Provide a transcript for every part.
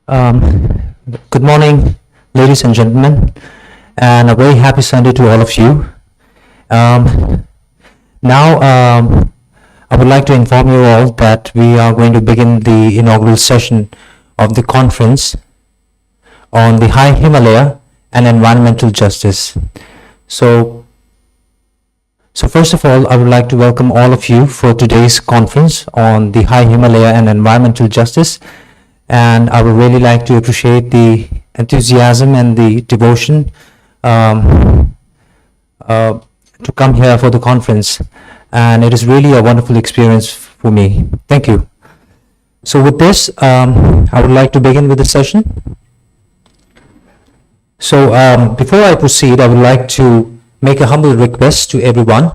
Um, Good morning, ladies and gentlemen, and a very happy Sunday to all of you. Um, now, I would like to inform you all that we are going to begin the inaugural session of the conference on the High Himalaya and environmental justice. So, first of all, I would like to welcome all of you for today's conference on the High Himalaya and environmental justice. And I would really like to appreciate the enthusiasm and the devotion um, to come here for the conference. And it is really a wonderful experience for me. Thank you. So with this, I would like to begin with the session. So before I proceed, I would like to make a humble request to everyone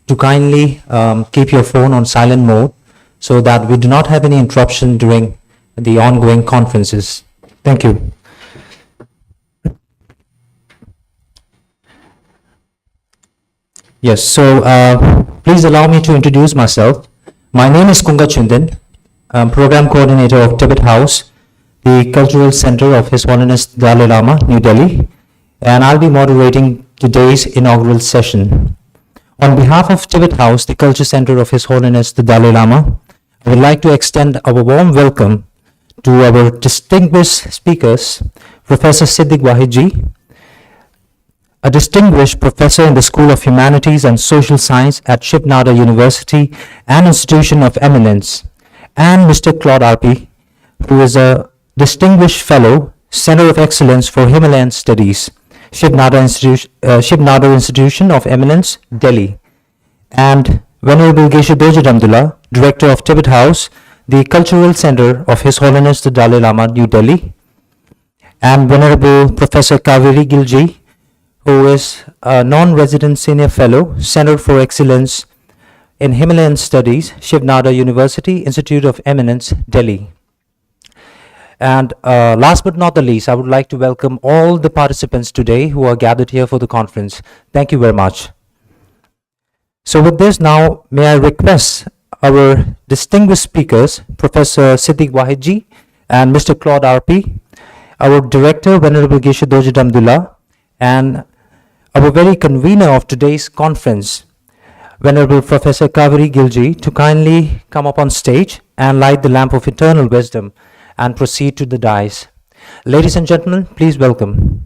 to kindly keep your phone on silent mode so that we do not have any interruption during the ongoing conferences. Thank you. Yes, so please allow me to introduce myself. My name is Kunga Chundan. I'm Program Coordinator of Tibet House, the Cultural Center of His Holiness Dalai Lama, New Delhi, and I'll be moderating today's inaugural session. On behalf of Tibet House, the Culture Center of His Holiness the Dalai Lama, I would like to extend our warm welcome to our distinguished speakers, Professor Siddiq Wahidji, a distinguished professor in the School of Humanities and Social Science at Shiv Nada University, an institution of eminence, and Mr. Claude Arpi, who is a distinguished fellow, Center of Excellence for Himalayan Studies, Shiv Nada Institution of Eminence, Delhi, and Venerable Geshe Dojit Abdullah, Director of Tibet House, the Cultural Center of His Holiness the Dalai Lama, New Delhi, and Venerable Professor Kaveri Gilji, who is a non-resident senior fellow, Center for Excellence in Himalayan Studies, Shiv Nada University, Institute of Eminence, Delhi. And last but not the least, I would like to welcome all the participants today who are gathered here for the conference. Thank you very much. So with this now, may I request our distinguished speakers, Professor Siddiq Wahidji and Mr. Claude Arpi, our Director, Venerable Geshe Dojit Abdullah, and our very convener of today's conference, Venerable Professor Kaveri Gilji, to kindly come up on stage and light the lamp of eternal wisdom and proceed to the dais. Ladies and gentlemen, please welcome.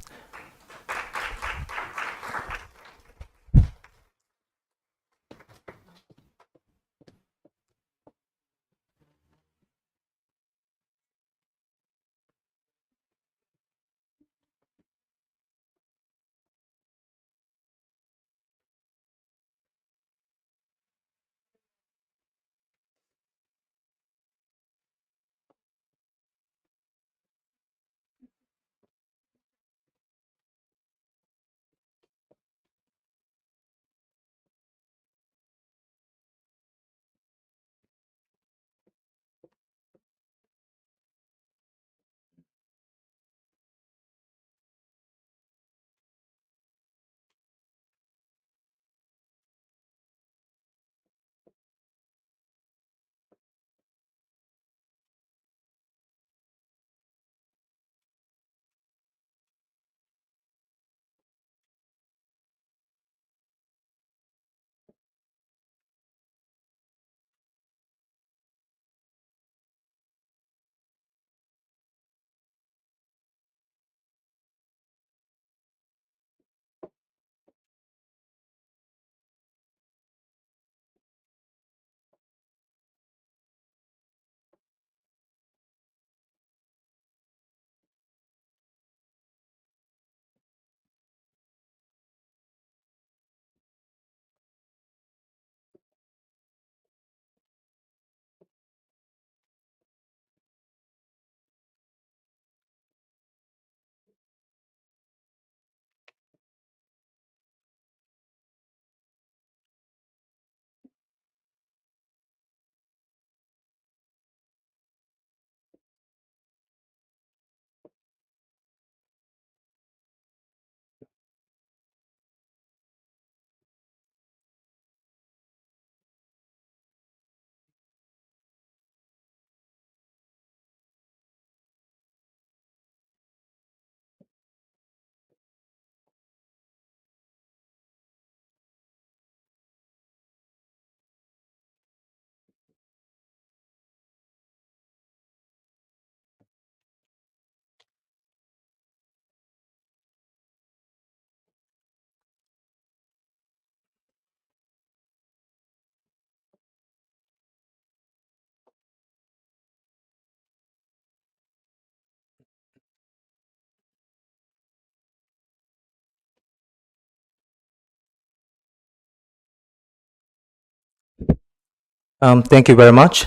Thank you very much.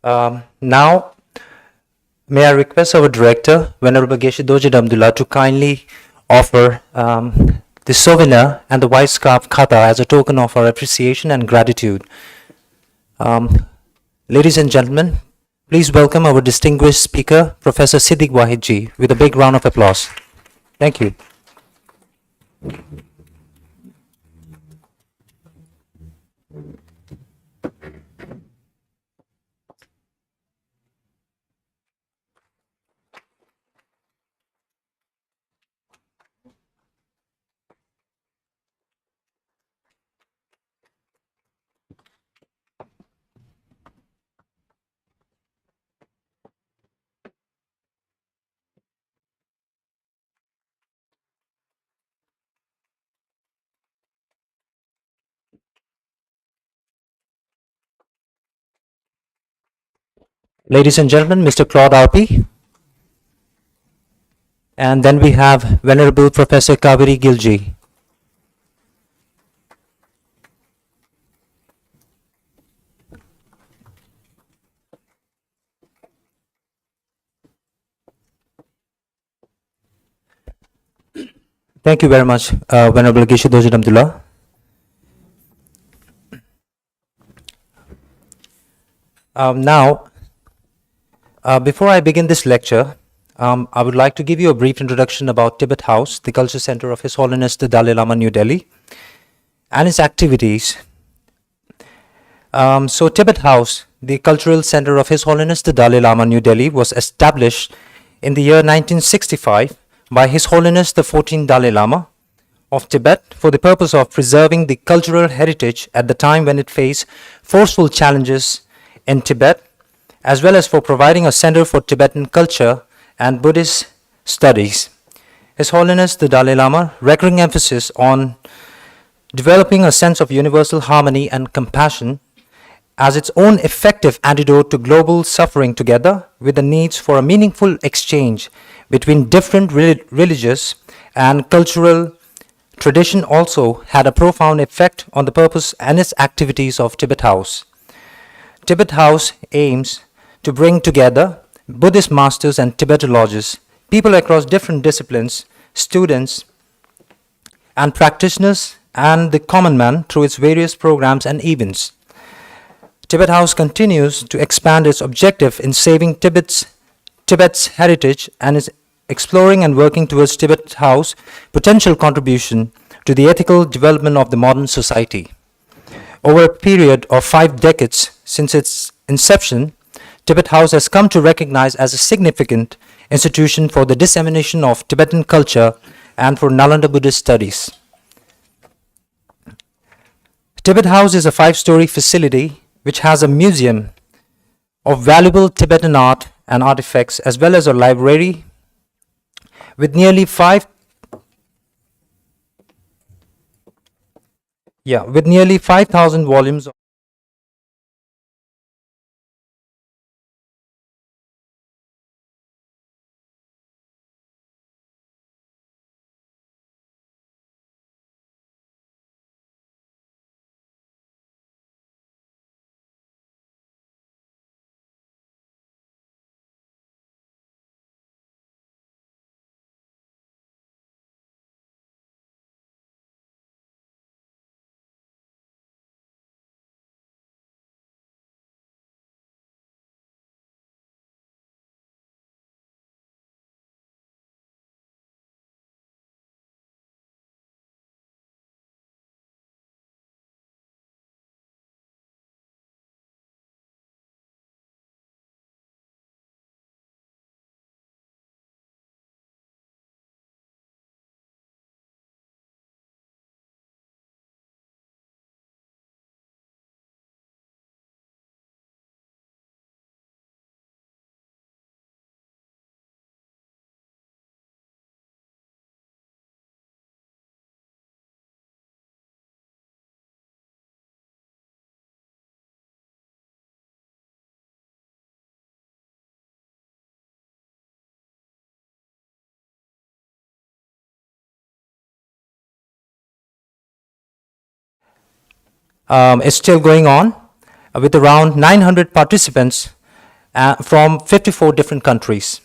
Now, may I request our director, Venerable Geshe Doje Damdula, to kindly offer the souvenir and the white scarf kata as a token of our appreciation and gratitude. Ladies and gentlemen, please welcome our distinguished speaker, Professor Siddiq Wahid Ji, with a big round of applause. Thank you. Ladies and gentlemen, Mr. Claude Arpi, and then we have Venerable Professor Kaveri Gilji. Thank you very much, Venerable Geshe Doje Damdula. Now, before I begin this lecture, I would like to give you a brief introduction about Tibet House, the culture center of His Holiness the Dalai Lama, New Delhi, and its activities. So Tibet House, the cultural center of His Holiness the Dalai Lama, New Delhi, was established in the year 1965 by His Holiness the 14th Dalai Lama of Tibet for the purpose of preserving the cultural heritage at the time when it faced forceful challenges in Tibet, as well as for providing a center for Tibetan culture and Buddhist studies. His Holiness the Dalai Lama, recurring emphasis on developing a sense of universal harmony and compassion as its own effective antidote to global suffering, together with the needs for a meaningful exchange between different religious and cultural tradition, also had a profound effect on the purpose and its activities of Tibet House. Tibet House aims to bring together Buddhist masters and Tibetologists, people across different disciplines, students and practitioners, and the common man through its various programs and events. Tibet House continues to expand its objective in saving Tibet's heritage and is exploring and working towards Tibet House potential contribution to the ethical development of the modern society. Over a period of 5 decades since its inception, Tibet House has come to recognize as a significant institution for the dissemination of Tibetan culture and for Nalanda Buddhist studies. Tibet House is a 5-story facility which has a museum of valuable Tibetan art and artifacts, as well as a library with nearly 5,000 volumes of it's still going on. with around 900 participants from 54 different countries.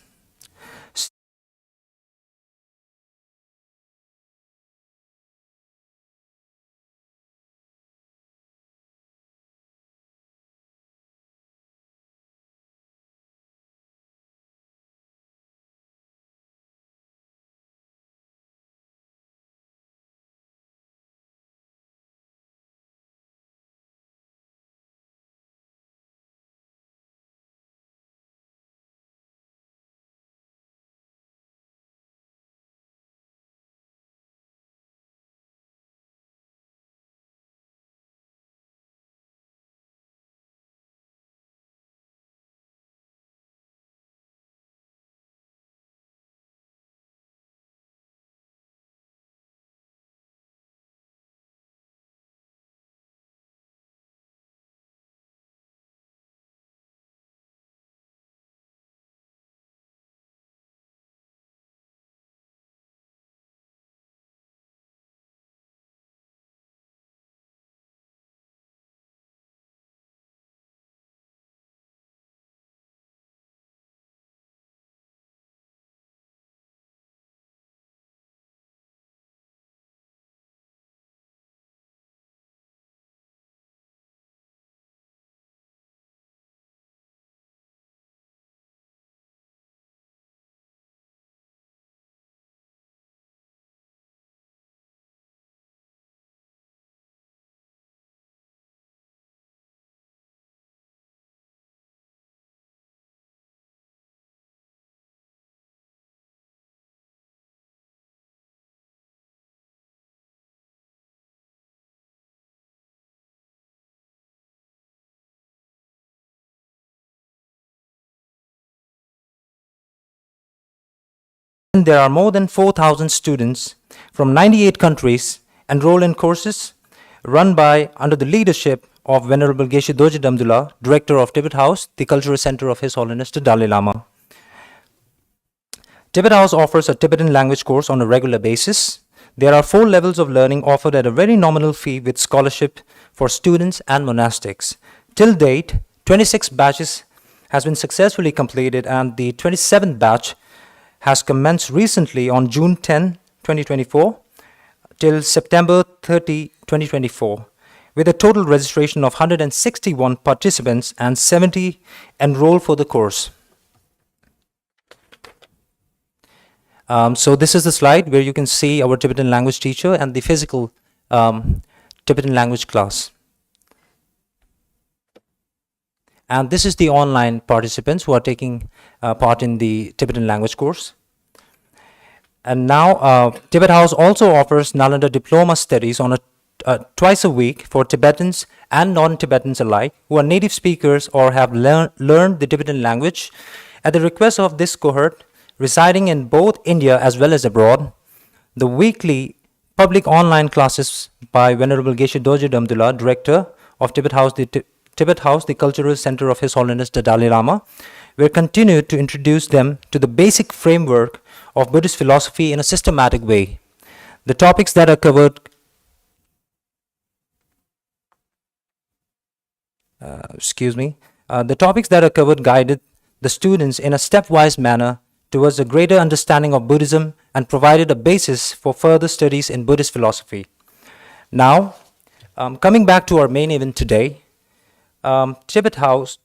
There are more than 4,000 students from 98 countries enrolled in courses run by under the leadership of Venerable Geshe Dorje Damdula, Director of Tibet House, the Cultural Center of His Holiness the Dalai Lama. Tibet House offers a Tibetan language course on a regular basis. There are 4 levels of learning offered at a very nominal fee with scholarship for students and monastics. Till date, 26 batches has been successfully completed, and the 27th batch has commenced recently on June 10, 2024 till September 30, 2024, with a total registration of 161 participants and 70 enrolled for the course. So this is the slide where you can see our Tibetan language teacher and the physical Tibetan language class. And this is the online participants who are taking part in the Tibetan language course. And now Tibet House also offers Nalanda diploma studies on twice a week for Tibetans and non-Tibetans alike who are native speakers or have learned the Tibetan language at the request of this cohort residing in both India as well as abroad. The weekly public online classes by Venerable Geshe Dorje Damdula, Director of Tibet House, the Cultural Center of His Holiness the Dalai Lama, will continue to introduce them to the basic framework of Buddhist philosophy in a systematic way. The topics that are covered guided the students in a stepwise manner towards a greater understanding of Buddhism and provided a basis for further studies in Buddhist philosophy. Now, coming back to our main event today, Tibet House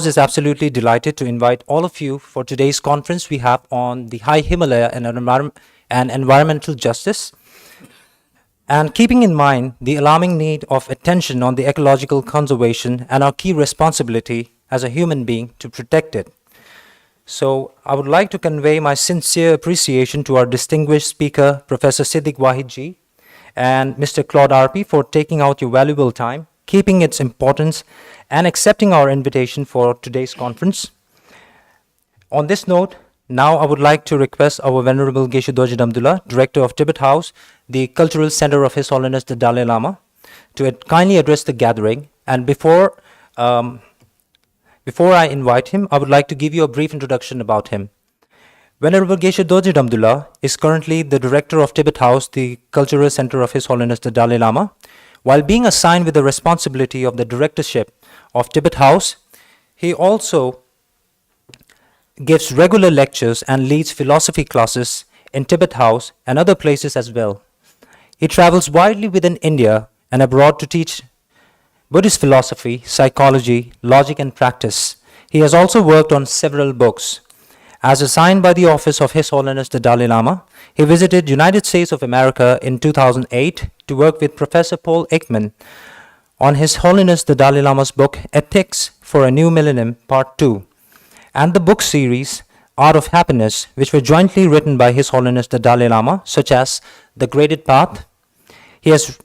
is absolutely delighted to invite all of you for today's conference we have on the high Himalaya and environmental justice. And keeping in mind the alarming need of attention on the ecological conservation and our key responsibility as a human being to protect it. So I would like to convey my sincere appreciation to our distinguished speaker, Professor Siddiq Wahid Ji, and Mr. Claude Arpi for taking out your valuable time, keeping its importance, and accepting our invitation for today's conference. On this note, now I would like to request our Venerable Geshe Dorje Damdula, Director of Tibet House, the Cultural Center of His Holiness the Dalai Lama, to kindly address the gathering. And before I invite him, I would like to give you a brief introduction about him. Venerable Geshe Dorje Damdula is currently the Director of Tibet House, the Cultural Center of His Holiness the Dalai Lama, While being assigned with the responsibility of the directorship of Tibet House, he also gives regular lectures and leads philosophy classes in Tibet House and other places as well. He travels widely within India and abroad to teach Buddhist philosophy, psychology, logic, and practice. He has also worked on several books. As assigned by the office of His Holiness the Dalai Lama, he visited United States of America in 2008 to work with Professor Paul Ekman on His Holiness the Dalai Lama's book Ethics for a New Millennium Part 2 and the book series Art of Happiness, which were jointly written by His Holiness the Dalai Lama, such as The Graded Path. He has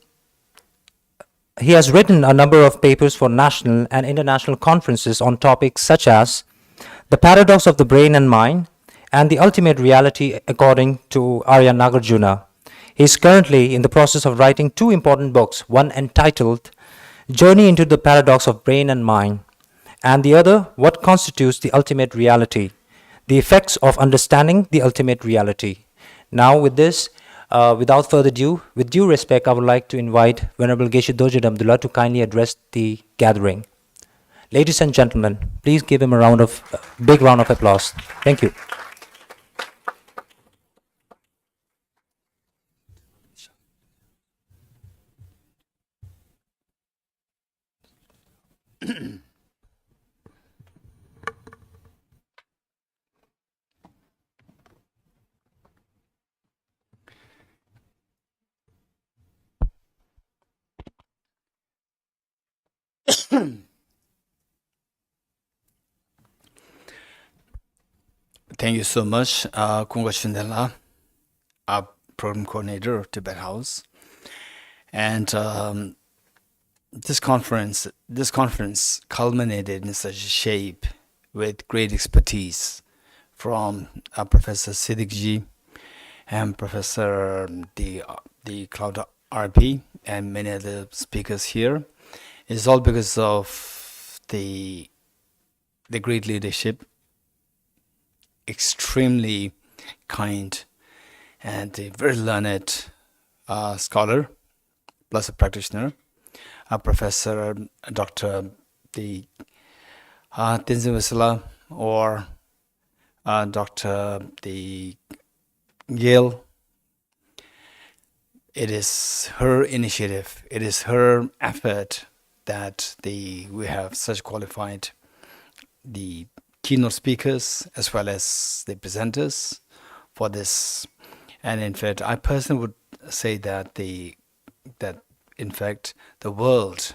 written a number of papers for national and international conferences on topics such as the paradox of the brain and mind, and the ultimate reality according to Arya Nagarjuna. He is currently in the process of writing two important books, one entitled Journey into the Paradox of Brain and Mind, and the other, What Constitutes the Ultimate Reality, the Effects of Understanding the Ultimate Reality. Now with this, without further ado, with due respect, I would like to invite Venerable Geshe Dorje Abdullah to kindly address the gathering. Ladies and gentlemen, please give him a big round of applause. Thank you. Thank you so much, Kunga Chindela, our program coordinator of Tibet House. And this conference culminated in such a shape with great expertise from Professor Siddiqji and Professor the Cloud RP and many other speakers here. It's all because of the great leadership, extremely kind and a very learned scholar plus a practitioner, Professor Dr. Tenzin Vasila or Dr. Gail. It is her initiative, it is her effort that we have such qualified the keynote speakers as well as the presenters for this. And in fact, I personally would say that in fact the world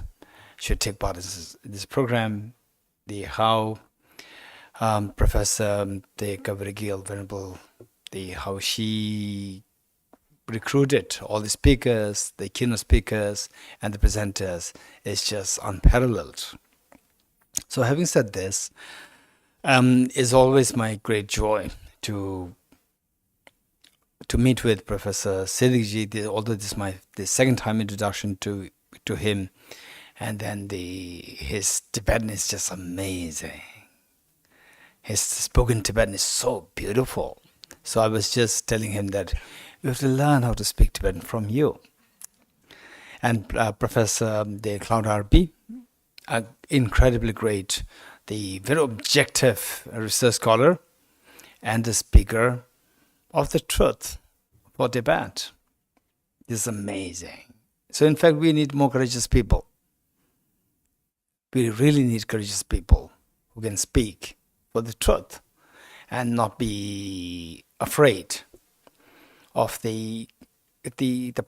should take part in this program. How Professor Gabriel Venerable, how she recruited all the speakers, the keynote speakers and the presenters is just unparalleled. So having said this, it's always my great joy to meet with Professor Siddiqji, although this is the second time introduction to him, and then his Tibetan is just amazing. His spoken Tibetan is so beautiful. So I was just telling him that we have to learn how to speak Tibetan from you. And Professor Cloud RP, incredibly great, the very objective research scholar and the speaker of the truth for Tibet. This is amazing. So in fact, we need more courageous people. We really need courageous people who can speak for the truth and not be afraid of the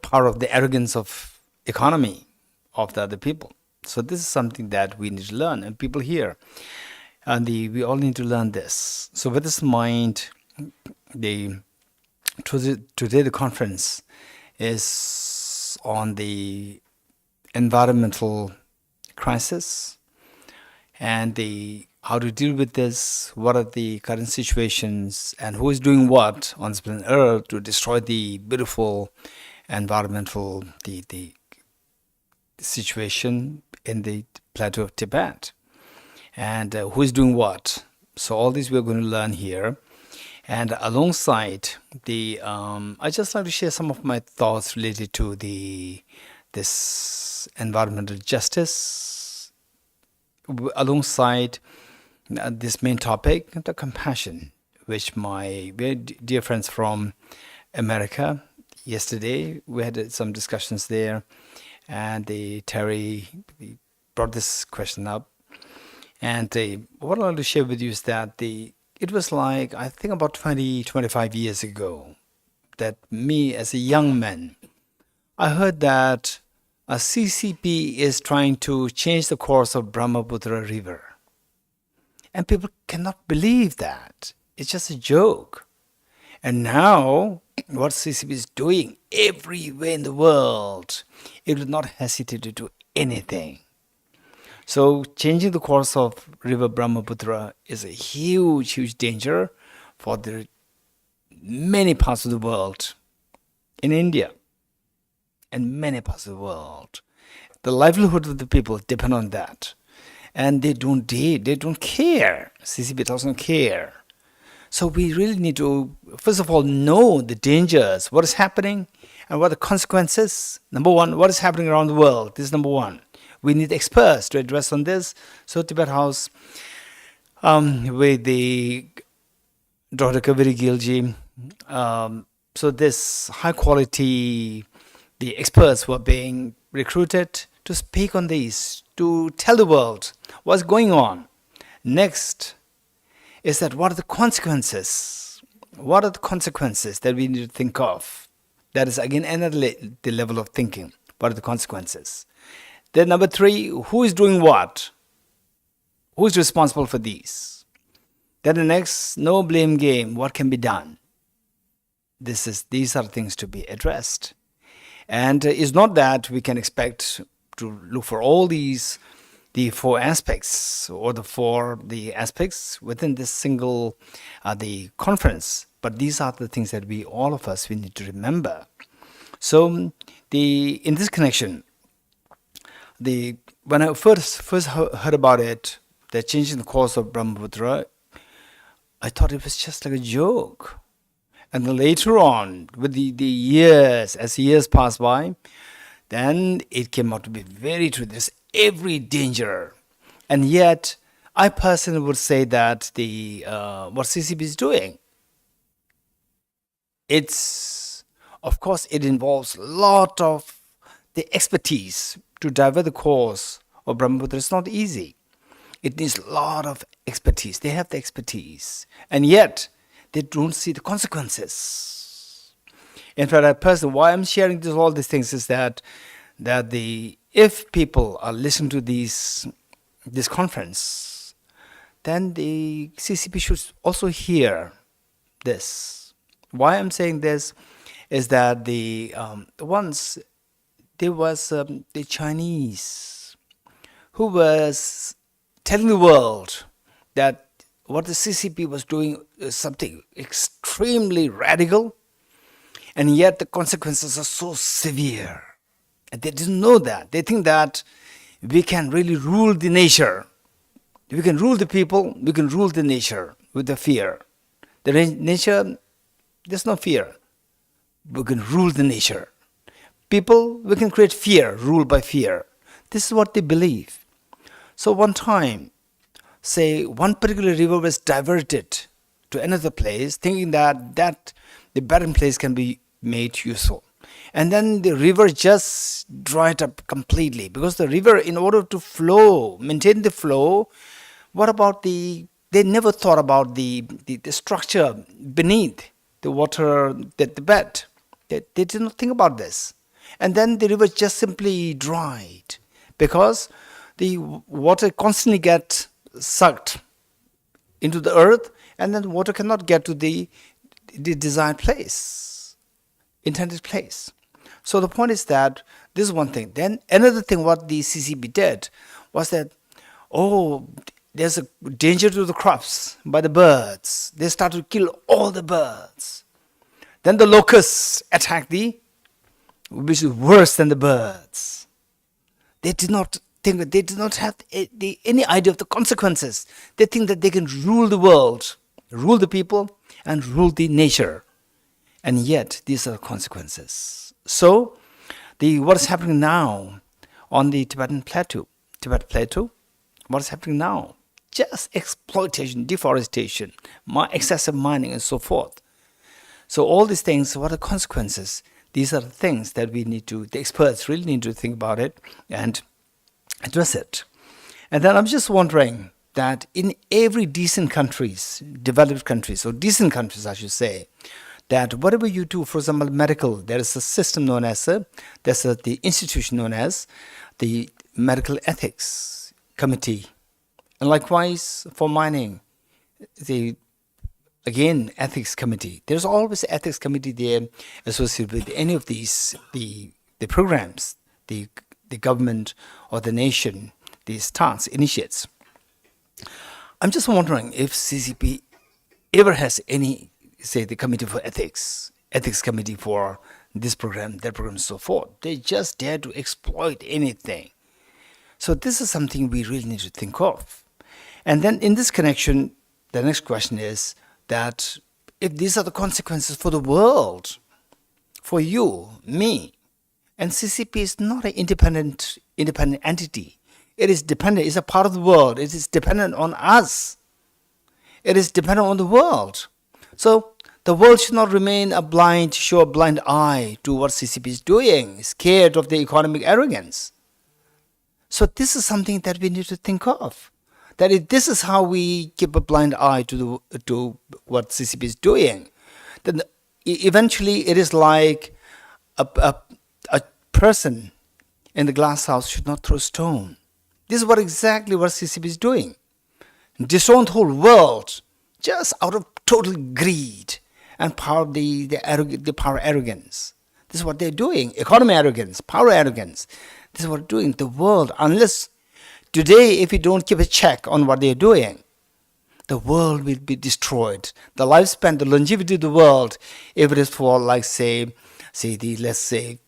power of the arrogance of economy of the other people. So this is something that we need to learn, and people here, and we all need to learn this. So with this in mind, today the conference is on the environmental crisis and how to deal with this, what are the current situations, and who is doing what on this planet Earth to destroy the beautiful environmental the situation in the plateau of Tibet, and who is doing what. So all this we're going to learn here. And alongside I just like to share some of my thoughts related to the this environmental justice alongside this main topic, the compassion, which my very dear friends from America, yesterday we had some discussions there, and Terry brought this question up. And what I want to share with you is that it was like, I think about 25 years ago, that me as a young man, I heard that a CCP is trying to change the course of Brahmaputra River. And people cannot believe that. It's just a joke. And now, what CCP is doing everywhere in the world, it would not hesitate to do anything. So changing the course of river Brahmaputra is a huge, huge danger for the many parts of the world, in India and many parts of the world. The livelihood of the people depend on that. And they don't care. CCP doesn't care. So we really need to, first of all, know the dangers, what is happening, and what are the consequences. Number one, what is happening around the world? This is number one. We need experts to address on this. So Tibet House, with the Dr. Kaveri Gilji, so this high quality, the experts who are being recruited to speak on these, to tell the world what's going on. Next is that what are the consequences? What are the consequences that we need to think of? That is again another the level of thinking. What are the consequences? Then number three, who is doing what? Who is responsible for these? Then the next, no blame game, what can be done? These are things to be addressed. And it's not that we can expect to look for all these, the four aspects or the aspects within this single the conference, but these are the things that all of us need to remember. So in this connection, when I first heard about it, the changing the course of Brahmaputra, I thought it was just like a joke. And then later on, with the years, as years passed by, then it came out to be very true. There's every danger. And yet, I personally would say that what CCP is doing, of course, it involves a lot of the expertise to divert the course of Brahmaputra. It's not easy. It needs a lot of expertise. They have the expertise. And yet, they don't see the consequences. In fact, why I'm sharing all these things is that if people are listening to this conference, then the CCP should also hear this. Why I'm saying this is that once there was the Chinese who was telling the world that what the CCP was doing is something extremely radical, and yet the consequences are so severe. And they didn't know that. They think that we can really rule the nature. We can rule the people, we can rule the nature with the fear. The nature, there's no fear. We can rule the nature. People, we can create fear, rule by fear. This is what they believe. So one time, say one particular river was diverted to another place, thinking that the barren place can be made useful. And then the river just dried up completely, because the river, in order to flow, maintain the flow, what about they never thought about the structure beneath the water, the bed. They did not think about this. And then the river just simply dried, because the water constantly gets sucked into the earth, and then water cannot get to the desired place, intended place. So the point is that this is one thing. Then another thing what the CCP did was that, there's a danger to the crops by the birds. They started to kill all the birds. Then the locusts attacked which is worse than the birds. They did not have any idea of the consequences. They think that they can rule the world, rule the people, and rule the nature. And yet, these are the consequences. So, what is happening now on the Tibet Plateau, what is happening now? Just exploitation, deforestation, excessive mining, and so forth. So all these things, what are the consequences? These are the things that the experts really need to think about it and address it. And then I'm just wondering that in every decent countries, developed countries, or decent countries, I should say, that whatever you do, for example, medical, there is a system known as, the institution known as the Medical Ethics Committee. And likewise, for mining, again, ethics committee. There's always an ethics committee there associated with any of these, the programs, the government or the nation, these tasks, initiates. I'm just wondering if CCP ever has any, say, the committee for ethics committee for this program, that program, and so forth. They just dare to exploit anything. So this is something we really need to think of. And then in this connection, the next question is that if these are the consequences for the world, for you, me, and CCP is not an independent entity. It is dependent, it's a part of the world. It is dependent on us. It is dependent on the world. So the world should not remain show a blind eye to what CCP is doing, scared of the economic arrogance. So this is something that we need to think of. That if this is how we keep a blind eye to what CCP is doing, then eventually it is like a person in the glass house should not throw stone. This is exactly what CCP is doing. Disown the whole world just out of total greed and power, the power arrogance. This is what they're doing. Economy arrogance, power arrogance. This is what they're doing. The world, unless today, if you don't keep a check on what they're doing, the world will be destroyed. The lifespan, the longevity of the world, if it is for, like, let's say,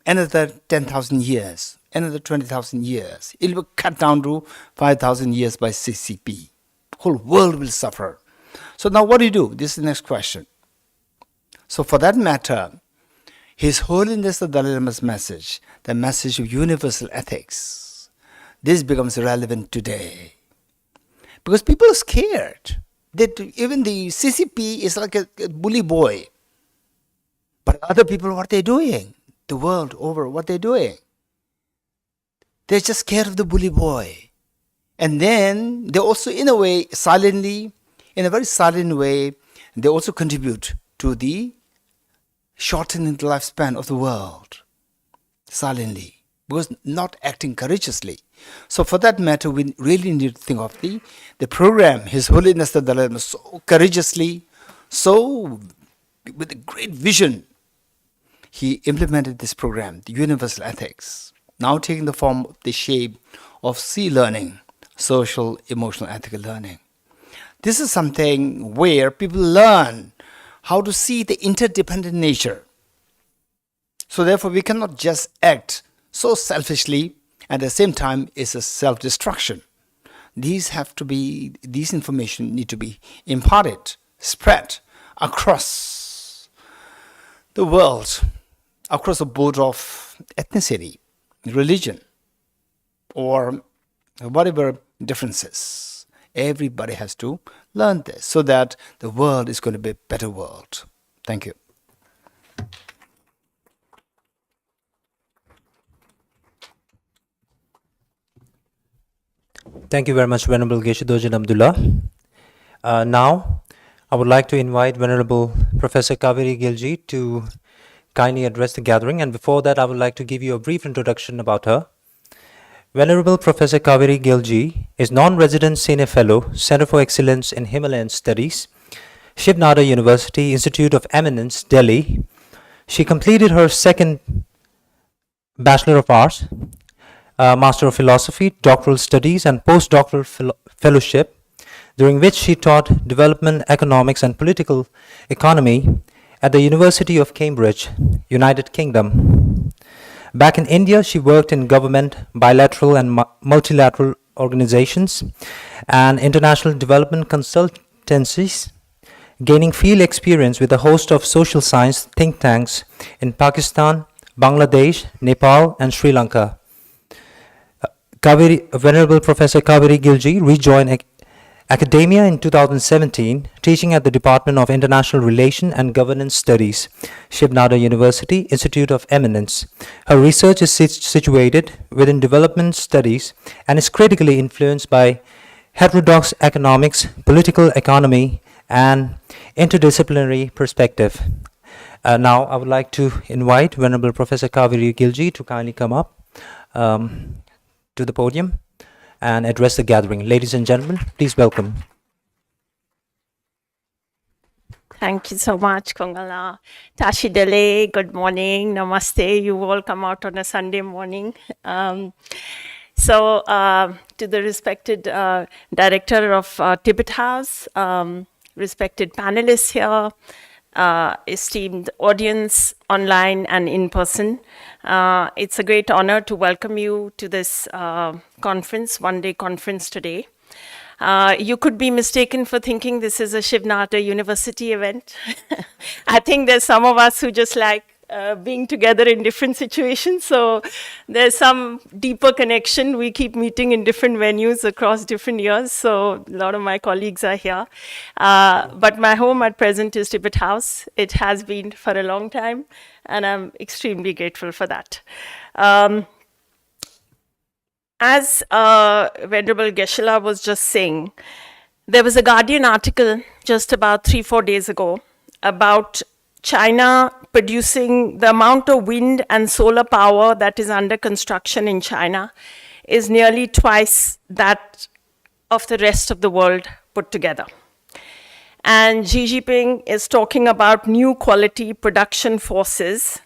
another 10,000 years, another 20,000 years, it will be cut down to 5,000 years by CCP. The whole world will suffer. So now what do? This is the next question. So for that matter, His Holiness the Dalai Lama's message, the message of universal ethics, this becomes relevant today. Because people are scared. That even the CCP is like a bully boy. But other people, what they're doing, the world over, what they're doing, they're just scared of the bully boy. And then they also, in a way, silently, in a very silent way, they also contribute to the shortening the lifespan of the world. Silently. Because not acting courageously. So for that matter, we really need to think of the program, His Holiness the Dalai Lama, so courageously, so with a great vision, he implemented this program, the universal ethics, now taking the form, the shape of learning, social, emotional, ethical learning. This is something where people learn how to see the interdependent nature. So therefore, we cannot just act so selfishly, at the same time, it's a self-destruction. These information need to be imparted, spread across the world, across the board of ethnicity, religion, or whatever differences. Everybody has to learn this so that the world is going to be a better world. Thank you. Thank you very much, Venerable Geshe-Dorjin Abdullah. Now, I would like to invite Venerable Professor Kaveri Gilji to kindly address the gathering. And before that, I would like to give you a brief introduction about her. Venerable Professor Kaveri Gilji is non-resident senior fellow, Center for Excellence in Himalayan Studies, Shiv Nada University, Institute of Eminence, Delhi. She completed her second Bachelor of Arts, Master of Philosophy, Doctoral Studies, and Postdoctoral Fellowship, during which she taught Development, Economics, and Political Economy at the University of Cambridge, United Kingdom. Back in India, she worked in government, bilateral and multilateral organizations, and international development consultancies, gaining field experience with a host of social science think tanks in Pakistan, Bangladesh, Nepal, and Sri Lanka. Venerable Professor Kaveri Gilji rejoined academia in 2017, teaching at the Department of International Relations and Governance Studies, Shiv Nada University Institute of Eminence. Her research is situated within development studies and is critically influenced by heterodox economics, political economy, and interdisciplinary perspective. Now, I would like to invite Venerable Professor Kaveri Gilji to kindly come up to the podium and address the gathering. Ladies and gentlemen, please welcome. Thank you so much, Kongala. Tashi Dele, good morning, namaste. You all come out on a Sunday morning. To the respected director of Tibet House, respected panelists here, esteemed audience online and in person, it's a great honor to welcome you to this conference, one-day conference today. You could be mistaken for thinking this is a Shiv Nada University event. I think there's some of us who just like being together in different situations. So there's some deeper connection. We keep meeting in different venues across different years. So a lot of my colleagues are here. But my home at present is Tibet House. It has been for a long time, and I'm extremely grateful for that. As Venerable Geshe-la was just saying, there was a Guardian article just about 3-4 days ago about China producing the amount of wind and solar power that is under construction in China is nearly twice that of the rest of the world put together. And Xi Jinping is talking about new quality production forces,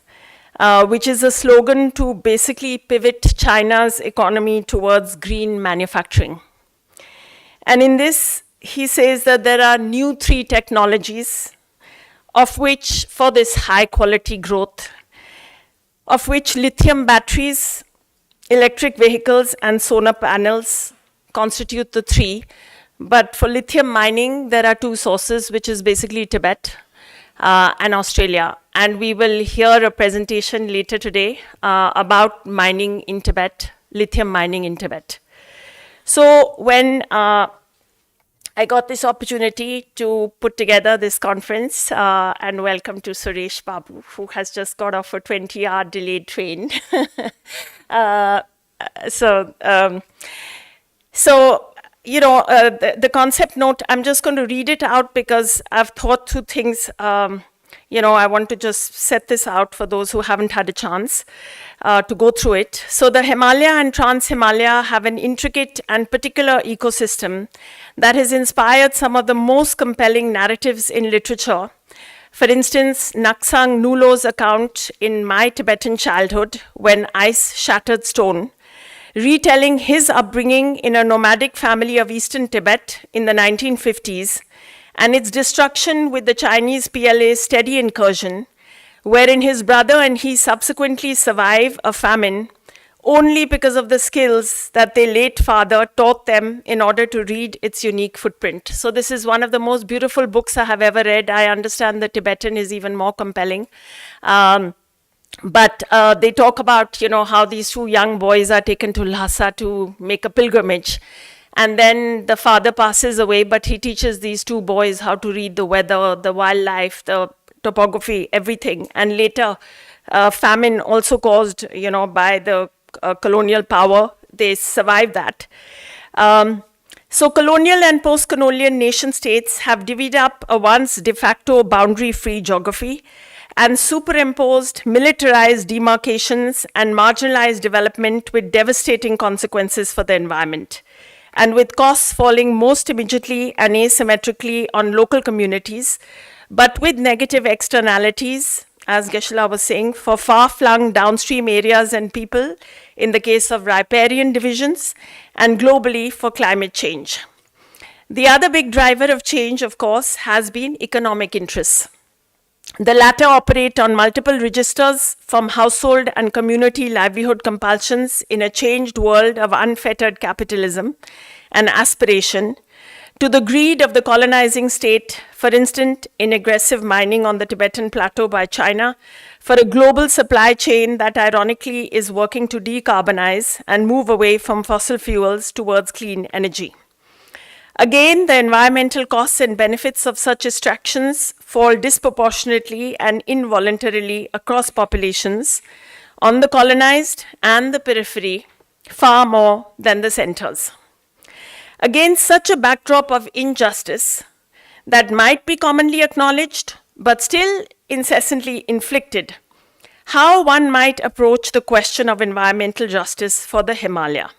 which is a slogan to basically pivot China's economy towards green manufacturing. And in this, he says that there are new 3 technologies, of which, for this high quality growth, of which lithium batteries, electric vehicles, and solar panels constitute the 3. But for lithium mining, there are 2 sources, which is basically Tibet and Australia. And we will hear a presentation later today about mining in Tibet, lithium mining in Tibet. So when I got this opportunity to put together this conference, and welcome to Suresh Babu, who has just got off a 20-hour delayed train. The concept note, I'm just going to read it out because I've thought through things. I want to just set this out for those who haven't had a chance to go through it. So the Himalaya and Trans-Himalaya have an intricate and particular ecosystem that has inspired some of the most compelling narratives in literature. For instance, Naksang Nulo's account in My Tibetan Childhood, When Ice Shattered Stone, retelling his upbringing in a nomadic family of eastern Tibet in the 1950s, and its destruction with the Chinese PLA's steady incursion, wherein his brother and he subsequently survive a famine only because of the skills that their late father taught them in order to read its unique footprint. So this is one of the most beautiful books I have ever read. I understand the Tibetan is even more compelling. But they talk about, how these 2 young boys are taken to Lhasa to make a pilgrimage. And then the father passes away, but he teaches these 2 boys how to read the weather, the wildlife, the topography, everything. And later, famine also caused, by the colonial power, they survived that. So colonial and post-colonial nation states have divvied up a once de facto boundary-free geography and superimposed militarized demarcations and marginalized development with devastating consequences for the environment, and with costs falling most immediately and asymmetrically on local communities, but with negative externalities, as Geshe-la was saying, for far-flung downstream areas and people in the case of riparian divisions, and globally for climate change. The other big driver of change, of course, has been economic interests. The latter operate on multiple registers, from household and community livelihood compulsions in a changed world of unfettered capitalism and aspiration, to the greed of the colonizing state, for instance, in aggressive mining on the Tibetan plateau by China, for a global supply chain that ironically is working to decarbonize and move away from fossil fuels towards clean energy. Again, the environmental costs and benefits of such extractions fall disproportionately and involuntarily across populations on the colonized and the periphery far more than the centers. Against such a backdrop of injustice that might be commonly acknowledged but still incessantly inflicted, how one might approach the question of environmental justice for the Himalaya.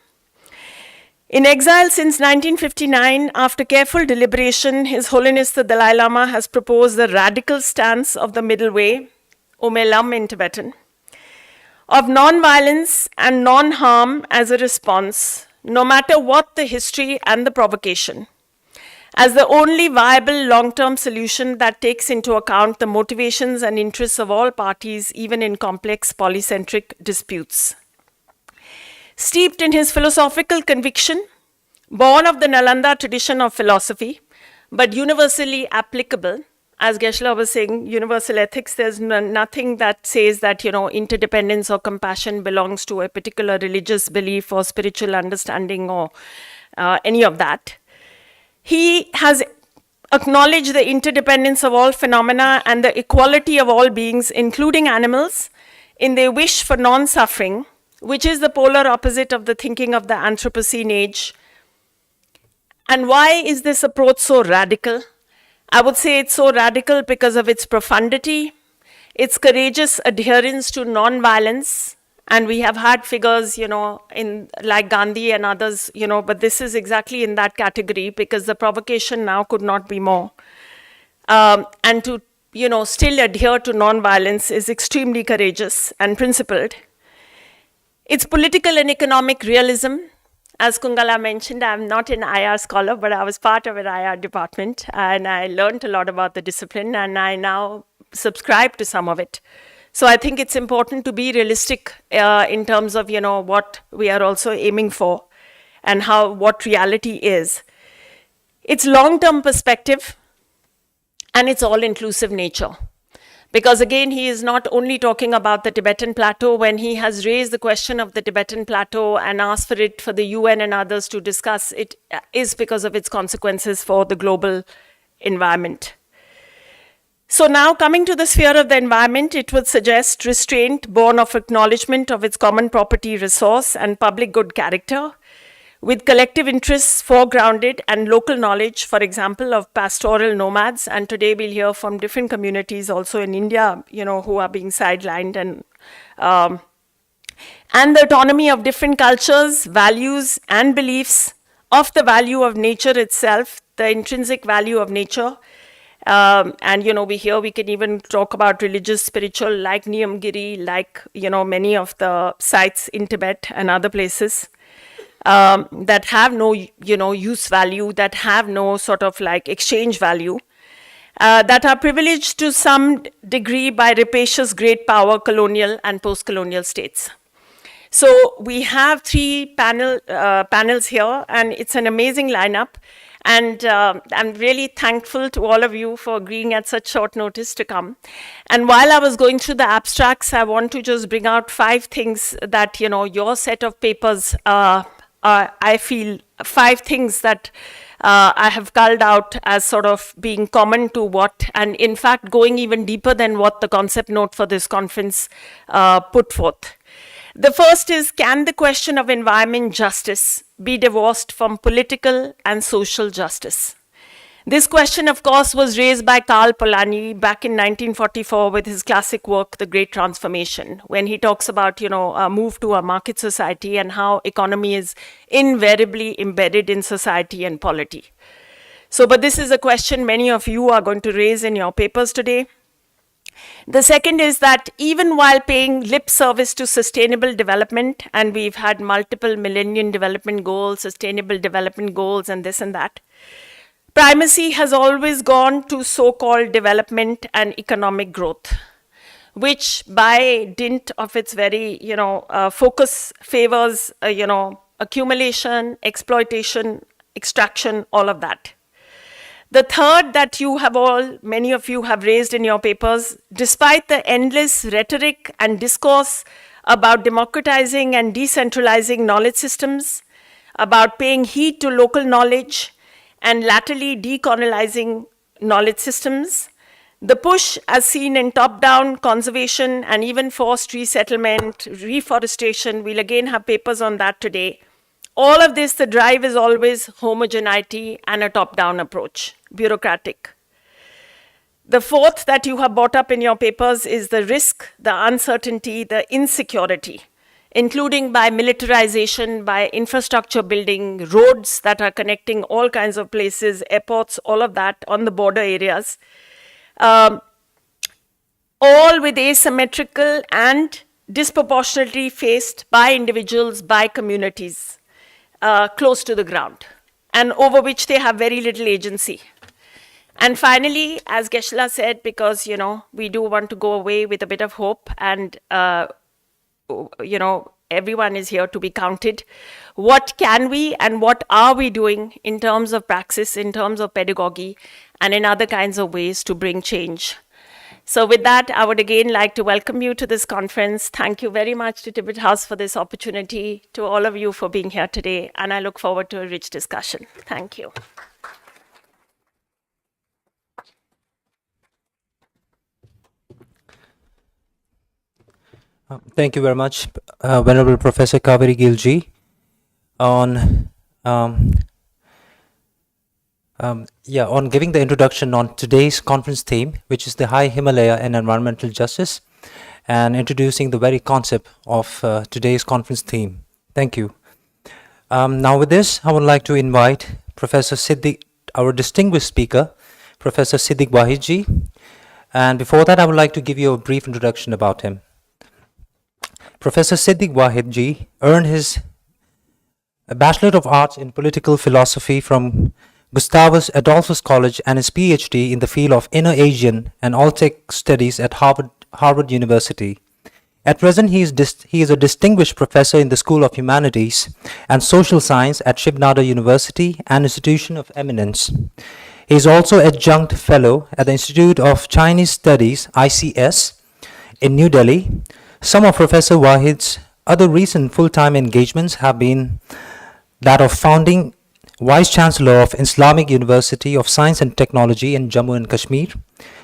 In exile since 1959, after careful deliberation, His Holiness the Dalai Lama has proposed the radical stance of the middle way, Umelam in Tibetan, of non-violence and non-harm as a response, no matter what the history and the provocation, as the only viable long-term solution that takes into account the motivations and interests of all parties, even in complex polycentric disputes. Steeped in his philosophical conviction, born of the Nalanda tradition of philosophy, but universally applicable, as Geshe-la was saying, universal ethics, there's nothing that says that, interdependence or compassion belongs to a particular religious belief or spiritual understanding or any of that. He has acknowledged the interdependence of all phenomena and the equality of all beings, including animals, in their wish for non-suffering, which is the polar opposite of the thinking of the Anthropocene age. And why is this approach so radical? I would say it's so radical because of its profundity, its courageous adherence to non-violence, and we have had figures, in like Gandhi and others, but this is exactly in that category because the provocation now could not be more. And to, still adhere to non-violence is extremely courageous and principled. Its political and economic realism. As Kungala mentioned, I'm not an IR scholar, but I was part of an IR department, and I learned a lot about the discipline, and I now subscribe to some of it. So I think it's important to be realistic in terms of, what we are also aiming for and what reality is. Its long-term perspective and its all-inclusive nature. Because again, he is not only talking about the Tibetan plateau when he has raised the question of the Tibetan plateau and asked for it for the UN and others to discuss, it is because of its consequences for the global environment. So now coming to the sphere of the environment, it would suggest restraint born of acknowledgement of its common property resource and public good character, with collective interests foregrounded and local knowledge, for example, of pastoral nomads. And today we'll hear from different communities also in India, who are being sidelined, and the autonomy of different cultures, values, and beliefs of the value of nature itself, the intrinsic value of nature. And, we can even talk about religious, spiritual, like Niyamgiri, like, many of the sites in Tibet and other places. That have no, use value, that have no sort of like exchange value, that are privileged to some degree by rapacious great power colonial and post-colonial states. So we have three panels here, and it's an amazing lineup. And I'm really thankful to all of you for agreeing at such short notice to come. And while I was going through the abstracts, I want to just bring out 5 things that, your set of papers I feel 5 things that I have culled out as sort of being common to what, and in fact going even deeper than what the concept note for this conference put forth. The first is, can the question of environment justice be divorced from political and social justice? This question, of course, was raised by Karl Polanyi back in 1944 with his classic work, The Great Transformation, when he talks about, a move to a market society and how economy is invariably embedded in society and polity. So, but this is a question many of you are going to raise in your papers today. The second is that even while paying lip service to sustainable development, and we've had multiple Millennium Development Goals, Sustainable Development Goals, and this and that, primacy has always gone to so-called development and economic growth, which by dint of its very, focus favors, accumulation, exploitation, extraction, all of that. The third that many of you have raised in your papers, despite the endless rhetoric and discourse about democratizing and decentralizing knowledge systems, about paying heed to local knowledge, and latterly decolonizing knowledge systems, the push as seen in top-down conservation and even forced resettlement, reforestation, we'll again have papers on that today. All of this, the drive is always homogeneity and a top-down approach, bureaucratic. The fourth that you have brought up in your papers is the risk, the uncertainty, the insecurity, including by militarization, by infrastructure building, roads that are connecting all kinds of places, airports, all of that on the border areas, all with asymmetrical and disproportionately faced by individuals, by communities close to the ground, and over which they have very little agency. And finally, as Geshe-la said, because, we do want to go away with a bit of hope and, everyone is here to be counted. What can we and what are we doing in terms of praxis, in terms of pedagogy, and in other kinds of ways to bring change? So with that, I would again like to welcome you to this conference. Thank you very much to Tibet House for this opportunity, to all of you for being here today, and I look forward to a rich discussion. Thank you. Thank you very much, Venerable Professor Kaveri Gilji, on giving the introduction on today's conference theme, which is the High Himalaya and Environmental Justice, and introducing the very concept of today's conference theme. Thank you. Now with this, I would like to invite Professor Siddiq, our distinguished speaker, Professor Siddiq Wahid ji. And before that, I would like to give you a brief introduction about him. Professor Siddiq Wahid ji earned his Bachelor of Arts in Political Philosophy from Gustavus Adolphus College and his PhD in the field of Inner Asian and Altec Studies at Harvard University. At present, he is a distinguished professor in the School of Humanities and Social Science at Shiv Nada University, an institution of eminence. He is also adjunct fellow at the Institute of Chinese Studies, ICS, in New Delhi. Some of Professor Wahid's other recent full-time engagements have been that of founding Vice Chancellor of Islamic University of Science and Technology in Jammu and Kashmir,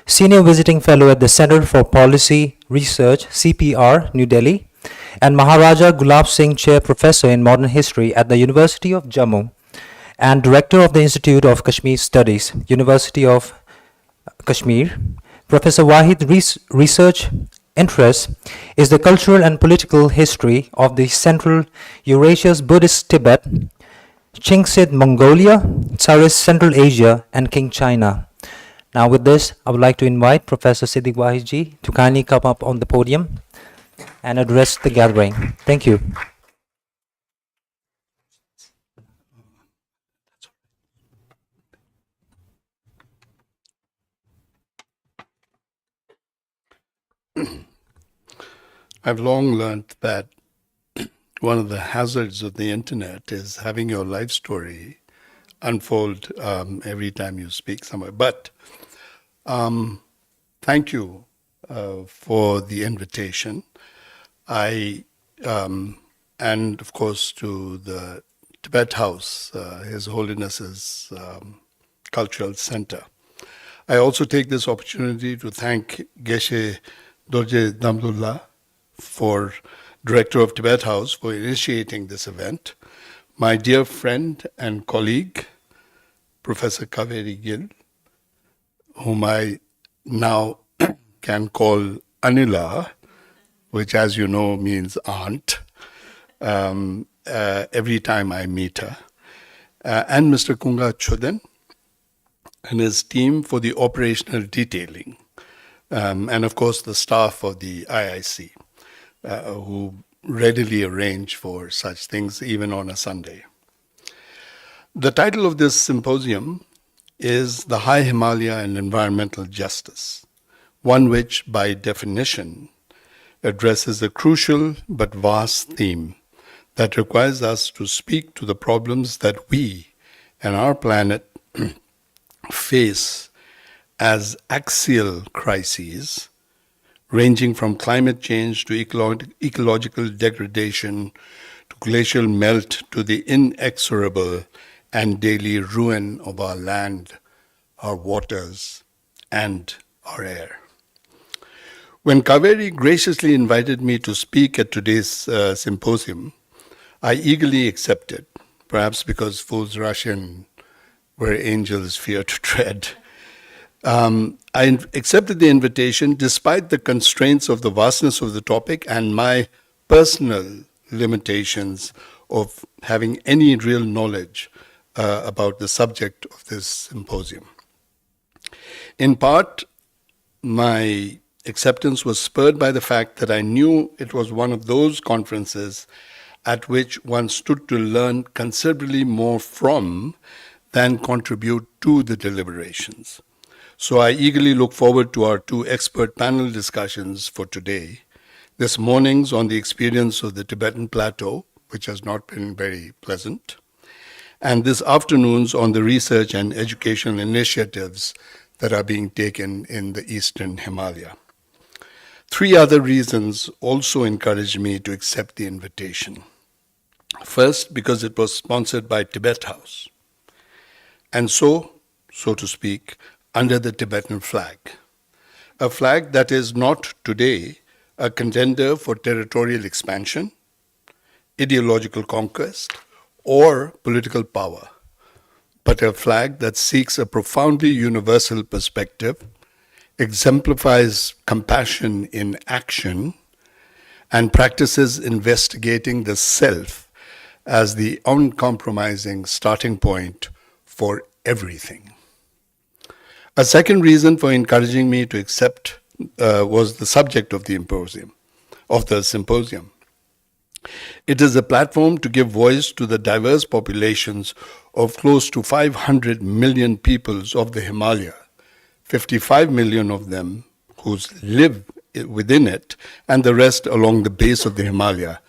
Senior Visiting Fellow at the Center for Policy Research, CPR, New Delhi, and Maharaja Gulab Singh Chair Professor in Modern History at the University of Jammu, and Director of the Institute of Kashmir Studies, University of Kashmir. Professor Wahid's research interest is the cultural and political history of the Central Eurasia's Buddhist Tibet, Chingsid Mongolia, Tsarist Central Asia, and King China. Now with this, I would like to invite Professor Siddiq Wahid ji to kindly come up on the podium and address the gathering. Thank you. I've long learned that one of the hazards of the internet is having your life story unfold every time you speak somewhere. But thank you for the invitation. And of course to the Tibet House, His Holiness's Cultural Center. I also take this opportunity to thank Geshe Dorje Damdullah, for Director of Tibet House, for initiating this event. My dear friend and colleague, Professor Kaveri Gil, whom I now can call Anila, which as you know means aunt, every time I meet her, and Mr. Kunga Chuden and his team for the operational detailing, and of course the staff of the IIC. Who readily arrange for such things even on a Sunday. The title of this symposium is The High Himalaya and Environmental Justice, one which by definition addresses a crucial but vast theme that requires us to speak to the problems that we and our planet face as axial crises, ranging from climate change to ecological degradation to glacial melt to the inexorable and daily ruin of our land, our waters, and our air. When Kaveri graciously invited me to speak at today's symposium, I eagerly accepted, perhaps because fools rush in where angels fear to tread. I accepted the invitation despite the constraints of the vastness of the topic and my personal limitations of having any real knowledge about the subject of this symposium. In part, my acceptance was spurred by the fact that I knew it was one of those conferences at which one stood to learn considerably more from than contribute to the deliberations. So I eagerly look forward to our two expert panel discussions for today. This morning's on the experience of the Tibetan Plateau, which has not been very pleasant, and this afternoon's on the research and educational initiatives that are being taken in the Eastern Himalaya. Three other reasons also encouraged me to accept the invitation. First, because it was sponsored by Tibet House, and so to speak, under the Tibetan flag. A flag that is not today a contender for territorial expansion, ideological conquest, or political power, but a flag that seeks a profoundly universal perspective, exemplifies compassion in action, and practices investigating the self as the uncompromising starting point for everything. A second reason for encouraging me to accept was the subject of the symposium. It is a platform to give voice to the diverse populations of close to 500 million peoples of the Himalaya, 55 million of them who live within it, and the rest along the base of the Himalaya,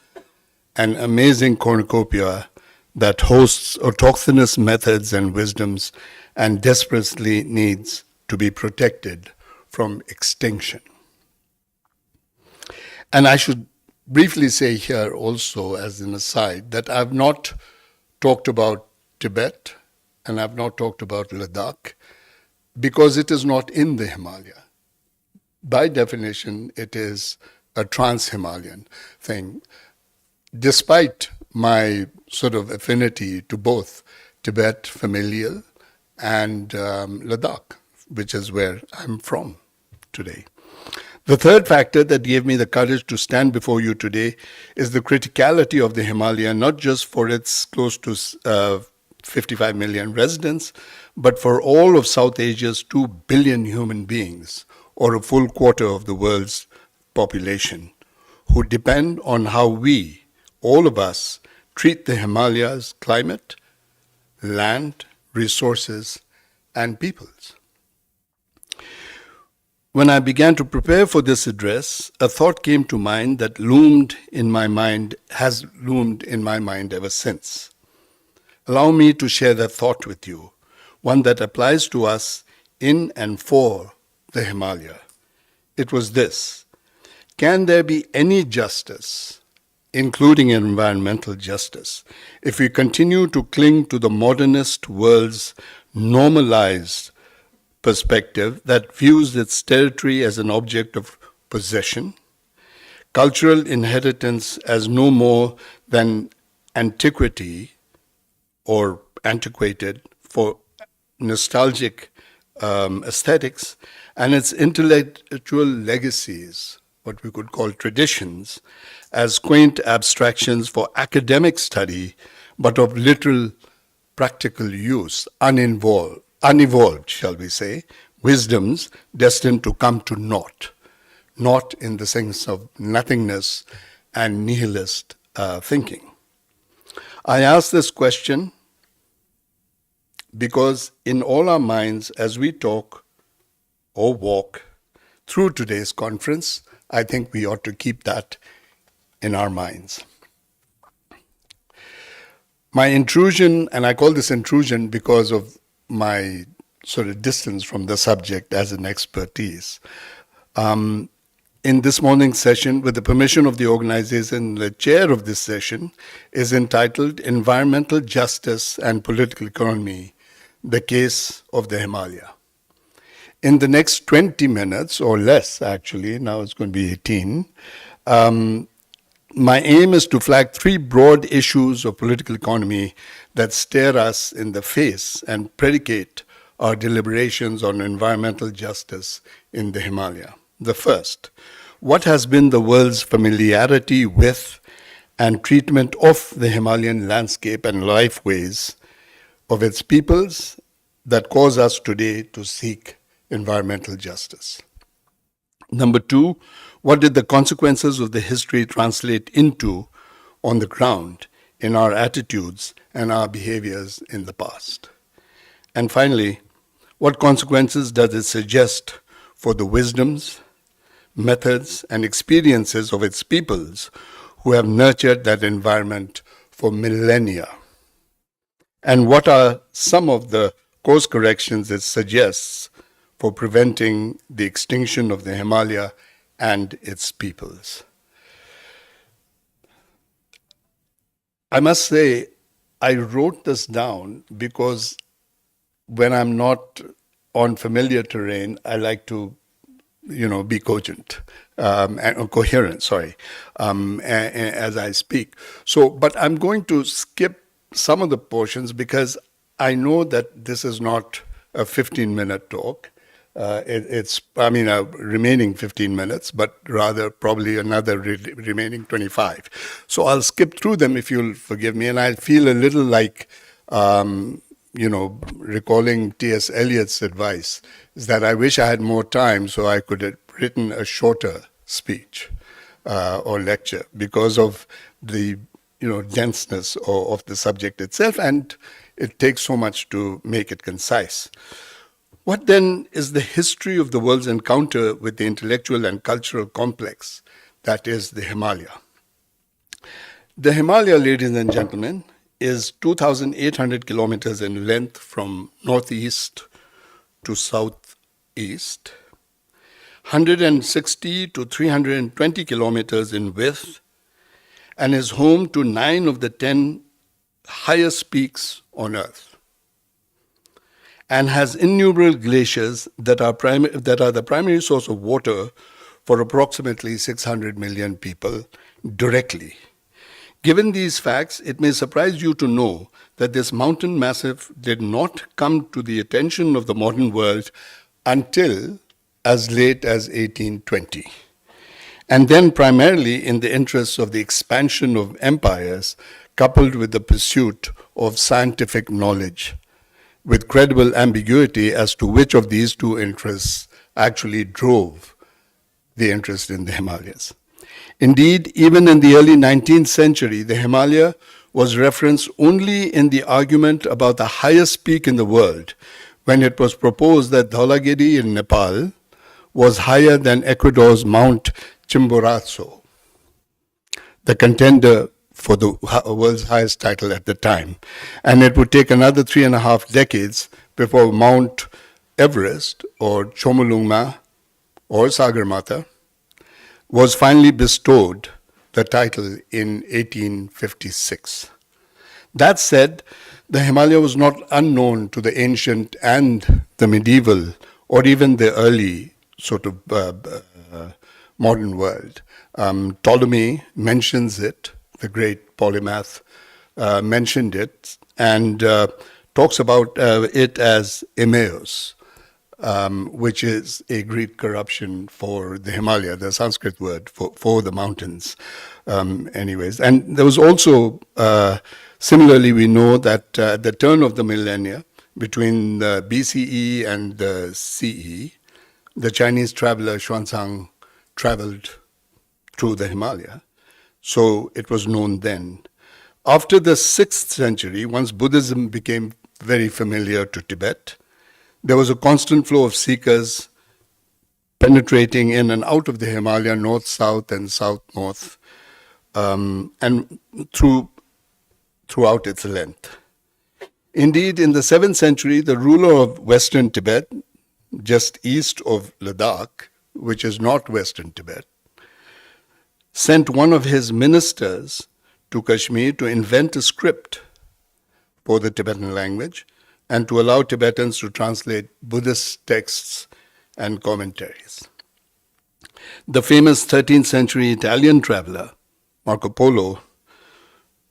an amazing cornucopia that hosts autochthonous methods and wisdoms and desperately needs to be protected from extinction. And I should briefly say here also, as an aside, that I've not talked about Tibet and I've not talked about Ladakh because it is not in the Himalaya. By definition, it is a trans-Himalayan thing, despite my sort of affinity to both Tibet familial and Ladakh, which is where I'm from today. The third factor that gave me the courage to stand before you today is the criticality of the Himalaya, not just for its close to 55 million residents, but for all of South Asia's 2 billion human beings, or a full quarter of the world's population, who depend on how we, all of us, treat the Himalayas' climate, land, resources, and peoples. When I began to prepare for this address, a thought came to mind that has loomed in my mind ever since. Allow me to share that thought with you, one that applies to us in and for the Himalaya. It was this: can there be any justice, including environmental justice, if we continue to cling to the modernist world's normalized perspective that views its territory as an object of possession, cultural inheritance as no more than antiquity or antiquated for nostalgic aesthetics, and its intellectual legacies, what we could call traditions, as quaint abstractions for academic study, but of literal practical use, unevolved, shall we say, wisdoms destined to come to naught, not in the sense of nothingness and nihilist thinking. I ask this question because in all our minds, as we talk or walk through today's conference, I think we ought to keep that in our minds. My intrusion, and I call this intrusion because of my sort of distance from the subject as an expertise. In this morning's session, with the permission of the organization, the chair of this session is entitled Environmental Justice and Political Economy, the Case of the Himalaya. In the next 20 minutes, or less actually, now it's going to be 18, my aim is to flag three broad issues of political economy that stare us in the face and predicate our deliberations on environmental justice in the Himalaya. The first, what has been the world's familiarity with and treatment of the Himalayan landscape and lifeways of its peoples that cause us today to seek environmental justice? Number two, what did the consequences of the history translate into on the ground in our attitudes and our behaviors in the past? And finally, what consequences does it suggest for the wisdoms, methods, and experiences of its peoples who have nurtured that environment for millennia? And what are some of the course corrections it suggests for preventing the extinction of the Himalaya and its peoples? I must say, I wrote this down because when I'm not on familiar terrain, I like to, be cogent and coherent, as I speak. So, but I'm going to skip some of the portions because I know that this is not a 15-minute talk. It's a remaining 15 minutes, but rather probably another remaining 25. So I'll skip through them if you'll forgive me. And I feel a little like, recalling T.S. Eliot's advice, is that I wish I had more time so I could have written a shorter speech or lecture because of the, denseness of the subject itself, and it takes so much to make it concise. What then is the history of the world's encounter with the intellectual and cultural complex that is the Himalaya? The Himalaya, ladies and gentlemen, is 2,800 kilometers in length from northeast to southeast, 160 to 320 kilometers in width, and is home to 9 of the 10 highest peaks on Earth, and has innumerable glaciers that are the primary source of water for approximately 600 million people directly. Given these facts, it may surprise you to know that this mountain massif did not come to the attention of the modern world until as late as 1820, and then primarily in the interests of the expansion of empires coupled with the pursuit of scientific knowledge, with credible ambiguity as to which of these two interests actually drove the interest in the Himalayas. Indeed, even in the early 19th century, the Himalaya was referenced only in the argument about the highest peak in the world, when it was proposed that Dhaulagiri in Nepal was higher than Ecuador's Mount Chimborazo, the contender for the world's highest title at the time. And it would take another 3.5 decades before Mount Everest, or Chomolungma, or Sagarmatha, was finally bestowed the title in 1856. That said, the Himalaya was not unknown to the ancient and the medieval, or even the early sort of modern world. Ptolemy mentions it, the great polymath mentioned it, and talks about it as Emeos, which is a Greek corruption for the Himalaya, the Sanskrit word for the mountains. Anyways, and there was also, similarly, we know that at the turn of the millennia, between the BCE and the CE, the Chinese traveler Xuanzang traveled through the Himalaya. So it was known then. After the 6th century, once Buddhism became very familiar to Tibet, there was a constant flow of seekers penetrating in and out of the Himalaya, north-south and south-north, and throughout its length. Indeed, in the 7th century, the ruler of Western Tibet, just east of Ladakh, which is not Western Tibet, sent one of his ministers to Kashmir to invent a script for the Tibetan language and to allow Tibetans to translate Buddhist texts and commentaries. The famous 13th century Italian traveler, Marco Polo,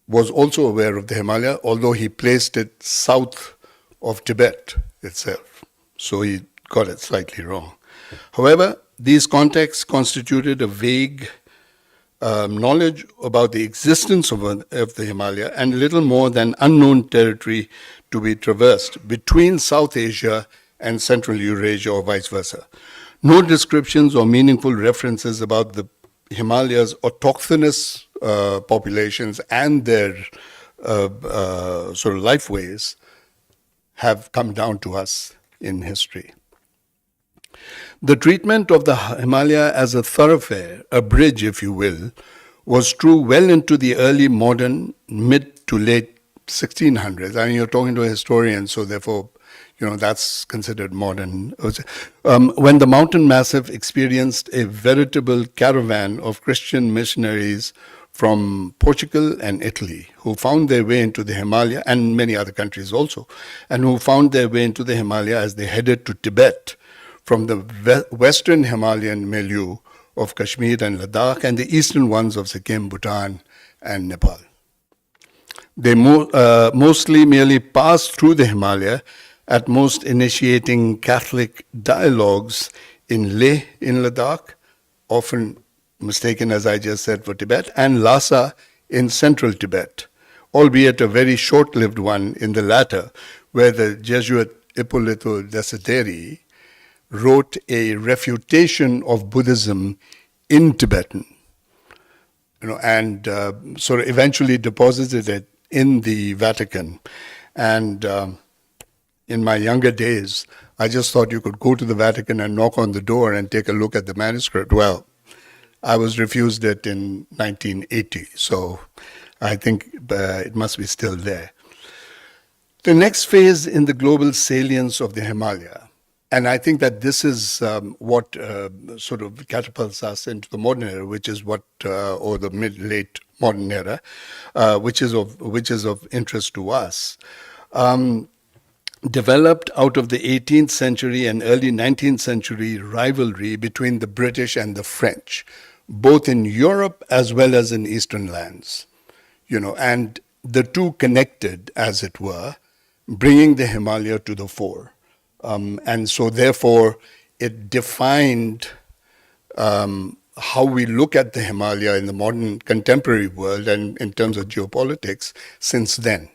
was also aware of the Himalaya, although he placed it south of Tibet itself. So he got it slightly wrong. However, these contexts constituted a vague knowledge about the existence of the Himalaya and little more than unknown territory to be traversed between South Asia and Central Eurasia or vice versa. No descriptions or meaningful references about the Himalayas' autochthonous populations and their sort of life ways have come down to us in history. The treatment of the Himalaya as a thoroughfare, a bridge, if you will, was true well into the early modern, mid to late 1600s. I mean, you're talking to a historian, so therefore, that's considered modern. When the mountain massif experienced a veritable caravan of Christian missionaries from Portugal and Italy, who found their way into the Himalaya, and many other countries also, and who found their way into the Himalaya as they headed to Tibet from the western Himalayan milieu of Kashmir and Ladakh and the eastern ones of Sikkim, Bhutan, and Nepal. They mostly merely passed through the Himalaya, at most initiating Catholic dialogues in Leh in Ladakh, often mistaken, as I just said, for Tibet, and Lhasa in central Tibet, albeit a very short-lived one in the latter, where the Jesuit Ippolito Desideri wrote a refutation of Buddhism in Tibetan, and sort of eventually deposited it in the Vatican. And in my younger days, I just thought you could go to the Vatican and knock on the door and take a look at the manuscript. Well, I was refused it in 1980, so I think it must be still there. The next phase in the global salience of the Himalaya, and I think that this is what sort of catapults us into the modern era, which is what, or the mid-late modern era, which is of interest to us. Developed out of the 18th century and early 19th century rivalry between the British and the French, both in Europe as well as in Eastern lands, and the two connected, as it were, bringing the Himalaya to the fore. And so therefore, it defined how we look at the Himalaya in the modern contemporary world and in terms of geopolitics since then.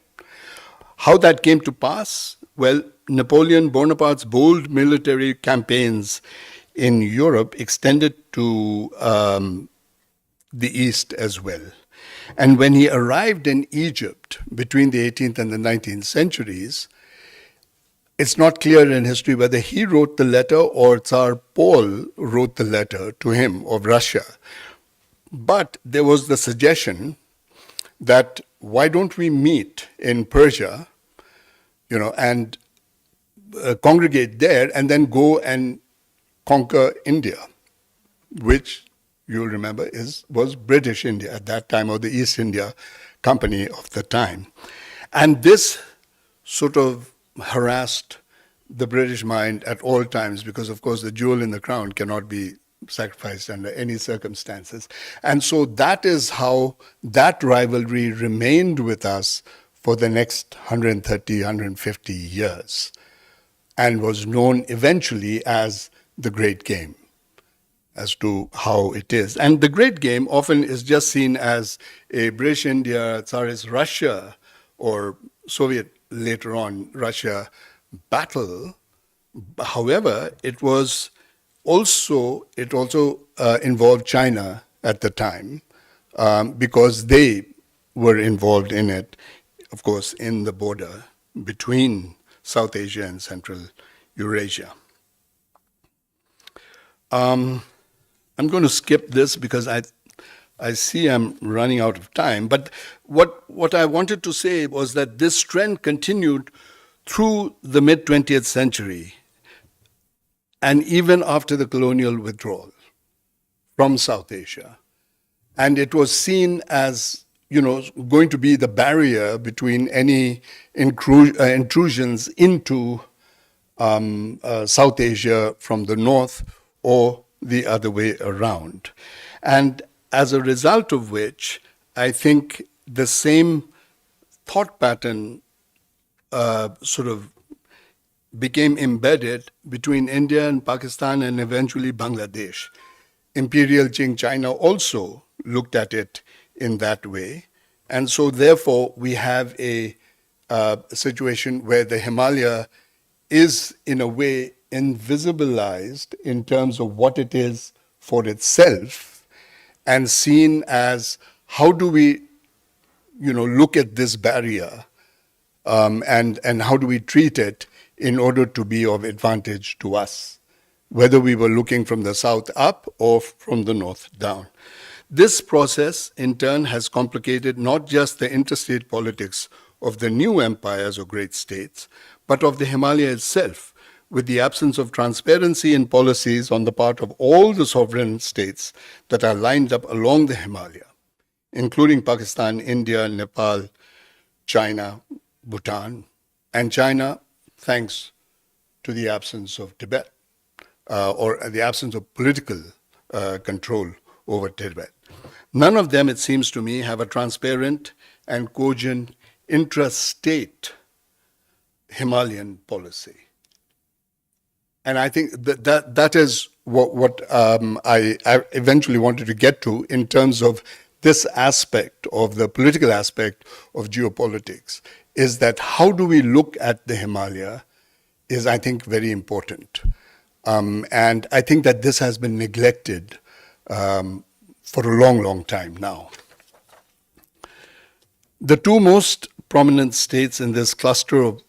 How that came to pass? Well, Napoleon Bonaparte's bold military campaigns in Europe extended to the East as well. And when he arrived in Egypt between the 18th and the 19th centuries, it's not clear in history whether he wrote the letter or Tsar Paul wrote the letter to him of Russia. But there was the suggestion that why don't we meet in Persia, and congregate there and then go and conquer India, which you'll remember was British India at that time, or the East India Company of the time. And this sort of harassed the British mind at all times because, of course, the jewel in the crown cannot be sacrificed under any circumstances. And so that is how that rivalry remained with us for the next 130, 150 years and was known eventually as the Great Game, as to how it is. And the Great Game often is just seen as a British India, Tsarist Russia, or Soviet, later on, Russia battle. However, it also involved China at the time, because they were involved in it, of course, in the border between South Asia and Central Eurasia. I'm going to skip this because I see I'm running out of time, but what I wanted to say was that this trend continued through the mid-20th century and even after the colonial withdrawal from South Asia. And it was seen as, going to be the barrier between any intrusions into South Asia from the north or the other way around. And as a result of which, I think the same thought pattern sort of became embedded between India and Pakistan and eventually Bangladesh. Imperial Qing China also looked at it in that way. And so therefore we have a situation where the Himalaya is in a way invisibilized in terms of what it is for itself and seen as how do we look at this barrier and how do we treat it in order to be of advantage to us, whether we were looking from the south up or from the north down. This process, in turn, has complicated not just the interstate politics of the new empires or great states, but of the Himalaya itself, with the absence of transparency in policies on the part of all the sovereign states that are lined up along the Himalaya, including Pakistan, India, Nepal, China, Bhutan, and China, thanks to the absence of Tibet, or the absence of political control over Tibet. None of them, it seems to me, have a transparent and cogent intrastate Himalayan policy. And I think that is what I eventually wanted to get to in terms of this aspect of the political aspect of geopolitics, is that how do we look at the Himalaya is, I think, very important. And I think that this has been neglected for a long, long time now. The two most prominent states in this cluster of...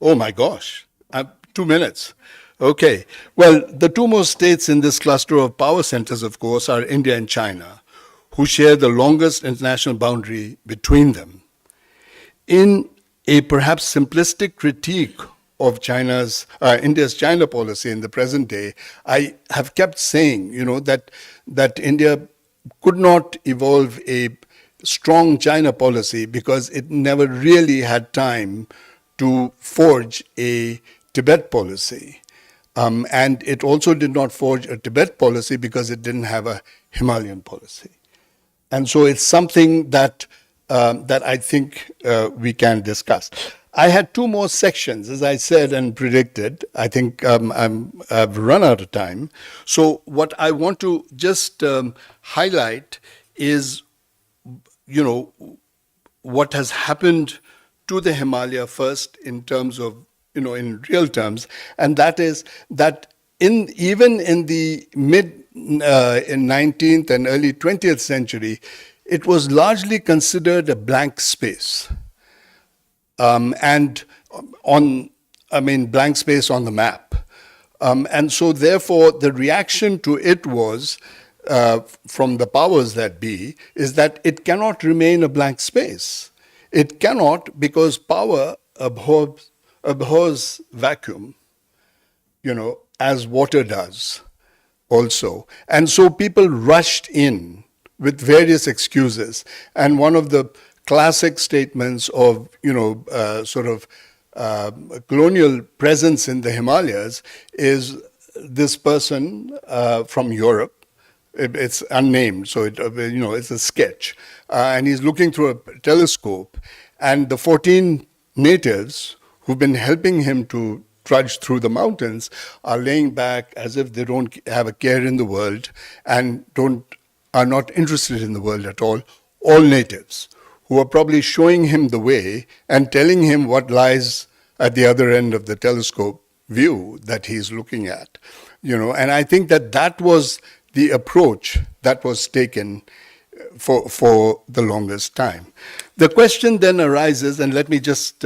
Oh my gosh, 2 minutes. Okay, well, the two most states in this cluster of power centers, of course, are India and China, who share the longest international boundary between them. In a perhaps simplistic critique of India's China policy in the present day, I have kept saying, that India could not evolve a strong China policy because it never really had time to forge a Tibet policy. And it also did not forge a Tibet policy because it didn't have a Himalayan policy. And so it's something that I think we can discuss. I had two more sections, as I said and predicted. I think I've run out of time. So what I want to just highlight is, what has happened to the Himalaya first in terms of, in real terms, and that is that even in the mid 19th and early 20th century, it was largely considered a blank space. Blank space on the map. And so therefore the reaction to it was, from the powers that be, is that it cannot remain a blank space. It cannot, because power abhors vacuum, as water does also. And so people rushed in with various excuses. And one of the classic statements of, colonial presence in the Himalayas is this person from Europe. It's unnamed, so it's a sketch. And he's looking through a telescope, and the 14 natives who've been helping him to trudge through the mountains are laying back as if they don't have a care in the world and are not interested in the world at all natives, who are probably showing him the way and telling him what lies at the other end of the telescope view that he's looking at. And I think that was the approach that was taken for the longest time. The question then arises, and let me just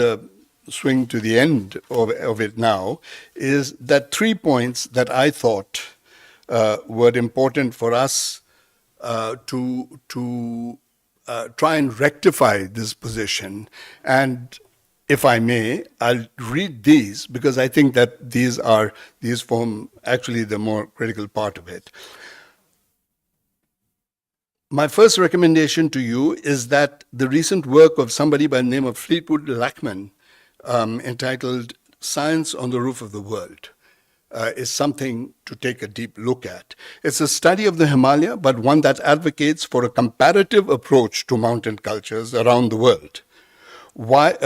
swing to the end of it now, is that 3 points that I thought were important for us to try and rectify this position. And if I may, I'll read these because I think that these form actually the more critical part of it. My first recommendation to you is that the recent work of somebody by the name of Fleetwood Lachman, entitled Science on the Roof of the World, is something to take a deep look at. It's a study of the Himalaya, but one that advocates for a comparative approach to mountain cultures around the world, while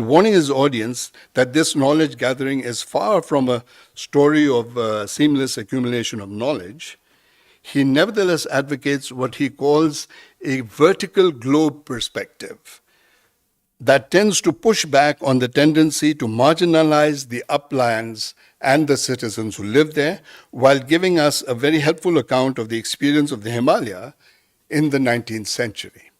warning his audience that this knowledge gathering is far from a story of seamless accumulation of knowledge. He nevertheless advocates what he calls a vertical globe perspective that tends to push back on the tendency to marginalize the uplands and the citizens who live there, while giving us a very helpful account of the experience of the Himalaya in the 19th century.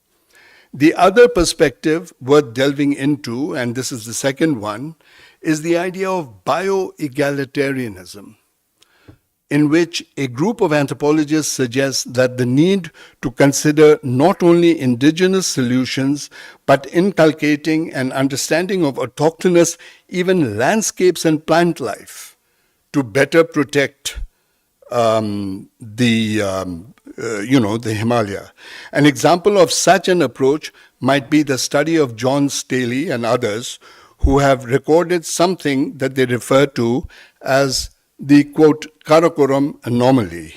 The other perspective worth delving into, and this is the second one, is the idea of bio-egalitarianism, in which a group of anthropologists suggests that the need to consider not only indigenous solutions, but inculcating an understanding of autochthonous, even landscapes and plant life, to better protect the Himalaya. An example of such an approach might be the study of John Staley and others, who have recorded something that they refer to as the, quote, Karakoram anomaly,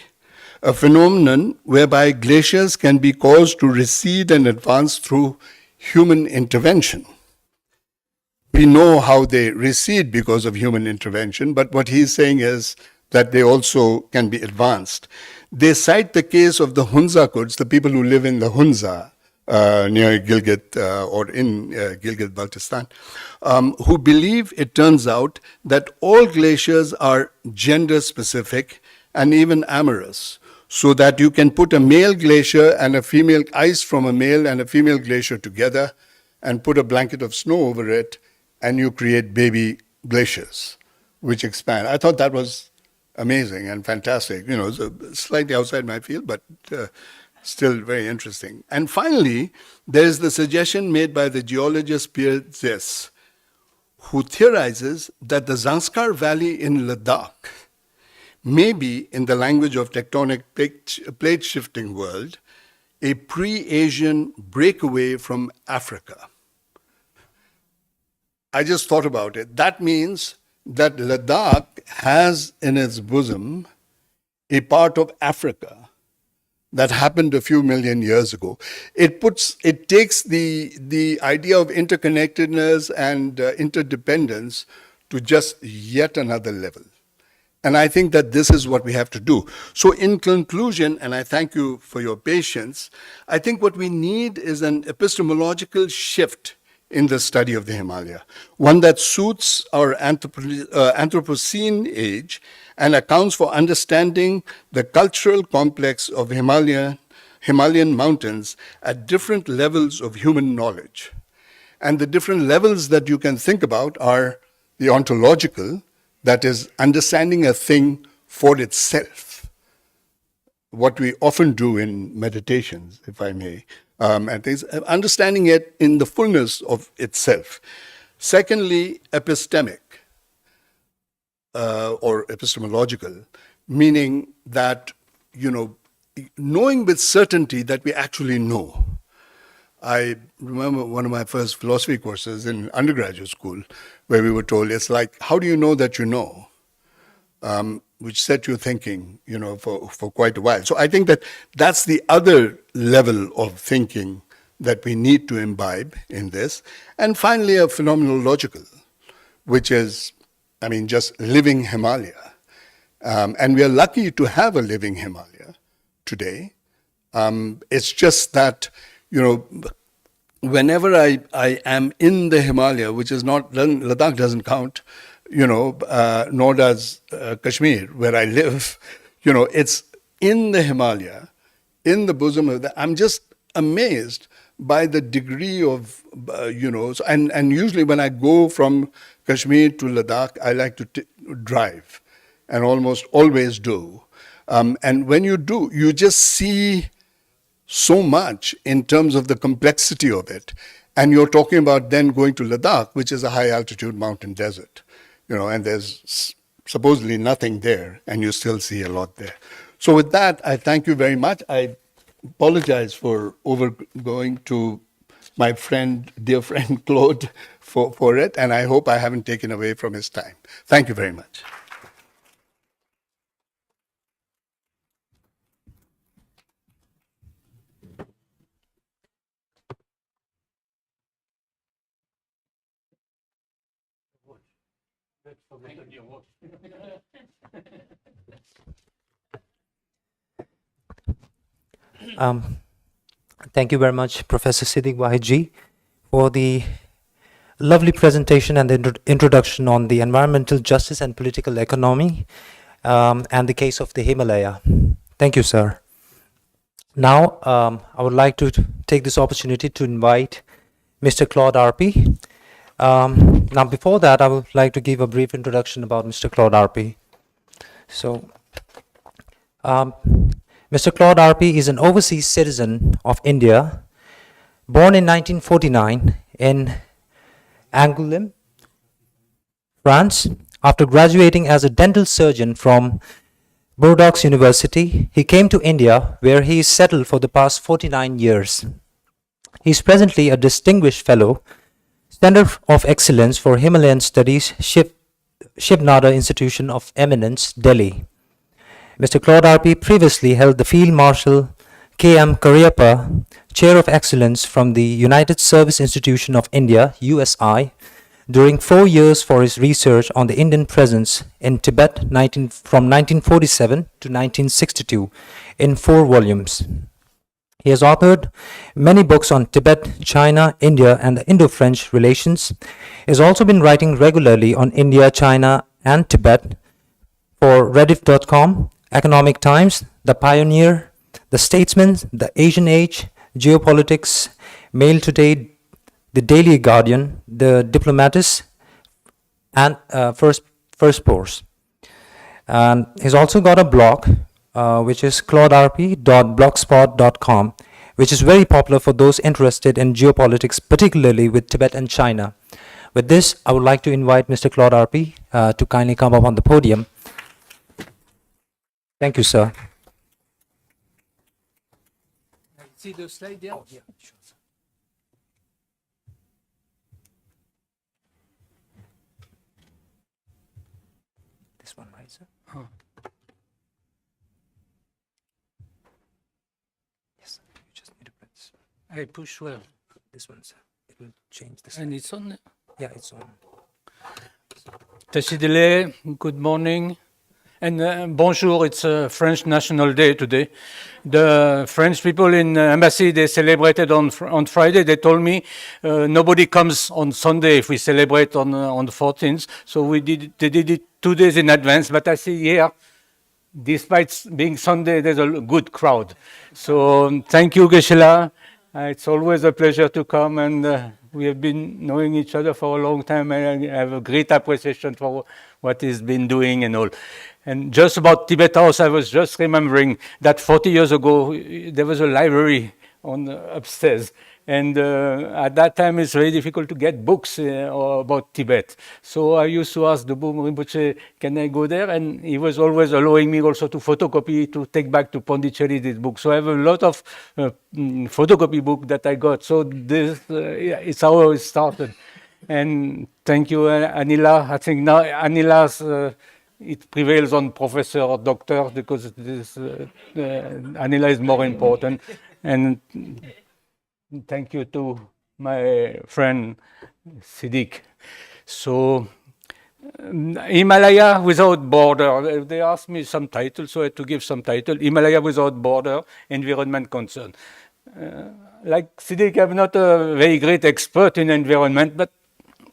a phenomenon whereby glaciers can be caused to recede and advance through human intervention. We know how they recede because of human intervention, but what he's saying is that they also can be advanced. They cite the case of the Hunza Kurds, the people who live in the Hunza, near Gilgit or in Gilgit-Baltistan, who believe, it turns out, that all glaciers are gender-specific and even amorous, so that you can put a male glacier and a female, ice from a male and a female glacier together and put a blanket of snow over it, and you create baby glaciers, which expand. I thought that was amazing and fantastic. You know, slightly outside my field, but still very interesting. And finally, there is the suggestion made by the geologist Pierre Zess, who theorizes that the Zanskar Valley in Ladakh may be, in the language of tectonic plate shifting world, a pre-Asian breakaway from Africa. I just thought about it. That means that Ladakh has in its bosom a part of Africa that happened a few million years ago. It takes the idea of interconnectedness and interdependence to just yet another level. And I think that this is what we have to do. So in conclusion, and I thank you for your patience, I think what we need is an epistemological shift in the study of the Himalaya, one that suits our Anthropocene age and accounts for understanding the cultural complex of Himalayan mountains at different levels of human knowledge. And the different levels that you can think about are the ontological, that is, understanding a thing for itself, what we often do in meditations, if I may, and things, understanding it in the fullness of itself. Secondly, epistemic, or epistemological, meaning that, knowing with certainty that we actually know. I remember one of my first philosophy courses in undergraduate school where we were told, it's like, how do you know that you know? Which set you thinking, for quite a while. So I think that that's the other level of thinking that we need to imbibe in this. And finally, a phenomenological, which is, just living Himalaya. And we are lucky to have a living Himalaya today. It's just that, whenever I am in the Himalaya, which is not, Ladakh doesn't count, nor does Kashmir, where I live, it's in the Himalaya, in the bosom of I'm just amazed by the degree of, and usually when I go from Kashmir to Ladakh, I like to drive, and almost always do. And when you do, you just see so much in terms of the complexity of it. And you're talking about then going to Ladakh, which is a high altitude mountain desert, and there's supposedly nothing there, and you still see a lot there. So with that, I thank you very much. I apologize for overgoing to my dear friend Claude for it, and I hope I haven't taken away from his time. Thank you very much. Thank you very much, Professor Siddiq Wahidji, for the lovely presentation and the introduction on the environmental justice and political economy and the case of the Himalaya. Thank you, sir. Now, I would like to take this opportunity to invite Mr. Claude Arpey. Now, before that, I would like to give a brief introduction about Mr. Claude Arpey. So, Mr. Claude Arpey is an overseas citizen of India, born in 1949 in Angoulême, France. After graduating as a dental surgeon from Bordeaux University, he came to India, where he is settled for the past 49 years. He is presently a distinguished fellow, Center of Excellence for Himalayan Studies, Shiv Nada Institution of Eminence, Delhi. Mr. Claude Arpey previously held the Field Marshal K.M. Cariappa Chair of Excellence from the United Service Institution of India, USI, during 4 years for his research on the Indian presence in Tibet from 1947 to 1962 in 4 volumes. He has authored many books on Tibet, China, India, and the Indo-French relations. He has also been writing regularly on India, China, and Tibet for Rediff.com, Economic Times, The Pioneer, The Statesman, The Asian Age, Geopolitics, Mail Today, The Daily Guardian, The Diplomatist, and First Post. And he's also got a blog, which is claudearpey.blogspot.com, which is very popular for those interested in geopolitics, particularly with Tibet and China. With this, I would like to invite Mr. Claude Arpey to kindly come up on the podium. Thank you, sir. See the slide, yeah? Oh, yeah, sure. This one, right, sir? Yes, you just need to press. I push well. This one, sir. It will change the And it's on. Yeah, it's on. Tashidele, good morning. And bonjour, it's a French National Day today. The French people in the embassy, they celebrated on Friday. They told me nobody comes on Sunday if we celebrate on the 14th. So they did it 2 days in advance. But I see here, despite being Sunday, there's a good crowd. So thank you, Geshe-la. It's always a pleasure to come, and we have been knowing each other for a long time. I have a great appreciation for what he's been doing and all. And just about Tibet House, I was just remembering that 40 years ago, there was a library upstairs. And at that time, it's very difficult to get books about Tibet. So I used to ask the Boom Rinpoche, can I go there? And he was always allowing me also to photocopy, to take back to Pondicherry this book. So I have a lot of photocopy book that I got. So this is how it started. And thank you, Anila. I think now Anila's... it prevails on professor or doctor because this, Anila is more important. And thank you to my friend Siddiq. So, Himalaya without border. They asked me some title, so I had to give some title. Himalaya without border, environment concern. Like Siddiq, I'm not a very great expert in environment, but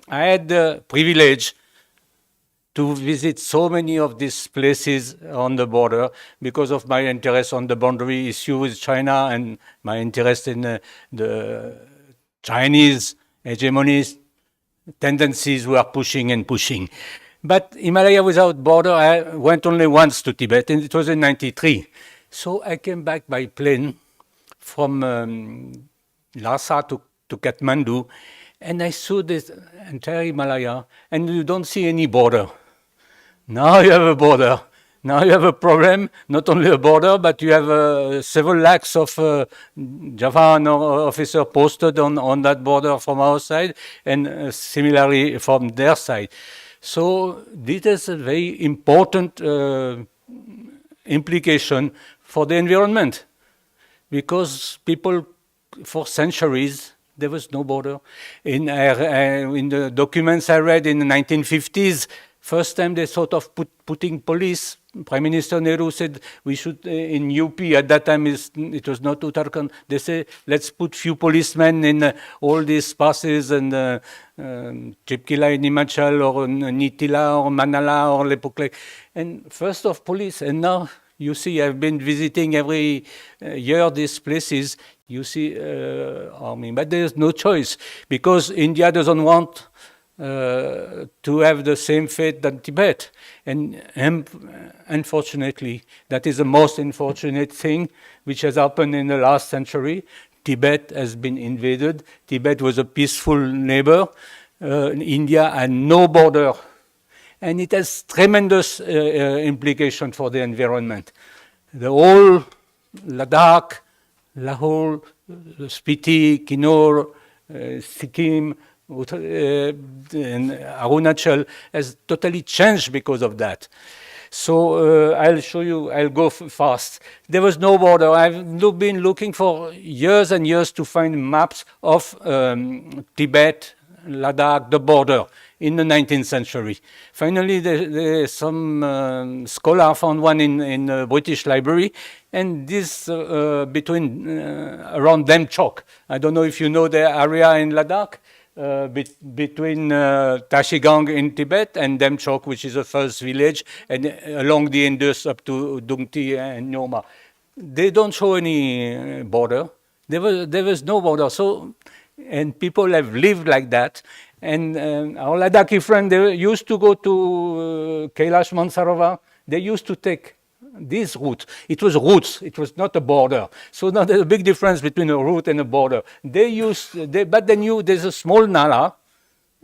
I had the privilege to visit so many of these places on the border because of my interest on the boundary issue with China and my interest in the Chinese hegemonies tendencies were pushing and pushing. But Himalaya without border, I went only once to Tibet, and it was in '93. So I came back by plane from Lhasa to Kathmandu, and I saw this entire Himalaya, and you don't see any border. Now you have a border. Now you have a problem, not only a border, but you have several lakhs of Javan officers posted on that border from our side, and similarly from their side. So this is a very important implication for the environment, because people, for centuries, there was no border. In the documents I read in the 1950s, first time they thought of putting police. Prime Minister Nehru said we should, in UP, at that time it was not Uttarakhand, they say let's put few policemen in all these passes and Chipkila in Himachal or Nitila or Manala or Lepukle. And first of police, and now you see I've been visiting every year these places, you see army. But there's no choice because India doesn't want to have the same fate than Tibet. And unfortunately, that is the most unfortunate thing which has happened in the last century. Tibet has been invaded. Tibet was a peaceful neighbor. India had no border. And it has tremendous implication for the environment. The whole Ladakh, Lahore, Spiti, Kinnaur, Sikkim, and Arunachal has totally changed because of that. So I'll show you, I'll go fast. There was no border. I've been looking for years and years to find maps of Tibet, Ladakh, the border in the 19th century. Finally, some scholar found one in the British Library, and this between around Demchok. I don't know if you know the area in Ladakh. Between Tashigang in Tibet and Demchok, which is the first village, and along the Indus up to Dungti and Nyoma. They don't show any border. There was no border. So, and people have lived like that. And our Ladakhi friend, they used to go to Kailash Mansarovar. They used to take this route. It was routes. It was not a border. So now there's a big difference between a route and a border. But they knew there's a small Nala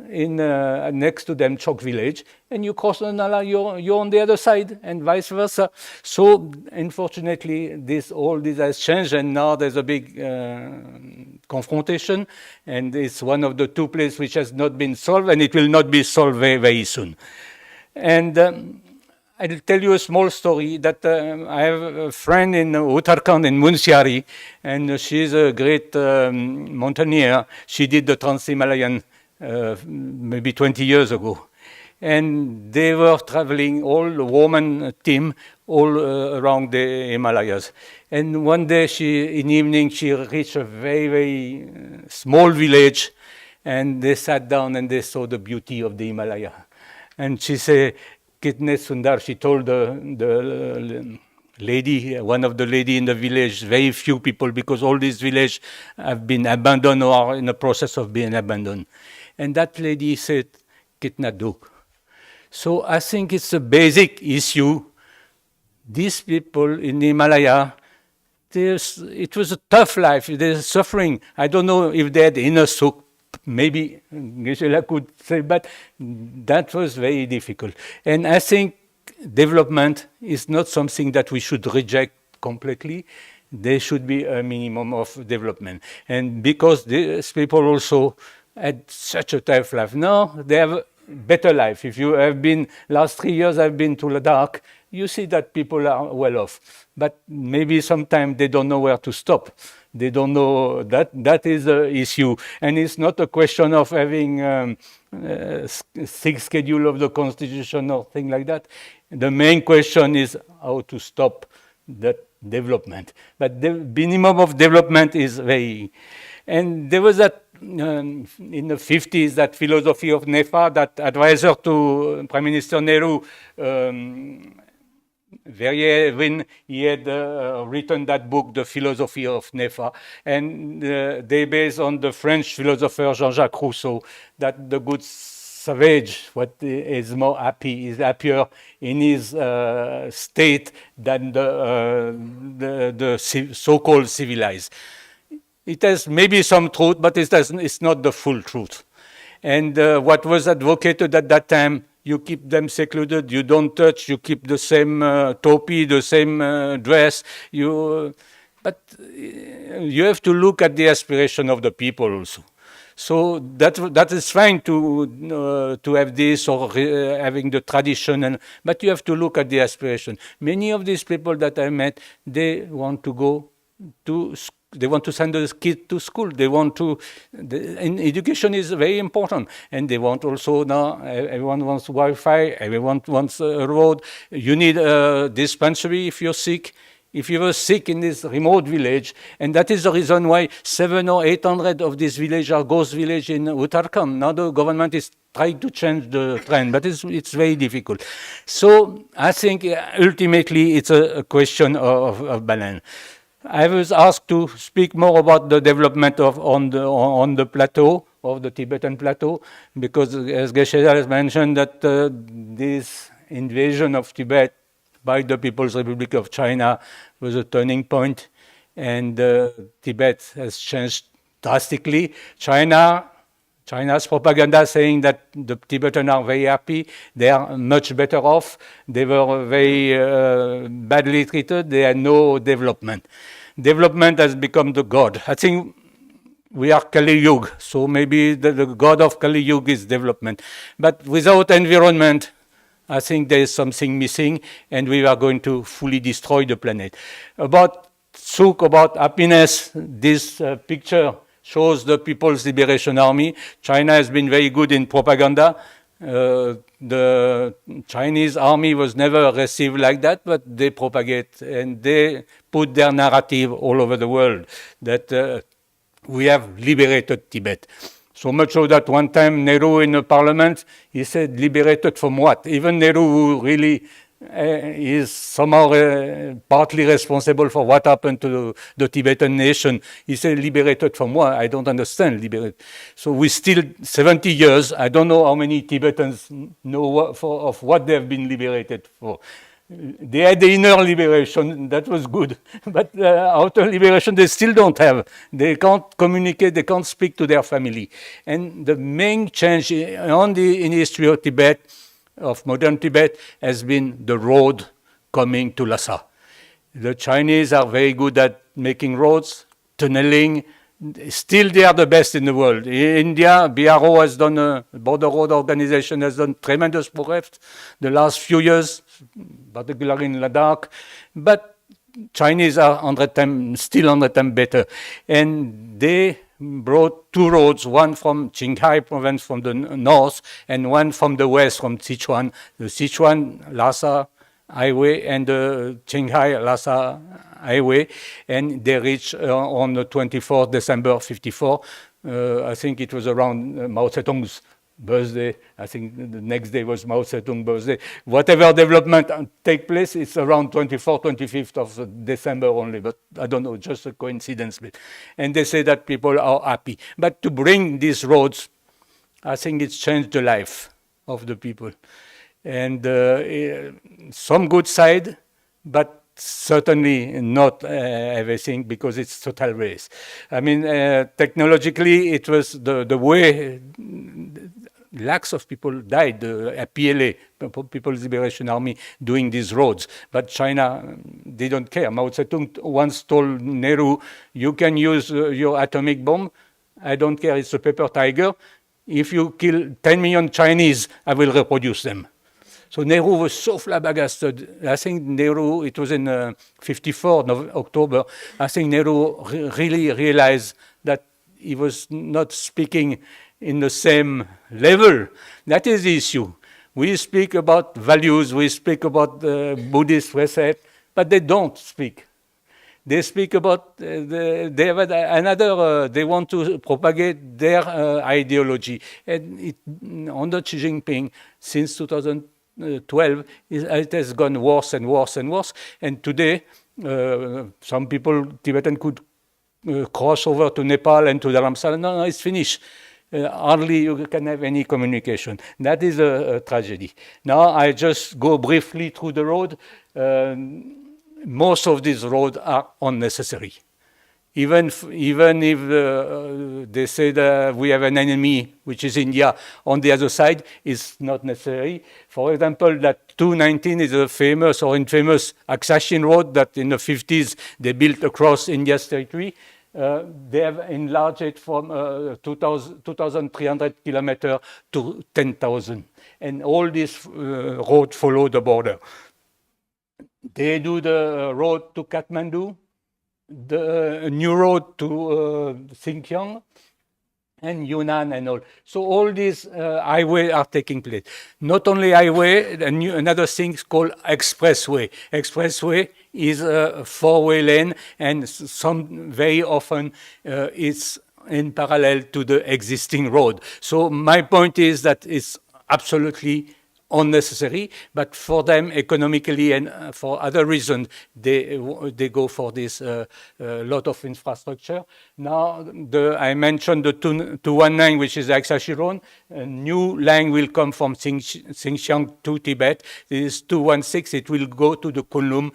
in next to Demchok village, and you cross the Nala, you're on the other side, and vice versa. So unfortunately, all this has changed, and now there's a big confrontation, and it's one of the two places which has not been solved, and it will not be solved very, very soon. And I'll tell you a small story that I have a friend in Uttarakhand in Munsiari, and she's a great mountaineer. She did the Trans-Himalayan maybe 20 years ago. And they were traveling, all the woman team, all around the Himalayas. And one day, in the evening, she reached a very, very small village, and they sat down and they saw the beauty of the Himalaya. And she said, Kitne Sundar, she told the lady, one of the lady in the village, very few people, because all these villages have been abandoned or are in the process of being abandoned. And that lady said, Kitna Dukh. So I think it's a basic issue. These people in the Himalaya, it was a tough life. They're suffering. I don't know if they had inner sukh. Maybe Geshe-la could say, but that was very difficult. And I think development is not something that we should reject completely. There should be a minimum of development. And because these people also had such a tough life, now they have a better life. If you have been, last 3 years I've been to Ladakh, you see that people are well off. But maybe sometimes they don't know where to stop. They don't know that is the issue. And it's not a question of having sixth schedule of the constitution or thing like that. The main question is how to stop that development. But the minimum of development is very... And there was that, in the 50s, that philosophy of Nefa, that advisor to Prime Minister Nehru, when he had written that book, The Philosophy of Nefa, and they based on the French philosopher Jean-Jacques Rousseau, that the good savage, what is more happy, is happier in his state than the so-called civilized. It has maybe some truth, but it's not the full truth. And what was advocated at that time, you keep them secluded, you don't touch, you keep the same topi, the same dress. But you have to look at the aspiration of the people also. So that is fine to have this or having the tradition, but you have to look at the aspiration. Many of these people that I met, they want to go to school. They want to send their kids to school. They want to, and education is very important. And they want also now, everyone wants Wi-Fi, everyone wants a road. You need a dispensary if you're sick. If you were sick in this remote village, and that is the reason why 700 or 800 of these villages are ghost villages in Uttarakhand. Now the government is trying to change the trend, but it's very difficult. So I think ultimately it's a question of balance. I was asked to speak more about the development on the plateau, of the Tibetan plateau, because as Geshe has mentioned that this invasion of Tibet by the People's Republic of China was a turning point, and Tibet has changed drastically. China's propaganda saying that the Tibetans are very happy, they are much better off, they were very badly treated, they had no development. Development has become the god. I think we are Kali Yuga, so maybe the god of Kali Yuga is development. But without environment, I think there is something missing, and we are going to fully destroy the planet. About Sukh, about happiness, this picture shows the People's Liberation Army. China has been very good in propaganda. The Chinese army was never received like that, but they propagate and they put their narrative all over the world that we have liberated Tibet. So much so that one time Nehru in the parliament, he said, liberated from what? Even Nehru, who really is somehow partly responsible for what happened to the Tibetan nation. He said, liberated from what? I don't understand. Liberated. So we still, 70 years, I don't know how many Tibetans know of what they have been liberated for. They had the inner liberation, that was good. But outer liberation, they still don't have. They can't communicate, they can't speak to their family. And the main change in the history of Tibet, of modern Tibet, has been the road coming to Lhasa. The Chinese are very good at making roads, tunneling. Still, they are the best in the world. In India, BRO has done, a Border Road Organization has done tremendous progress the last few years, particularly in Ladakh. But Chinese are still 100 times better. And they brought two roads, one from Qinghai province from the north and one from the west from Sichuan, the Sichuan-Lhasa highway and the Qinghai-Lhasa highway, and they reached on the 24th December 54. I think it was around Mao Zedong's birthday. I think the next day was Mao Zedong's birthday. Whatever development take place, it's around 24th, 25th of December only, but I don't know, just a coincidence. And they say that people are happy. But to bring these roads, I think it's changed the life of the people. And some good side, but certainly not everything, because it's total race. I mean, technologically, it was the way lakhs of people died, the PLA, People's Liberation Army, doing these roads. But China, they don't care. Mao Zedong once told Nehru, you can use your atomic bomb. I don't care, it's a paper tiger. If you kill 10 million Chinese, I will reproduce them. So Nehru was so flabbergasted. I think Nehru, it was in 54, October, I think Nehru really realized that he was not speaking in the same level. That is the issue. We speak about values, we speak about Buddhist precept, but they don't speak. They speak about, they have another, they want to propagate their ideology. And under Xi Jinping, since 2012, it has gone worse and worse and worse. And today, some people, Tibetan, could cross over to Nepal and to Dharamsala. No, it's finished. Hardly you can have any communication. That is a tragedy. Now I just go briefly through the road. Most of these roads are unnecessary. Even if they say that we have an enemy, which is India, on the other side, it's not necessary. For example, that 219 is a famous or infamous Aksashin road that in the 50s they built across India's territory. They have enlarged it from 2,300 kilometers to 10,000. And all this road follow the border. They do the road to Kathmandu, the new road to Xinjiang, and Yunnan and all. So all these highways are taking place. Not only highway, another thing is called expressway. Expressway is a four-way lane, and very often it's in parallel to the existing road. So my point is that it's absolutely unnecessary, but for them economically and for other reasons, they go for this lot of infrastructure. Now, I mentioned the 219, which is Aksashi Road. A new line will come from Xinjiang to Tibet. This is 216. It will go to the Kunlun.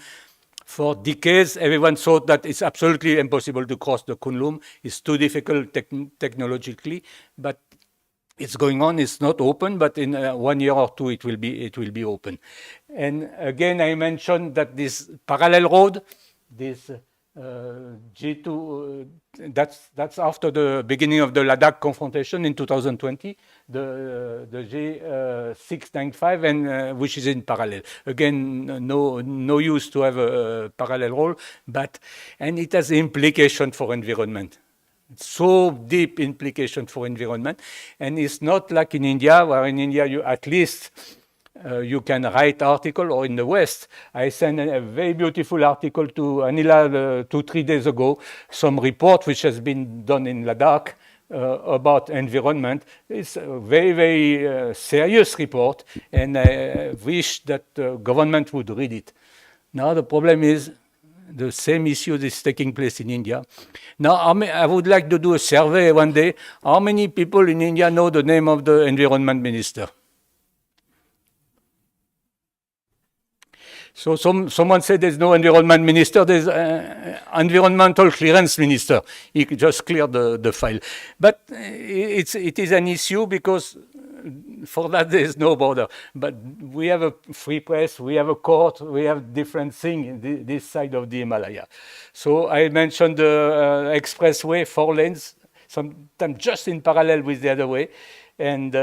For decades, everyone thought that it's absolutely impossible to cross the Kunlun. It's too difficult technologically, but it's going on. It's not open, but in 1 year or two, it will be open. And again, I mentioned that this parallel road, this G2, that's after the beginning of the Ladakh confrontation in 2020, the G695, and which is in parallel. Again, no use to have a parallel road, and it has implication for environment. So deep implication for environment, and it's not like in India, where in India you at least you can write article, or in the West. I sent a very beautiful article to Anila 2-3 days ago, some report which has been done in Ladakh about environment. It's a very, very serious report, and I wish that the government would read it. Now the problem is, the same issue is taking place in India. Now, I would like to do a survey one day. How many people in India know the name of the environment minister? So someone said there's no environment minister, there's environmental clearance minister. He just cleared the file. But it is an issue because for that there is no border. But we have a free press, we have a court, we have different things in this side of the Himalaya. So I mentioned the expressway, 4 lanes, sometimes just in parallel with the other way, and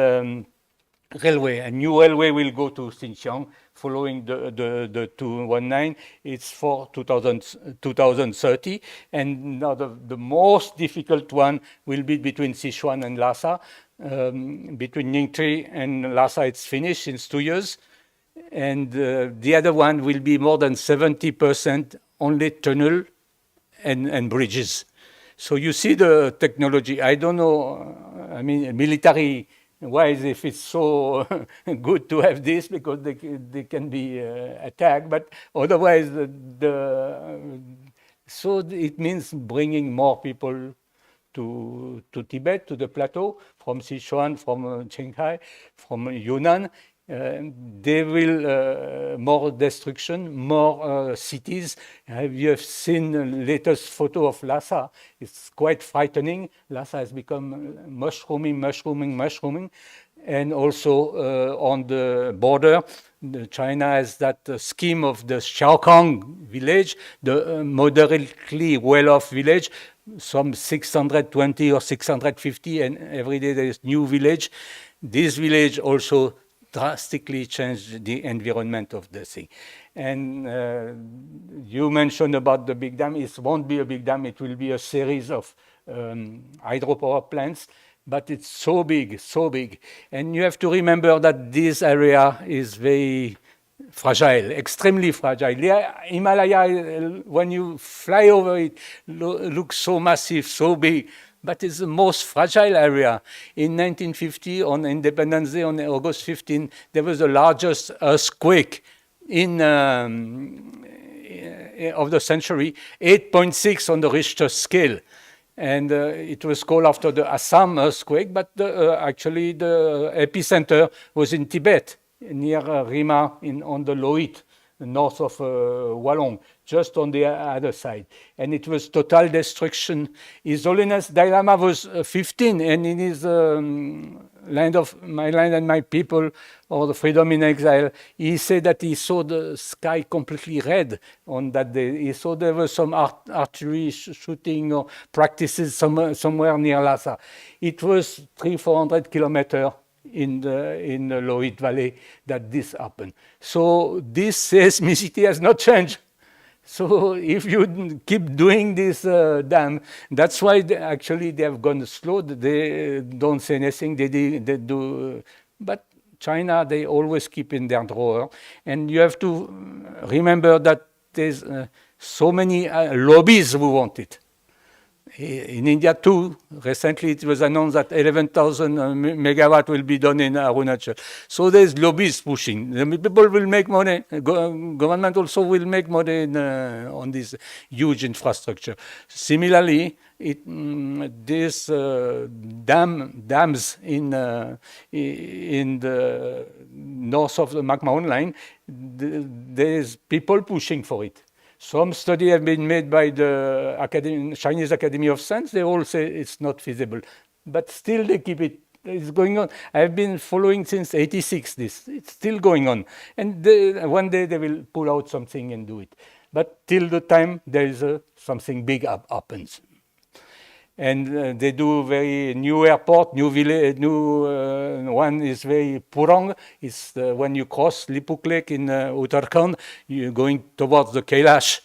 railway. A new railway will go to Xinjiang following the 219. It's for 2030. And now the most difficult one will be between Sichuan and Lhasa. Between Ningxi and Lhasa, it's finished in 2 years. And the other one will be more than 70% only tunnel and bridges. So you see the technology. I don't know, I mean, military-wise, if it's so good to have this, because they can be attacked. But otherwise, so it means bringing more people to Tibet, to the plateau, from Sichuan, from Qinghai, from Yunnan. They will more destruction, more cities. You have seen the latest photo of Lhasa. It's quite frightening. Lhasa has become mushrooming. And also on the border, China has that scheme of the Xiaokang village, the moderately well-off village, some 620 or 650, and every day there is new village. This village also drastically changed the environment of the thing. And you mentioned about the big dam. It won't be a big dam. It will be a series of hydropower plants. But it's so big. And you have to remember that this area is very fragile, extremely fragile. The Himalaya, when you fly over it, looks so massive, so big, but it's the most fragile area. In 1950, on Independence Day, on August 15, there was the largest earthquake of the century, 8.6 on the Richter scale. And it was called after the Assam earthquake, but actually the epicenter was in Tibet, near Rima on the Loit, north of Wallong, just on the other side. And it was total destruction. His Holiness Dalai Lama was 15, and in his Land of My Land and My People, or the Freedom in Exile, he said that he saw the sky completely red on that day. He saw there was some archery shooting or practices somewhere near Lhasa. It was 300-400 kilometers in the Loit Valley that this happened. So this seismicity has not changed. So if you keep doing this dam, that's why actually they have gone slow. They don't say anything. They do, but China, they always keep in their drawer. And you have to remember that there's so many lobbies who want it. In India too, recently it was announced that 11,000 megawatt will be done in Arunachal. So there's lobbies pushing. The people will make money. Government also will make money on this huge infrastructure. Similarly, these dams in the north of the Mountain line, there's people pushing for it. Some study have been made by the Chinese Academy of Science. They all say it's not feasible, but still they keep it. It's going on. I've been following since '86. It's still going on, and one day they will pull out something and do it. But till the time there is something big happens. And they do very new airport, new village, one is very Purong. It's when you cross Lipuk Lake in Uttarakhand, you're going towards the Kailash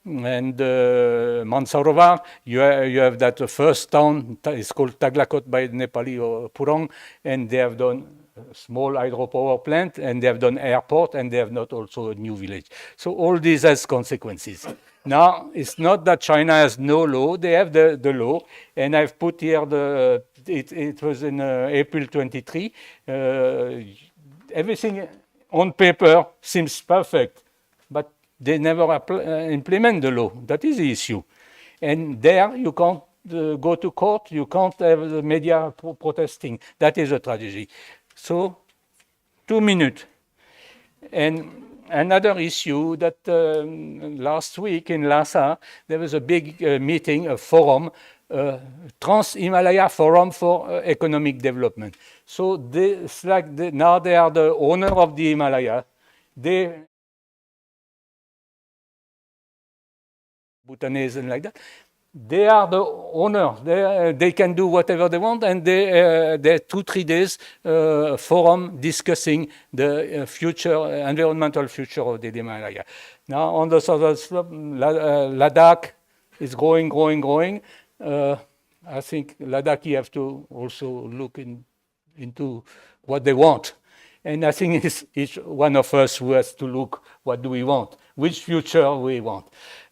and Mansarovar. You have that first town, it's called Taglakot by Nepali or Purong, and they have done a small hydropower plant, and they have done airport, and they have not also a new village. So all this has consequences. Now, it's not that China has no law. They have the law. And I've put here it was in April 23. Everything on paper seems perfect, but they never implement the law. That is the issue. And there you can't go to court. You can't have the media protesting. That is a tragedy. So, 2 minutes. And another issue that last week in Lhasa, there was a big meeting, a forum, Trans-Himalaya Forum for Economic Development. So now they are the owner of the Himalaya. They Bhutanese and like that. They are the owners. They can do whatever they want, and there are 2-3 days forum discussing the environmental future of the Himalaya. Now on the southern slope, Ladakh is growing. I think Ladakhi have to also look into what they want. And I think it's each one of us who has to look, what do we want? Which future we want?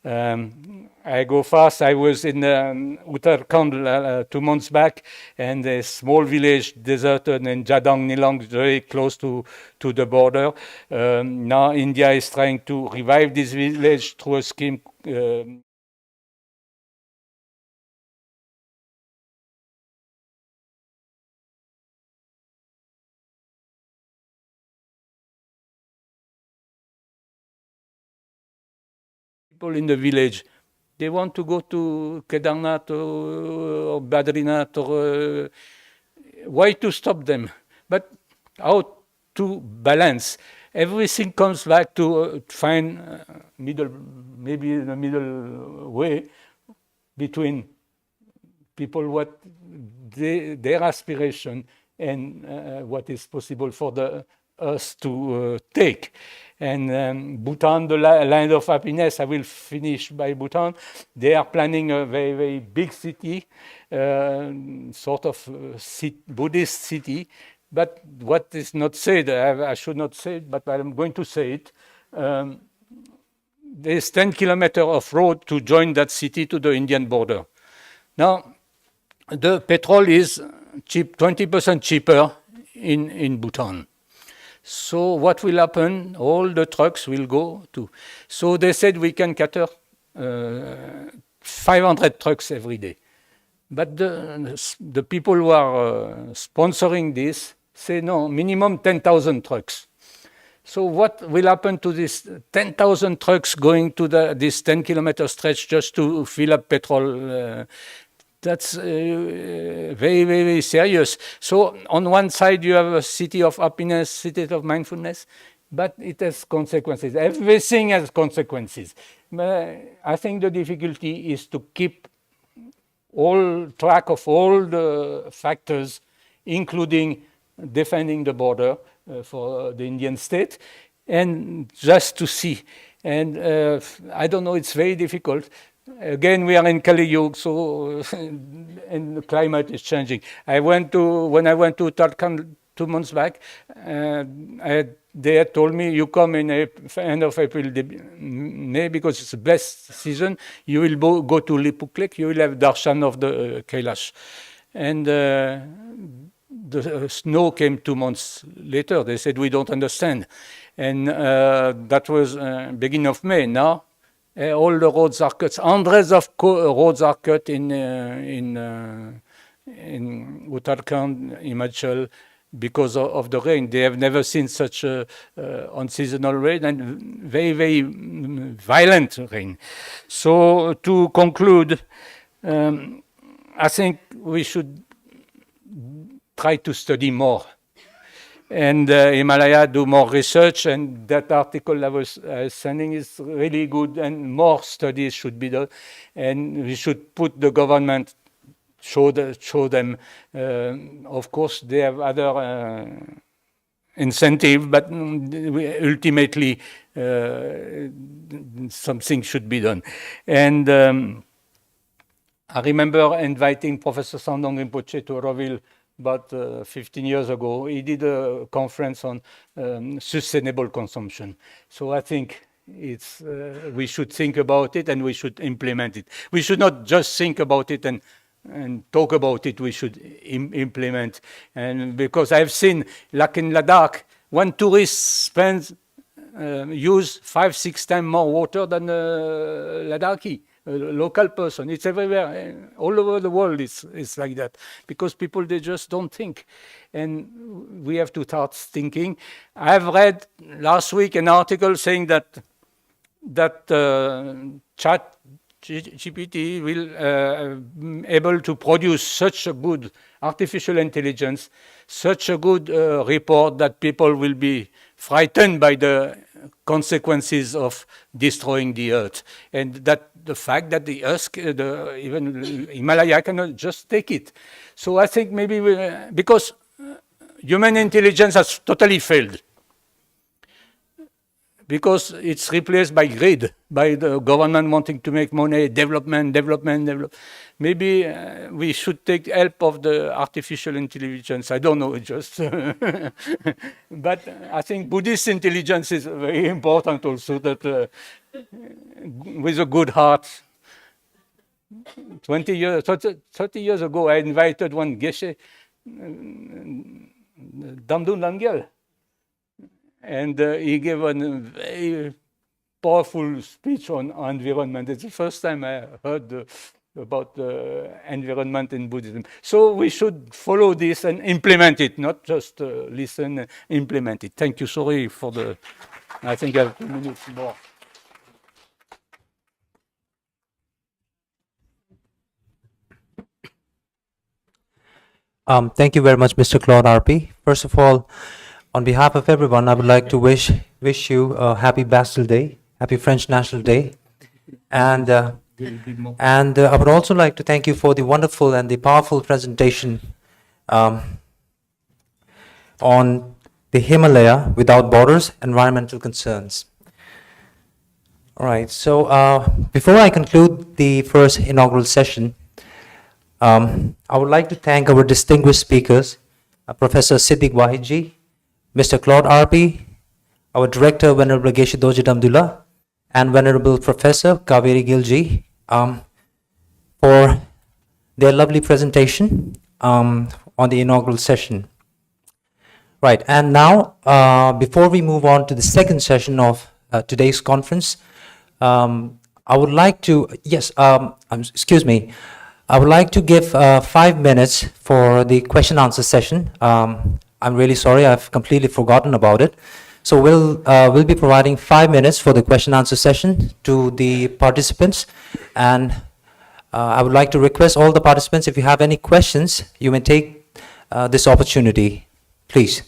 I go fast. I was in Uttarakhand 2 months back, and a small village deserted in Jadang Nilang, very close to the border. Now India is trying to revive this village through a scheme people in the village. They want to go to Kedarnath or Badrinath. Why to stop them? But how to balance? Everything comes back to find maybe the middle way between people, what their aspiration and what is possible for us to take. And Bhutan, the land of happiness, I will finish by Bhutan. They are planning a very, very big city, sort of Buddhist city, But what is not said, I should not say it, but I'm going to say it. There's 10 kilometers of road to join that city to the Indian border. Now, the petrol is cheap, 20% cheaper in Bhutan. So what will happen? All the trucks will go to. So they said we can cater 500 trucks every day. But the people who are sponsoring this say no, minimum 10,000 trucks. So what will happen to this 10,000 trucks going to this 10-kilometer stretch just to fill up petrol? That's very, very serious. So on one side you have a city of happiness, city of mindfulness, but it has consequences. Everything has consequences. I think the difficulty is to keep all track of all the factors, including defending the border for the Indian state, and just to see. And I don't know, it's very difficult. Again, we are in Kali Yuga, so and the climate is changing. When I went to Uttarakhand 2 months back, they had told me, you come in end of April, May, because it's the best season. You will go to Lipuk, you will have darshan of the Kailash. And the snow came 2 months later. They said, we don't understand. And that was beginning of May. Now, all the roads are cut. Hundreds of roads are cut in Uttarakhand, Himachal, because of the rain. They have never seen such unseasonal rain and very, very violent rain. So to conclude, I think we should try to study more. And Himalaya do more research, and that article I was sending is really good, and more studies should be done. And we should put the government, show them. Of course, they have other incentive, but ultimately something should be done. And I remember inviting Professor Sandong Rinpoche to Auroville about 15 years ago. He did a conference on sustainable consumption. So I think it's we should think about it and we should implement it. We should not just think about it and talk about it. We should implement. And because I've seen, like in Ladakh, one tourist use 5-6 times more water than a Ladakhi. A local person. It's everywhere, all over the world. It's like that because people, they just don't think, and we have to start thinking. I've read last week an article saying that Chat GPT will able to produce such a good artificial intelligence, such a good report that people will be frightened by the consequences of destroying the earth, and that the fact that the earth, even Himalaya cannot just take it. So I think maybe because human intelligence has totally failed, because it's replaced by greed, by the government wanting to make money, development. Maybe we should take help of the artificial intelligence. I don't know, just. But I think Buddhist intelligence is very important also, that with a good heart. 30 years ago, I invited one Geshe, Damdun Langyal. And he gave a very powerful speech on environment. It's the first time I heard about the environment in Buddhism. So we should follow this and implement it, not just listen, implement it. Thank you. Sorry for I think I have 2 minutes more. Thank you very much, Mr. Claude RP. First of all, on behalf of everyone, I would like to wish you a happy Bastille Day, happy French National Day, and I would also like to thank you for the wonderful and the powerful presentation on the Himalaya without borders, environmental concerns. All right. So before I conclude the first inaugural session, I would like to thank our distinguished speakers, Professor Siddiq Wahidji, Mr. Claude RP, our Director, Venerable Geshe Doji Damdullah, and Venerable Professor Kaveri Gilji, for their lovely presentation on the inaugural session. Right, and now, before we move on to the second session of today's conference, I would like to, excuse me, I would like to give 5 minutes for the question answer session. I'm really sorry, I've completely forgotten about it. So we'll be providing 5 minutes for the question answer session to the participants, and I would like to request all the participants, if you have any questions, you may take this opportunity, please.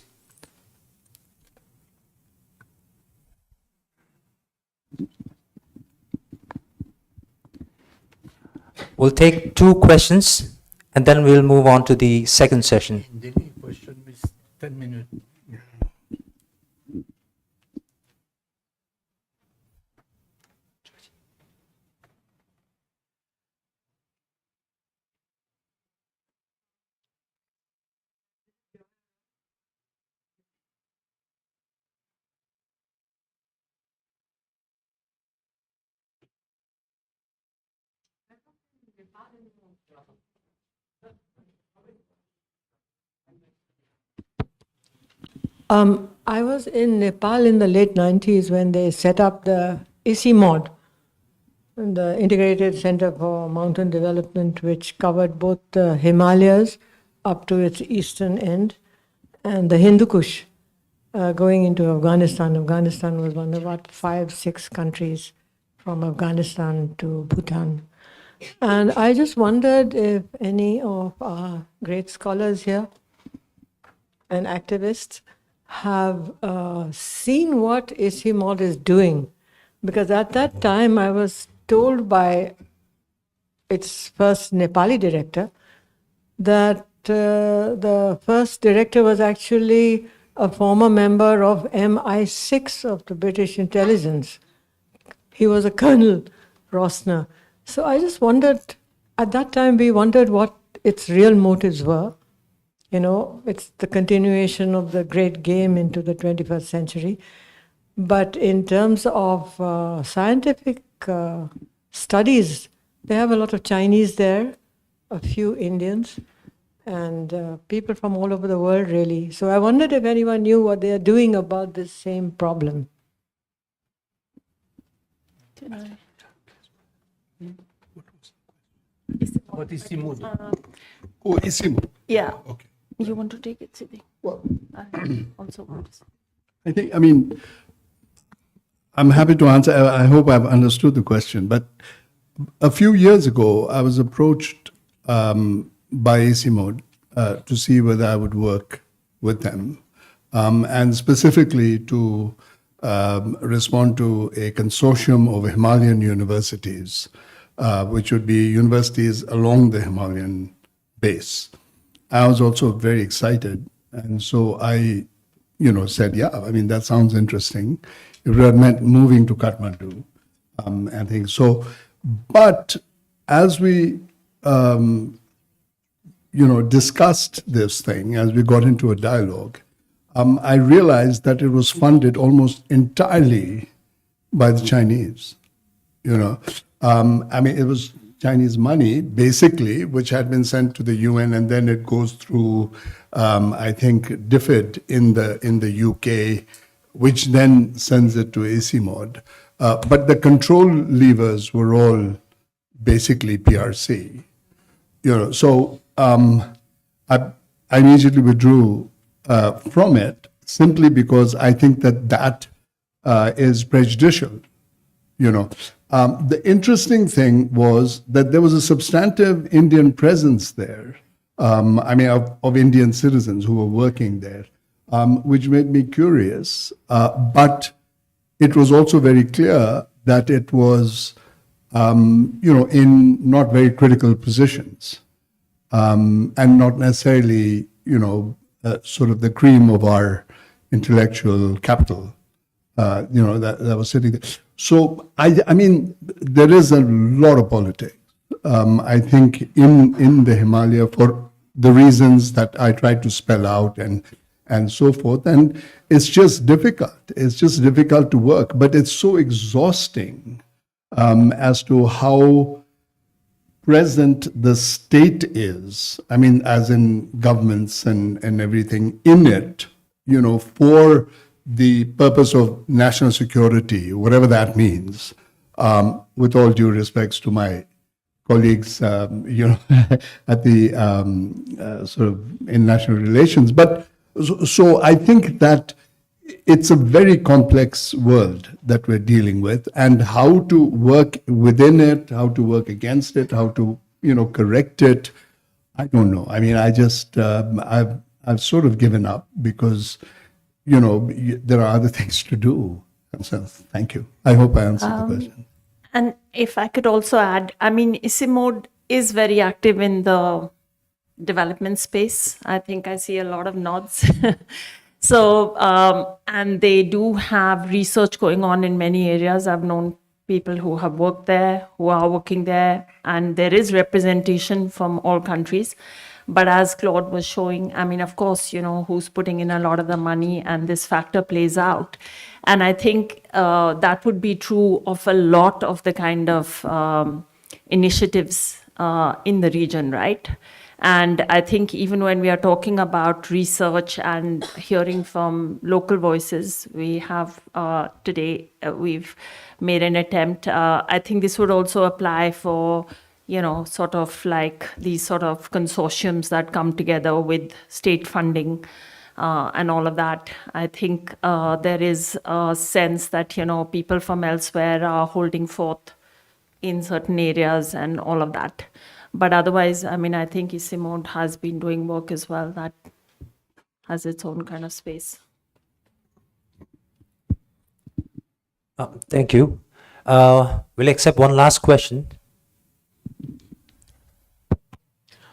We'll take 2 questions, and then we'll move on to the second session. Daily question is 10 minutes. I was in Nepal in the late 90s when they set up the ICIMOD, the Integrated Center for Mountain Development, which covered both the Himalayas up to its eastern end and the Hindu Kush going into Afghanistan. Afghanistan was one of about 5-6 countries from Afghanistan to Bhutan. And I just wondered if any of our great scholars here and activists have seen what ICIMOD is doing. Because at that time I was told by its first Nepali director that the first director was actually a former member of MI6 of the British intelligence. He was a Colonel Rosner. So I just wondered, at that time we wondered what its real motives were. You know, it's the continuation of the great game into the 21st century. But in terms of scientific studies, they have a lot of Chinese there, a few Indians, and people from all over the world, really. So I wondered if anyone knew what they are doing about this same problem. What is Simud? Oh, ICIMOD. Yeah. Okay. You want to take it, Siddhi? Well, I also want to. I mean, I'm happy to answer. I hope I've understood the question. But a few years ago, I was approached by ICIMOD to see whether I would work with them, and specifically to respond to a consortium of Himalayan universities, which would be universities along the Himalayan base. I was also very excited, and so I, said, yeah, I mean, that sounds interesting. It would have meant moving to Kathmandu and things. So, but as we, discussed this thing, as we got into a dialogue, I realized that it was funded almost entirely by the Chinese. I mean, it was Chinese money, basically, which had been sent to the UN, and then it goes through, I think, DFID in the UK, which then sends it to ICIMOD. But the control levers were all basically PRC. So I immediately withdrew from it simply because I think that is prejudicial. The interesting thing was that there was a substantive Indian presence there, of Indian citizens who were working there, which made me curious. But it was also very clear that it was, in not very critical positions, and not necessarily, sort of the cream of our intellectual capital, that was sitting there. So, I mean, there is a lot of politics, I think, in the Himalaya for the reasons that I tried to spell out and so forth. And it's just difficult. It's just difficult to work, but it's so exhausting as to how present the state is. I mean, as in governments and everything in it, for the purpose of national security, whatever that means, with all due respects to my colleagues, at the sort of in national relations. But so I think that it's a very complex world that we're dealing with, and how to work within it, how to work against it, how to, correct it. I don't know. I mean, I just, I've sort of given up because, there are other things to do. So thank you. I hope I answered the question. And if I could also add, I mean, ICIMOD is very active in the development space. I think I see a lot of nods. So, and they do have research going on in many areas. I've known people who have worked there, who are working there, and there is representation from all countries. But as Claude was showing, I mean, of course, who's putting in a lot of the money, and this factor plays out. And I think that would be true of a lot of the kind of initiatives in the region, right? And I think even when we are talking about research and hearing from local voices, we have today, we've made an attempt. I think this would also apply for, sort of like these sort of consortiums that come together with state funding and all of that. I think there is a sense that, people from elsewhere are holding forth in certain areas and all of that. But otherwise, I mean, I think ICIMOD has been doing work as well that has its own kind of space. Thank you. We'll accept one last question.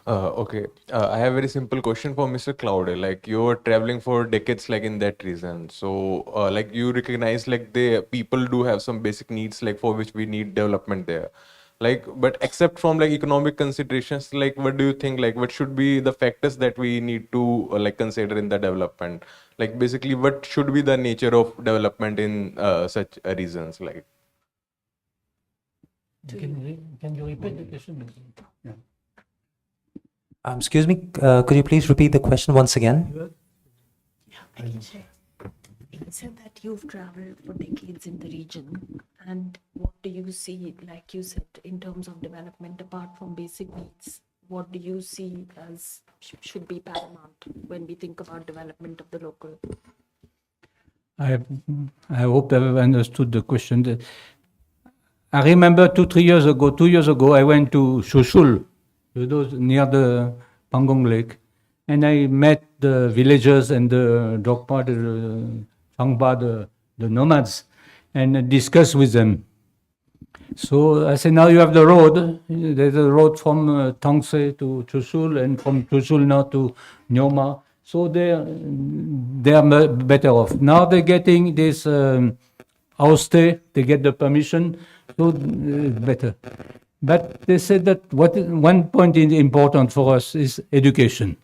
Okay, I have a very simple question for Mr. Cloud. Like, you were traveling for decades, like in that region. So, like, you recognize like the people do have some basic needs, like for which we need development there. Like, but except from like economic considerations, like, what do you think? Like, what should be the factors that we need to like consider in the development? Like, basically, what should be the nature of development in such regions? Like, Can you repeat the question? Yeah. Excuse me, could you please repeat the question once again? Yeah, I can share. You said that you've traveled for decades in the region, and what do you see, like you said, in terms of development apart from basic needs? What do you see as should be paramount when we think about development of the local? I hope I've understood the question. I remember 2 years ago, I went to Shushul, near the Pangong Lake, and I met the villagers and the Drokpa, the Sangpa, the nomads, and discussed with them. So I said, now you have the road. There's a road from Tangse to Chushul and from Chushul now to Nyoma. So they are better off. Now they're getting this house stay. They get the permission, so better. But they said that one point is important for us is education.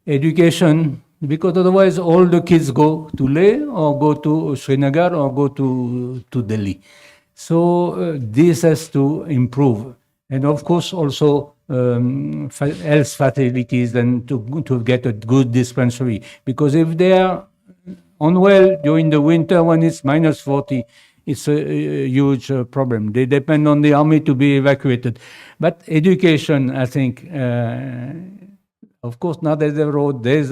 Education, because otherwise all the kids go to Leh or go to Srinagar or go to Delhi. So this has to improve. And of course also health facilities and to get a good dispensary. Because if they are unwell during the winter when it's minus 40, it's a huge problem. They depend on the army to be evacuated. But education, I think, of course, now there's a road, there's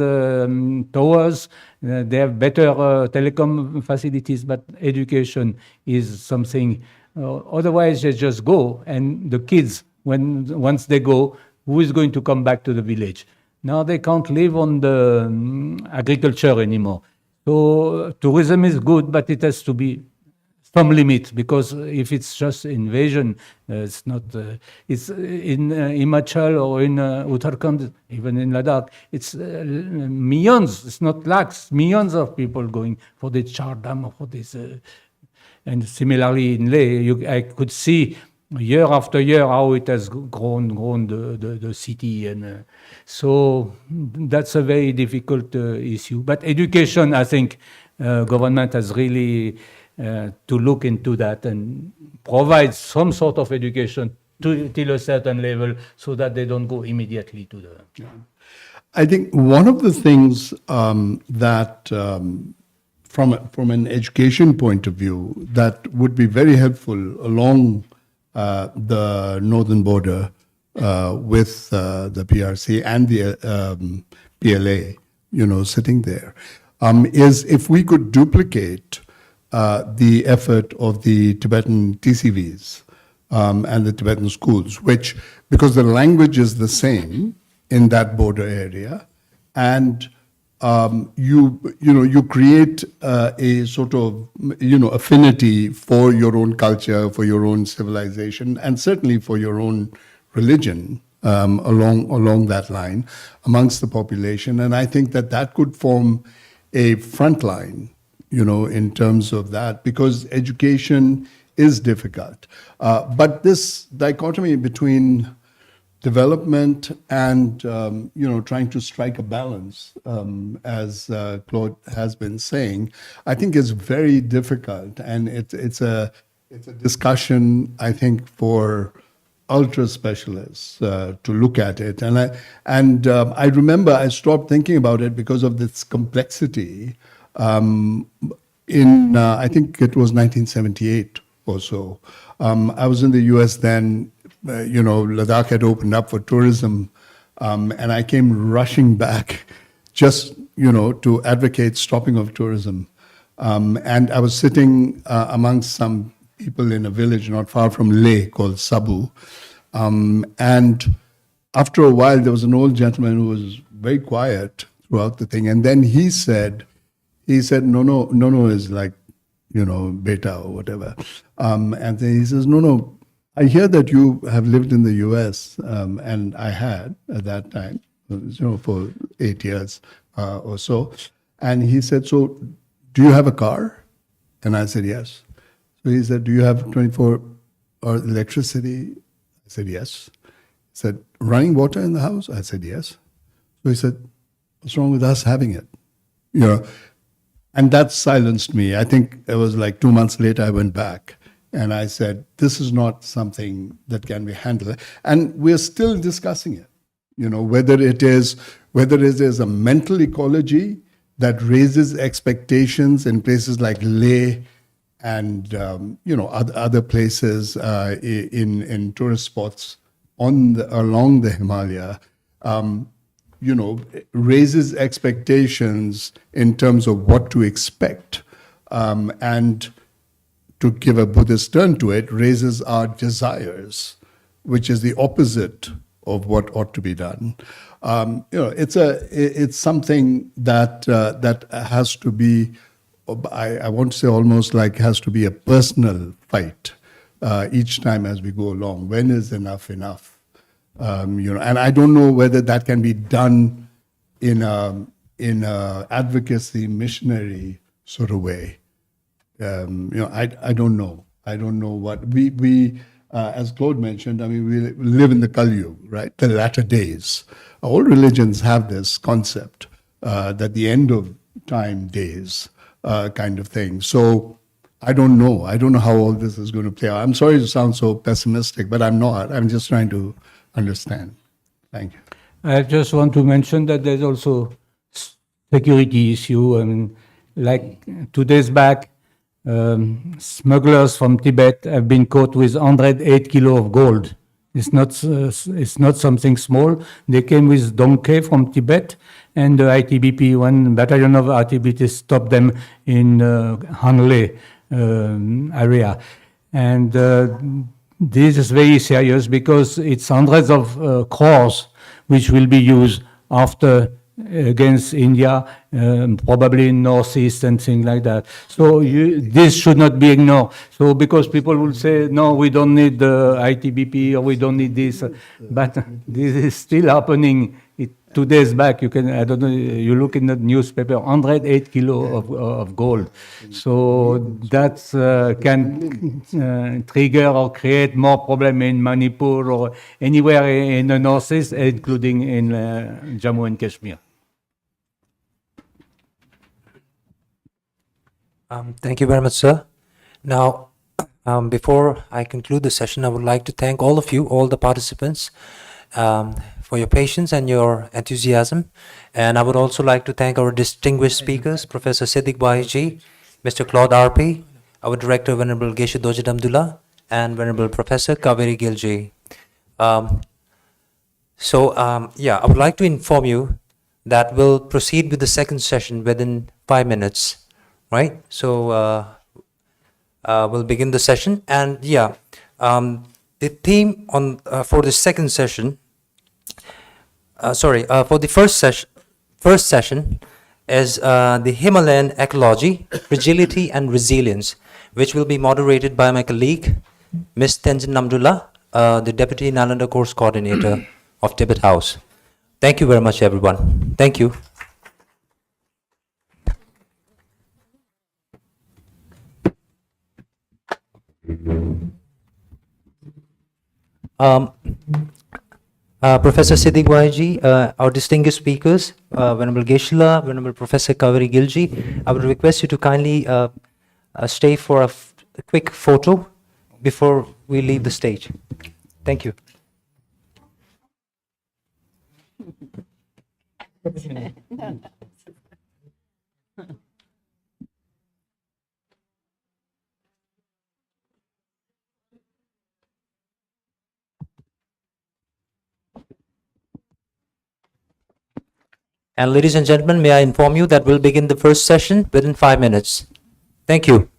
towers, they have better telecom facilities, but education is something. Otherwise, they just go, and the kids, once they go, who is going to come back to the village? Now they can't live on the agriculture anymore. So tourism is good, but it has to be some limit, because if it's just invasion, it's not. It's in Himachal or in Uttarakhand, even in Ladakh, it's millions. It's not lakhs, millions of people going for the Char Dam or for this. And similarly in Leh, I could see year after year how it has grown the city, and so that's a very difficult issue. But education, I think, government has really to look into that and provide some sort of education till a certain level, so that they don't go immediately to the. I think one of the things that, from an education point of view, that would be very helpful along the northern border with the PRC and the PLA, sitting there, is if we could duplicate the effort of the Tibetan TCVs and the Tibetan schools, which, because the language is the same in that border area, and you create a sort of affinity for your own culture, for your own civilization, and certainly for your own religion along that line amongst the population. And I think that could form a front line, in terms of that, because education is difficult. But this dichotomy between development and trying to strike a balance, as Claude has been saying, I think is very difficult, and it's a discussion, I think, for ultra specialists to look at it. And I remember I stopped thinking about it because of this complexity. In I think it was 1978 or so. I was in the US then. Ladakh had opened up for tourism, and I came rushing back just, to advocate stopping of tourism. And I was sitting amongst some people in a village not far from Leh called Sabu. And after a while, there was an old gentleman who was very quiet throughout the thing. And then he said, no, is like, beta or whatever. And then he says, no, I hear that you have lived in the US, and I had at that time, for 8 years or so. And he said, so do you have a car? And I said, yes. So he said, do you have 24-hour electricity? I said, yes. He said, running water in the house? I said, yes. So he said, what's wrong with us having it? And that silenced me. I think it was like 2 months later, I went back and I said, this is not something that can be handled. And we're still discussing it, whether it is a mental ecology that raises expectations in places like Leh and, other places in tourist spots along the Himalaya, raises expectations in terms of what to expect. And to give a Buddhist turn to it, raises our desires, which is the opposite of what ought to be done. It's something that has to be, I want to say almost like has to be a personal fight each time as we go along. When is enough enough? And I don't know whether that can be done in a advocacy missionary sort of way. I don't know. I don't know what we as Claude mentioned. I mean, we live in the Kali Yuga, right? The latter days. All religions have this concept that the end of time days kind of thing. So I don't know. I don't know how all this is going to play out. I'm sorry to sound so pessimistic, but I'm not. I'm just trying to understand. Thank you. I just want to mention that there's also security issue. I mean, like 2 days back, smugglers from Tibet have been caught with 108 kilo of gold. It's not something small. They came with donkey from Tibet, and the ITBP, one battalion of ITBP, stopped them in Hanle area. And this is very serious because it's hundreds of crores which will be used after against India, probably in Northeast and things like that. So this should not be ignored. So because people will say, no, we don't need the ITBP or we don't need this, but this is still happening. 2 days back, you can, I don't know, you look in the newspaper, 108 kilo of gold. So that can trigger or create more problem in Manipur or anywhere in the northeast, including in Jammu and Kashmir. Thank you very much, sir. Now, before I conclude the session, I would like to thank all of you, all the participants, for your patience and your enthusiasm. And I would also like to thank our distinguished speakers, Professor Siddiq Baiji, Mr. Claude RP, our Director, Venerable Geshe Dojit Abdullah, and Venerable Professor Kaveri Gilji. Yeah, I would like to inform you that we'll proceed with the second session within 5 minutes, right? So we'll begin the session, and the theme on for the second session, for the first session is the Himalayan ecology, fragility and resilience, which will be moderated by my colleague, Ms. Tenzin Namdullah, the Deputy Nalanda Course Coordinator of Tibet House. Thank you very much, everyone. Thank you. Professor Siddiq Baiji, our distinguished speakers, Venerable Geshe-la, Venerable Professor Kaveri Gilji, I would request you to kindly stay for a quick photo before we leave the stage. Thank you. And ladies and gentlemen, may I inform you that we'll begin the first session within 5 minutes. Thank you.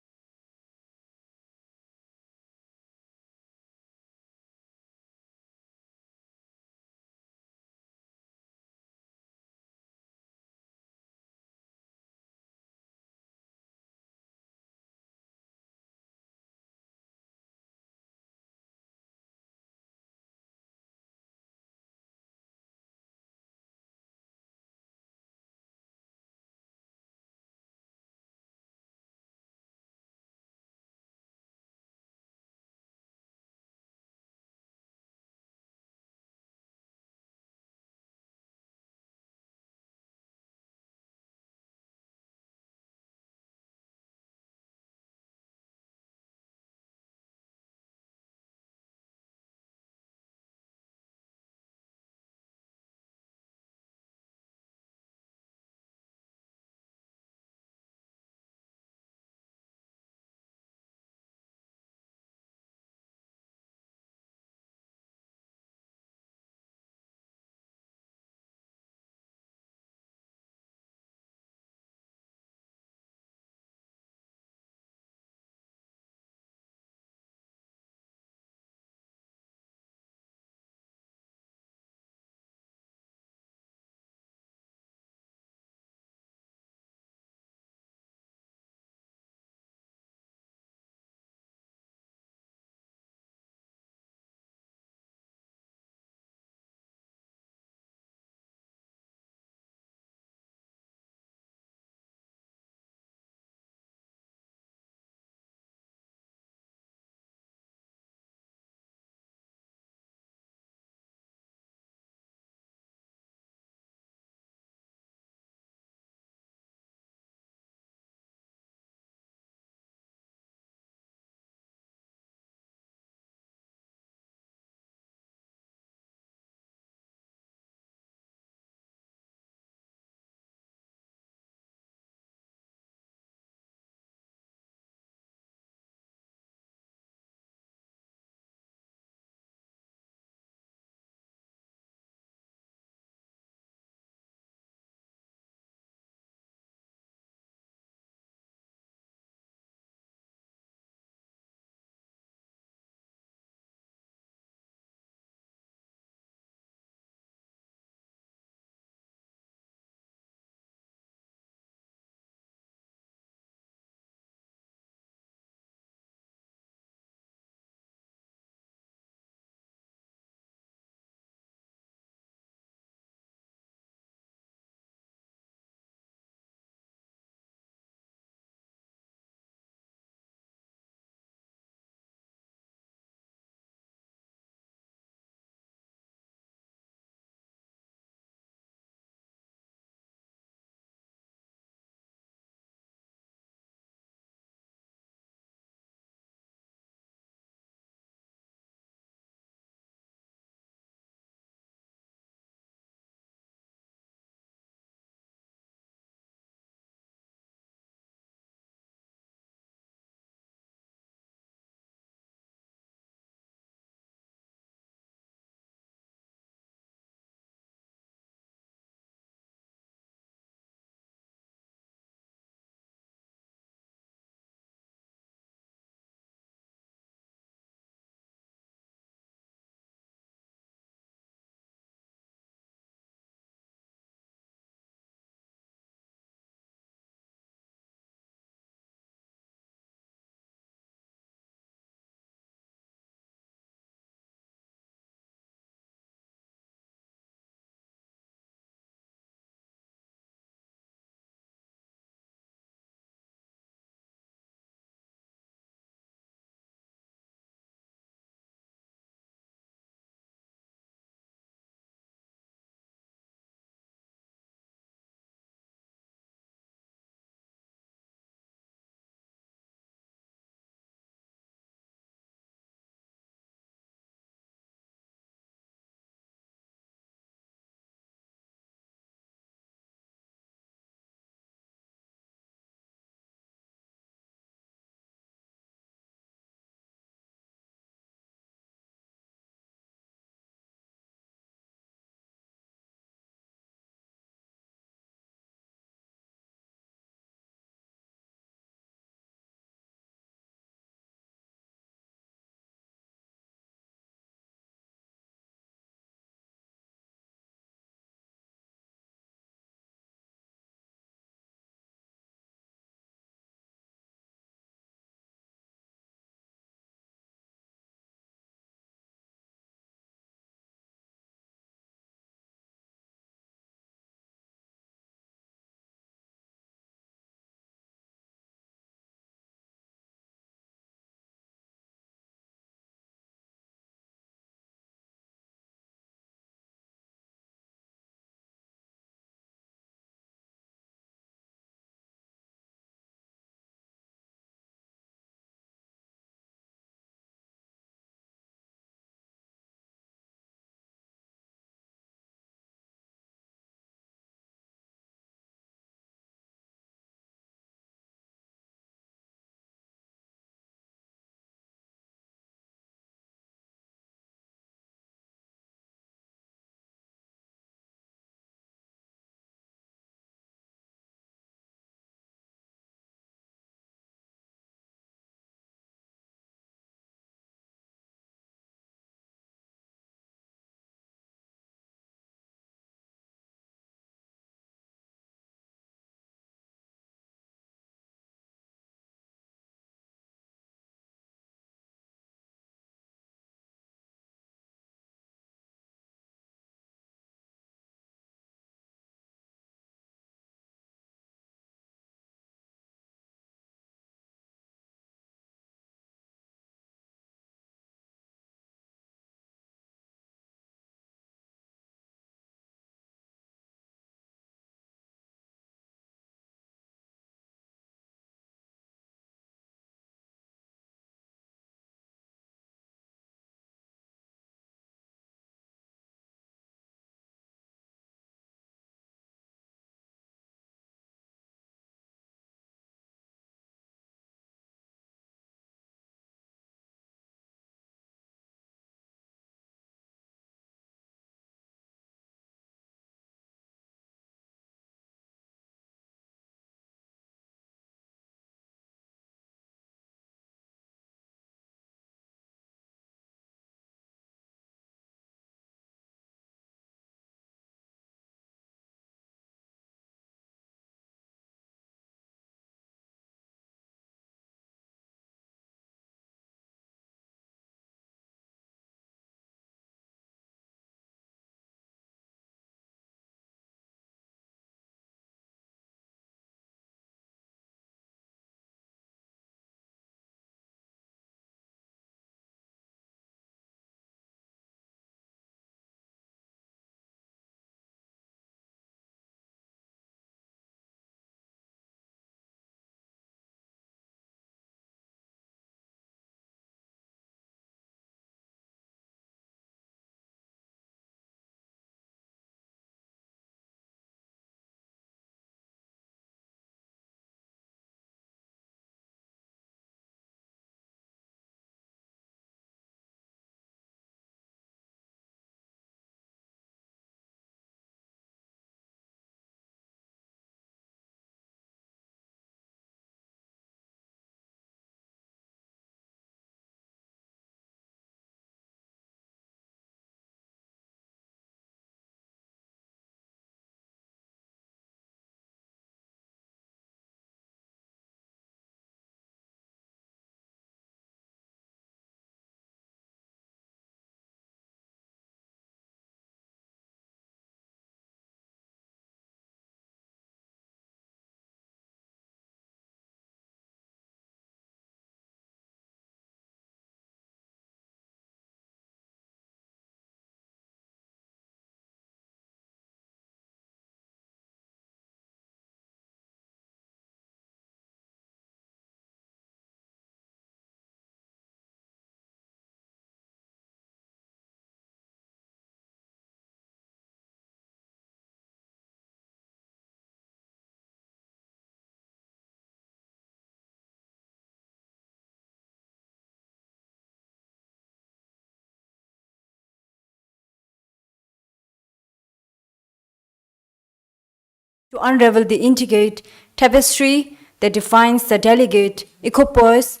to unravel the intricate tapestry that defines the delicate equipoise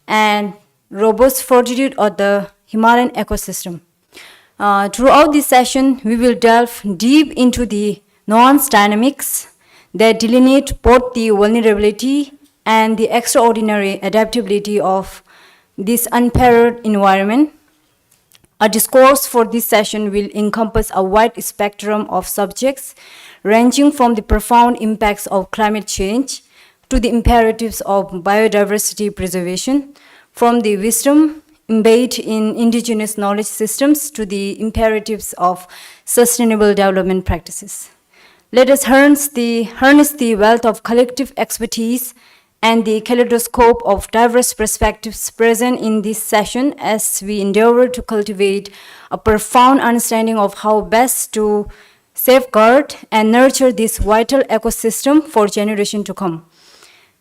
and robust fortitude of the Himalayan ecosystem. Throughout this session, we will delve deep into the nuanced dynamics that delineate both the vulnerability and the extraordinary adaptability of this unparalleled environment. Our discourse for this session will encompass a wide spectrum of subjects, ranging from the profound impacts of climate change to the imperatives of biodiversity preservation, from the wisdom embedded in indigenous knowledge systems to the imperatives of sustainable development practices. Let us harness the wealth of collective expertise and the kaleidoscope of diverse perspectives present in this session as we endeavor to cultivate a profound understanding of how best to safeguard and nurture this vital ecosystem for generations to come.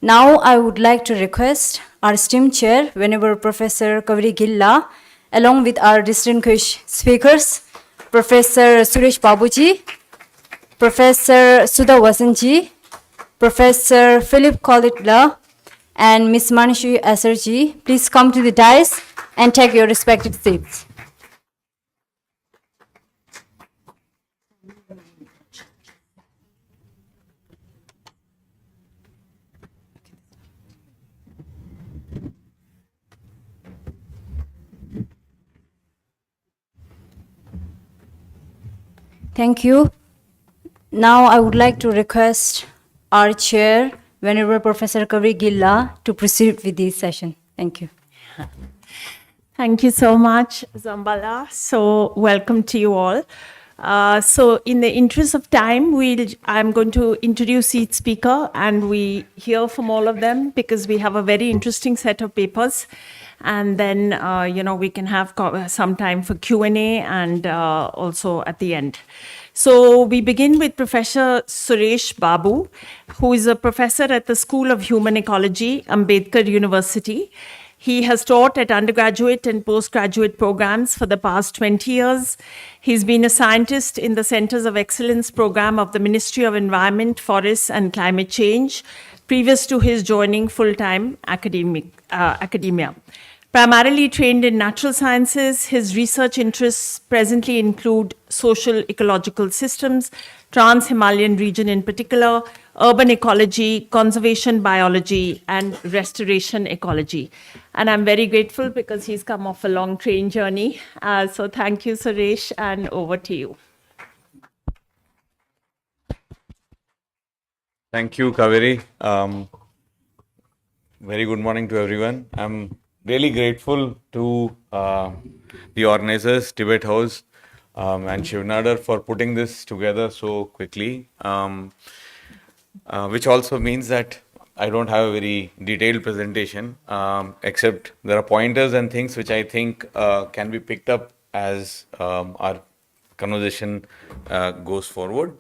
Now, I would like to request our esteemed chair, Venerable Professor Kaveri Gilla, along with our distinguished speakers, Professor Suresh Babuji, Professor Sudha Vasanji, Professor Philip Collitla, and Ms. Manishi Asarji, please come to the dais and take your respective seats. Thank you. Now I would like to request our chair, Venerable Professor Kaveri Gilla, to proceed with this session. Thank you. Thank you so much, Zambala. So welcome to you all. So in the interest of time, I'm going to introduce each speaker and we hear from all of them because we have a very interesting set of papers. And then, we can have some time for Q&A and also at the end. So we begin with Professor Suresh Babu, who is a professor at the School of Human Ecology, Ambedkar University. He has taught at undergraduate and postgraduate programs for the past 20 years. He's been a scientist in the Centers of Excellence program of the Ministry of Environment, Forests and Climate Change, previous to his joining full-time academia. Primarily trained in natural sciences, his research interests presently include social ecological systems, trans-Himalayan region in particular, urban ecology, conservation biology, and restoration ecology. And I'm very grateful because he's come off a long train journey. So thank you, Suresh, and over to you. Thank you, Kaveri. Very good morning to everyone. I'm really grateful to the organizers, Tibet House, and Shivnadar for putting this together so quickly, which also means that I don't have a very detailed presentation, except there are pointers and things which I think can be picked up as our conversation goes forward.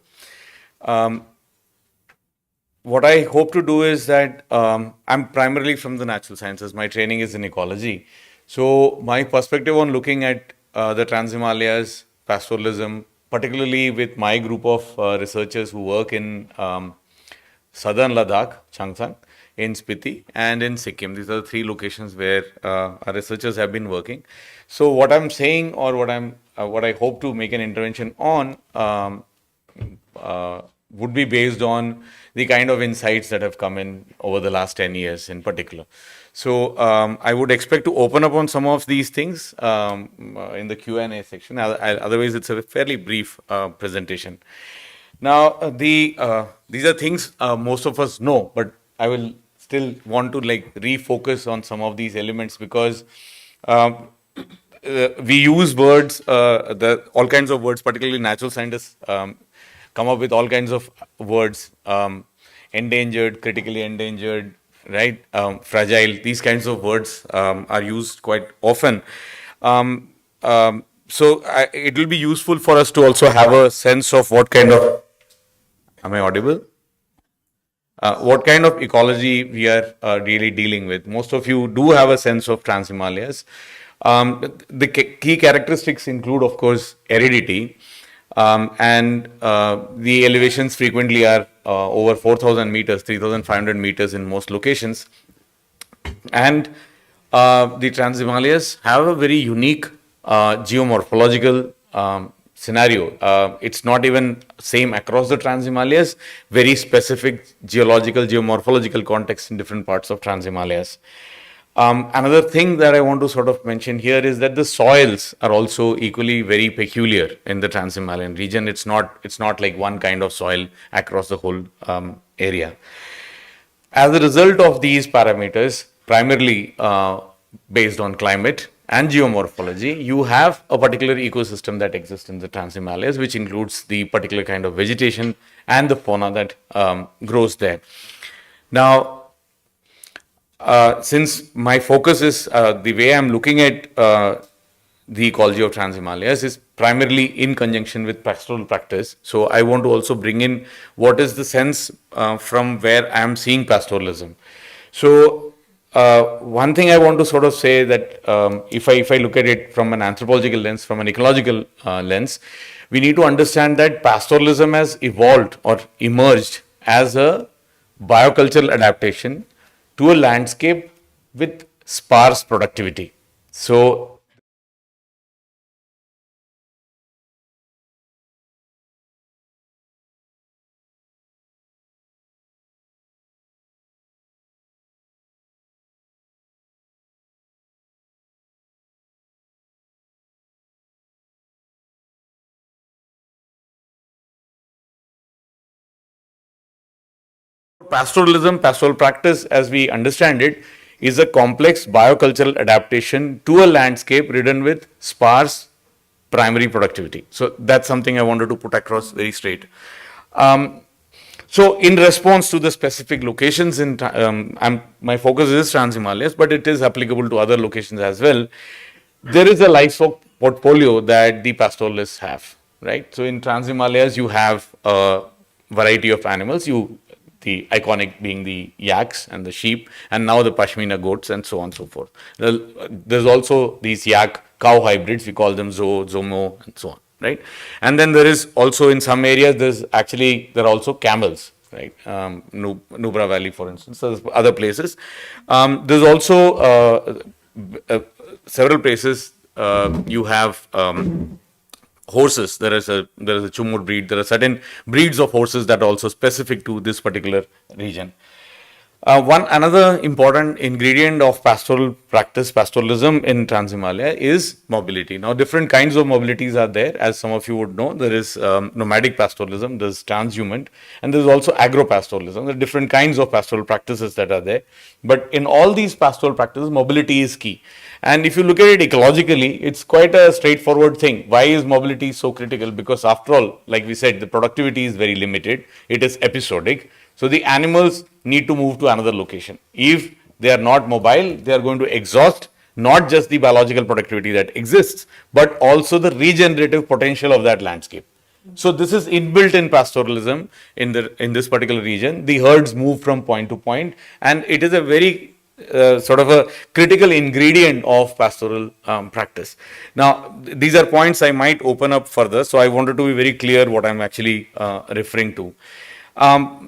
What I hope to do is that I'm primarily from the natural sciences. My training is in ecology. So my perspective on looking at the Trans-Himalayas, pastoralism, particularly with my group of researchers who work in southern Ladakh, Changsang, in Spiti, and in Sikkim. These are the three locations where our researchers have been working. So what I'm saying, or what I hope to make an intervention on, would be based on the kind of insights that have come in over the last 10 years in particular. So I would expect to open up on some of these things in the Q&A section. Otherwise, it's a fairly brief presentation. Now, these are things most of us know, but I will still want to refocus on some of these elements because we use words, all kinds of words, particularly natural scientists come up with all kinds of words, endangered, critically endangered, right? Fragile, these kinds of words are used quite often. So it will be useful for us to also have a sense of what kind of, am I audible? What kind of ecology we are really dealing with. Most of you do have a sense of Trans-Himalayas. The key characteristics include, of course, aridity. And the elevations frequently are over 4,000 meters, 3,500 meters in most locations. And the Trans-Himalayas have a very unique geomorphological scenario. It's not even same across the Trans-Himalayas, very specific geological, geomorphological context in different parts of Trans-Himalayas. Another thing that I want to sort of mention here is that the soils are also equally very peculiar in the Trans-Himalayan region. It's not like one kind of soil across the whole area. As a result of these parameters, primarily based on climate and geomorphology, you have a particular ecosystem that exists in the Trans-Himalayas, which includes the particular kind of vegetation and the fauna that grows there. Now, since my focus is the way I'm looking at the ecology of Trans-Himalayas is primarily in conjunction with pastoral practice. So I want to also bring in what is the sense from where I'm seeing pastoralism. So one thing I want to sort of say that if I look at it from an anthropological lens, from an ecological lens, we need to understand that pastoralism has evolved or emerged as a biocultural adaptation to a landscape with sparse productivity. So pastoralism, pastoral practice as we understand it, is a complex biocultural adaptation to a landscape ridden with sparse primary productivity. So that's something I wanted to put across very straight. So in response to the specific locations in my focus is Trans-Himalayas, but it is applicable to other locations as well. There is a livestock portfolio that the pastoralists have, right? So in Trans-Himalayas, you have a variety of animals. The iconic being the yaks and the sheep, and now the Pashmina goats and so on and so forth. There's also these yak cow hybrids, we call them Zomo and so on, right? And then there is also in some areas, there are also camels, right? Nubra Valley, for instance, there's other places. There's also several places you have horses. There is a Chumur breed. There are certain breeds of horses that are also specific to this particular region. Another important ingredient of pastoral practice, pastoralism in Trans-Himalaya is mobility. Now, different kinds of mobilities are there. As some of you would know, there is nomadic pastoralism, there's transhumant, and there's also agro-pastoralism. There are different kinds of pastoral practices that are there. But in all these pastoral practices, mobility is key. And if you look at it ecologically, it's quite a straightforward thing. Why is mobility so critical? Because after all, like we said, the productivity is very limited. It is episodic. So the animals need to move to another location. If they are not mobile, they are going to exhaust not just the biological productivity that exists, but also the regenerative potential of that landscape. So this is inbuilt in pastoralism in this particular region. The herds move from point to point, and it is a very sort of a critical ingredient of pastoral practice. Now, these are points I might open up further, so I wanted to be very clear what I'm actually referring to.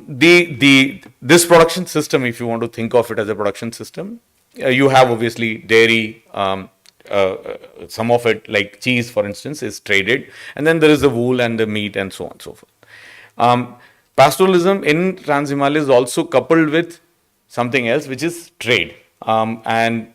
This production system, if you want to think of it as a production system, you have obviously dairy, some of it like cheese, for instance, is traded, and then there is the wool and the meat and so on and so forth. Pastoralism in Trans-Himalaya is also coupled with something else, which is trade, and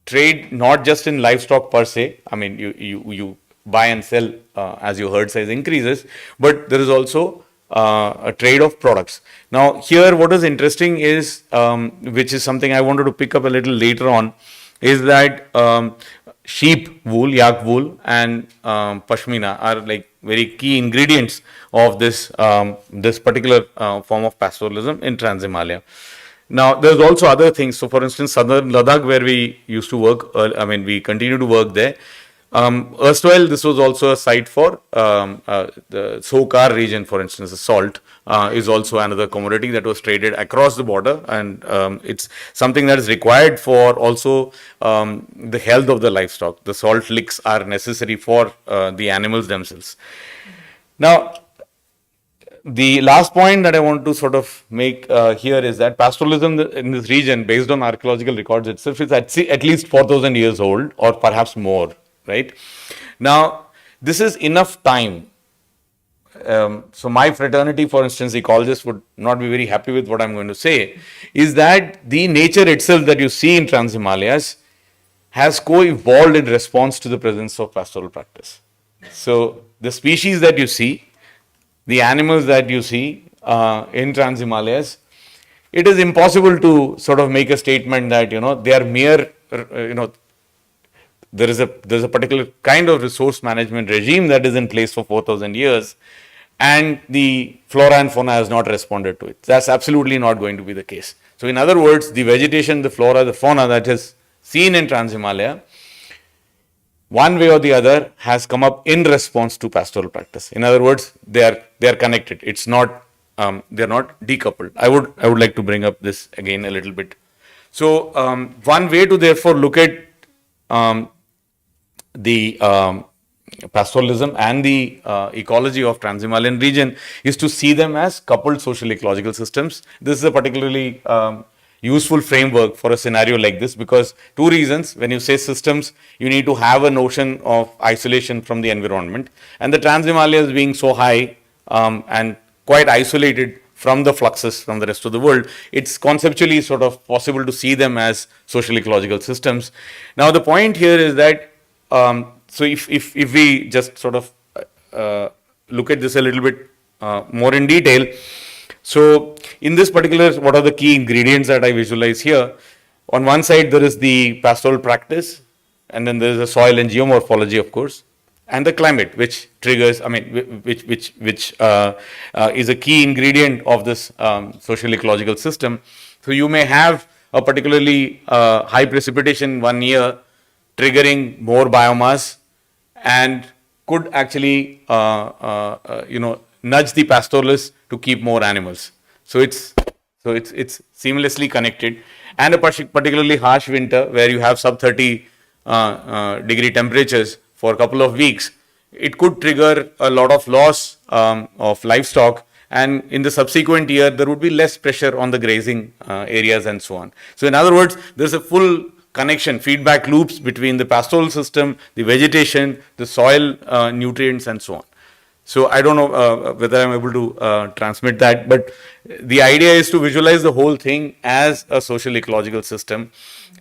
trade not just in livestock per se. I mean, you buy and sell as your herd size increases, but there is also a trade of products. Now, here what is interesting is, which is something I wanted to pick up a little later on, is that sheep wool, yak wool, and pashmina are like very key ingredients of this particular form of pastoralism in Trans-Himalaya. Now, there's also other things. So, for instance, southern Ladakh, where we used to work, we continue to work there. Erstwhile, this was also a site for the Sokar region, for instance. The salt is also another commodity that was traded across the border, and it's something that is required for also the health of the livestock. The salt licks are necessary for the animals themselves. Now, the last point that I want to sort of make here is that pastoralism in this region, based on archaeological records itself, is at least 4,000 years old or perhaps more, right? Now, this is enough time. So my fraternity, for instance, ecologists, would not be very happy with what I'm going to say, is that the nature itself that you see in Trans-Himalayas has co-evolved in response to the presence of pastoral practice. So the species that you see, the animals that you see in Trans-Himalayas, it is impossible to sort of make a statement that, they are mere, there's a particular kind of resource management regime that is in place for 4,000 years, and the flora and fauna has not responded to it. That's absolutely not going to be the case. So in other words, the vegetation, the flora, the fauna that is seen in Trans-Himalaya, one way or the other, has come up in response to pastoral practice. In other words, they are connected. It's not they are not decoupled. I would like to bring up this again a little bit. So one way to therefore look at the pastoralism and the ecology of Trans-Himalayan region is to see them as coupled social ecological systems. This is a particularly useful framework for a scenario like this, because two reasons. When you say systems, you need to have a notion of isolation from the environment, and the Trans-Himalayas being so high and quite isolated from the fluxes from the rest of the world, it's conceptually sort of possible to see them as social ecological systems. Now the point here is that so if we just sort of look at this a little bit more in detail, so in this particular, what are the key ingredients that I visualize here? On one side, there is the pastoral practice, and then there is the soil and geomorphology, of course, and the climate, which triggers, which is a key ingredient of this social ecological system. So you may have a particularly high precipitation one year, triggering more biomass, and could actually nudge the pastoralists to keep more animals. So it's seamlessly connected. And a particularly harsh winter where you have sub 30 degree temperatures for a couple of weeks, it could trigger a lot of loss of livestock, and in the subsequent year there would be less pressure on the grazing areas and so on. So in other words, there's a full connection, feedback loops between the pastoral system, the vegetation, the soil nutrients and so on. So I don't know whether I'm able to transmit that, but the idea is to visualize the whole thing as a social ecological system,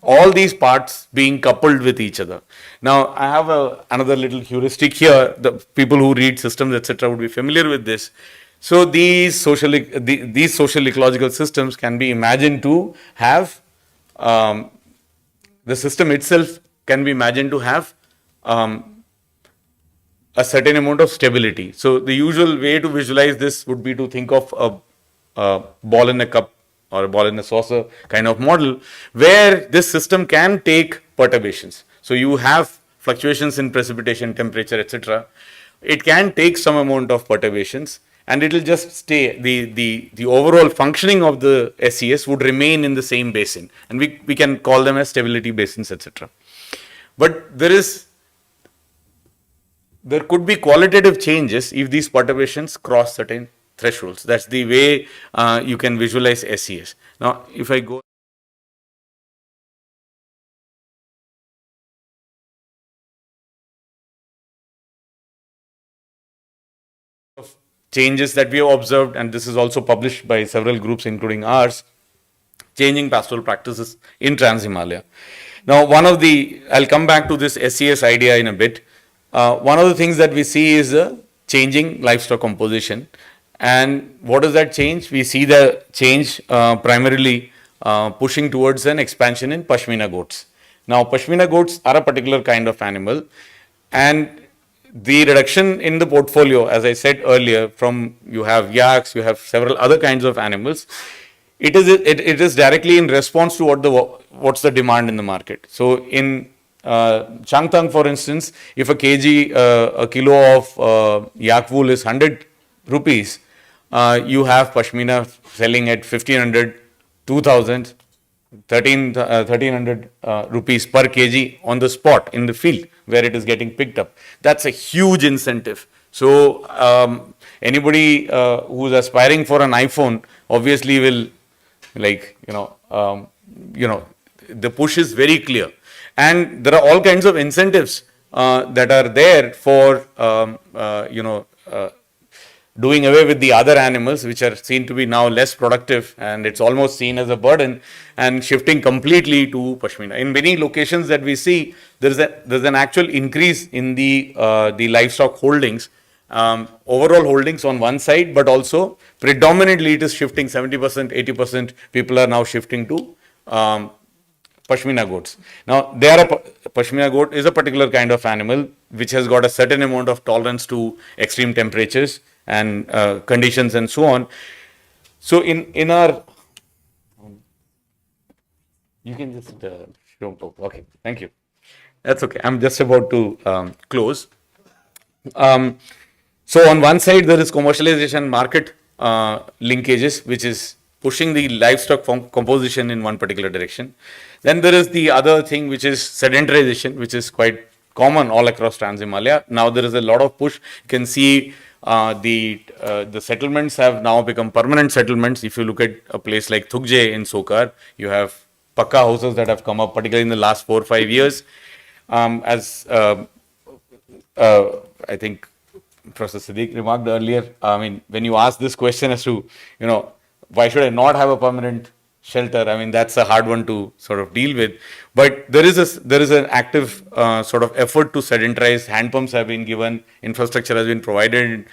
all these parts being coupled with each other. Now I have another little heuristic here. The people who read systems, etc., would be familiar with this. So these social ecological systems can be imagined to have, the system itself can be imagined to have a certain amount of stability. So the usual way to visualize this would be to think of a ball in a cup or a ball in a saucer kind of model, where this system can take perturbations. So you have fluctuations in precipitation, temperature, etc. It can take some amount of perturbations, and it will just stay. The overall functioning of the SES would remain in the same basin, and we can call them as stability basins, etc. But there could be qualitative changes if these perturbations cross certain thresholds. That's the way you can visualize SES. Now, if I go of changes that we have observed, and this is also published by several groups, including ours, changing pastoral practices in Trans-Himalaya. Now, I'll come back to this SES idea in a bit. One of the things that we see is a changing livestock composition. And what does that change? We see the change primarily pushing towards an expansion in Pashmina goats. Now, Pashmina goats are a particular kind of animal, and the reduction in the portfolio, as I said earlier, from you have yaks, you have several other kinds of animals, it is directly in response to what's the demand in the market. So in Changtang, for instance, if a kilo of yak wool is 100 rupees, you have Pashmina selling at 1500, 2000, 1300 rupees per kg on the spot in the field where it is getting picked up. That's a huge incentive. So Anybody who's aspiring for an iPhone obviously will, like, the push is very clear. And there are all kinds of incentives that are there for, doing away with the other animals, which are seen to be now less productive, and it's almost seen as a burden, and shifting completely to Pashmina. In many locations that we see, there's an actual increase in the livestock holdings, overall holdings on one side, but also predominantly it is shifting 70%, 80%. People are now shifting to Pashmina goats. Now, Pashmina goat is a particular kind of animal which has got a certain amount of tolerance to extreme temperatures and conditions and so on. So in our, you can just show, okay, thank you. That's okay. I'm just about to close. So on one side, there is commercialization, market linkages, which is pushing the livestock composition in one particular direction. Then there is the other thing, which is sedentarization, which is quite common all across Trans-Himalaya. Now there is a lot of push. You can see the settlements have now become permanent settlements. If you look at a place like Thukje in Sokar, you have pakka houses that have come up, particularly in the last 4 or 5 years. I think Professor Siddiq remarked earlier, I mean, when you ask this question as to, why should I not have a permanent shelter? I mean, that's a hard one to sort of deal with. But there is an active sort of effort to sedentarize. Hand pumps have been given, infrastructure has been provided in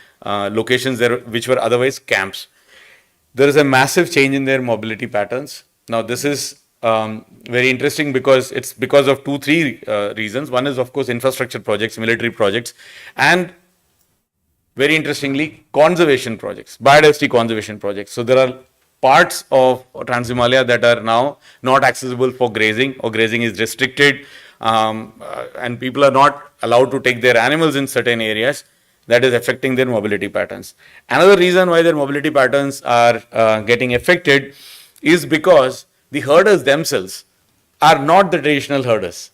locations there which were otherwise camps. There is a massive change in their mobility patterns. Now, this is very interesting because it's because of 2-3 reasons. One is, of course, infrastructure projects, military projects, and very interestingly, conservation projects, biodiversity conservation projects. So there are parts of Trans-Himalaya that are now not accessible for grazing, or grazing is restricted, and people are not allowed to take their animals in certain areas. That is affecting their mobility patterns. Another reason why their mobility patterns are getting affected is because the herders themselves are not the traditional herders.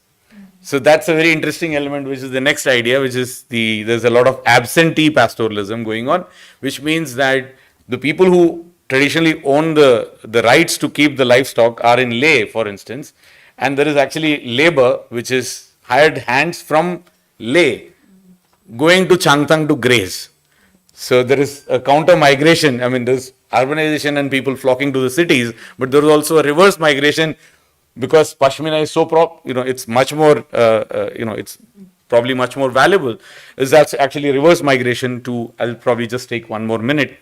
So that's a very interesting element, which is the next idea, which is there's a lot of absentee pastoralism going on, which means that the people who traditionally own the rights to keep the livestock are in Leh, for instance, and there is actually labor, which is hired hands from Leh going to Changtang to graze. So there is a counter migration. I mean, there's urbanization and people flocking to the cities, but there is also a reverse migration because Pashmina is so it's much more, it's probably much more valuable. Is that's actually reverse migration to, I'll probably just take one more minute.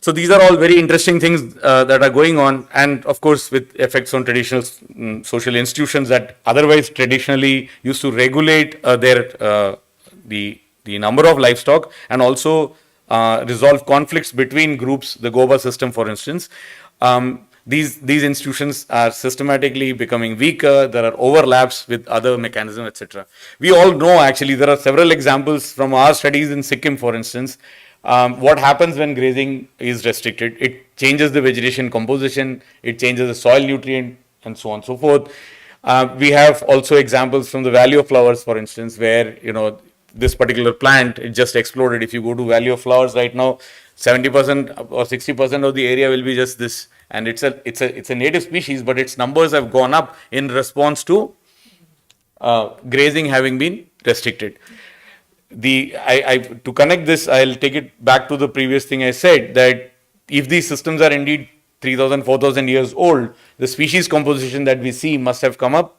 So these are all very interesting things that are going on, and of course with effects on traditional social institutions that otherwise traditionally used to regulate the number of livestock and also resolve conflicts between groups, the Goba system, for instance. These institutions are systematically becoming weaker. There are overlaps with other mechanisms, etc. We all know, actually, there are several examples from our studies in Sikkim, for instance. What happens when grazing is restricted? It changes the vegetation composition, it changes the soil nutrient, and so on and so forth. We have also examples from the Valley of Flowers, for instance, where this particular plant, it just exploded. If you go to Valley of Flowers right now, 70% or 60% of the area will be just this, and it's a native species, but its numbers have gone up in response to grazing having been restricted. To connect this, I'll take it back to the previous thing I said, that if these systems are indeed 3,000, 4,000 years old, the species composition that we see must have come up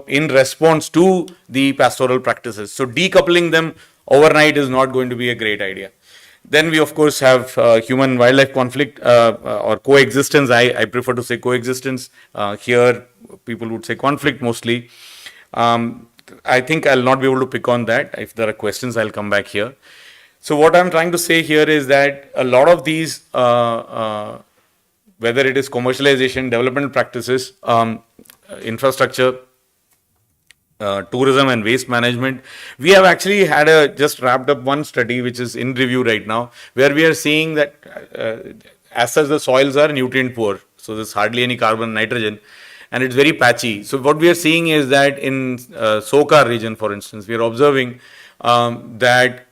in response to the pastoral practices. So decoupling them overnight is not going to be a great idea. Then we, of course, have human-wildlife conflict or coexistence. I prefer to say coexistence. Here, people would say conflict mostly. I think I'll not be able to pick on that. If there are questions, I'll come back here. So what I'm trying to say here is that a lot of these, whether it is commercialization, development practices, infrastructure, tourism and waste management, we have actually just wrapped up one study which is in review right now, where we are seeing that as such the soils are nutrient poor. So there's hardly any carbon, nitrogen, and it's very patchy. So what we are seeing is that in Sokar region, for instance, we are observing that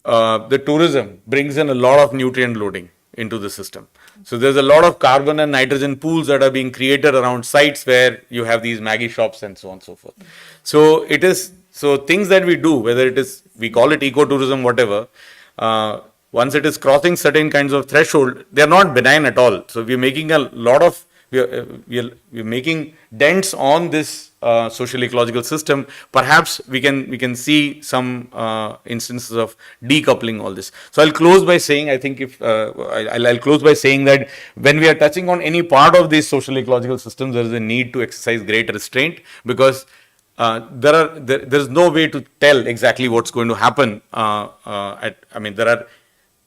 the tourism brings in a lot of nutrient loading into the system. So there's a lot of carbon and nitrogen pools that are being created around sites where you have these Maggie shops and so on and so forth. So things that we do, whether it is, we call it ecotourism, whatever, once it is crossing certain kinds of threshold, they are not benign at all. So we're making a lot of, we're making dents on this social ecological system. Perhaps we can see some instances of decoupling all this. So I'll close by saying, I think if I'll close by saying that when we are touching on any part of these social ecological systems, there is a need to exercise great restraint, because there's no way to tell exactly what's going to happen. There are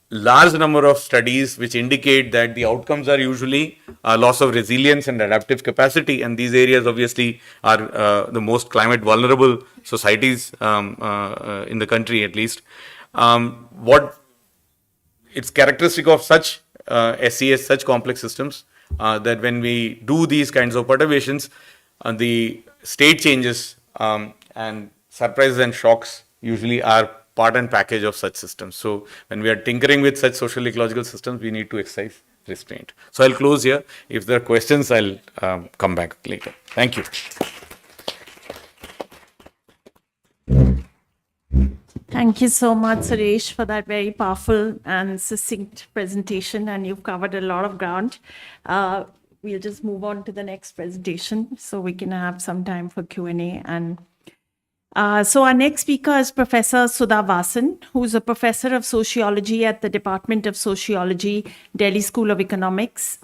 large number of studies which indicate that the outcomes are usually loss of resilience and adaptive capacity, and these areas obviously are the most climate vulnerable societies in the country, at least. What it's characteristic of such SES, such complex systems, that when we do these kinds of perturbations, the state changes and surprises and shocks usually are part and package of such systems. So when we are tinkering with such social ecological systems, we need to exercise restraint. So I'll close here. If there are questions, I'll come back later. Thank you. Thank you so much, Suresh, for that very powerful and succinct presentation, and you've covered a lot of ground. We'll just move on to the next presentation so we can have some time for Q&A. So our next speaker is Professor Sudha Vasan, who's a professor of sociology at the Department of Sociology, Delhi School of Economics,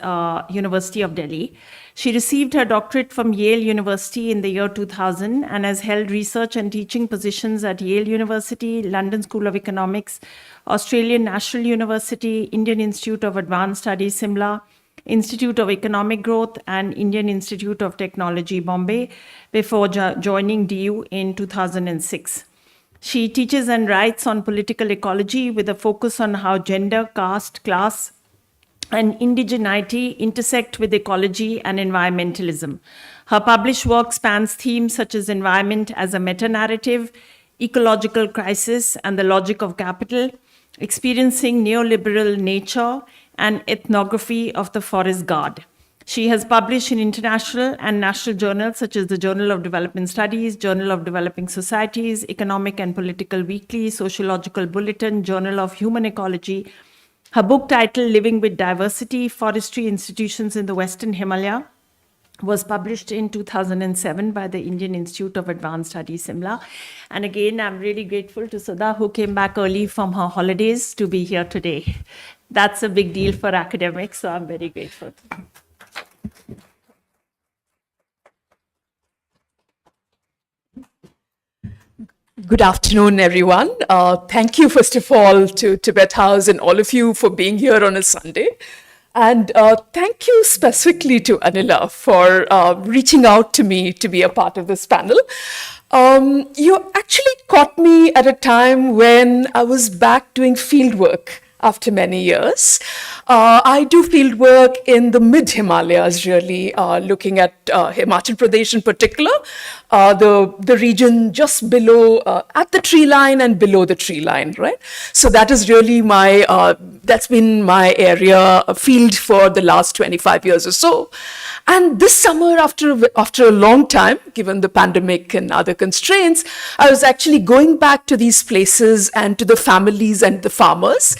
University of Delhi. She received her doctorate from Yale University in the year 2000 and has held research and teaching positions at Yale University, London School of Economics, Australian National University, Indian Institute of Advanced Studies, Simla, Institute of Economic Growth, and Indian Institute of Technology, Bombay, before joining DU in 2006. She teaches and writes on political ecology with a focus on how gender, caste, class, and indigeneity intersect with ecology and environmentalism. Her published work spans themes such as environment as a meta-narrative, ecological crisis and the logic of capital, experiencing neoliberal nature, and ethnography of the forest guard. She has published in international and national journals such as the Journal of Development Studies, Journal of Developing Societies, Economic and Political Weekly, Sociological Bulletin, Journal of Human Ecology. Her book titled Living with Diversity, Forestry Institutions in the Western Himalaya was published in 2007 by the Indian Institute of Advanced Studies, Simla. And again, I'm really grateful to Sudha, who came back early from her holidays to be here today. That's a big deal for academics, so I'm very grateful. Good afternoon, everyone. Thank you, first of all, to Tibet House and all of you for being here on a Sunday. And thank you specifically to Anila for reaching out to me to be a part of this panel. You actually caught me at a time when I was back doing field work after many years. I do field work in the mid-Himalayas, really, looking at Himachal Pradesh in particular, the region just below, at the tree line and below the tree line, right? So that is really that's been my area field for the last 25 years or so. And this summer, after a long time, given the pandemic and other constraints, I was actually going back to these places and to the families and the farmers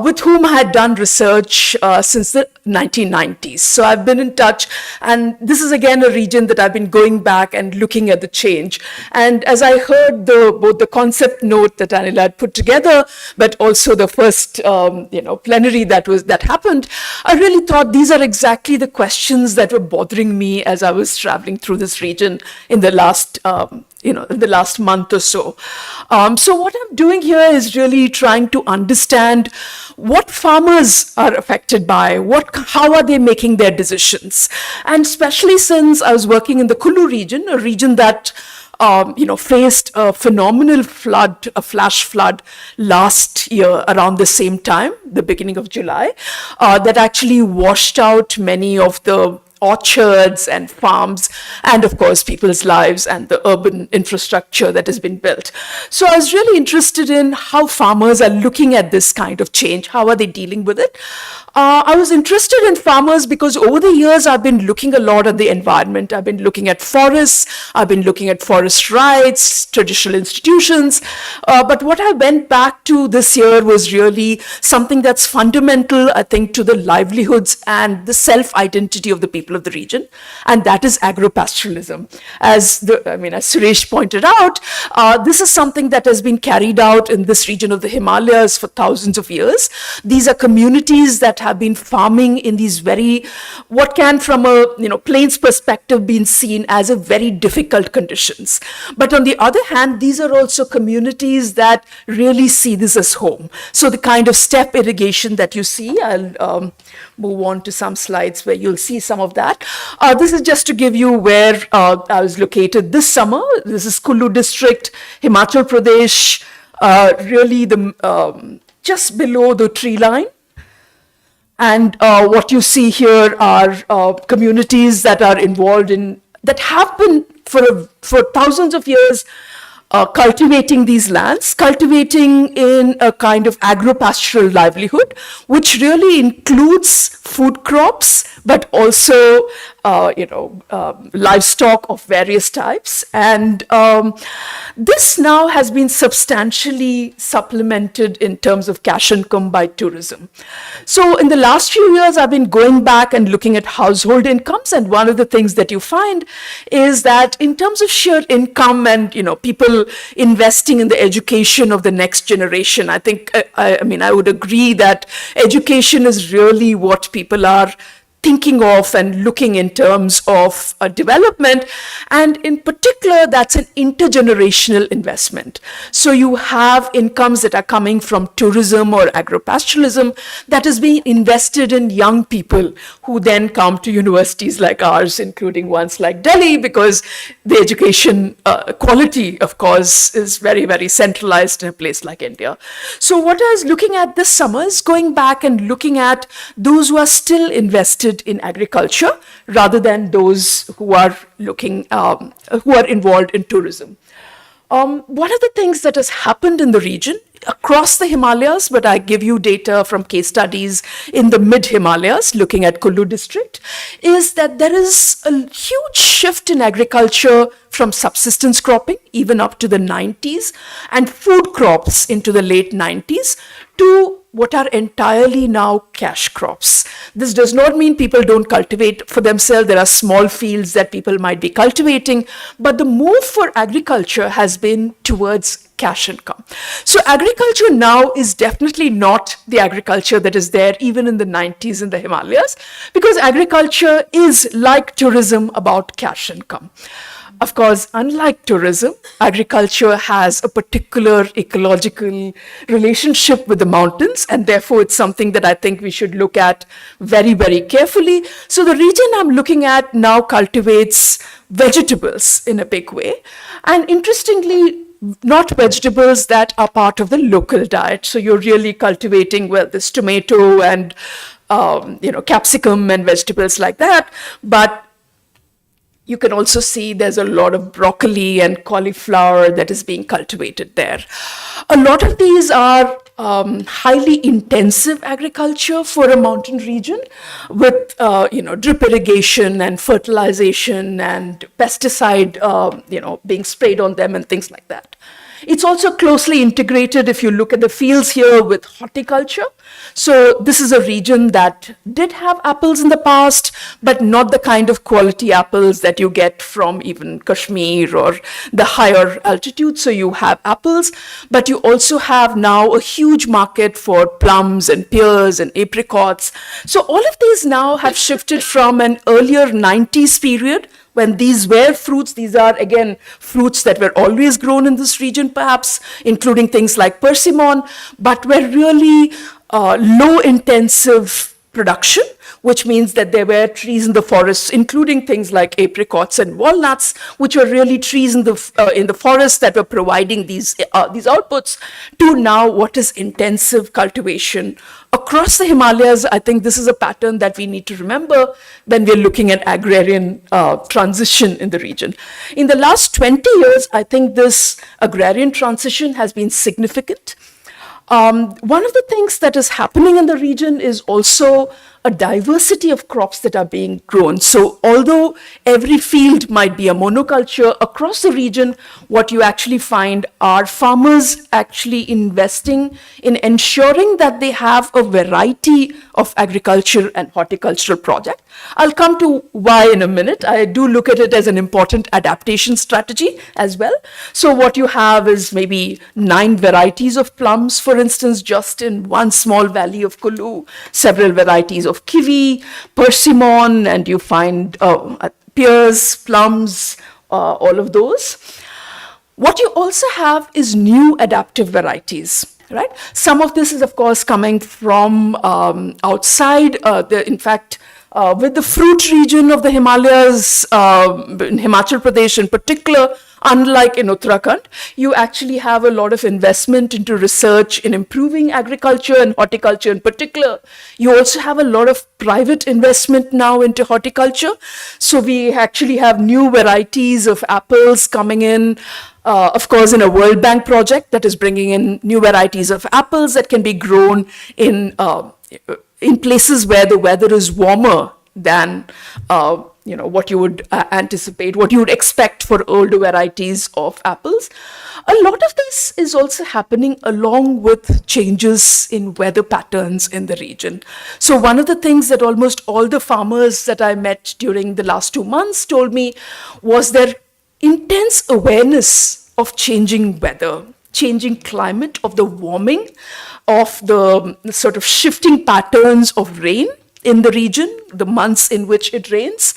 with whom I had done research since the 1990s. So I've been in touch, and this is again a region that I've been going back and looking at the change. And as I heard both the concept note that Anila had put together, but also the first plenary that happened, I really thought these are exactly the questions that were bothering me as I was traveling through this region in the last in the last month or so. So what I'm doing here is really trying to understand what farmers are affected by, how are they making their decisions? And especially since I was working in the Kulu region, a region that faced a phenomenal flood, a flash flood last year around the same time, the beginning of July, that actually washed out many of the orchards and farms, and of course people's lives and the urban infrastructure that has been built. So I was really interested in how farmers are looking at this kind of change. How are they dealing with it? I was interested in farmers because over the years I've been looking a lot at the environment. I've been looking at forests, I've been looking at forest rights, traditional institutions. But what I went back to this year was really something that's fundamental, I think, to the livelihoods and the self-identity of the people of the region, and that is agropastoralism. As Suresh pointed out, this is something that has been carried out in this region of the Himalayas for thousands of years. These are communities that have been farming in these very, what can from a plains perspective be seen as a very difficult conditions. But on the other hand, these are also communities that really see this as home. So the kind of step irrigation that you see, I'll move on to some slides where you'll see some of that. This is just to give you where I was located this summer. This is Kullu district, Himachal Pradesh, really just below the tree line. And what you see here are communities that are involved in, that have been for thousands of years cultivating these lands, cultivating in a kind of agro-pastoral livelihood, which really includes food crops, but also livestock of various types. And this now has been substantially supplemented in terms of cash income by tourism. So in the last few years, I've been going back and looking at household incomes. And one of the things that you find is that in terms of sheer income and, people investing in the education of the next generation, I think, I would agree that education is really what people are thinking of and looking in terms of development, and in particular that's an intergenerational investment. So you have incomes that are coming from tourism or agropastoralism that is being invested in young people who then come to universities like ours, including ones like Delhi, because the education quality, of course, is very, very centralized in a place like India. So what I was looking at this summer is going back and looking at those who are still invested in agriculture rather than those who are involved in tourism. One of the things that has happened in the region across the Himalayas, but I give you data from case studies in the mid-Himalayas, looking at Kullu district, is that there is a huge shift in agriculture from subsistence cropping, even up to the 90s, and food crops into the late 90s, to what are entirely now cash crops. This does not mean people don't cultivate for themselves. There are small fields that people might be cultivating, but the move for agriculture has been towards cash income. So agriculture now is definitely not the agriculture that is there even in the 90s in the Himalayas, because agriculture is, like tourism, about cash income. Of course, unlike tourism, agriculture has a particular ecological relationship with the mountains, and therefore it's something that I think we should look at very, very carefully. So the region I'm looking at now cultivates vegetables in a big way, and interestingly, not vegetables that are part of the local diet. So you're really cultivating, well, this tomato and capsicum and vegetables like that, but you can also see there's a lot of broccoli and cauliflower that is being cultivated there. A lot of these are highly intensive agriculture for a mountain region with, drip irrigation and fertilization and pesticide, being sprayed on them and things like that. It's also closely integrated, if you look at the fields here, with horticulture. So this is a region that did have apples in the past, but not the kind of quality apples that you get from even Kashmir or the higher altitude. So you have apples, but you also have now a huge market for plums and pears and apricots. So all of these now have shifted from an earlier 90s period when these were fruits. These are, again, fruits that were always grown in this region, perhaps, including things like persimmon, but were really low-intensive production, which means that there were trees in the forests, including things like apricots and walnuts, which were really trees in the forest that were providing these outputs, to now what is intensive cultivation across the Himalayas. I think this is a pattern that we need to remember when we're looking at agrarian transition in the region. In the last 20 years, I think this agrarian transition has been significant. One of the things that is happening in the region is also a diversity of crops that are being grown. So although every field might be a monoculture, across the region, what you actually find are farmers actually investing in ensuring that they have a variety of agriculture and horticultural projects. I'll come to why in a minute. I do look at it as an important adaptation strategy as well. So what you have is maybe 9 varieties of plums, for instance, just in one small valley of Kulu, several varieties of kiwi, persimmon, and you find pears, plums, all of those. What you also have is new adaptive varieties, right? Some of this is, of course, coming from outside. In fact, with the fruit region of the Himalayas, in Himachal Pradesh in particular, unlike in Uttarakhand, you actually have a lot of investment into research in improving agriculture and horticulture in particular. You also have a lot of private investment now into horticulture. So we actually have new varieties of apples coming in, of course, in a World Bank project that is bringing in new varieties of apples that can be grown in places where the weather is warmer than what you would anticipate, what you would expect for older varieties of apples. A lot of this is also happening along with changes in weather patterns in the region. So one of the things that almost all the farmers that I met during the last 2 months told me was their intense awareness of changing weather, changing climate, of the warming, of the sort of shifting patterns of rain in the region, the months in which it rains,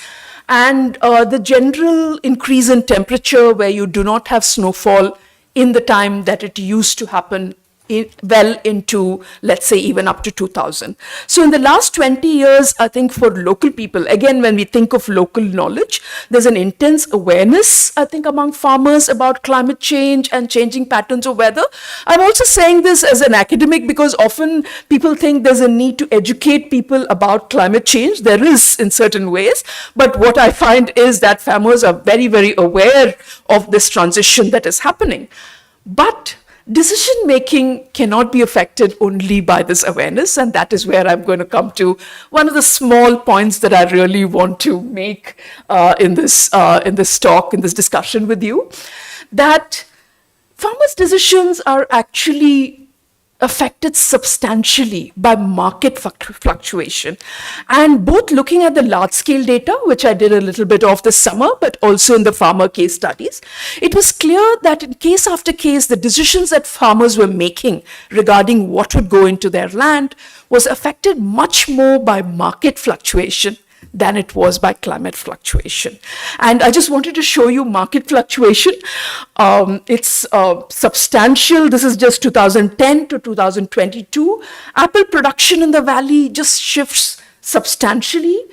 and the general increase in temperature where you do not have snowfall in the time that it used to happen well into, let's say, even up to 2000. So in the last 20 years, I think for local people, again, when we think of local knowledge, there's an intense awareness, I think, among farmers about climate change and changing patterns of weather. I'm also saying this as an academic because often people think there's a need to educate people about climate change. There is in certain ways, but what I find is that farmers are very, very aware of this transition that is happening. But decision-making cannot be affected only by this awareness, and that is where I'm going to come to one of the small points that I really want to make in this talk, in this discussion with you, that farmers' decisions are actually affected substantially by market fluctuation. And both looking at the large-scale data, which I did a little bit of this summer, but also in the farmer case studies, it was clear that in case after case, the decisions that farmers were making regarding what would go into their land was affected much more by market fluctuation than it was by climate fluctuation. And I just wanted to show you market fluctuation. It's substantial. This is just 2010 to 2022. Apple production in the valley just shifts substantially.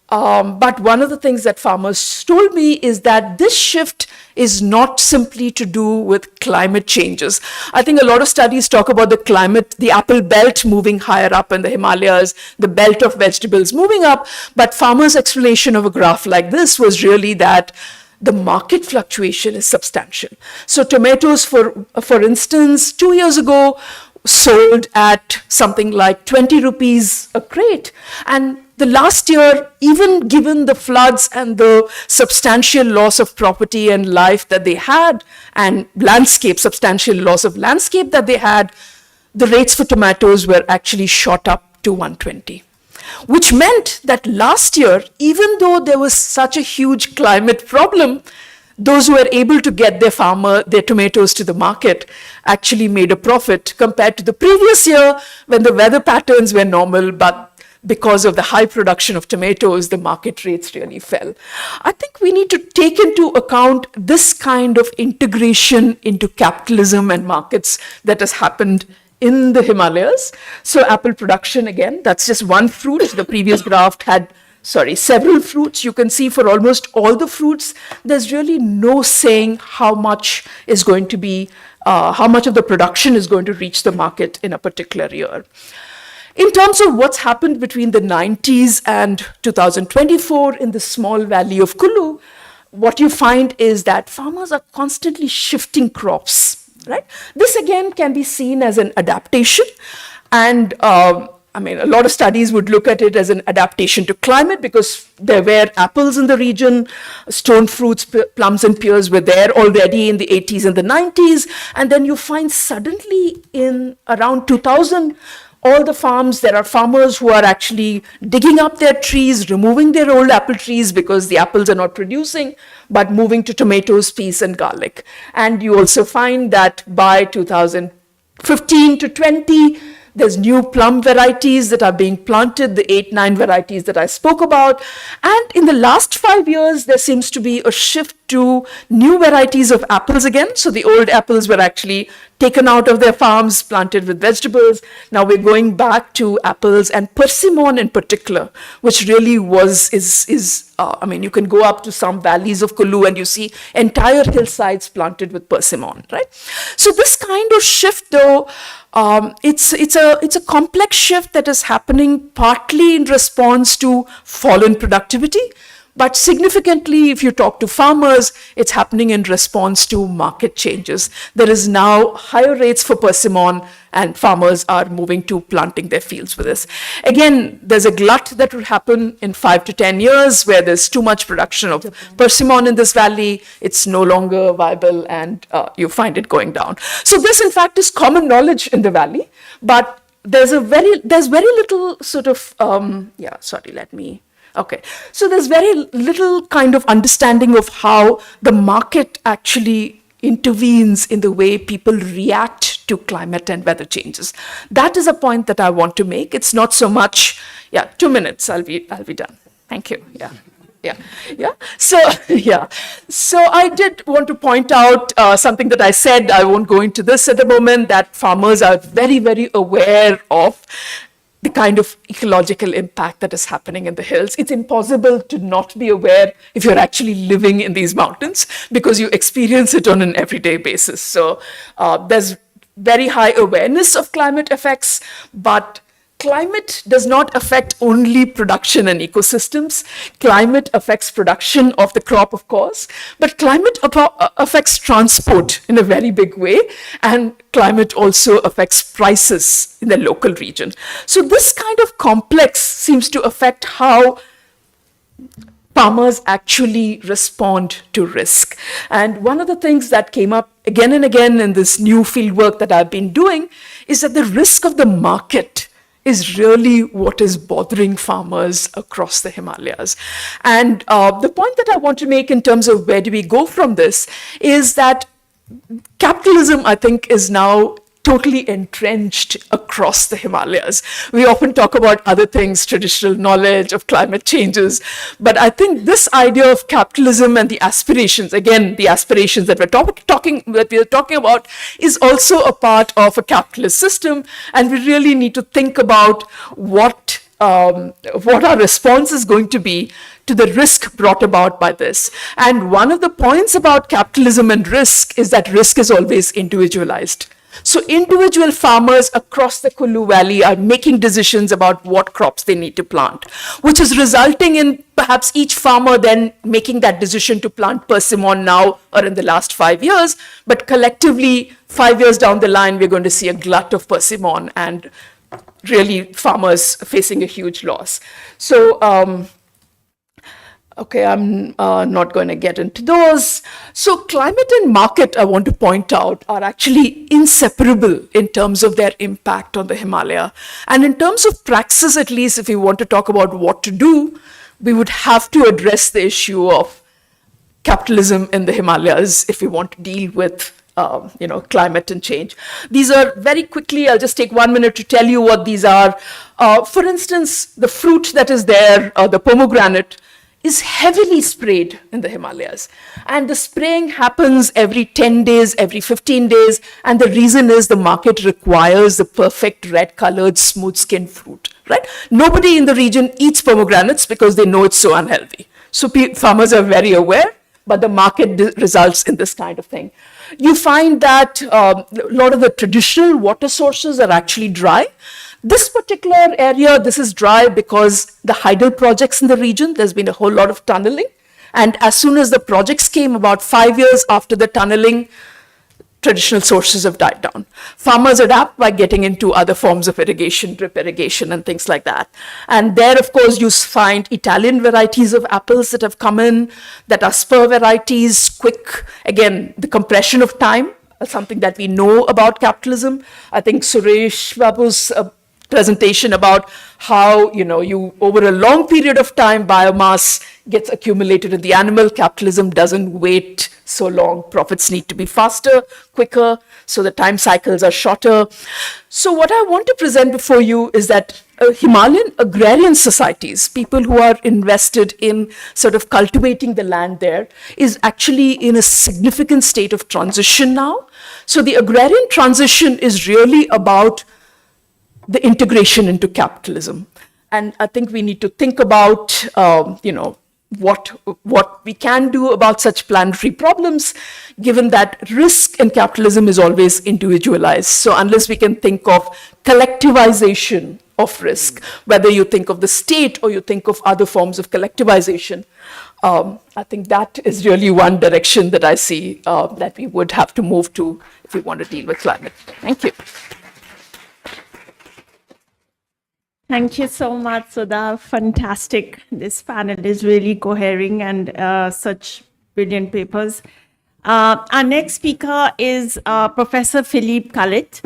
But one of the things that farmers told me is that this shift is not simply to do with climate changes. I think a lot of studies talk about the climate, the apple belt moving higher up in the Himalayas, the belt of vegetables moving up, but farmers' explanation of a graph like this was really that the market fluctuation is substantial. So tomatoes, for instance, 2 years ago, sold at something like 20 rupees a crate. And the last year, even given the floods and the substantial loss of property and life that they had, and substantial loss of landscape that they had, the rates for tomatoes were actually shot up to 120. Which meant that last year, even though there was such a huge climate problem, those who were able to get their tomatoes to the market actually made a profit compared to the previous year when the weather patterns were normal, but because of the high production of tomatoes, the market rates really fell. I think we need to take into account this kind of integration into capitalism and markets that has happened in the Himalayas. So apple production, again, that's just one fruit. The previous graph had, several fruits. You can see for almost all the fruits, there's really no saying how much is going to be, how much of the production is going to reach the market in a particular year. In terms of what's happened between the 90s and 2024 in the small valley of Kulu, what you find is that farmers are constantly shifting crops, right? This again can be seen as an adaptation, and a lot of studies would look at it as an adaptation to climate because there were apples in the region, stone fruits, plums and pears were there already in the 80s and the 90s, and then you find suddenly in around 2000, all the farms, there are farmers who are actually digging up their trees, removing their old apple trees because the apples are not producing, but moving to tomatoes, peas, and garlic. And you also find that by 2015 to 20, there's new plum varieties that are being planted, the 8-9 varieties that I spoke about. And in the last 5 years, there seems to be a shift to new varieties of apples again. So the old apples were actually taken out of their farms, planted with vegetables. Now we're going back to apples and persimmon in particular, which really you can go up to some valleys of Kulu and you see entire hillsides planted with persimmon, right? So this kind of shift, though, it's a complex shift that is happening partly in response to fallen productivity, but significantly, if you talk to farmers, it's happening in response to market changes. There is now higher rates for persimmon, and farmers are moving to planting their fields with this. Again, there's a glut that will happen in 5 to 10 years where there's too much production of persimmon in this valley. It's no longer viable, and you find it going down. So this, in fact, is common knowledge in the valley, but there's very little sort of, Okay, so there's very little kind of understanding of how the market actually intervenes in the way people react to climate and weather changes. That is a point that I want to make. It's not so much, 2 minutes, I'll be done. Thank you, So I did want to point out something that I said. I won't go into this at the moment, that farmers are very, very aware of the kind of ecological impact that is happening in the hills. It's impossible to not be aware if you're actually living in these mountains because you experience it on an everyday basis. So there's very high awareness of climate effects, but climate does not affect only production and ecosystems. Climate affects production of the crop, of course, but climate affects transport in a very big way, and climate also affects prices in the local region. So this kind of complex seems to affect how farmers actually respond to risk. And one of the things that came up again and again in this new fieldwork that I've been doing is that the risk of the market is really what is bothering farmers across the Himalayas. And the point that I want to make in terms of where do we go from this is that capitalism, I think, is now totally entrenched across the Himalayas. We often talk about other things, traditional knowledge of climate changes, but I think this idea of capitalism and the aspirations, again, the aspirations that we are talking about, is also a part of a capitalist system, and we really need to think about what our response is going to be to the risk brought about by this. And one of the points about capitalism and risk is that risk is always individualized. So individual farmers across the Kulu Valley are making decisions about what crops they need to plant, which is resulting in perhaps each farmer then making that decision to plant persimmon now or in the last 5 years, but collectively 5 years down the line, we're going to see a glut of persimmon and really farmers facing a huge loss. So, okay, I'm not going to get into those. So climate and market, I want to point out, are actually inseparable in terms of their impact on the Himalaya. And in terms of praxis, at least, if we want to talk about what to do, we would have to address the issue of capitalism in the Himalayas if we want to deal with climate and change. These are very quickly, I'll just take 1 minute to tell you what these are. For instance, the fruit that is there, the pomegranate, is heavily sprayed in the Himalayas. And the spraying happens every 10 days, every 15 days. And the reason is the market requires the perfect red-colored, smooth-skinned fruit, right? Nobody in the region eats pomegranates because they know it's so unhealthy. So farmers are very aware, but the market results in this kind of thing. You find that a lot of the traditional water sources are actually dry. This particular area, this is dry because the hydel projects in the region, there's been a whole lot of tunneling. And as soon as the projects came, about 5 years after the tunneling, traditional sources have died down. Farmers adapt by getting into other forms of irrigation, drip irrigation and things like that. And there, of course, you find Italian varieties of apples that have come in, that are spur varieties, quick, again, the compression of time, something that we know about capitalism. I think Suresh Babu's presentation about how, you over a long period of time, biomass gets accumulated in the animal. Capitalism doesn't wait so long. Profits need to be faster, quicker, so the time cycles are shorter. So what I want to present before you is that Himalayan agrarian societies, people who are invested in sort of cultivating the land there, is actually in a significant state of transition now. So the agrarian transition is really about the integration into capitalism. And I think we need to think about, what we can do about such planetary problems, given that risk in capitalism is always individualized. So unless we can think of collectivization of risk, whether you think of the state or you think of other forms of collectivization, I think that is really one direction that I see that we would have to move to if we want to deal with climate. Thank you. Thank you so much, Sudha. Fantastic. This panel is really cohering and such brilliant papers. Our next speaker is Professor Philippe Khalid.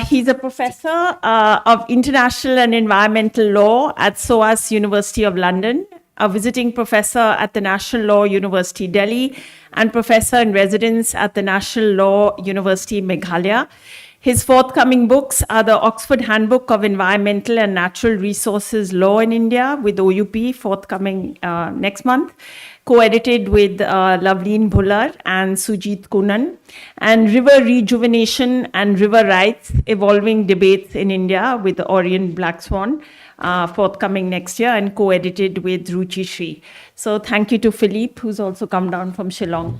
He's a professor of international and environmental law at SOAS University of London, a visiting professor at the National Law University Delhi, and professor in residence at the National Law University Meghalaya. His forthcoming books are the Oxford Handbook of Environmental and Natural Resources Law in India with OUP, forthcoming next month, co-edited with Loveleen Bhullar and Sujit Kunan, and River Rejuvenation and River Rights, Evolving Debates in India with Orion Black Swan, forthcoming next year, and co-edited with Ruchi Sri. So thank you to Philippe, who's also come down from Shillong.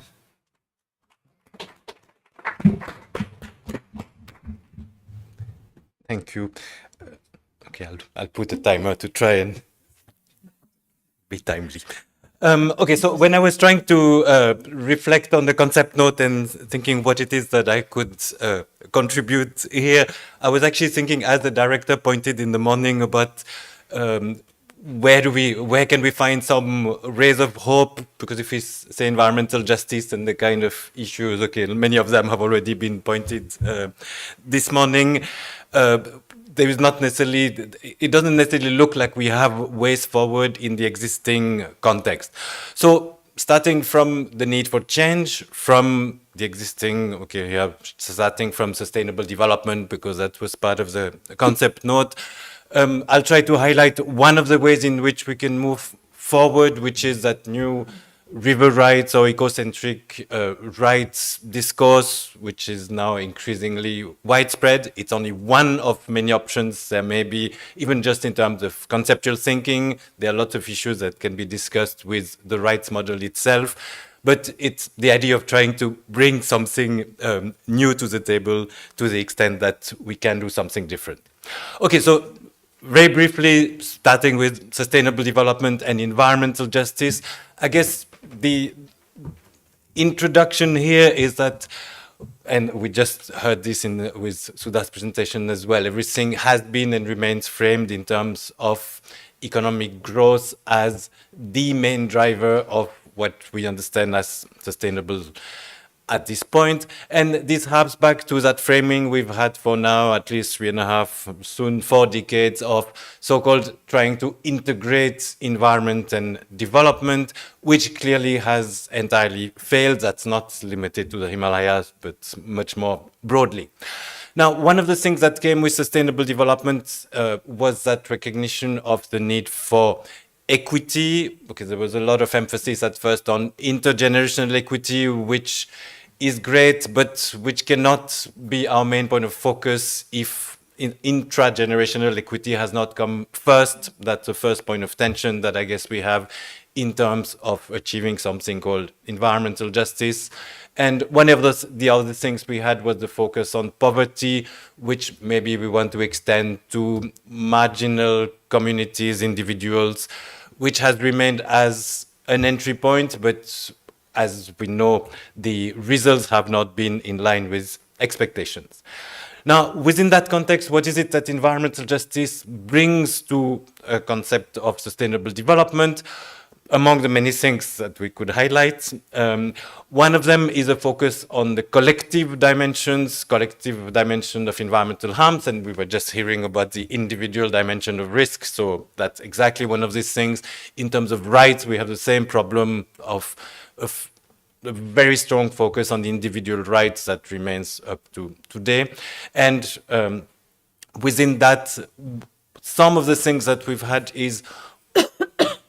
Thank you. Okay, I'll put a timer to try and be timely. Okay, so when I was trying to reflect on the concept note and thinking what it is that I could contribute here, I was actually thinking, as the director pointed in the morning, about where can we find some rays of hope? Because if we say environmental justice and the kind of issues, okay, many of them have already been pointed this morning. There is not necessarily, it doesn't necessarily look like we have ways forward in the existing context. So starting from the need for change, from the existing, okay, yeah, starting from sustainable development, because that was part of the concept note. I'll try to highlight one of the ways in which we can move forward, which is that new river rights or ecocentric rights discourse, which is now increasingly widespread. It's only one of many options. There may be, even just in terms of conceptual thinking, there are lots of issues that can be discussed with the rights model itself. But it's the idea of trying to bring something new to the table to the extent that we can do something different. Okay, so very briefly, starting with sustainable development and environmental justice, I guess the introduction here is that, and we just heard this with Sudha's presentation as well, everything has been and remains framed in terms of economic growth as the main driver of what we understand as sustainable at this point. And this harps back to that framing we've had for now at least 3.5, soon 4 decades of so-called trying to integrate environment and development, which clearly has entirely failed. That's not limited to the Himalayas, but much more broadly. Now, one of the things that came with sustainable development was that recognition of the need for equity, because there was a lot of emphasis at first on intergenerational equity, which is great, but which cannot be our main point of focus if intragenerational equity has not come first. That's the first point of tension that I guess we have in terms of achieving something called environmental justice. And one of the other things we had was the focus on poverty, which maybe we want to extend to marginal communities, individuals, which has remained as an entry point, but as we know, the results have not been in line with expectations. Now, within that context, what is it that environmental justice brings to a concept of sustainable development? Among the many things that we could highlight, one of them is a focus on the collective dimension of environmental harms, and we were just hearing about the individual dimension of risk, so that's exactly one of these things. In terms of rights, we have the same problem of a very strong focus on the individual rights that remains up to today. And within that, some of the things that we've had is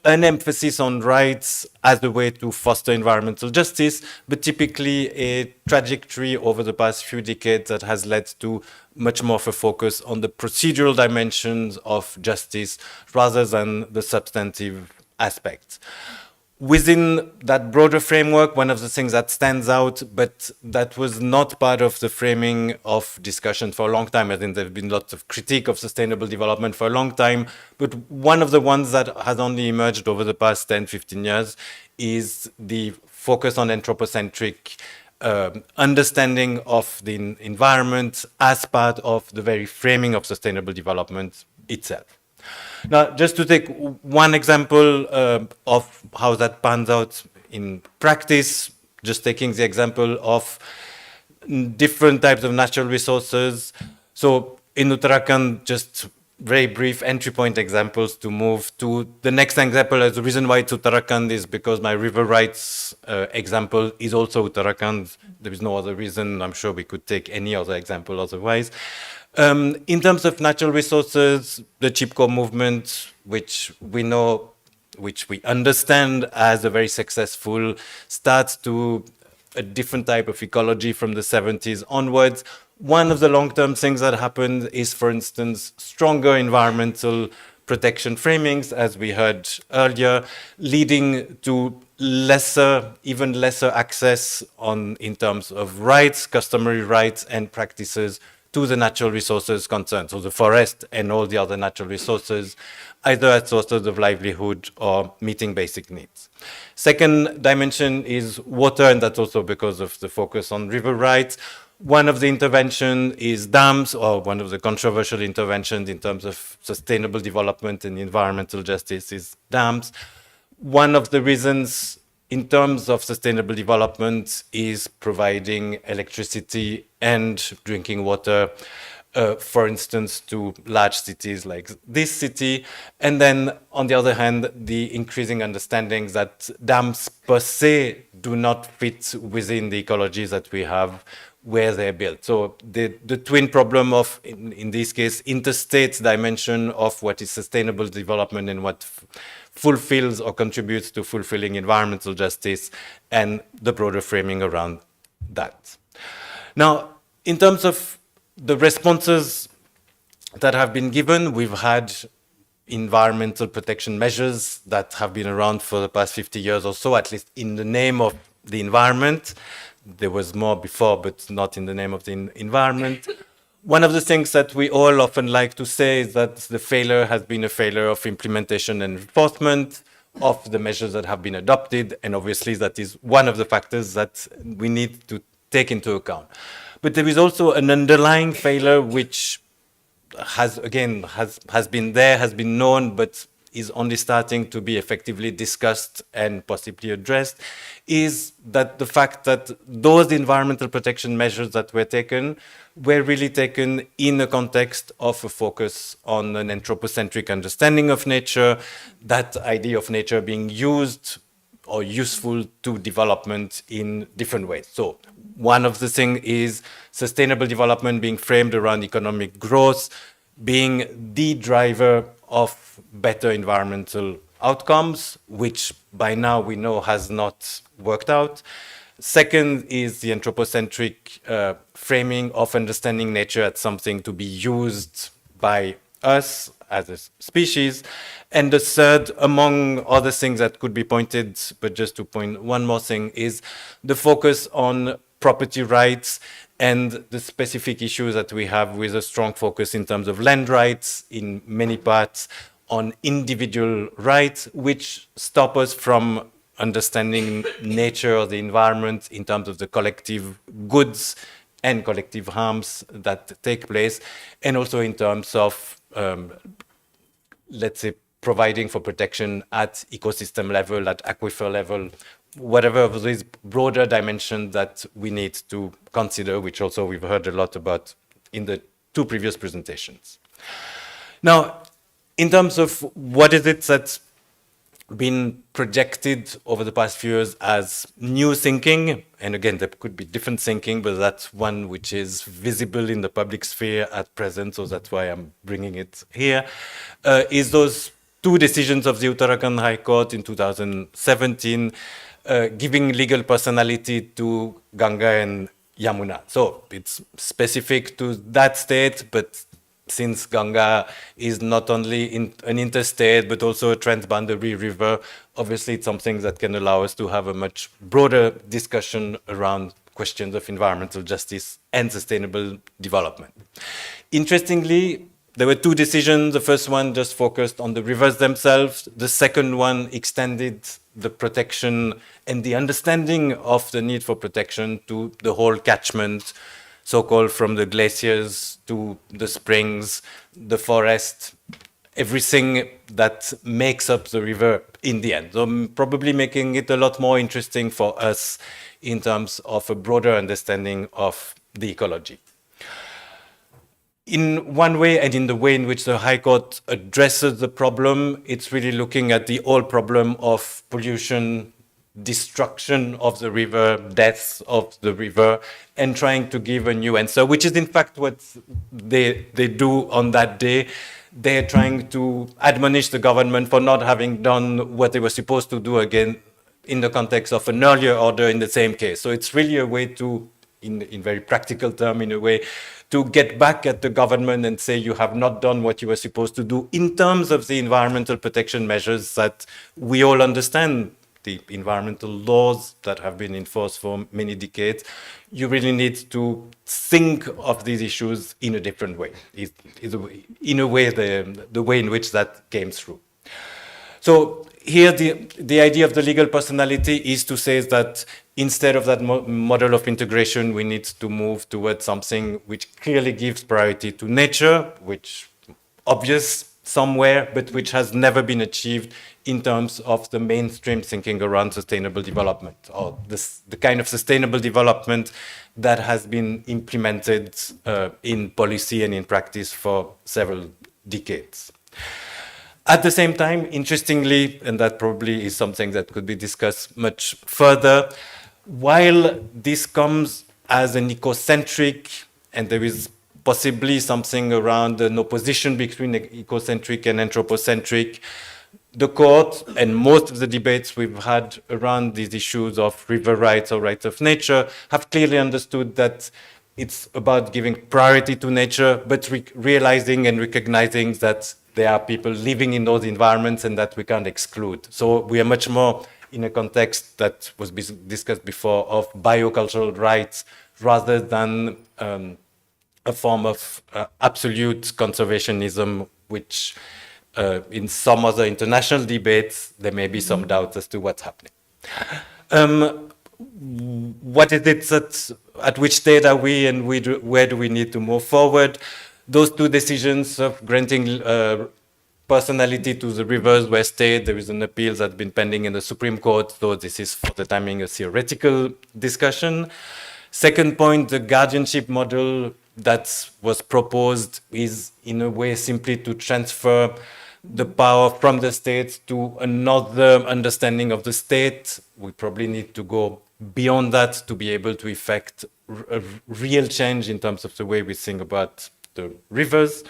an emphasis on rights as a way to foster environmental justice, but typically a trajectory over the past few decades that has led to much more of a focus on the procedural dimensions of justice rather than the substantive aspects. Within that broader framework, one of the things that stands out, but that was not part of the framing of discussion for a long time, I think there have been lots of critique of sustainable development for a long time, but one of the ones that has only emerged over the past 10, 15 years is the focus on anthropocentric understanding of the environment as part of the very framing of sustainable development itself. Now, just to take one example of how that pans out in practice, just taking the example of different types of natural resources. So in Uttarakhand, just very brief entry point examples to move to the next example. The reason why it's Uttarakhand is because my river rights example is also Uttarakhand. There is no other reason. I'm sure we could take any other example otherwise. In terms of natural resources, the Chipko movement, which we know, which we understand as a very successful start to a different type of ecology from the 70s onwards. One of the long-term things that happened is, for instance, stronger environmental protection framings, as we heard earlier, leading to even lesser access in terms of rights, customary rights and practices to the natural resources concerned, so the forest and all the other natural resources, either as sources of livelihood or meeting basic needs. Second dimension is water, and that's also because of the focus on river rights. One of the interventions is dams, or one of the controversial interventions in terms of sustainable development and environmental justice is dams. One of the reasons in terms of sustainable development is providing electricity and drinking water, for instance, to large cities like this city. And then, on the other hand, the increasing understanding that dams per se do not fit within the ecologies that we have where they're built. So the twin problem of, in this case, interstate dimension of what is sustainable development and what fulfills or contributes to fulfilling environmental justice, and the broader framing around that. Now, in terms of the responses that have been given, we've had environmental protection measures that have been around for the past 50 years or so, at least in the name of the environment. There was more before, but not in the name of the environment. One of the things that we all often like to say is that the failure has been a failure of implementation and enforcement of the measures that have been adopted, and obviously that is one of the factors that we need to take into account. But there is also an underlying failure which has been there, has been known, but is only starting to be effectively discussed and possibly addressed, is that the fact that those environmental protection measures that were taken were really taken in a context of a focus on an anthropocentric understanding of nature, that idea of nature being used or useful to development in different ways. So one of the things is sustainable development being framed around economic growth, being the driver of better environmental outcomes, which by now we know has not worked out. Second is the anthropocentric framing of understanding nature as something to be used by us as a species. And the third, among other things that could be pointed, but just to point one more thing, is the focus on property rights and the specific issues that we have with a strong focus in terms of land rights in many parts on individual rights, which stop us from understanding nature or the environment in terms of the collective goods and collective harms that take place, and also in terms of, let's say, providing for protection at ecosystem level, at aquifer level, whatever of these broader dimensions that we need to consider, which also we've heard a lot about in the two previous presentations. Now, in terms of what is it that's been projected over the past few years as new thinking, and again, there could be different thinking, but that's one which is visible in the public sphere at present, so that's why I'm bringing it here, is those two decisions of the Uttarakhand High Court in 2017, giving legal personality to Ganga and Yamuna. So it's specific to that state, but since Ganga is not only an interstate, but also a transboundary river, obviously it's something that can allow us to have a much broader discussion around questions of environmental justice and sustainable development. Interestingly, there were two decisions. The first one just focused on the rivers themselves. The second one extended the protection and the understanding of the need for protection to the whole catchment, so-called from the glaciers to the springs, the forest, everything that makes up the river in the end. So probably making it a lot more interesting for us in terms of a broader understanding of the ecology. In one way, and in the way in which the High Court addresses the problem, it's really looking at the whole problem of pollution, destruction of the river, deaths of the river, and trying to give a new answer, which is in fact what they do on that day. They're trying to admonish the government for not having done what they were supposed to do again in the context of an earlier order in the same case. So it's really a way to, in very practical terms, in a way, to get back at the government and say you have not done what you were supposed to do in terms of the environmental protection measures that we all understand, the environmental laws that have been enforced for many decades. You really need to think of these issues in a different way, in a way, the way in which that came through. So here the idea of the legal personality is to say that instead of that model of integration, we need to move towards something which clearly gives priority to nature, which obvious somewhere, but which has never been achieved in terms of the mainstream thinking around sustainable development, or the kind of sustainable development that has been implemented in policy and in practice for several decades. At the same time, interestingly, and that probably is something that could be discussed much further, while this comes as an ecocentric, and there is possibly something around an opposition between ecocentric and anthropocentric, the court and most of the debates we've had around these issues of river rights or rights of nature have clearly understood that it's about giving priority to nature, but realizing and recognizing that there are people living in those environments and that we can't exclude. So we are much more in a context that was discussed before of biocultural rights rather than a form of absolute conservationism, which in some other international debates, there may be some doubts as to what's happening. What is it that, at which state are we and where do we need to move forward? Those two decisions of granting personality to the rivers were stayed. There is an appeal that's been pending in the Supreme Court, so this is for the timing a theoretical discussion. Second point, the guardianship model that was proposed is in a way simply to transfer the power from the state to another understanding of the state. We probably need to go beyond that to be able to effect a real change in terms of the way we think about the rivers.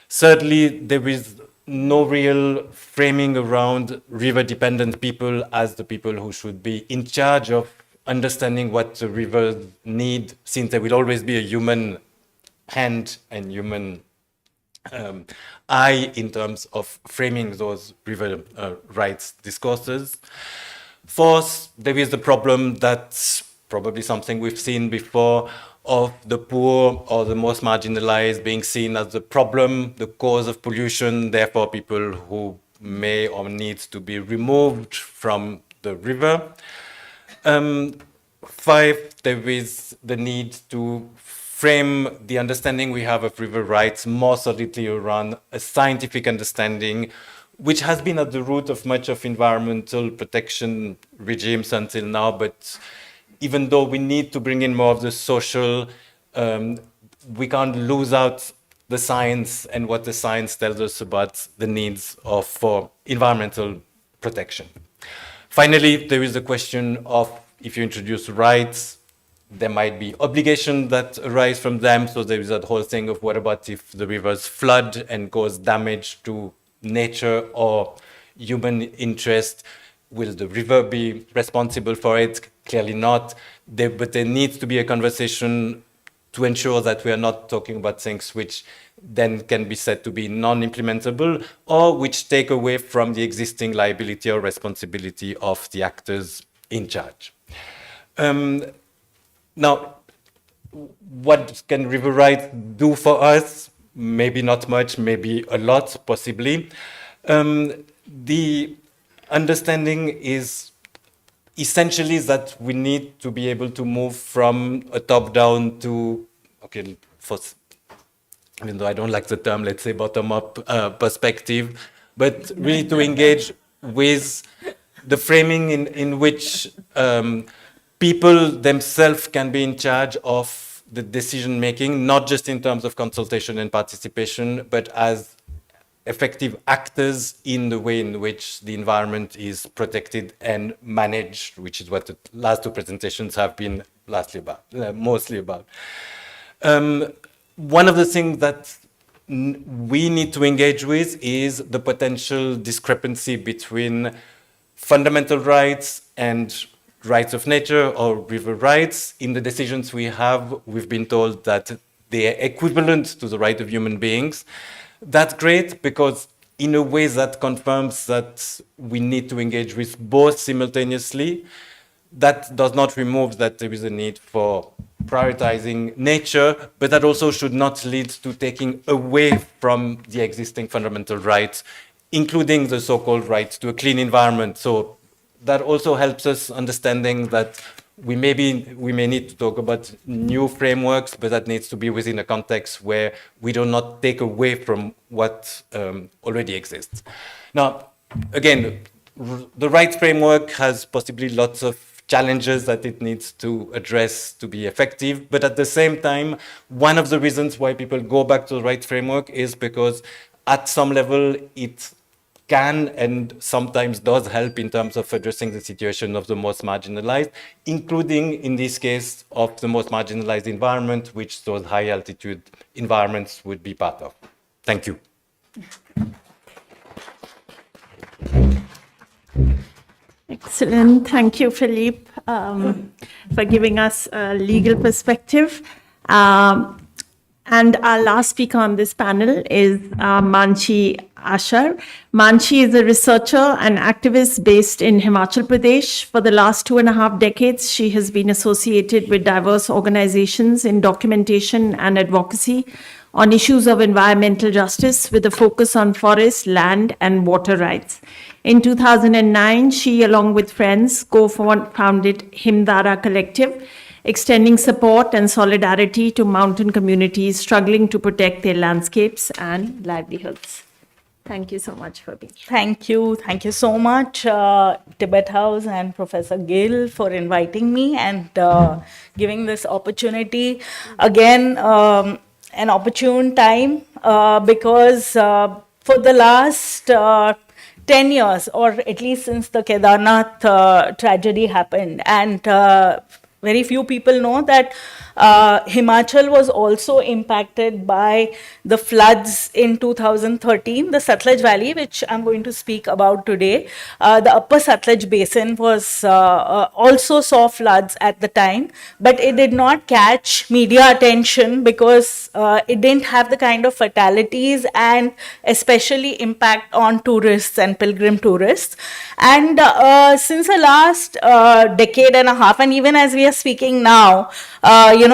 Thirdly, there is no real framing around river-dependent people as the people who should be in charge of understanding what the rivers need, since there will always be a human hand and human eye in terms of framing those river rights discourses. Fourth, there is the problem that's probably something we've seen before of the poor or the most marginalized being seen as the problem, the cause of pollution, therefore people who may or need to be removed from the river. Five, there is the need to frame the understanding we have of river rights more solidly around a scientific understanding, which has been at the root of much of environmental protection regimes until now. But even though we need to bring in more of the social, we can't lose out the science and what the science tells us about the needs for environmental protection. Finally, there is the question of if you introduce rights, there might be obligations that arise from them. So there is that whole thing of what about if the rivers flood and cause damage to nature or human interest? Will the river be responsible for it? Clearly not. But there needs to be a conversation to ensure that we are not talking about things which then can be said to be non-implementable or which take away from the existing liability or responsibility of the actors in charge. Now, what can river rights do for us? Maybe not much, maybe a lot, possibly. The understanding is essentially that we need to be able to move from a top-down to, okay, even though I don't like the term, let's say bottom-up perspective, but really to engage with the framing in which people themselves can be in charge of the decision-making, not just in terms of consultation and participation, but as effective actors in the way in which the environment is protected and managed, which is what the last two presentations have been mostly about. One of the things that we need to engage with is the potential discrepancy between fundamental rights and rights of nature or river rights. In the decisions we have, we've been told that they are equivalent to the right of human beings. That's great because in a way that confirms that we need to engage with both simultaneously. That does not remove that there is a need for prioritizing nature, but that also should not lead to taking away from the existing fundamental rights, including the so-called right to a clean environment. So that also helps us understanding that we may need to talk about new frameworks, but that needs to be within a context where we do not take away from what already exists. Now, again, the rights framework has possibly lots of challenges that it needs to address to be effective, but at the same time, one of the reasons why people go back to the rights framework is because at some level it can and sometimes does help in terms of addressing the situation of the most marginalized, including in this case of the most marginalized environment, which those high altitude environments would be part of. Thank you. Excellent. Thank you, Philippe, for giving us a legal perspective. And our last speaker on this panel is Manshi Ashar. Manshi is a researcher and activist based in Himachal Pradesh. For the last 2.5 decades, she has been associated with diverse organizations in documentation and advocacy on issues of environmental justice with a focus on forest, land, and water rights. In 2009, she, along with friends, co-founded Himdara Collective, extending support and solidarity to mountain communities struggling to protect their landscapes and livelihoods. Thank you so much for being here. Thank you. Thank you so much, Tibet House and Professor Gill, for inviting me and giving this opportunity. Again, an opportune time because for the last 10 years, or at least since the Kedarnath tragedy happened, and very few people know that Himachal was also impacted by the floods in 2013, the Satluj Valley, which I'm going to speak about today. The upper Satluj basin was also saw floods at the time, but it did not catch media attention because it didn't have the kind of fatalities and especially impact on tourists and pilgrim tourists. And since the last decade and a half, and even as we are speaking now,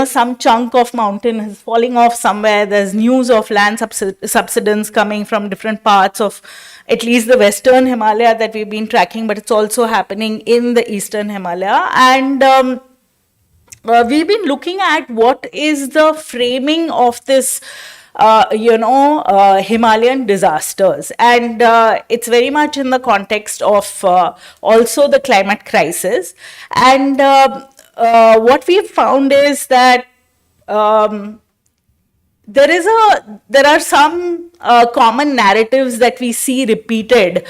some chunk of mountain is falling off somewhere. There's news of land subsidence coming from different parts of at least the western Himalaya that we've been tracking, but it's also happening in the eastern Himalaya. And we've been looking at what is the framing of this Himalayan disasters. And it's very much in the context of also the climate crisis. And what we've found is that there are some common narratives that we see repeated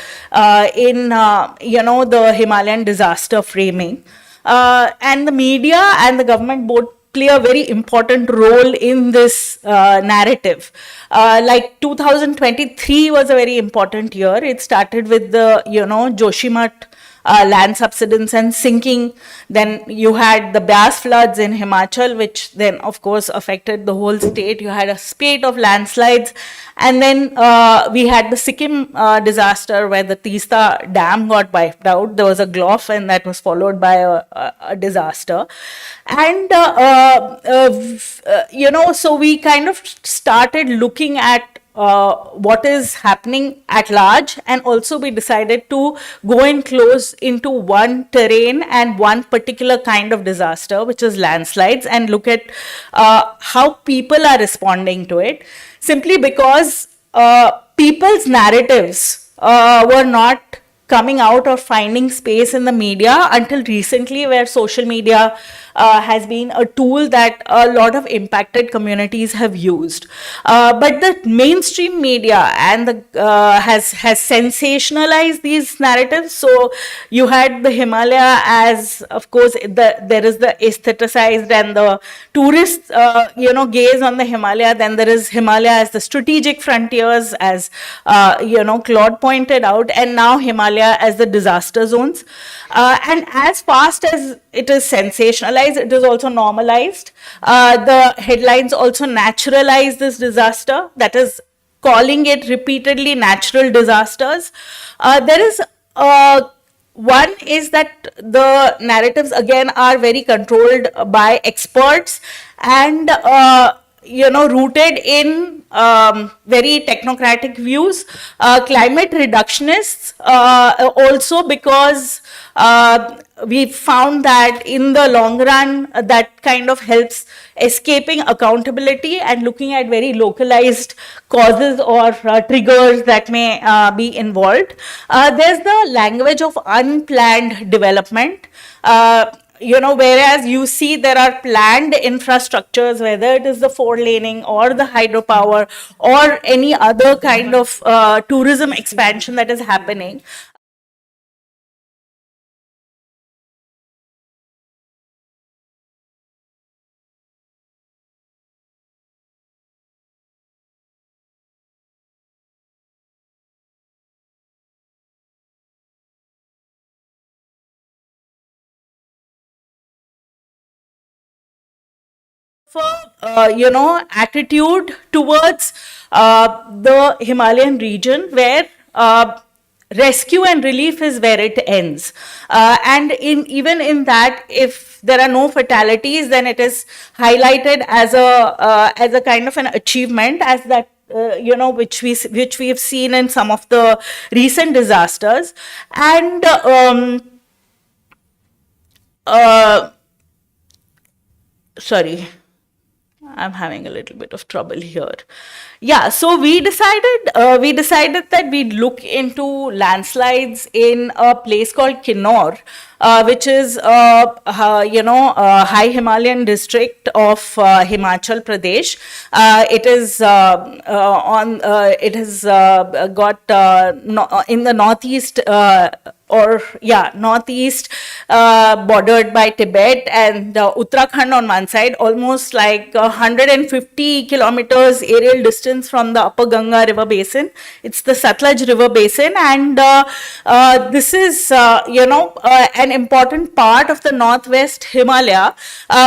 in the Himalayan disaster framing, and the media and the government both play a very important role in this narrative. Like 2023 was a very important year. It started with the Joshimat land subsidence and sinking. Then you had the Beas floods in Himachal, which then of course affected the whole state. You had a spate of landslides, and then we had the Sikkim disaster where the Tista dam got wiped out. There was a glof, and that was followed by a disaster. And so we kind of started looking at what is happening at large, and also we decided to go in close into one terrain and one particular kind of disaster, which is landslides, and look at how people are responding to it, simply because people's narratives were not coming out or finding space in the media until recently, where social media has been a tool that a lot of impacted communities have used. But the mainstream media and has sensationalized these narratives. So you had the Himalaya as, of course, there is the aestheticized and the tourist, gaze on the Himalaya. Then there is Himalaya as the strategic frontiers, as Claude pointed out, and now Himalaya as the disaster zones. And as fast as it is sensationalized, it is also normalized. The headlines also naturalize this disaster, that is, calling it repeatedly natural disasters. There is one is that the narratives again are very controlled by experts and rooted in very technocratic views. Climate reductionists also, because we found that in the long run that kind of helps escaping accountability and looking at very localized causes or triggers that may be involved. There's the language of unplanned development. Whereas you see there are planned infrastructures, whether it is the 4-laning or the hydropower or any other kind of tourism expansion that is happening. Attitude towards the Himalayan region, where rescue and relief is where it ends. And even in that, if there are no fatalities, then it is highlighted as a kind of an achievement, as that which we have seen in some of the recent disasters. And sorry, I'm having a little bit of trouble here. Yeah, so we decided that we'd look into landslides in a place called Keynote, which is high Himalayan district of Himachal Pradesh. It is got in the northeast northeast, bordered by Tibet and Uttarakhand on one side, almost like 150 kilometers aerial distance from the upper Ganga river basin. It's the Satluj river basin, and this is, an important part of the northwest Himalaya,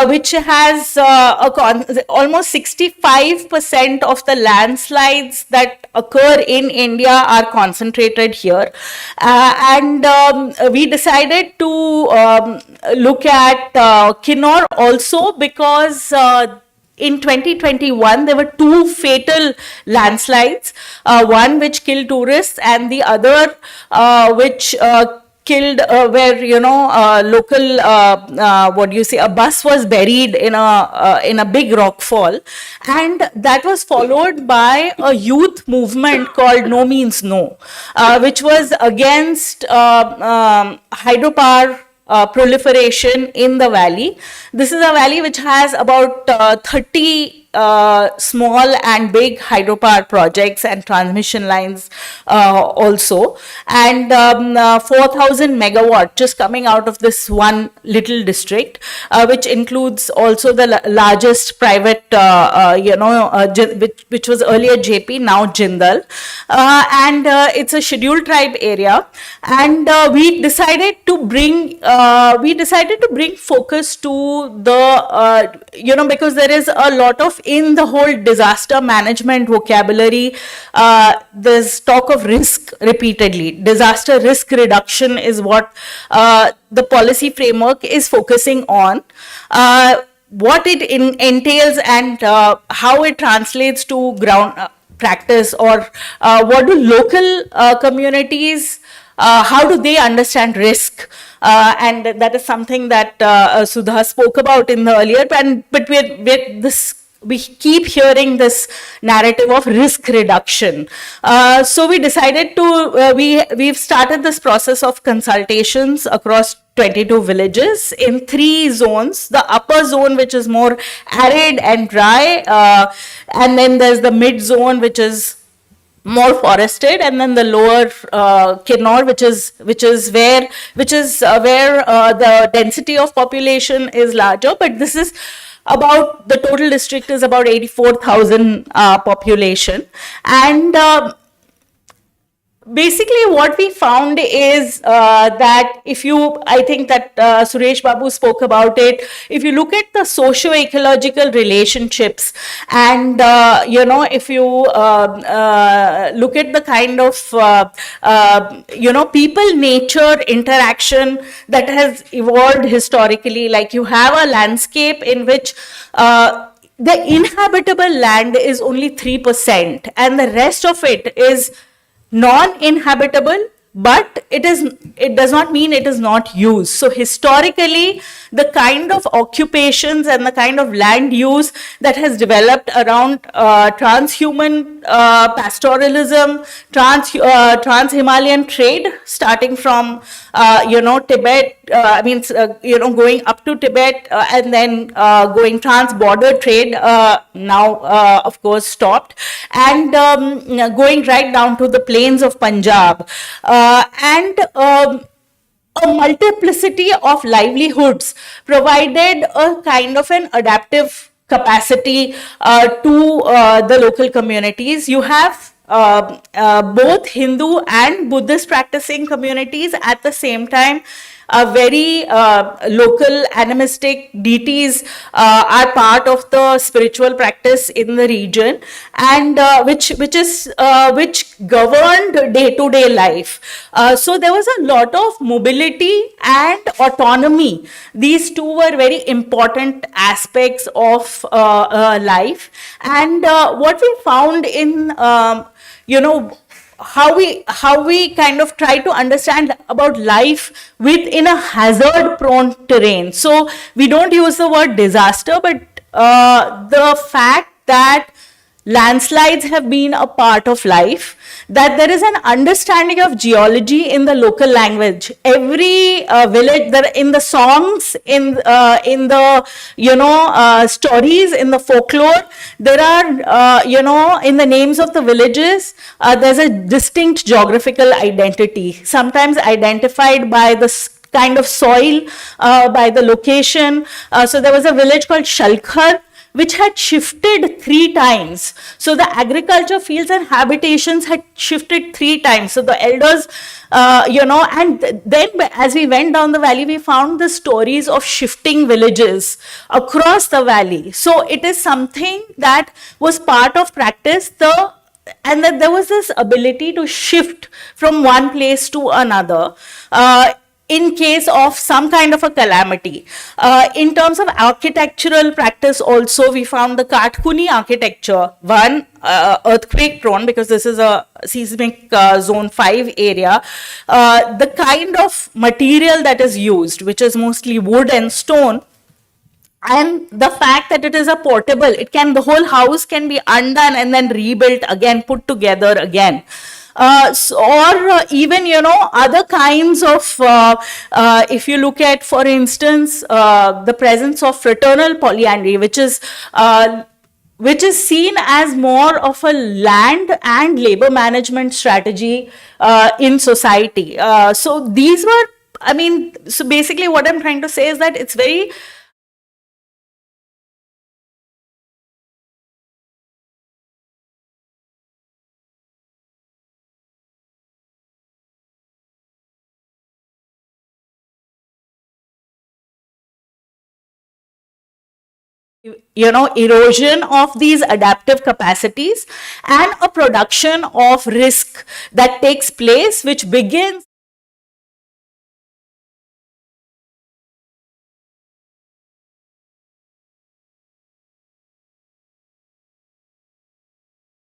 which has almost 65% of the landslides that occur in India are concentrated here. And we decided to look at Keynote also because in 2021 there were two fatal landslides, one which killed tourists and the other which killed where local a bus was buried in a big rock fall, and that was followed by a youth movement called No Means No, which was against hydropower proliferation in the valley. This is a valley which has about 30 small and big hydropower projects and transmission lines also, and 4,000 megawatt just coming out of this one little district, which includes also the largest private, which was earlier JP, now Jindal, and it's a scheduled tribe area, and we decided to bring focus to the because there is a lot of, in the whole disaster management vocabulary, there's talk of risk repeatedly. Disaster risk reduction is what the policy framework is focusing on. What it entails and how it translates to ground practice, or what do local communities, how do they understand risk? And that is something that Sudha spoke about in the earlier, but with this, we keep hearing this narrative of risk reduction. So we decided to, we've started this process of consultations across 22 villages in 3 zones. The upper zone, which is more arid and dry, and then there's the mid zone, which is more forested, and then the lower Keynote, which is where the density of population is larger. But this is about, the total district is about 84,000 population, and basically what we found is that if you, I think that Suresh Babu spoke about it, if you look at the socio-ecological relationships, and if you look at the kind of people-nature interaction that has evolved historically, like you have a landscape in which the inhabitable land is only 3%, and the rest of it is non-inhabitable, but it does not mean it is not used. So historically, the kind of occupations and the kind of land use that has developed around transhuman pastoralism, trans-Himalayan trade, starting from Tibet, going up to Tibet, and then going trans-border trade, now of course stopped, and going right down to the plains of Punjab, and a multiplicity of livelihoods provided a kind of an adaptive capacity to the local communities. You have both Hindu and Buddhist practicing communities at the same time. Very local animistic deities are part of the spiritual practice in the region, and which governed day-to-day life. So there was a lot of mobility and autonomy. These two were very important aspects of life, and what we found in how we kind of try to understand about life within a hazard-prone terrain. So we don't use the word disaster, but the fact that landslides have been a part of life, that there is an understanding of geology in the local language. Every village, in the songs, in the stories, in the folklore, there are in the names of the villages, there's a distinct geographical identity, sometimes identified by the kind of soil, by the location. So there was a village called Shalkhar, which had shifted 3 times. So the agriculture fields and habitations had shifted 3 times. So the elders, and then as we went down the valley, we found the stories of shifting villages across the valley. So it is something that was part of practice, and that there was this ability to shift from one place to another. In case of some kind of a calamity. In terms of architectural practice also, we found the Kathkuni architecture, one earthquake prone, because this is a seismic zone 5 area. The kind of material that is used, which is mostly wood and stone, and the fact that it is a portable, the whole house can be undone and then rebuilt again, put together again. Or even, other kinds of, if you look at, for instance, the presence of fraternal polyandry, which is seen as more of a land and labor management strategy in society. So these were, so basically what I'm trying to say is that it's very erosion of these adaptive capacities and a production of risk that takes place, which begins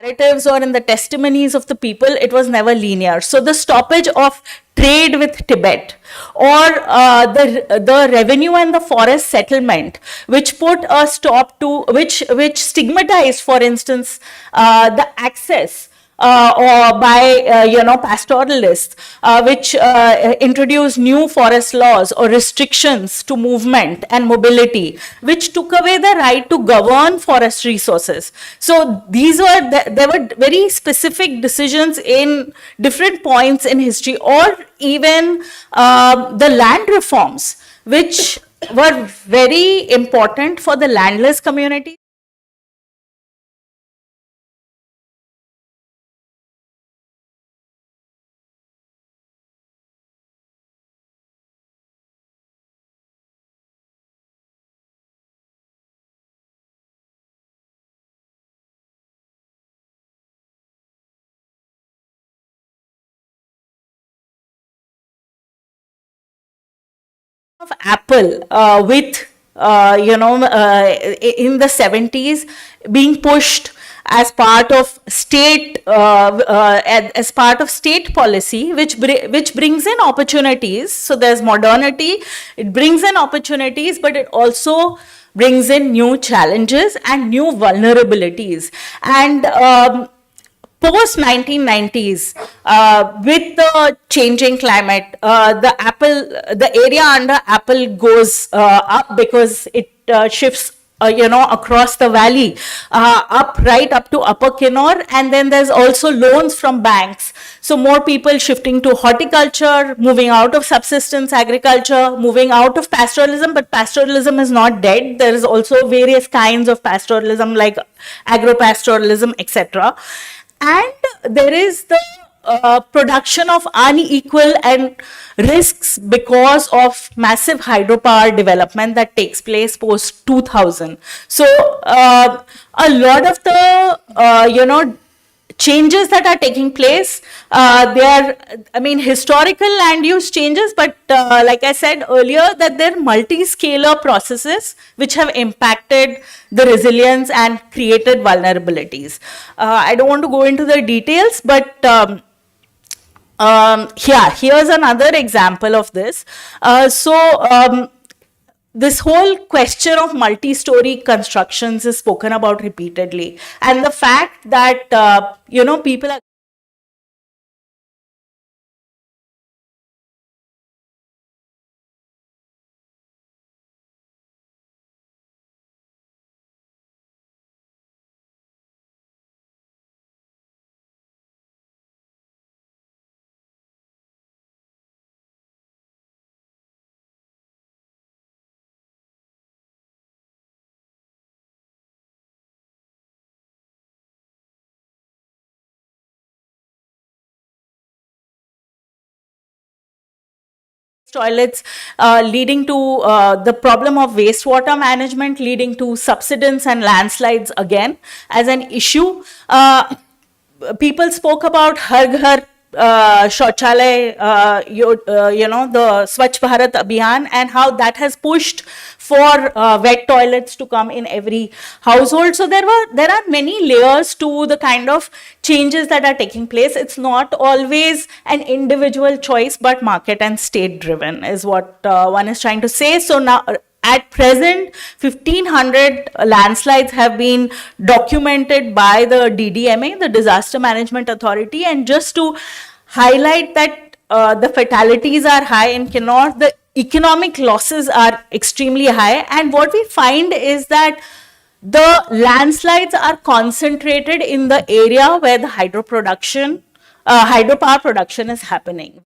narratives or in the testimonies of the people. It was never linear. So the stoppage of trade with Tibet, or the revenue and the forest settlement, which put a stop to, which stigmatized, for instance, the access or by pastoralists, which introduced new forest laws or restrictions to movement and mobility, which took away the right to govern forest resources. So there were very specific decisions in different points in history, or even the land reforms, which were very important for the landless community. Of Apple with in the 70s being pushed as part of state policy, which brings in opportunities. So there's modernity, it brings in opportunities, but it also brings in new challenges and new vulnerabilities. And post 1990s, with the changing climate, the area under Apple goes up, because it shifts across the valley, right up to Upper Kinnaur, and then there's also loans from banks. So more people shifting to horticulture, moving out of subsistence agriculture, moving out of pastoralism, but pastoralism is not dead. There is also various kinds of pastoralism like agropastoralism, etc. And there is the production of unequal and risks because of massive hydropower development that takes place post 2000. So a lot of the changes that are taking place, they are, historical land use changes, but like I said earlier, that they're multi-scalar processes which have impacted the resilience and created vulnerabilities. I don't want to go into the details, but here's another example of this. This whole question of multi-story constructions is spoken about repeatedly, and the fact that people are toilets, leading to the problem of wastewater management, leading to subsidence and landslides again as an issue. People spoke about Har Ghar Shauchalay, the Swachh Bharat Abhiyan, and how that has pushed for wet toilets to come in every household. So there are many layers to the kind of changes that are taking place. It's not always an individual choice, but market and state driven is what one is trying to say. So now, at present, 1,500 landslides have been documented by the DDMA, the Disaster Management Authority. And just to highlight that the fatalities are high in Kennaught, the economic losses are extremely high. And what we find is that the landslides are concentrated in the area where the hydropower production is happening.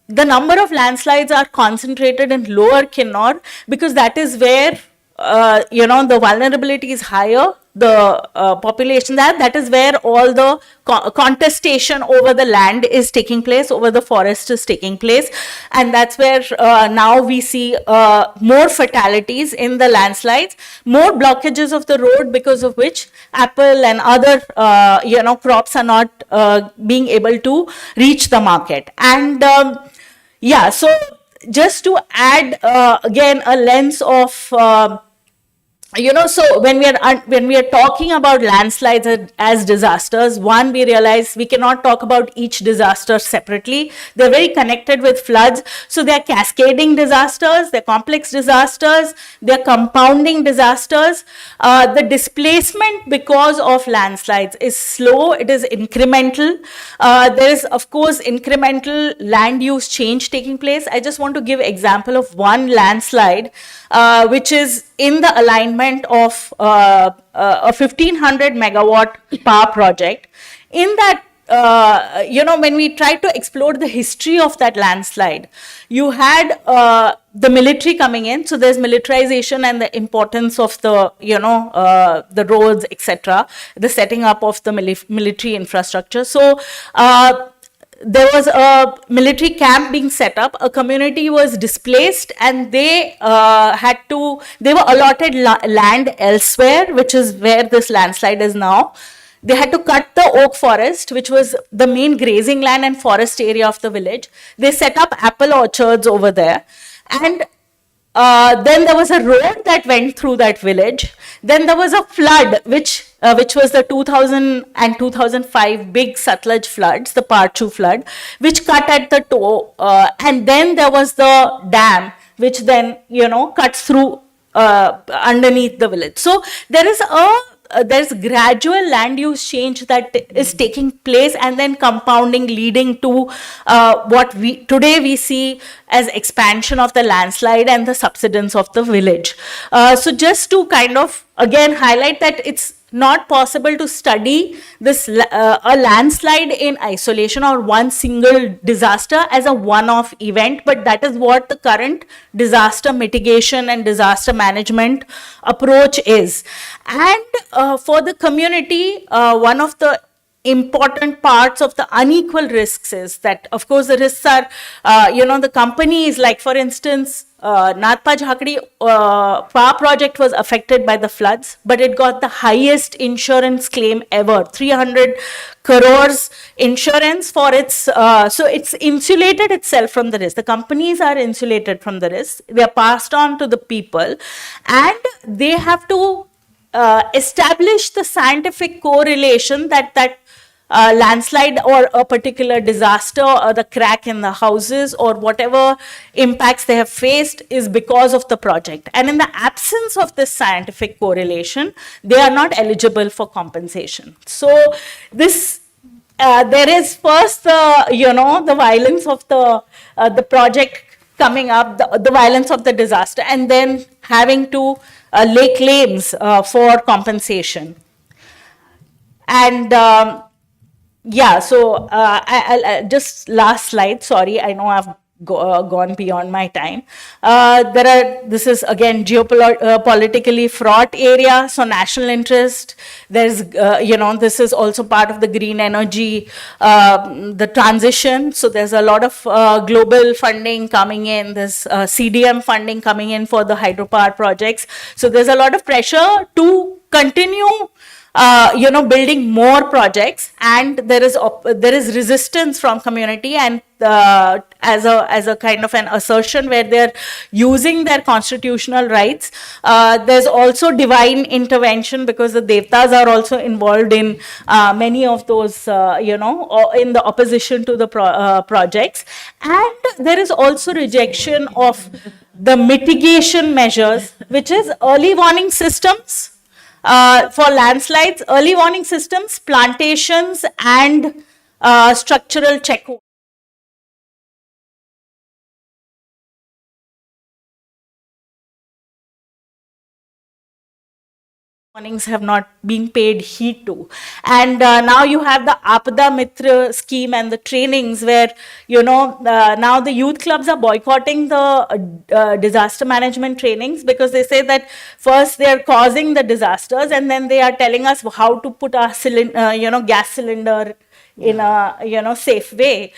The number of landslides are concentrated in lower Kennaught because that is where the vulnerability is higher, the population that is where all the contestation over the land is taking place, over the forest is taking place, and that's where now we see more fatalities in the landslides, more blockages of the road, because of which apple and other crops are not being able to reach the market. And so just to add again a lens of so when we are talking about landslides as disasters, one, we realize we cannot talk about each disaster separately. They're very connected with floods. So they're cascading disasters, they're complex disasters, they're compounding disasters. The displacement because of landslides is slow, it is incremental. There is, of course, incremental land use change taking place. I just want to give example of one landslide which is in the alignment of a 1,500 megawatt power project. In that, when we tried to explore the history of that landslide, you had the military coming in. So there's militarization and the importance of the, the roads, etc., the setting up of the military infrastructure. So there was a military camp being set up, a community was displaced, and they were allotted land elsewhere, which is where this landslide is now. They had to cut the oak forest, which was the main grazing land and forest area of the village. They set up apple orchards over there, and then there was a road that went through that village. Then there was a flood, which was the 2000 and 2005 big Satluj floods, the Parchu flood, which cut at the toe. And then there was the dam, which then, cuts through underneath the village. So there's gradual land use change that is taking place, and then compounding, leading to what today we see as expansion of the landslide and the subsidence of the village. So just to kind of again highlight that it's not possible to study this a landslide in isolation or one single disaster as a one-off event, but that is what the current disaster mitigation and disaster management approach is. And for the community, one of the important parts of the unequal risks is that, of course, the risks are, the companies, like for instance, Nathpa Jhakri power project was affected by the floods, but it got the highest insurance claim ever, 300 crores insurance for its, so it's insulated itself from the risk. The companies are insulated from the risk. They are passed on to the people, and they have to establish the scientific correlation that landslide or a particular disaster or the crack in the houses or whatever impacts they have faced is because of the project. And in the absence of this scientific correlation, they are not eligible for compensation. So this there is first the violence of the project coming up, the violence of the disaster, and then having to lay claims for compensation. And so I'll just last slide. Sorry, I know I've gone beyond my time. This is again geopolitically fraught area, so national interest. There's, this is also part of the green energy, the transition. So there's a lot of global funding coming in. There's CDM funding coming in for the hydropower projects. So there's a lot of pressure to continue building more projects, and there is resistance from community, and as a kind of an assertion where they're using their constitutional rights. There's also divine intervention, because the devtas are also involved in many of those, in the opposition to the projects. And there is also rejection of the mitigation measures, which is early warning systems. For landslides, early warning systems, plantations, and structural check. Warnings have not been paid heed to. And now you have the Apada Mitra scheme and the trainings where, now the youth clubs are boycotting the disaster management trainings, because they say that first they are causing the disasters, and then they are telling us how to put our gas cylinder in a safe way.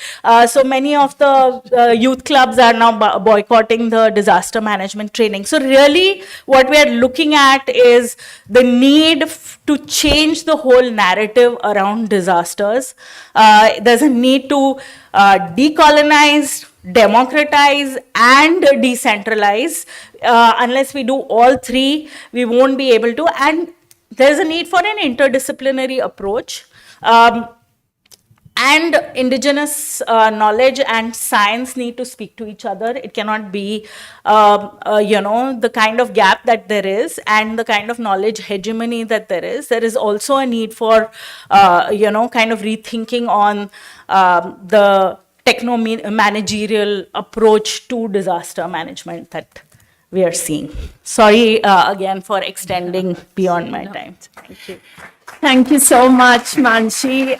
So many of the youth clubs are now boycotting the disaster management training. So really what we are looking at is the need to change the whole narrative around disasters. There's a need to decolonize, democratize, and decentralize. Unless we do all three, we won't be able to. And there's a need for an interdisciplinary approach. And indigenous knowledge and science need to speak to each other. It cannot be, the kind of gap that there is and the kind of knowledge hegemony that there is. There is also a need for, kind of rethinking on the techno-managerial approach to disaster management that we are seeing. Sorry again for extending beyond my time. Thank you. Thank you so much, Manshi.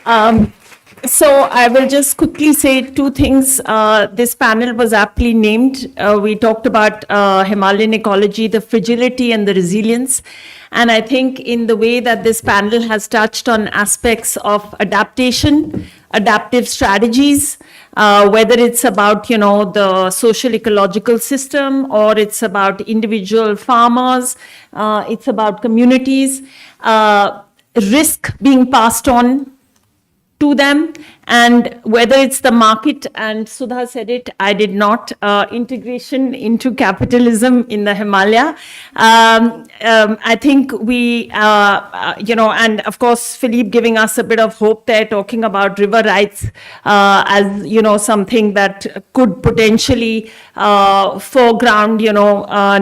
So I will just quickly say two things. This panel was aptly named. We talked about Himalayan ecology, the fragility and the resilience. And I think in the way that this panel has touched on aspects of adaptation, adaptive strategies, whether it's about, the social ecological system, or it's about individual farmers, it's about communities, risk being passed on to them, and whether it's the market, and Sudha said it, I did not, integration into capitalism in the Himalaya. I think we, and of course, Philippe giving us a bit of hope there, talking about river rights as, something that could potentially foreground,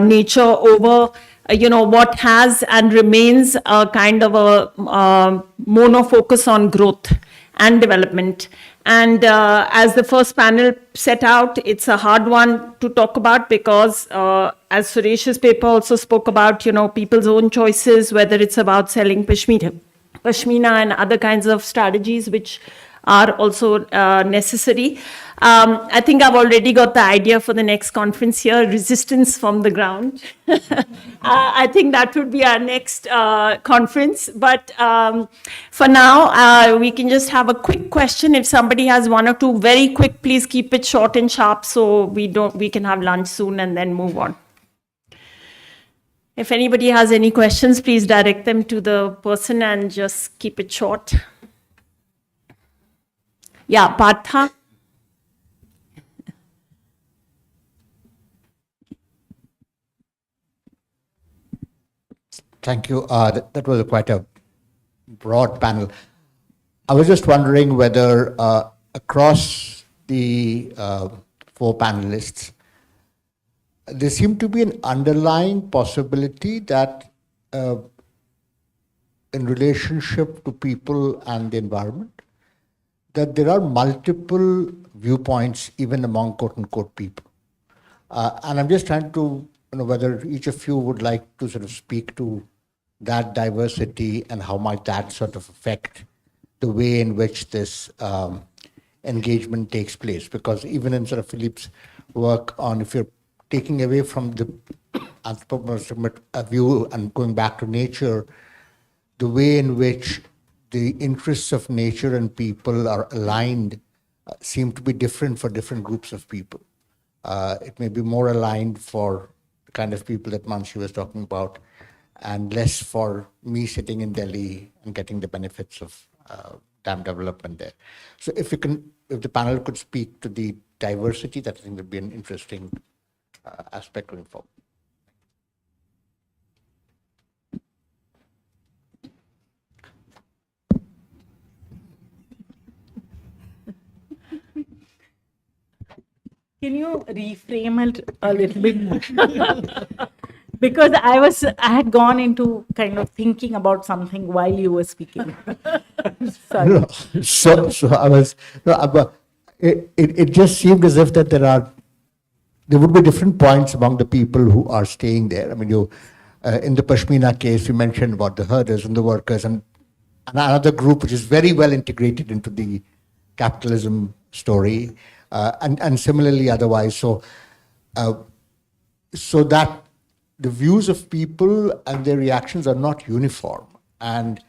nature over what has and remains a kind of a mono focus on growth and development. And as the first panel set out, it's a hard one to talk about, because as Suresh's paper also spoke about, people's own choices, whether it's about selling pashmina and other kinds of strategies which are also necessary. I think I've already got the idea for the next conference here, resistance from the ground. I think that would be our next conference. But for now, we can just have a quick question. If somebody has one or two, very quick, please keep it short and sharp so we can have lunch soon and then move on. If anybody has any questions, please direct them to the person and just keep it short. Yeah, Partha. Thank you. That was quite a broad panel. I was just wondering whether across the four panelists, there seemed to be an underlying possibility that in relationship to people and the environment, that there are multiple viewpoints even among quote-unquote people. And I'm just trying to know whether each of you would like to sort of speak to that diversity and how might that sort of affect the way in which this engagement takes place. Because even in sort of Philippe's work on, if you're taking away from the anthropomorphic view and going back to nature, the way in which the interests of nature and people are aligned seem to be different for different groups of people. It may be more aligned for the kind of people that Manshi was talking about, and less for me sitting in Delhi and getting the benefits of dam development there. So if the panel could speak to the diversity, that I think would be an interesting aspect going forward. Can you reframe it a little bit? Because I had gone into kind of thinking about something while you were speaking. Sorry. No, so I was, it just seemed as if that there would be different points among the people who are staying there. I mean, in the Pashmina case, you mentioned about the herders and the workers, and another group which is very well integrated into the capitalism story, and similarly otherwise. So that the views of people and their reactions are not uniform. And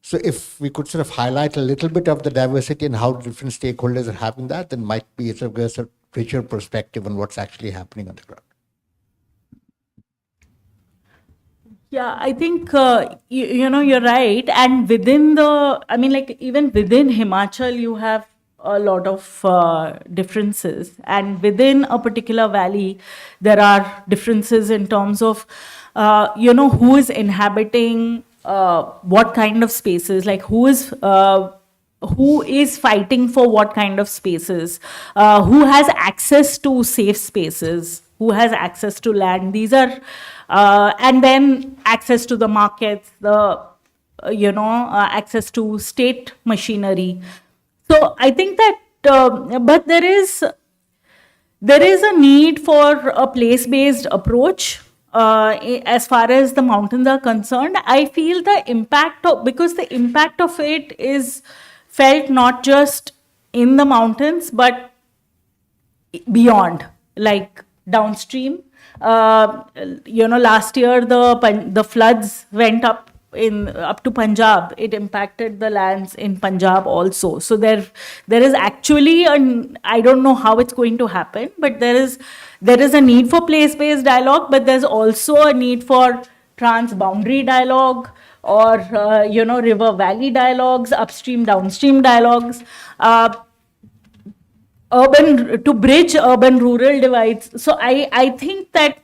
so if we could sort of highlight a little bit of the diversity and how different stakeholders are having that, then might be sort of give us a richer perspective on what's actually happening on the ground. Yeah, I think, you're right. And within even within Himachal, you have a lot of differences. And within a particular valley, there are differences in terms of, who is inhabiting what kind of spaces, like who is fighting for what kind of spaces, who has access to safe spaces, who has access to land. These are, and then access to the markets, access to state machinery. So I think that, but there is a need for a place-based approach as far as the mountains are concerned. I feel because the impact of it is felt not just in the mountains, but beyond, like downstream. Last year the floods went up to Punjab. It impacted the lands in Punjab also. So there is actually I don't know how it's going to happen, but there is a need for place-based dialogue, but there's also a need for trans-boundary dialogue, or river valley dialogues, upstream downstream dialogues, to bridge urban rural divides. So I think that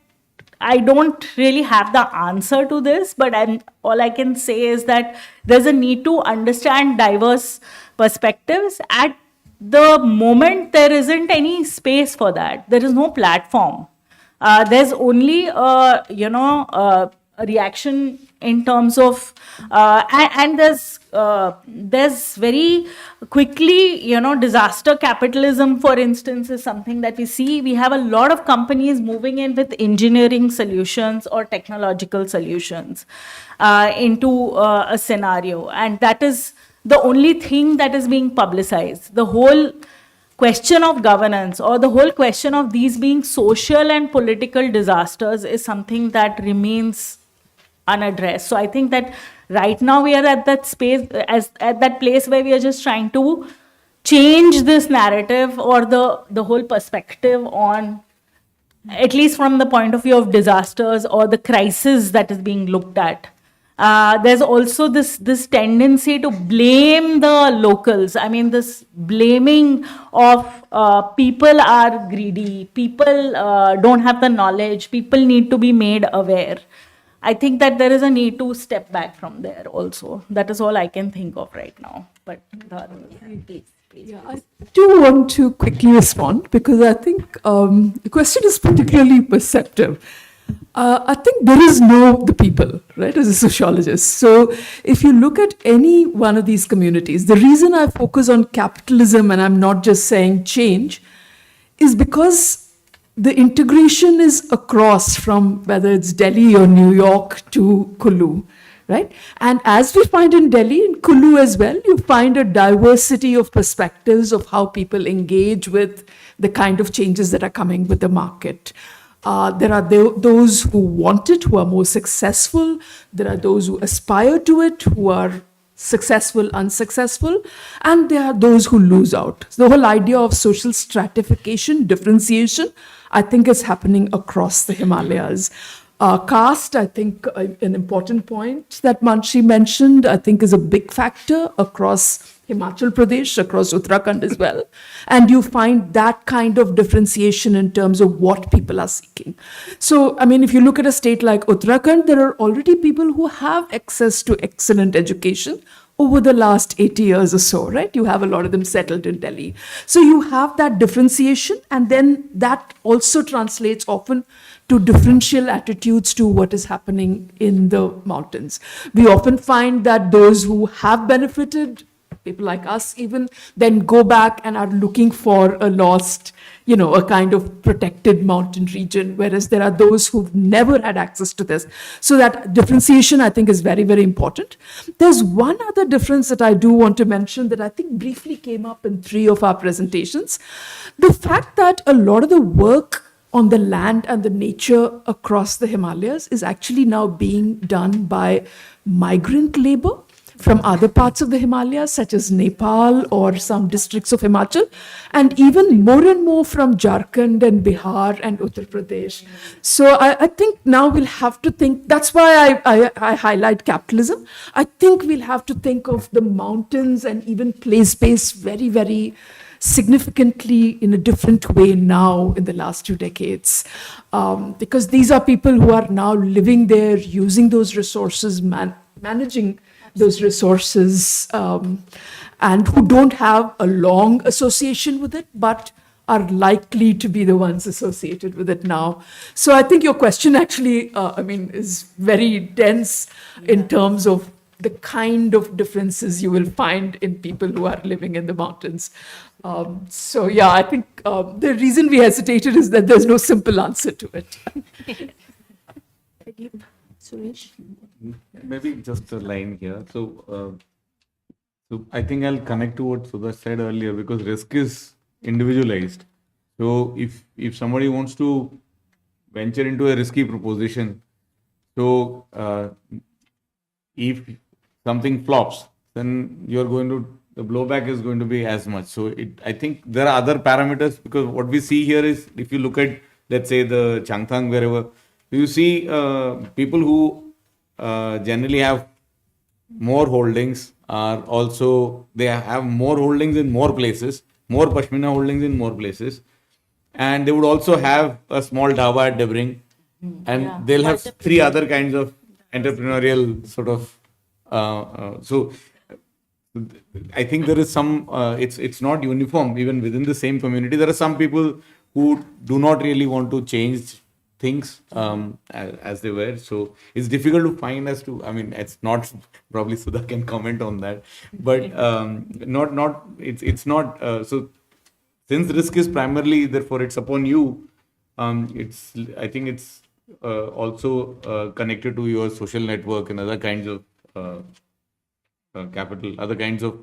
I don't really have the answer to this, but all I can say is that there's a need to understand diverse perspectives. At the moment, there isn't any space for that. There is no platform. There's only a reaction in terms of, and there's very quickly, disaster capitalism, for instance, is something that we see. We have a lot of companies moving in with engineering solutions or technological solutions into a scenario, and that is the only thing that is being publicized. The whole question of governance, or the whole question of these being social and political disasters, is something that remains unaddressed. So I think that right now we are at that space, at that place where we are just trying to change this narrative, or the whole perspective on, at least from the point of view of disasters or the crisis that is being looked at. There's also this tendency to blame the locals. I mean, this blaming of people are greedy, people don't have the knowledge, people need to be made aware. I think that there is a need to step back from there also. That is all I can think of right now. But please. Yeah, I do want to quickly respond, because I think the question is particularly perceptive. I think there is the people, right, as a sociologist. So if you look at any one of these communities, the reason I focus on capitalism and I'm not just saying change is because the integration is across, from whether it's Delhi or New York to Kullu, right? And as we find in Delhi, in Kulu as well, you find a diversity of perspectives of how people engage with the kind of changes that are coming with the market. There are those who want it, who are more successful. There are those who aspire to it, who are successful, unsuccessful, and there are those who lose out. So the whole idea of social stratification, differentiation, I think is happening across the Himalayas. Caste, I think an important point that Manshi mentioned, I think is a big factor across Himachal Pradesh, across Uttarakhand as well. And you find that kind of differentiation in terms of what people are seeking. So, I mean, if you look at a state like Uttarakhand, there are already people who have access to excellent education over the last 80 years or so, right? You have a lot of them settled in Delhi. So you have that differentiation, and then that also translates often to differential attitudes to what is happening in the mountains. We often find that those who have benefited, people like us even, then go back and are looking for a lost, a kind of protected mountain region, whereas there are those who've never had access to this. So that differentiation, I think, is very, very important. There's one other difference that I do want to mention that I think briefly came up in 3 of our presentations. The fact that a lot of the work on the land and the nature across the Himalayas is actually now being done by migrant labor from other parts of the Himalayas, such as Nepal or some districts of Himachal, and even more and more from Jharkhand and Bihar and Uttar Pradesh. So I think now we'll have to think, that's why I highlight capitalism. I think we'll have to think of the mountains and even place-based very, very significantly in a different way now in the last 2 decades. Because these are people who are now living there, using those resources, managing those resources, and who don't have a long association with it, but are likely to be the ones associated with it now. So I think your question actually, is very dense in terms of the kind of differences you will find in people who are living in the mountains. I think the reason we hesitated is that there's no simple answer to it. Suresh? Maybe just a line here. So I think I'll connect to what Sudha said earlier, because risk is individualized. So if somebody wants to venture into a risky proposition, so if something flops, then the blowback is going to be as much. So I think there are other parameters, because what we see here is, if you look at, let's say, the Changthang, wherever, you see people who generally have more holdings are also, they have more holdings in more places, more Pashmina holdings in more places. And they would also have a small dhaba at Debring, and they'll have 3 other kinds of entrepreneurial sort of, so I think there is some, it's not uniform even within the same community. There are some people who do not really want to change things as they were. So it's difficult to find as to, it's not, probably Sudha can comment on that, but it's not, so since risk is primarily, therefore it's upon you, I think it's also connected to your social network and other kinds of capital, other kinds of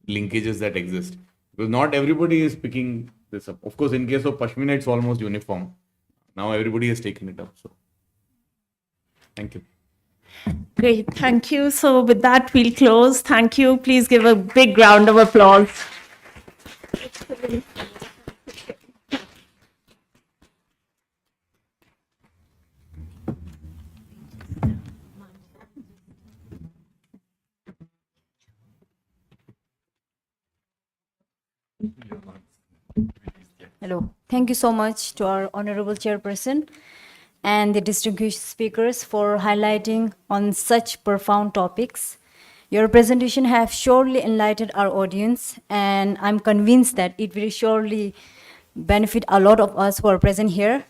linkages that exist. Because not everybody is picking this up. Of course, in case of Pashmina, it's almost uniform. Now everybody has taken it up. So, thank you. Great, thank you. So with that, we'll close. Thank you. Please give a big round of applause. Hello. Thank you so much to our Honorable Chairperson and the distinguished speakers for highlighting on such profound topics. Your presentation have surely enlightened our audience, and I'm convinced that it will surely benefit a lot of us who are present here.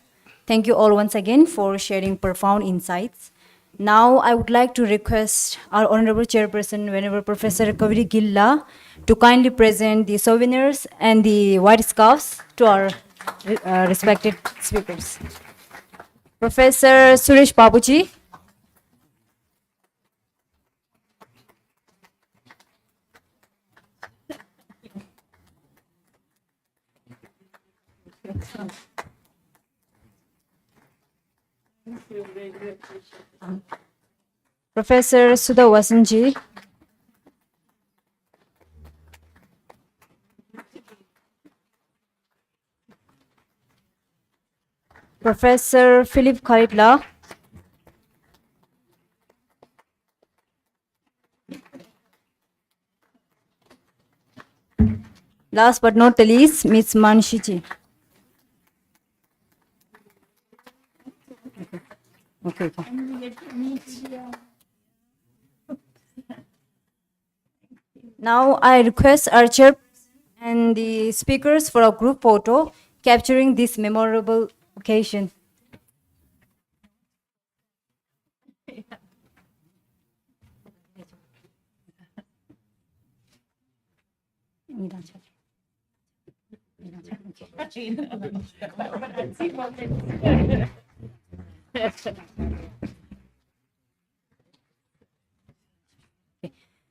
Thank you all once again for sharing profound insights. Now, I would like to request our Honorable Chairperson, Venerable Professor Kaveri Gilla, to kindly present the souvenirs and the white scarves to our respected speakers. Professor Suresh Babuji. Professor Sudha Vasanji, Professor Philip Khalidla, last but not the least, Ms. Manishiji. Okay. Now I request our chair and the speakers for a group photo capturing this memorable occasion.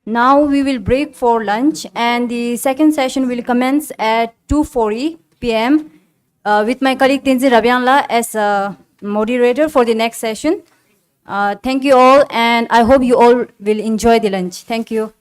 Now we will break for lunch, and the second session will commence at 2:40 p.m. With my colleague Tenzin Rabianla as a moderator for the next session. Thank you all, and I hope you all will enjoy the lunch. Thank you.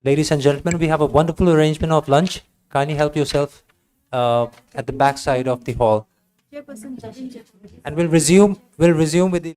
Ladies and gentlemen, we have a wonderful arrangement of lunch. Kindly help yourself at the back side of the hall. And we'll resume with the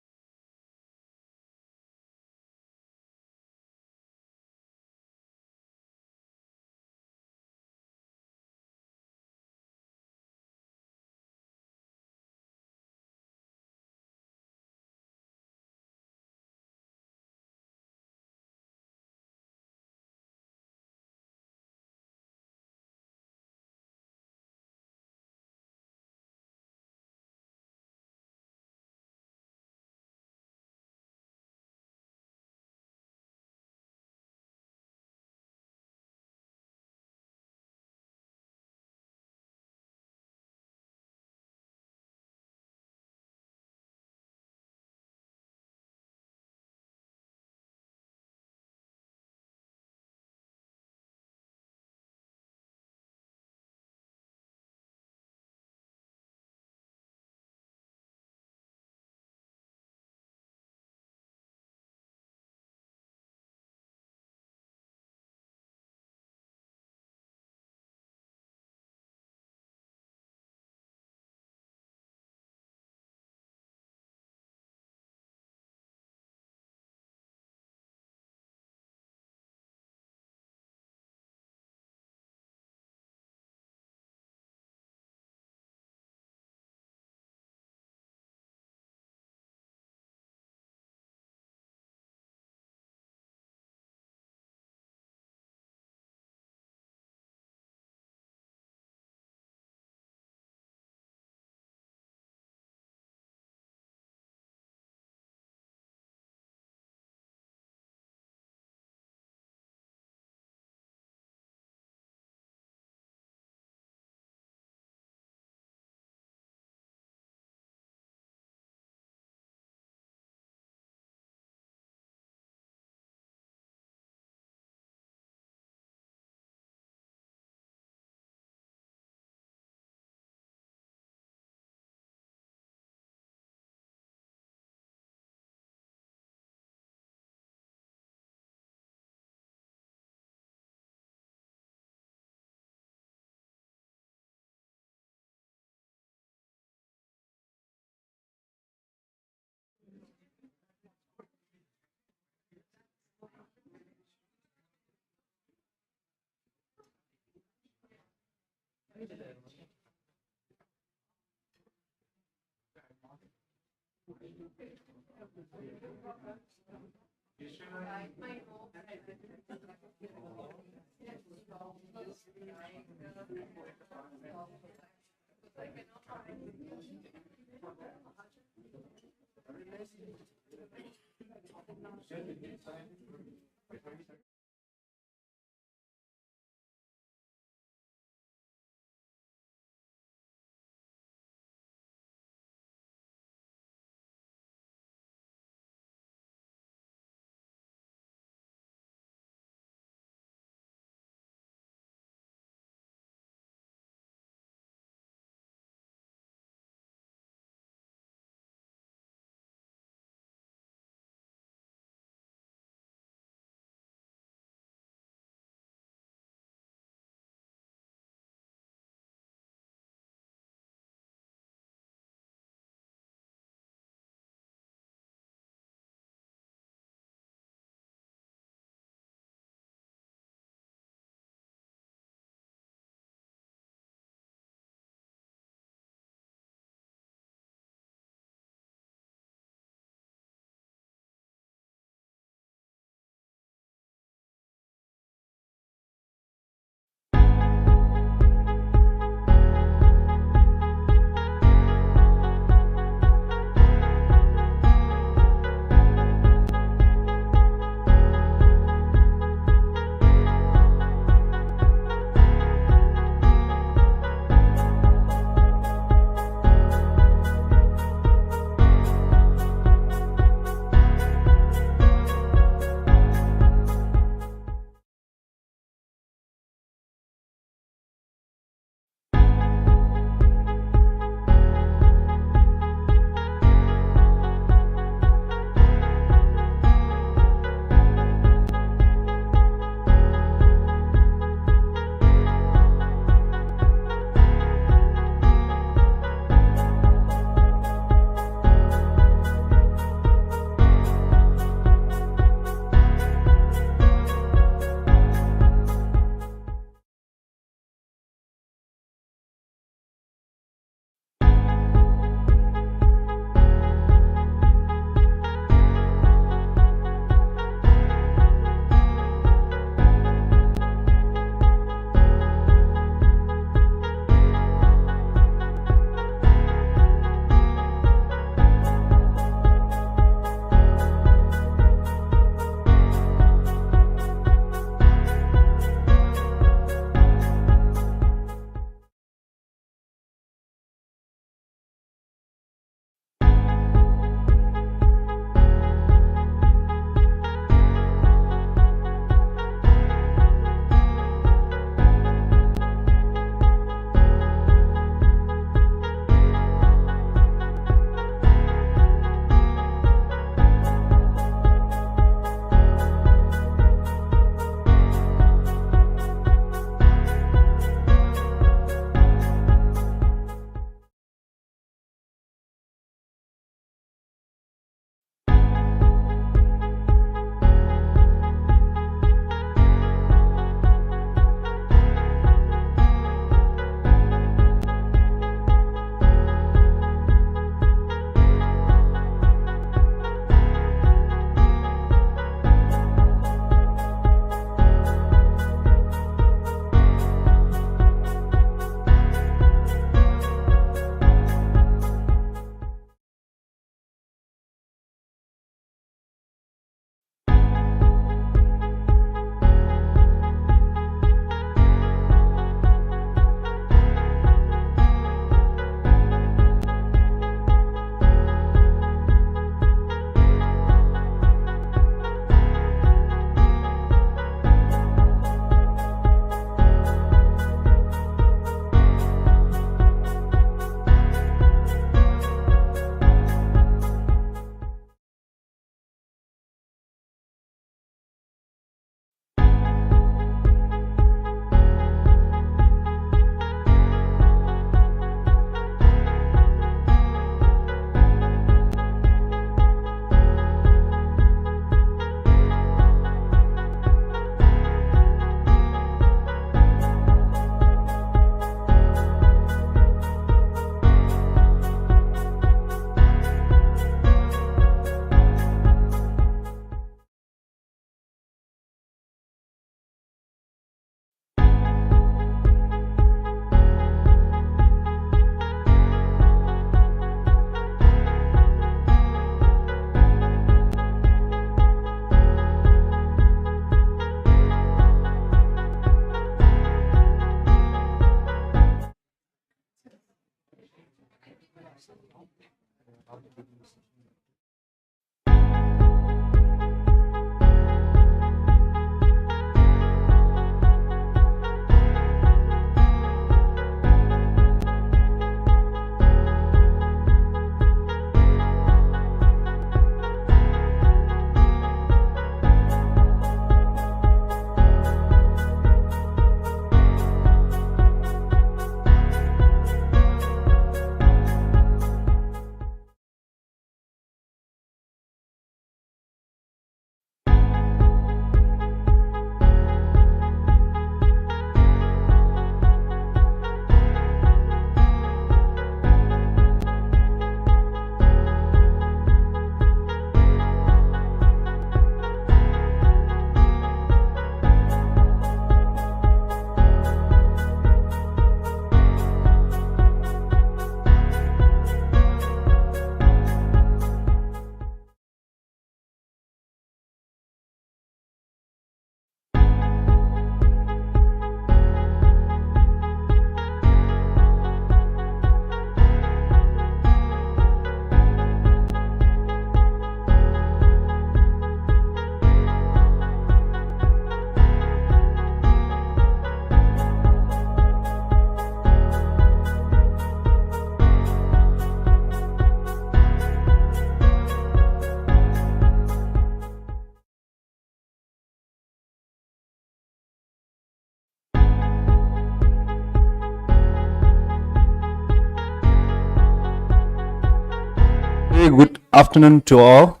Very good afternoon to all.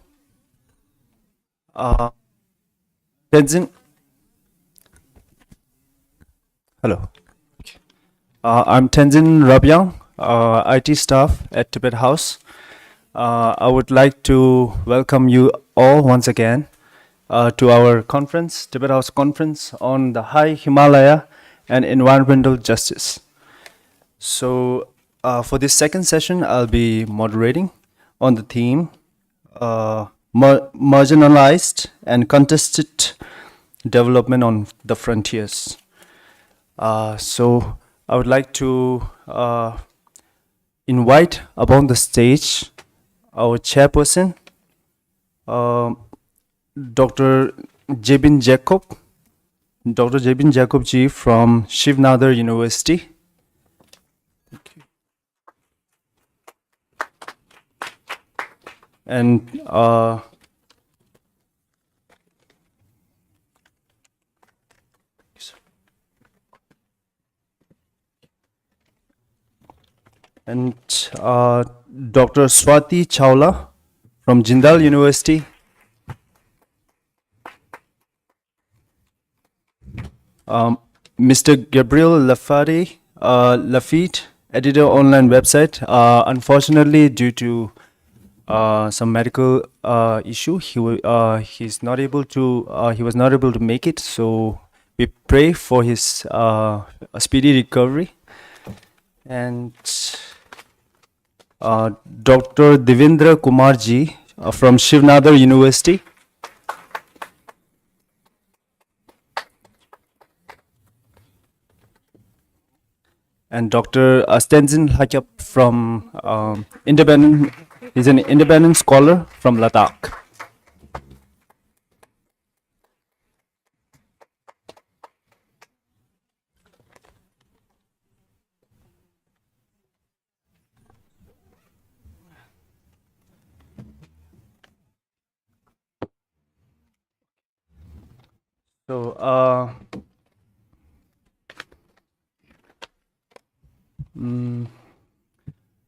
Tenzin. Hello. I'm Tenzin Rabyang, IT staff at Tibet House. I would like to welcome you all once again to our conference, Tibet House Conference on the High Himalaya and Environmental Justice. So for this second session, I'll be moderating on the theme marginalized and contested development on the frontiers. So I would like to invite upon the stage our chairperson, Dr. Jebin Jacob, Dr. Jebin Jacob ji from Shivnadar University. And Dr. Swati Chawla from Jindal University. Mr. Gabriel Lafitte, editor online website. Unfortunately, due to some medical issue, he was not able to make it. So we pray for his speedy recovery. And Dr. Devendra Kumarji from Shivnadar University. And Dr. Tenzin Hakyap from he's an independent scholar from Ladakh. So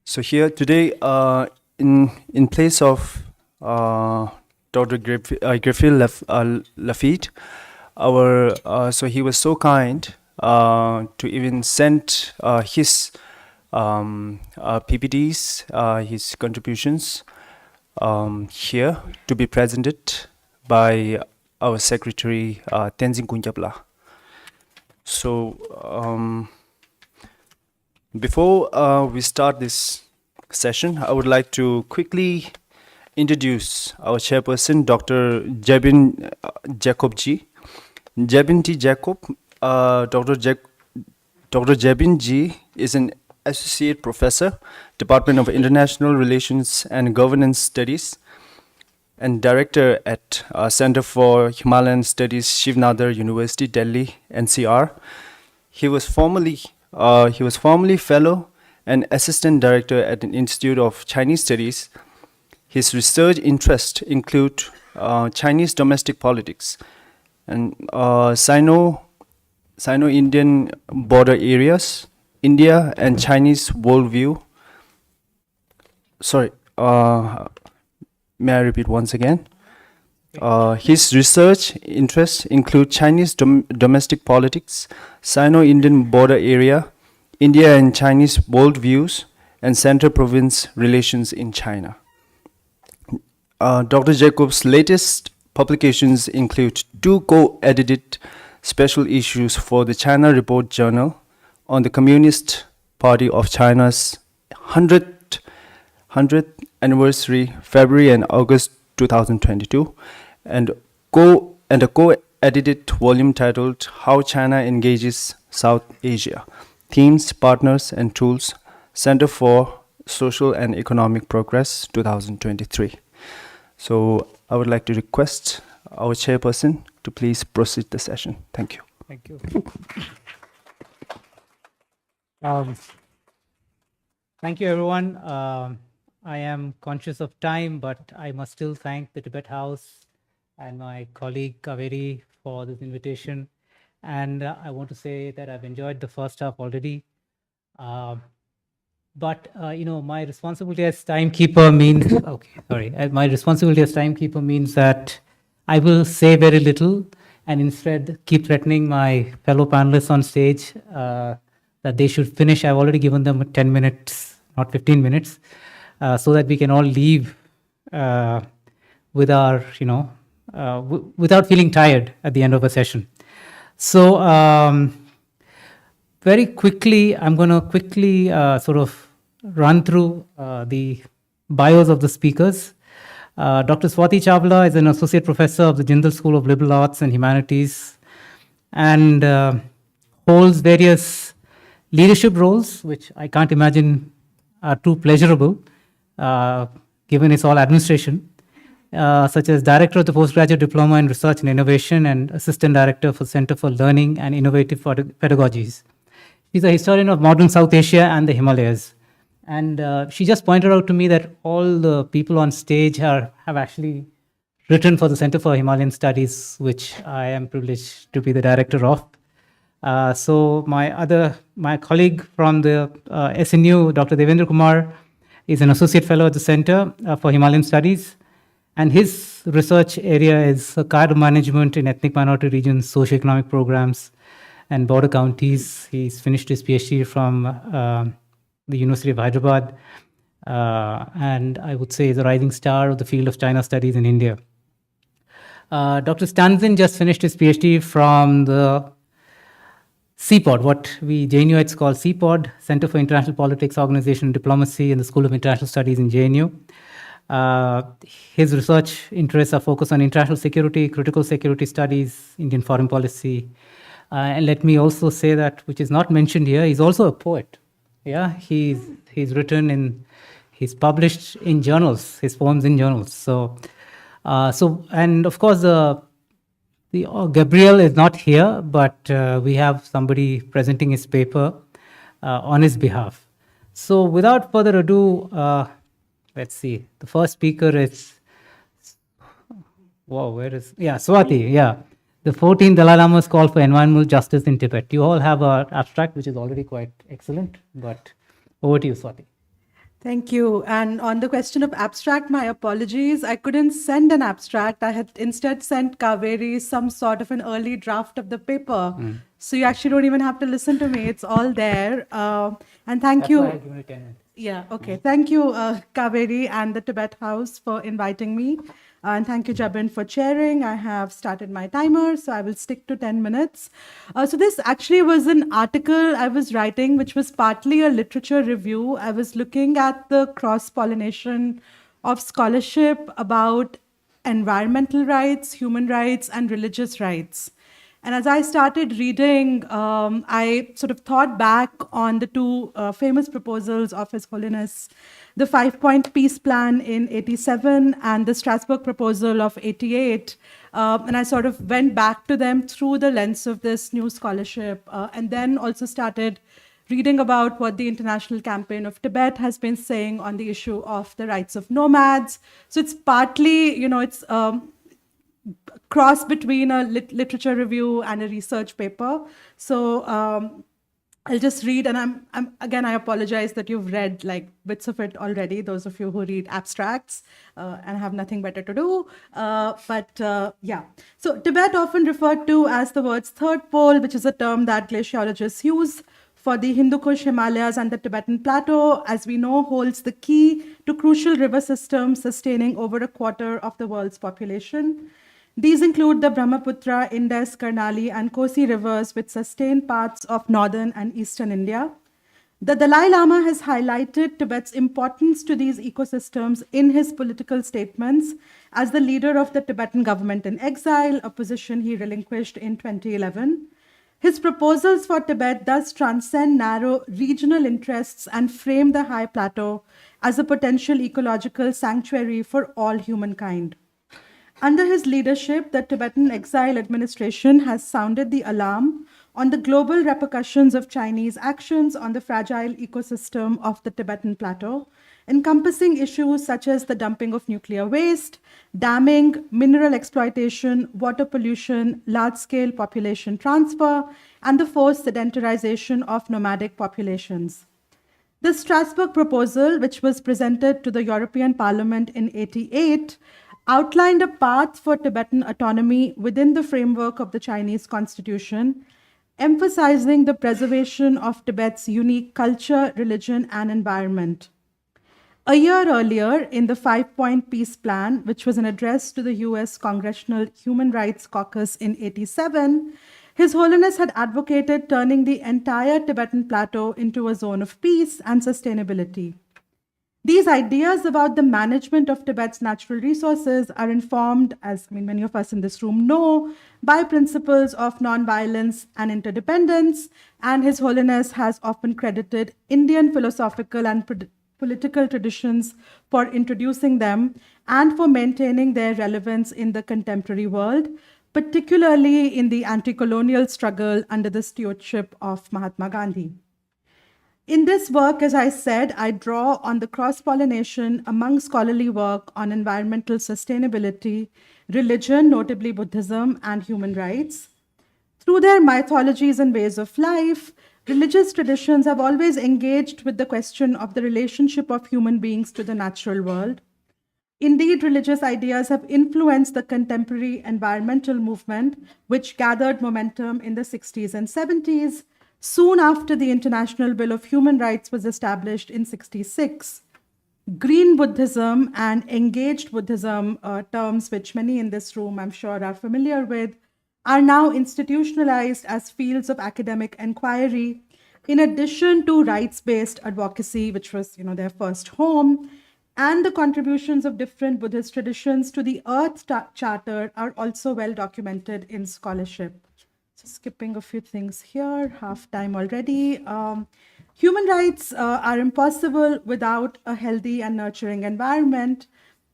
so here today, in place of Dr. Griffith Lafitte, so he was so kind to even send his PPTs, his contributions here to be presented by our secretary Tenzin Kunjapla. So before we start this session, I would like to quickly introduce our chairperson, Dr. Jebin Jacob ji. Jebin T. Jacob, Dr. Jebin ji is an Associate Professor, Department of International Relations and Governance Studies, and Director at Center for Himalayan Studies, Shiv Nadar University, Delhi, NCR. He was formerly Fellow and Assistant Director at the Institute of Chinese Studies. His research interests include Chinese domestic politics and Sino-Indian border areas, India and Chinese worldview. Sorry, may I repeat once again? His research interests include Chinese domestic politics, Sino-Indian border area, India and Chinese worldviews, and center-province relations in China. Dr. Jacob's latest publications include 2 co-edited special issues for the China Report Journal on the Communist Party of China's 100th anniversary, February and August 2022, and a co-edited volume titled How China Engages South Asia, Themes, Partners and Tools, Center for Social and Economic Progress, 2023. So I would like to request our chairperson to please proceed the session. Thank you. Thank you. Thank you, everyone. I am conscious of time, but I must still thank the Tibet House and my colleague Kaveri for this invitation. And I want to say that I've enjoyed the first half already. But my responsibility as timekeeper means my responsibility as timekeeper means that I will say very little and instead keep threatening my fellow panelists on stage that they should finish. I've already given them 10 minutes, not 15 minutes, so that we can all leave with our, without feeling tired at the end of a session. So very quickly, I'm going to quickly sort of run through the bios of the speakers. Dr. Swati Chawla is an associate professor of the Jindal School of Liberal Arts and Humanities and holds various leadership roles, which I can't imagine are too pleasurable, given it's all administration, such as Director of the Postgraduate Diploma in Research and Innovation and Assistant Director for Center for Learning and Innovative Pedagogies. She's a historian of modern South Asia and the Himalayas. And she just pointed out to me that all the people on stage have actually written for the Center for Himalayan Studies, which I am privileged to be the director of. So my colleague from the SNU, Dr. Devendra Kumar, is an associate fellow at the Center for Himalayan Studies. And his research area is carbon management in ethnic minority regions, socioeconomic programs, and border counties. He's finished his PhD from the University of Hyderabad, and I would say is a rising star of the field of China studies in India. Dr. Stanzin just finished his PhD from the CPOD, what we JNUites call CPOD, Center for International Politics, Organization and Diplomacy in the School of International Studies in JNU. His research interests are focused on international security, critical security studies, Indian foreign policy. And let me also say that, which is not mentioned here, he's also a poet. Yeah, he's he's published in journals, his poems in journals. So and of course the Gabriel is not here, but we have somebody presenting his paper on his behalf. So without further ado, let's see. The first speaker is Swati. Yeah. The 14th Dalai Lama's call for environmental justice in Tibet. You all have an abstract, which is already quite excellent, but over to you, Swati. Thank you. And on the question of abstract, my apologies. I couldn't send an abstract. I had instead sent Kaveri some sort of an early draft of the paper. So you actually don't even have to listen to me. It's all there. And thank you. That's why I've given it 10 minutes. Yeah, okay. Thank you, Kaveri and the Tibet House for inviting me. And thank you, Jabin, for chairing. I have started my timer, so I will stick to 10 minutes. So this actually was an article I was writing, which was partly a literature review. I was looking at the cross-pollination of scholarship about environmental rights, human rights, and religious rights. And as I started reading, I sort of thought back on the two famous proposals of His Holiness, the 5-point peace plan in 87 and the Strasbourg proposal of 88. And I sort of went back to them through the lens of this new scholarship, and then also started reading about what the International Campaign of Tibet has been saying on the issue of the rights of nomads. So it's partly, it's cross between a literature review and a research paper. So I'll just read, and again, I apologize that you've read like bits of it already, those of you who read abstracts and have nothing better to do. Yeah. So Tibet, often referred to as the world's third pole, which is a term that glaciologists use for the Hindu Kush Himalayas and the Tibetan Plateau, as we know, holds the key to crucial river systems sustaining over a quarter of the world's population. These include the Brahmaputra, Indus, Karnali, and Kosi rivers, which sustain parts of northern and eastern India. The Dalai Lama has highlighted Tibet's importance to these ecosystems in his political statements as the leader of the Tibetan government in exile, a position he relinquished in 2011. His proposals for Tibet thus transcend narrow regional interests and frame the high plateau as a potential ecological sanctuary for all humankind. Under his leadership, the Tibetan exile administration has sounded the alarm on the global repercussions of Chinese actions on the fragile ecosystem of the Tibetan Plateau, encompassing issues such as the dumping of nuclear waste, damming, mineral exploitation, water pollution, large-scale population transfer, and the forced sedentarization of nomadic populations. The Strasbourg proposal, which was presented to the European Parliament in 1988, outlined a path for Tibetan autonomy within the framework of the Chinese constitution, emphasizing the preservation of Tibet's unique culture, religion, and environment. A year earlier, in the 5-point peace plan, which was an address to the US Congressional Human Rights Caucus in 1987, His Holiness had advocated turning the entire Tibetan Plateau into a zone of peace and sustainability. These ideas about the management of Tibet's natural resources are informed, as many of us in this room know, by principles of nonviolence and interdependence, and His Holiness has often credited Indian philosophical and political traditions for introducing them and for maintaining their relevance in the contemporary world, particularly in the anti-colonial struggle under the stewardship of Mahatma Gandhi. In this work, as I said, I draw on the cross-pollination among scholarly work on environmental sustainability, religion, notably Buddhism, and human rights. Through their mythologies and ways of life, religious traditions have always engaged with the question of the relationship of human beings to the natural world. Indeed, religious ideas have influenced the contemporary environmental movement, which gathered momentum in the 60s and 70s, soon after the International Bill of Human Rights was established in 1966. Green Buddhism and engaged Buddhism, terms which many in this room, I'm sure, are familiar with, are now institutionalized as fields of academic inquiry, in addition to rights-based advocacy, which was their first home, and the contributions of different Buddhist traditions to the Earth Charter are also well documented in scholarship. So skipping a few things here, half time already. Human rights are impossible without a healthy and nurturing environment.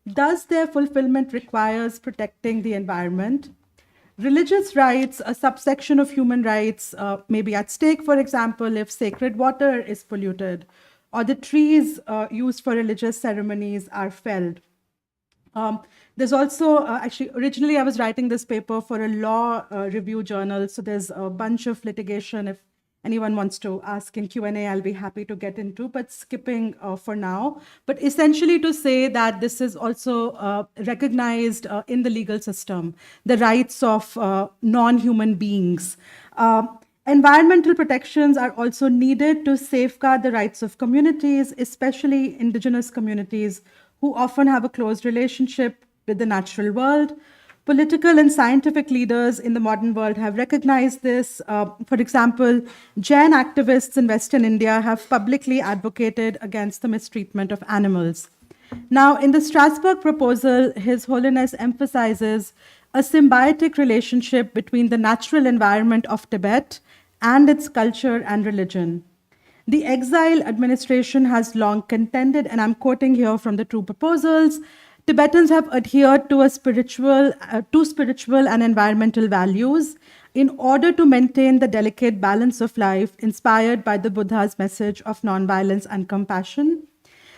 Thus, their fulfillment requires protecting the environment. Religious rights, a subsection of human rights, may be at stake, for example, if sacred water is polluted, or the trees used for religious ceremonies are felled. There's also, actually, originally I was writing this paper for a law review journal, so there's a bunch of litigation. If anyone wants to ask in Q&A, I'll be happy to get into, but skipping for now. But essentially to say that this is also recognized in the legal system, the rights of non-human beings. Environmental protections are also needed to safeguard the rights of communities, especially indigenous communities, who often have a close relationship with the natural world. Political and scientific leaders in the modern world have recognized this. For example, Jain activists in Western India have publicly advocated against the mistreatment of animals. Now, in the Strasbourg proposal, His Holiness emphasizes a symbiotic relationship between the natural environment of Tibet and its culture and religion. The exile administration has long contended, and I'm quoting here from the True Proposals, Tibetans have adhered to spiritual and environmental values in order to maintain the delicate balance of life inspired by the Buddha's message of nonviolence and compassion.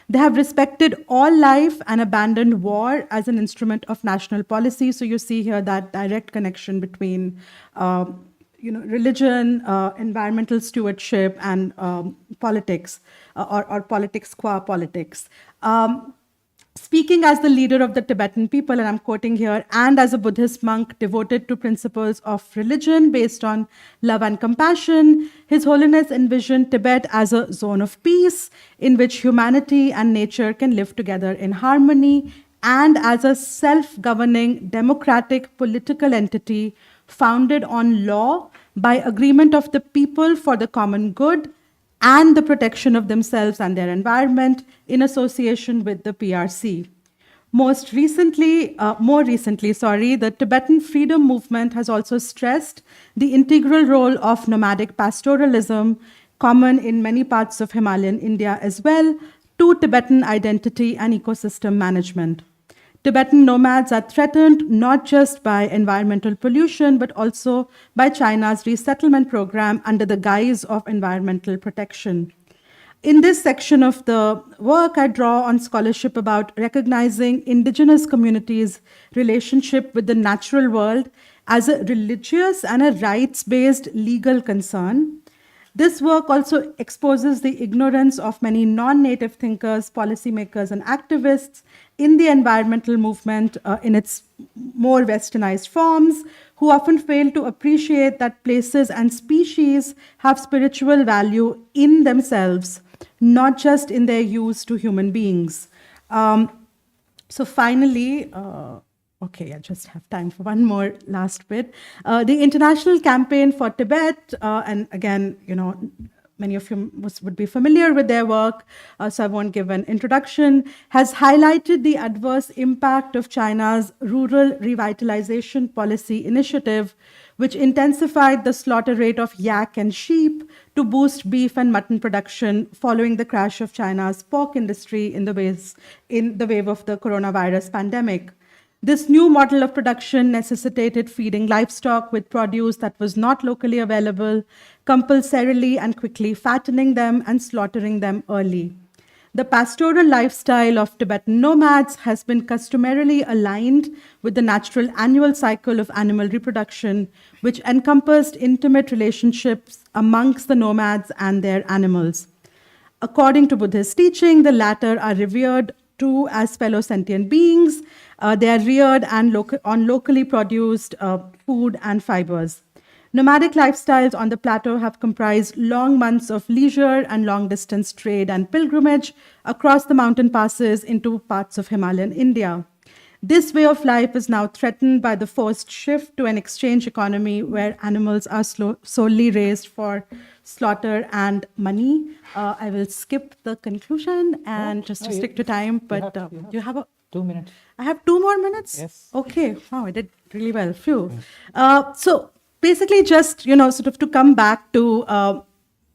They have respected all life and abandoned war as an instrument of national policy. So you see here that direct connection between religion, environmental stewardship, and politics, or politics qua politics. Speaking as the leader of the Tibetan people, and I'm quoting here, and as a Buddhist monk devoted to principles of religion based on love and compassion, His Holiness envisioned Tibet as a zone of peace in which humanity and nature can live together in harmony, and as a self-governing democratic political entity founded on law by agreement of the people for the common good and the protection of themselves and their environment in association with the PRC. More recently, the Tibetan freedom movement has also stressed the integral role of nomadic pastoralism, common in many parts of Himalayan India as well, to Tibetan identity and ecosystem management. Tibetan nomads are threatened not just by environmental pollution, but also by China's resettlement program under the guise of environmental protection. In this section of the work, I draw on scholarship about recognizing indigenous communities' relationship with the natural world as a religious and a rights-based legal concern. This work also exposes the ignorance of many non-native thinkers, policymakers, and activists in the environmental movement in its more westernized forms, who often fail to appreciate that places and species have spiritual value in themselves, not just in their use to human beings. So finally, okay, I just have time for one more last bit. The International Campaign for Tibet, and again, many of you would be familiar with their work, so I won't give an introduction, has highlighted the adverse impact of China's rural revitalization policy initiative, which intensified the slaughter rate of yak and sheep to boost beef and mutton production following the crash of China's pork industry in the wave of the coronavirus pandemic. This new model of production necessitated feeding livestock with produce that was not locally available, compulsorily and quickly fattening them and slaughtering them early. The pastoral lifestyle of Tibetan nomads has been customarily aligned with the natural annual cycle of animal reproduction, which encompassed intimate relationships amongst the nomads and their animals. According to Buddhist teaching, the latter are revered too as fellow sentient beings. They are reared and on locally produced food and fibers. Nomadic lifestyles on the plateau have comprised long months of leisure and long-distance trade and pilgrimage across the mountain passes into parts of Himalayan India. This way of life is now threatened by the forced shift to an exchange economy where animals are solely raised for slaughter and money. I will skip the conclusion and just to stick to time, but you have 2 minutes. I have 2 more minutes? Yes. Okay. Wow, I did really well. Phew. So basically just, sort of to come back to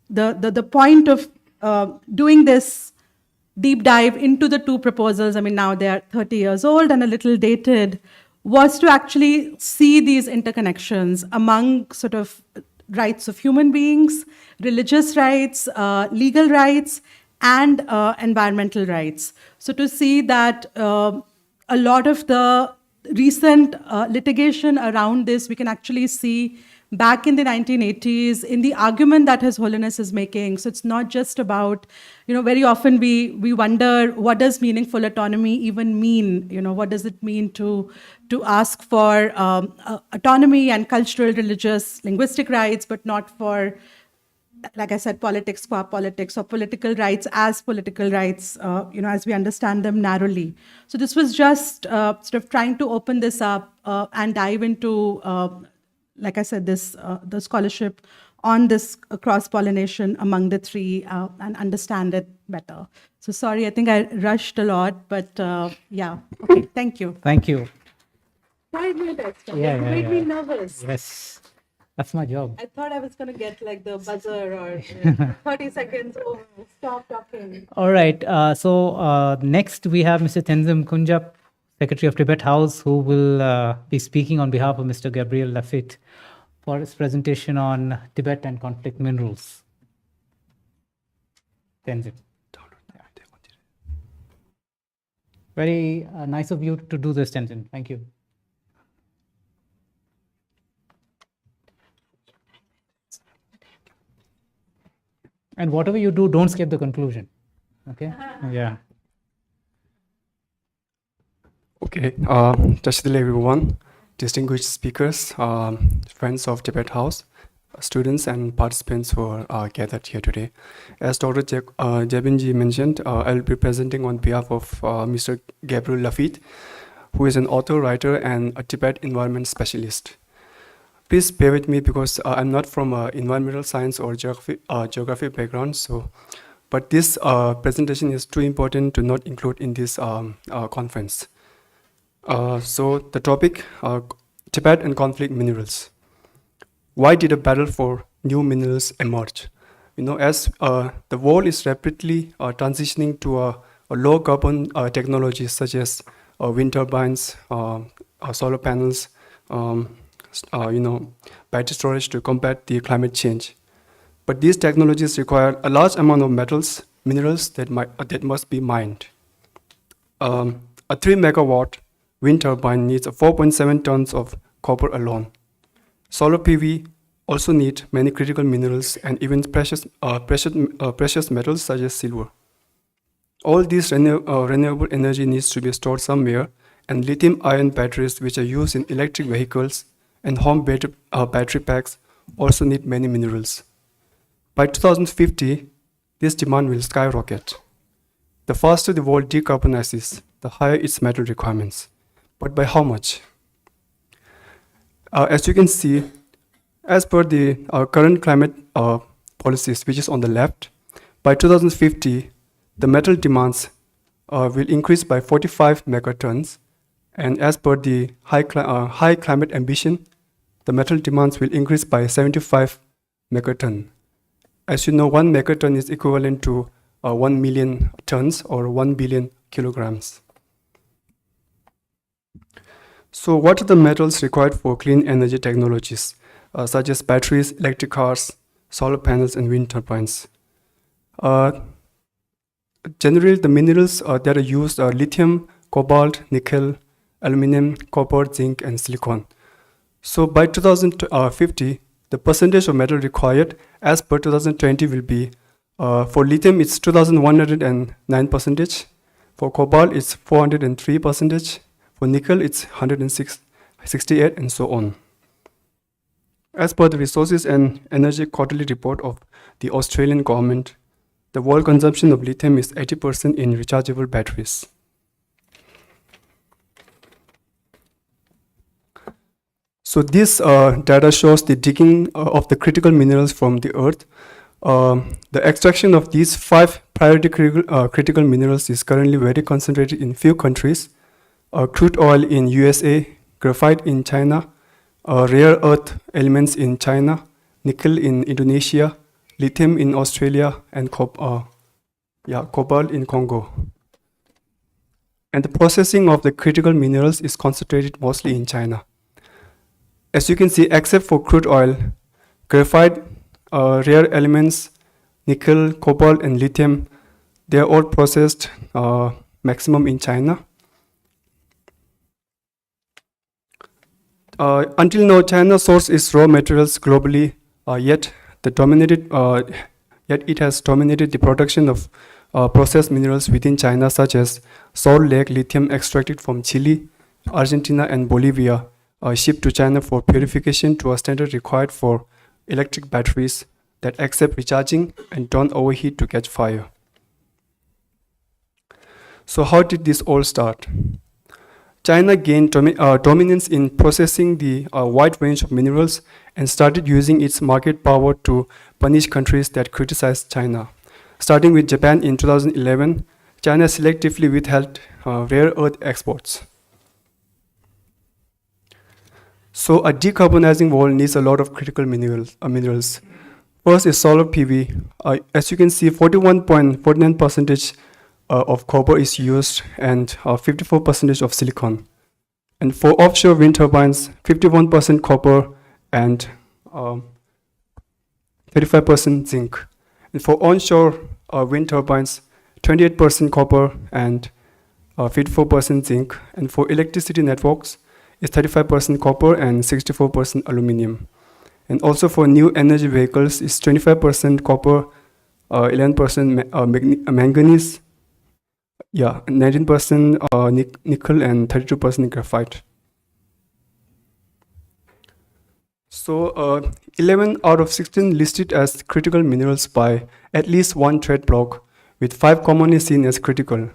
the point of doing this deep dive into the 2 proposals, I mean, now they are 30 years old and a little dated, was to actually see these interconnections among sort of rights of human beings, religious rights, legal rights, and environmental rights. So to see that a lot of the recent litigation around this, we can actually see back in the 1980s in the argument that His Holiness is making. So it's not just about, very often we wonder, what does meaningful autonomy even mean? What does it mean to ask for autonomy and cultural, religious, linguistic rights, but not for, like I said, politics qua politics, or political rights as political rights, as we understand them narrowly. So this was just sort of trying to open this up and dive into, like I said, the scholarship on this cross-pollination among the 3 and understand it better. So sorry, I think I rushed a lot, but yeah. Okay, thank you. Thank you. 5 minutes. Yeah, You yeah, made me yeah. nervous. Yes, that's my job. I thought I was going to get like the buzzer or 30 seconds. Oh, stop talking. All right. Next we have Mr. Tenzin Kunjap, Secretary of Tibet House, who will be speaking on behalf of Mr. Gabriel Lafitte for his presentation on Tibet and conflict minerals. Tenzin. Very nice of you to do this, Tenzin. Thank you. And whatever you do, don't skip the conclusion. Okay? Yeah. Okay, Tashidil everyone, distinguished speakers, friends of Tibet House, students and participants who are gathered here today. As Dr. Jabinji mentioned, I'll be presenting on behalf of Mr. Gabriel Lafitte, who is an author, writer, and a Tibet environment specialist. Please bear with me because I'm not from environmental science or geography background, but this presentation is too important to not include in this conference. So the topic, Tibet and conflict minerals. Why did a battle for new minerals emerge? As the world is rapidly transitioning to a low carbon technologies such as wind turbines, solar panels, battery storage to combat the climate change. But these technologies require a large amount of minerals that must be mined. A 3 megawatt wind turbine needs 4.7 tons of copper alone. Solar PV also need many critical minerals and even precious metals such as silver. All this renewable energy needs to be stored somewhere, and lithium-ion batteries, which are used in electric vehicles and home battery packs, also need many minerals. By 2050, this demand will skyrocket. The faster the world decarbonizes, the higher its metal requirements. But by how much? As you can see, as per the current climate policies, which is on the left, by 2050, the metal demands will increase by 45 megatons, and as per the high climate ambition, the metal demands will increase by 75 megaton. As you know, 1 megaton is equivalent to 1 million tons or 1 billion kilograms. So what are the metals required for clean energy technologies, such as batteries, electric cars, solar panels, and wind turbines? Generally, the minerals that are used are lithium, cobalt, nickel, aluminum, copper, zinc, and silicon. So by 2050, the percentage of metal required as per 2020 will be, for lithium it's 2,109%, for cobalt it's 403%, for nickel it's 168, and so on. As per the Resources and Energy Quarterly Report of the Australian government, the world consumption of lithium is 80% in rechargeable batteries. So this data shows the digging of the critical minerals from the earth. The extraction of these 5 priority critical minerals is currently very concentrated in few countries. Crude oil in USA, graphite in China, rare earth elements in China, nickel in Indonesia, lithium in Australia, and cobalt in Congo. And the processing of the critical minerals is concentrated mostly in China. As you can see, except for crude oil, graphite, rare elements, nickel, cobalt, and lithium, they are all processed maximum in China. Until now, China sources its raw materials globally, yet it has dominated the production of processed minerals within China, such as Salt Lake lithium extracted from Chile, Argentina, and Bolivia, shipped to China for purification to a standard required for electric batteries that accept recharging and don't overheat to catch fire. So how did this all start? China gained dominance in processing the wide range of minerals and started using its market power to punish countries that criticized China. Starting with Japan in 2011, China selectively withheld rare earth exports. So a decarbonizing world needs a lot of critical minerals. First is solar PV. As you can see, 41.49% of copper is used and 54% of silicon. And for offshore wind turbines, 51% copper and 35% zinc. And for onshore wind turbines, 28% copper and 54% zinc. And for electricity networks, it's 35% copper and 64% aluminum. And also for new energy vehicles, it's 25% copper, 11% manganese, 19% nickel, and 32% graphite. So 11 out of 16 listed as critical minerals by at least one trade bloc, with 5 commonly seen as critical.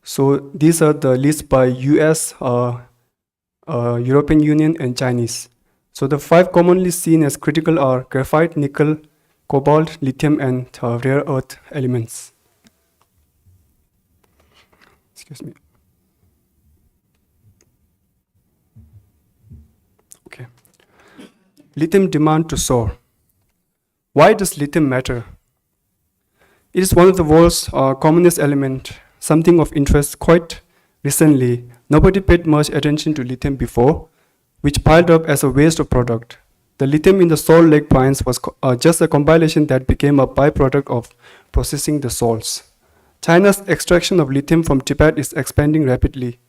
So these are the list by US, European Union, and Chinese. So the 5 commonly seen as critical are graphite, nickel, cobalt, lithium, and rare earth elements. Excuse me. Okay. Lithium demand to soar. Why does lithium matter? It is one of the world's commonest elements, something of interest quite recently. Nobody paid much attention to lithium before, which piled up as a waste of product. The lithium in the Salt Lake brines was just a compilation that became a byproduct of processing the salts. China's extraction of lithium from Tibet is expanding rapidly,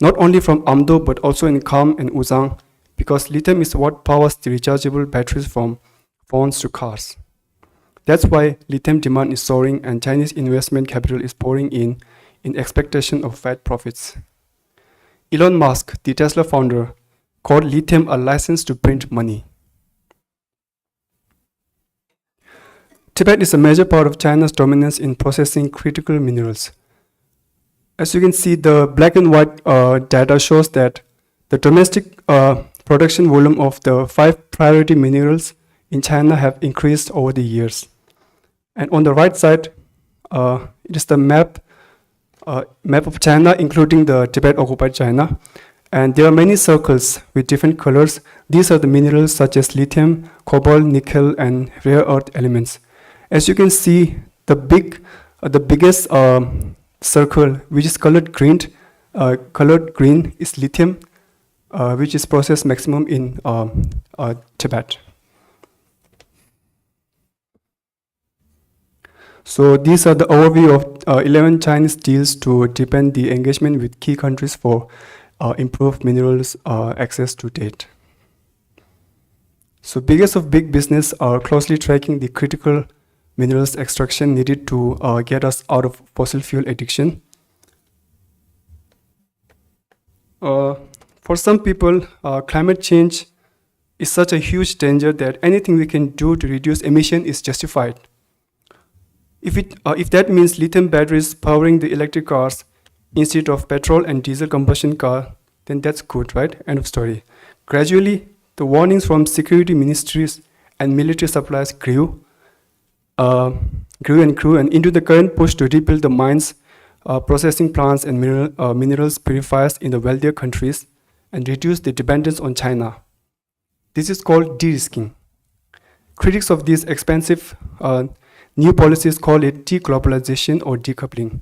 not only from Amdo but also in Kham and Uzang, because lithium is what powers the rechargeable batteries from phones to cars. That's why lithium demand is soaring and Chinese investment capital is pouring in expectation of fat profits. Elon Musk, the Tesla founder, called lithium a license to print money. Tibet is a major part of China's dominance in processing critical minerals. As you can see, the black and white data shows that the domestic production volume of the 5 priority minerals in China have increased over the years. And on the right side, it is the map of China, including the Tibet-occupied China. And there are many circles with different colors. These are the minerals such as lithium, cobalt, nickel, and rare earth elements. As you can see, the biggest circle, which is colored green, is lithium, which is processed maximum in Tibet. So these are the overview of 11 Chinese deals to deepen the engagement with key countries for improved minerals access to date. So biggest of big business are closely tracking the critical minerals extraction needed to get us out of fossil fuel addiction. For some people, climate change is such a huge danger that anything we can do to reduce emission is justified. If that means lithium batteries powering the electric cars instead of petrol and diesel combustion car, then that's good, right? End of story. Gradually, the warnings from security ministries and military suppliers grew and into the current push to rebuild the mines, processing plants, and minerals purifiers in the wealthier countries and reduce the dependence on China. This is called de-risking. Critics of these expensive new policies call it deglobalization or decoupling.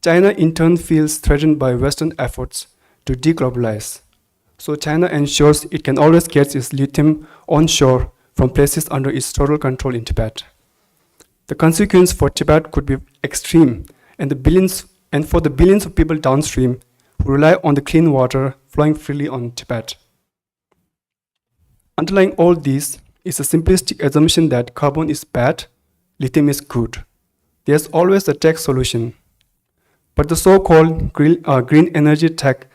China in turn feels threatened by Western efforts to deglobalize. So China ensures it can always get its lithium onshore from places under its total control in Tibet. The consequence for Tibet could be extreme, and for the billions of people downstream who rely on the clean water flowing freely on Tibet. Underlying all these is a simplistic assumption that carbon is bad, lithium is good. There's always a tech solution. But the so-called green energy tech,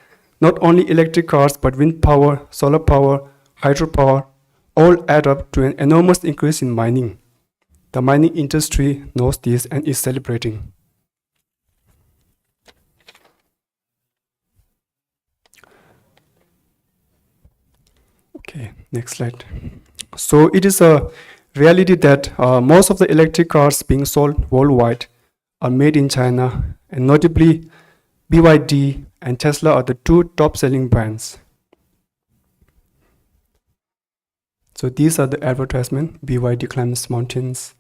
not only electric cars but wind power, solar power, hydropower, all add up to an enormous increase in mining. The mining industry knows this and is celebrating. Okay, next slide. So it is a reality that most of the electric cars being sold worldwide are made in China, and notably BYD and Tesla are the 2 top-selling brands. So these are the advertisement. BYD climbs mountains,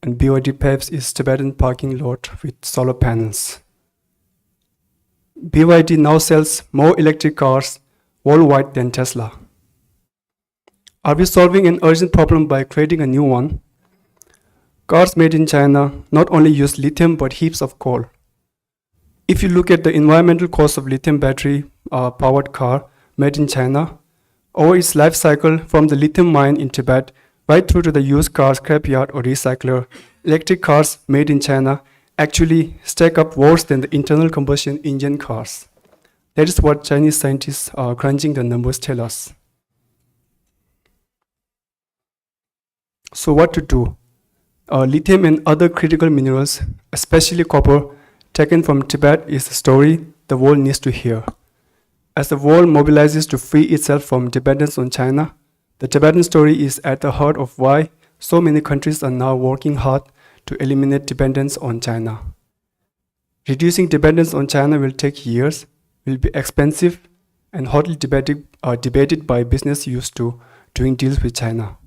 and BYD paves its Tibetan parking lot with solar panels. BYD now sells more electric cars worldwide than Tesla. Are we solving an urgent problem by creating a new one? Cars made in China not only use lithium but heaps of coal. If you look at the environmental cost of lithium battery powered car made in China, over its life cycle from the lithium mine in Tibet right through to the used car scrapyard or recycler, electric cars made in China actually stack up worse than the internal combustion engine cars. That is what Chinese scientists crunching the numbers tell us. So what to do? Lithium and other critical minerals, especially copper, taken from Tibet is a story the world needs to hear. As the world mobilizes to free itself from dependence on China, the Tibetan story is at the heart of why so many countries are now working hard to eliminate dependence on China. Reducing dependence on China will take years, will be expensive, and hotly debated by business used to doing deals with China.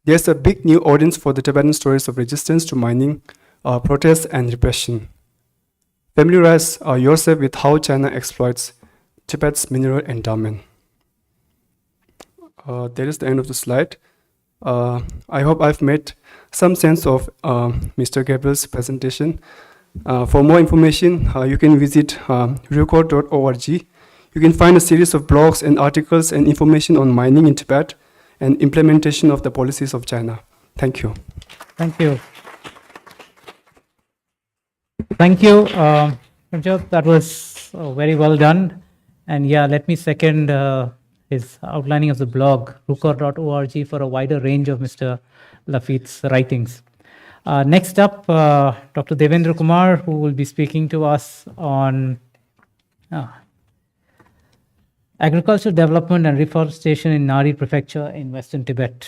There's a big new audience for the Tibetan stories of resistance to mining, protests, and repression. Familiarize yourself with how China exploits Tibet's mineral endowment. That is the end of the slide. I hope I've made some sense of Mr. Gabriel's presentation. For more information, you can visit record.org. You can find a series of blogs and articles and information on mining in Tibet and implementation of the policies of China. Thank you. Thank you. Thank you, Punjab. That was very well done. And yeah, let me second his outlining of the blog, rukor.org, for a wider range of Mr. Lafitte's writings. Next up, Dr. Devendra Kumar, who will be speaking to us on agricultural development and reforestation in Nari Prefecture in Western Tibet.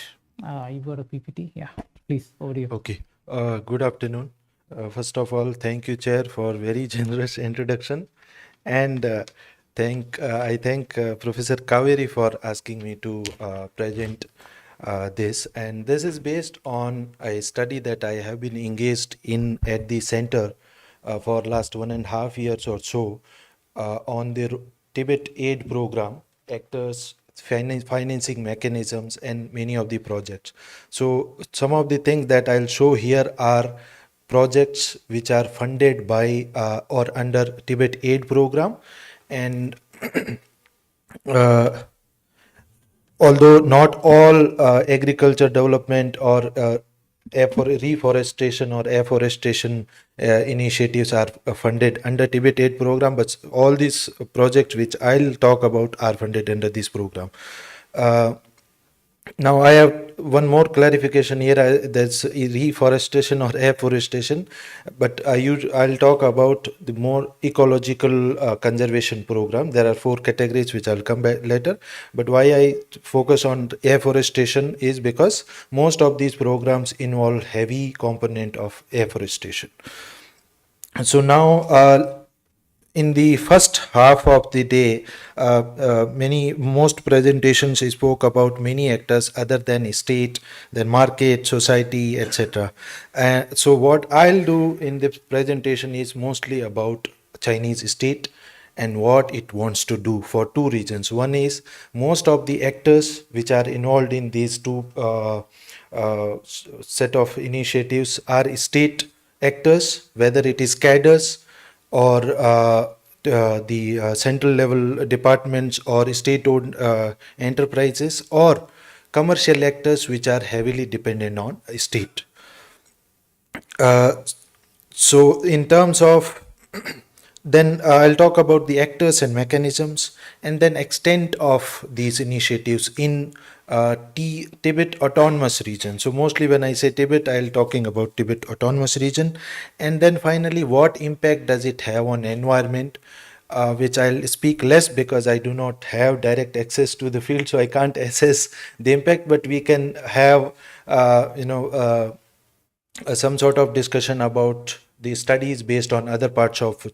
You've got a PPT? Yeah, please, over to you. Okay. Good afternoon. First of all, thank you, Chair, for very generous introduction. And I thank Professor Kaveri for asking me to present this. And this is based on a study that I have been engaged in at the center for last 1.5 years or so on the Tibet aid program, actors, financing mechanisms, and many of the projects. So some of the things that I'll show here are projects which are funded by or under Tibet aid program. And although not all agriculture development or reforestation or afforestation initiatives are funded under Tibet aid program, but all these projects which I'll talk about are funded under this program. Now I have one more clarification here. There's reforestation or afforestation, but I'll talk about the more ecological conservation program. There are 4 categories which I'll come back later. But why I focus on afforestation is because most of these programs involve heavy component of afforestation. So now in the first half of the day, most presentations spoke about many actors other than state, then market, society, etc. So what I'll do in this presentation is mostly about Chinese state and what it wants to do for 2 reasons. One is most of the actors which are involved in these 2 set of initiatives are state actors, whether it is cadres or the central level departments or state-owned enterprises or commercial actors which are heavily dependent on state. So in terms of then I'll talk about the actors and mechanisms and then extent of these initiatives in Tibet Autonomous Region. So mostly when I say Tibet, I'll talking about Tibet Autonomous Region. And then finally, what impact does it have on environment, which I'll speak less because I do not have direct access to the field, so I can't assess the impact, but we can have, some sort of discussion about the studies based on other parts of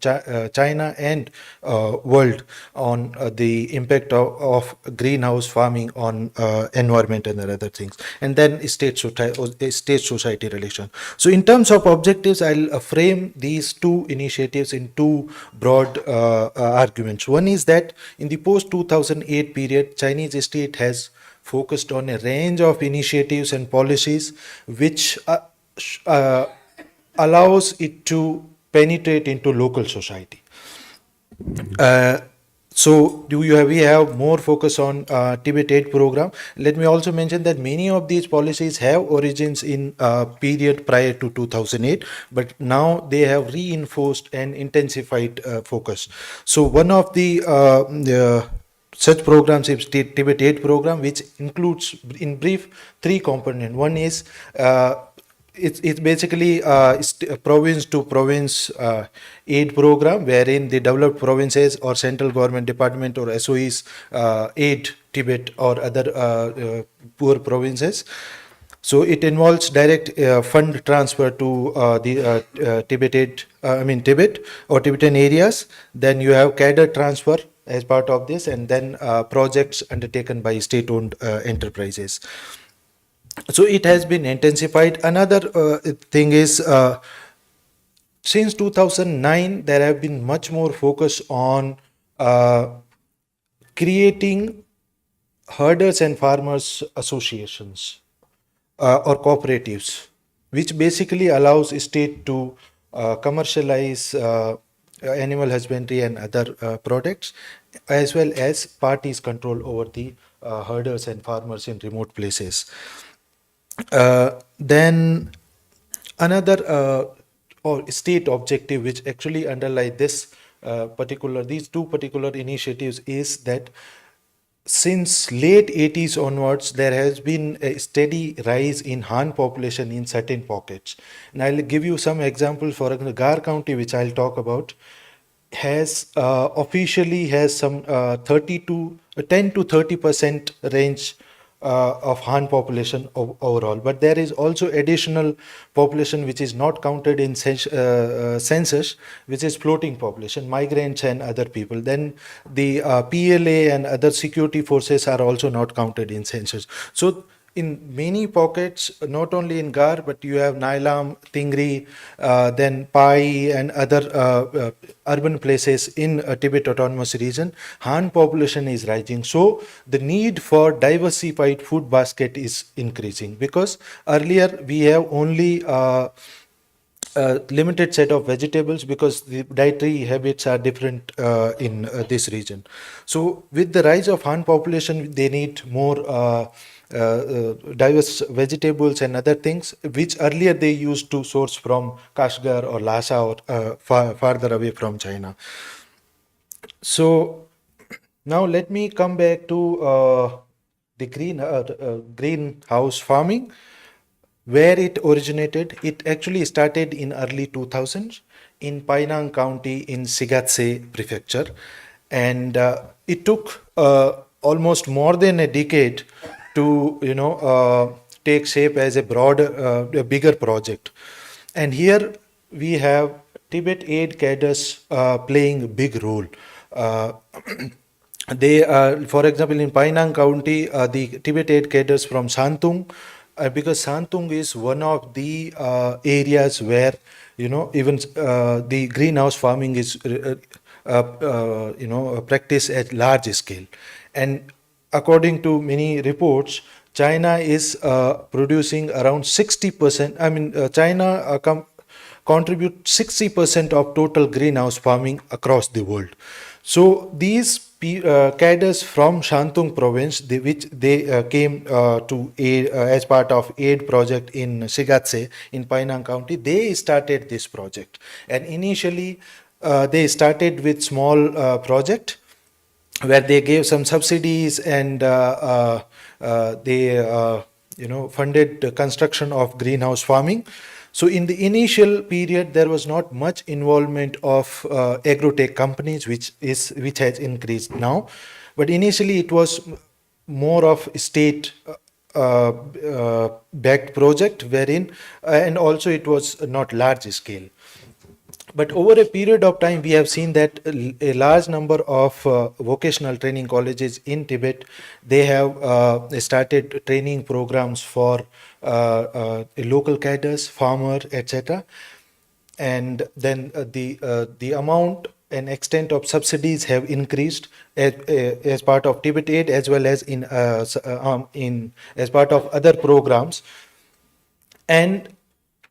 China and world on the impact of greenhouse farming on environment and other things, and then state-society relation. So in terms of objectives, I'll frame these two initiatives in two broad arguments. One is that in the post-2008 period, Chinese state has focused on a range of initiatives and policies which allows it to penetrate into local society. So we have more focus on Tibet Aid program. Let me also mention that many of these policies have origins in period prior to 2008, but now they have reinforced and intensified focus. So one of the such programs is Tibet Aid program, which includes, in brief, three components. One is it's basically province to province aid program, wherein the developed provinces or central government department or SOEs aid Tibet or other poor provinces. So it involves direct fund transfer to the Tibet or Tibetan areas. Then you have cadre transfer as part of this, and then projects undertaken by state-owned enterprises. So it has been intensified. Another thing is, since 2009, there have been much more focus on creating herders and farmers associations or cooperatives, which basically allows state to commercialize animal husbandry and other products, as well as parties control over the herders and farmers in remote places. Then another or state objective which actually underlie these two particular initiatives is that since late 80s onwards, there has been a steady rise in Han population in certain pockets. And I'll give you some examples. For example, Gar County, which I'll talk about, has officially has some 10 to 30% range of Han population overall, but there is also additional population which is not counted in census, which is floating population, migrants and other people. Then the PLA and other security forces are also not counted in census. So in many pockets, not only in Gar, but you have Nailam, Tingri, then Pai and other urban places in Tibet Autonomous Region, Han population is rising. So the need for diversified food basket is increasing, because earlier we have only limited set of vegetables because the dietary habits are different in this region. So with the rise of Han population, they need more diverse vegetables and other things, which earlier they used to source from Kashgar or Lhasa or farther away from China. So now let me come back to the greenhouse farming, where it originated. It actually started in early 2000s in Painang County in Shigatse Prefecture, and it took almost more than a decade to take shape as a a bigger project. And here we have Tibet aid cadres playing a big role. They, for example, in Painang County, the Tibet aid cadres from Santung, because Santung is one of the areas where even the greenhouse farming is practiced at large scale. And according to many reports, China is producing around 60%. China contributes 60% of total greenhouse farming across the world. So these cadres from Shantung province, which they came to aid, as part of aid project in Shigatse in Painang County, they started this project. And initially, they started with small project, where they gave some subsidies and they funded the construction of greenhouse farming. So in the initial period, there was not much involvement of agrotech companies, which has increased now. But initially, it was more of state backed project, wherein and also it was not large scale. But over a period of time, we have seen that a large number of vocational training colleges in Tibet, they have started training programs for local cadres, farmer, etc. And then the amount and extent of subsidies have increased as part of Tibet Aid, as well as in as part of other programs. And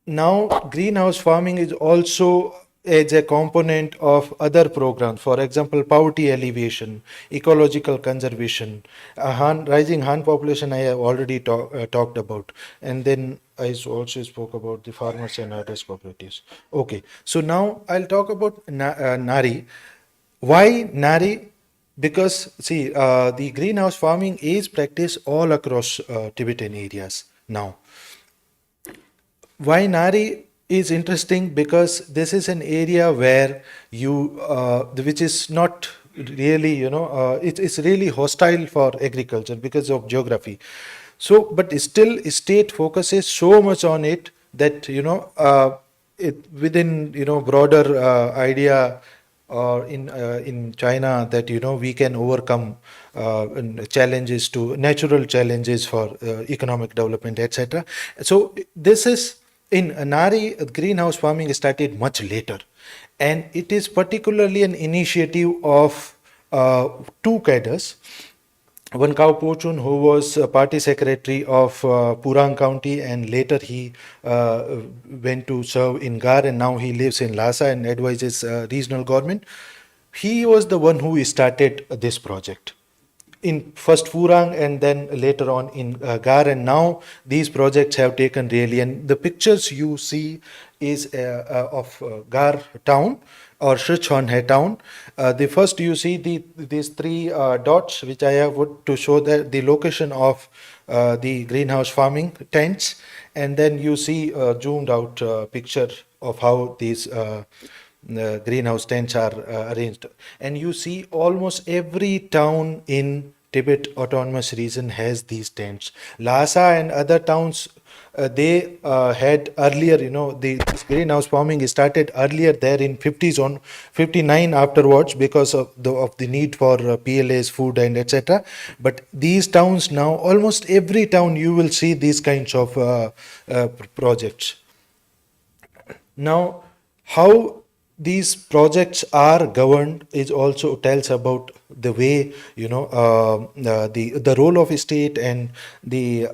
now greenhouse farming is also as a component of other programs. For example, poverty alleviation, ecological conservation, rising Han population I have already talked about. And then I also spoke about the farmers and artist cooperatives. Okay, so now I'll talk about Nari. Why Nari? Because see, the greenhouse farming is practiced all across Tibetan areas now. Why Nari is interesting? Because this is an area where which is not really, it's really hostile for agriculture because of geography. So, but still, state focuses so much on it that, within, broader idea or in China, that we can overcome challenges to natural challenges for economic development, etc. So this is in Nari. Greenhouse farming started much later, and it is particularly an initiative of two cadres. One Khao Pochun, who was party secretary of Purang County, and later he went to serve in Gar, and now he lives in Lhasa and advises regional government. He was the one who started this project in first Purang and then later on in Gar, and now these projects have taken really, and the pictures you see is of Gar town or Shrichhon town. The first you see these three dots which I have put to show the location of the greenhouse farming tents, and then you see a zoomed out picture of how these greenhouse tents are arranged, and you see almost every town in Tibet Autonomous Region has these tents. Lhasa and other towns, they had earlier, this greenhouse farming started earlier there in 50s on 59 afterwards because of the need for PLA's food and etc. But these towns now, almost every town you will see these kinds of projects. Now, how these projects are governed is also tells about the way, the role of state and the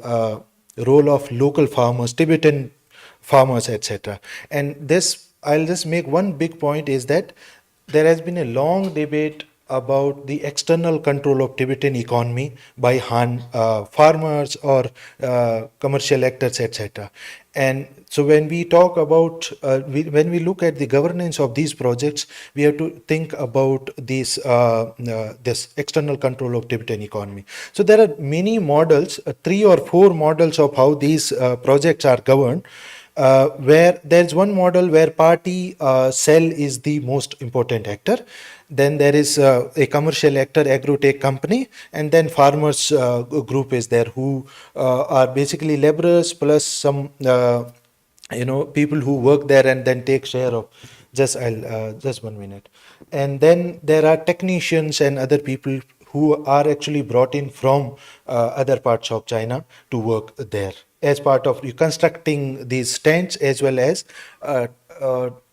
role of local farmers, Tibetan farmers, etc. And this, I'll just make one big point, is that there has been a long debate about the external control of Tibetan economy by Han farmers or commercial actors, etc. And so when we talk about, when we look at the governance of these projects, we have to think about this external control of Tibetan economy. So there are many models, 3 or 4 models of how these projects are governed. Where there's one model where party cell is the most important actor, then there is a commercial actor, agrotech company, and then farmers group is there, who are basically laborers plus some people who work there and then take share of. Just 1 minute. And then there are technicians and other people who are actually brought in from other parts of China to work there as part of reconstructing these tents, as well as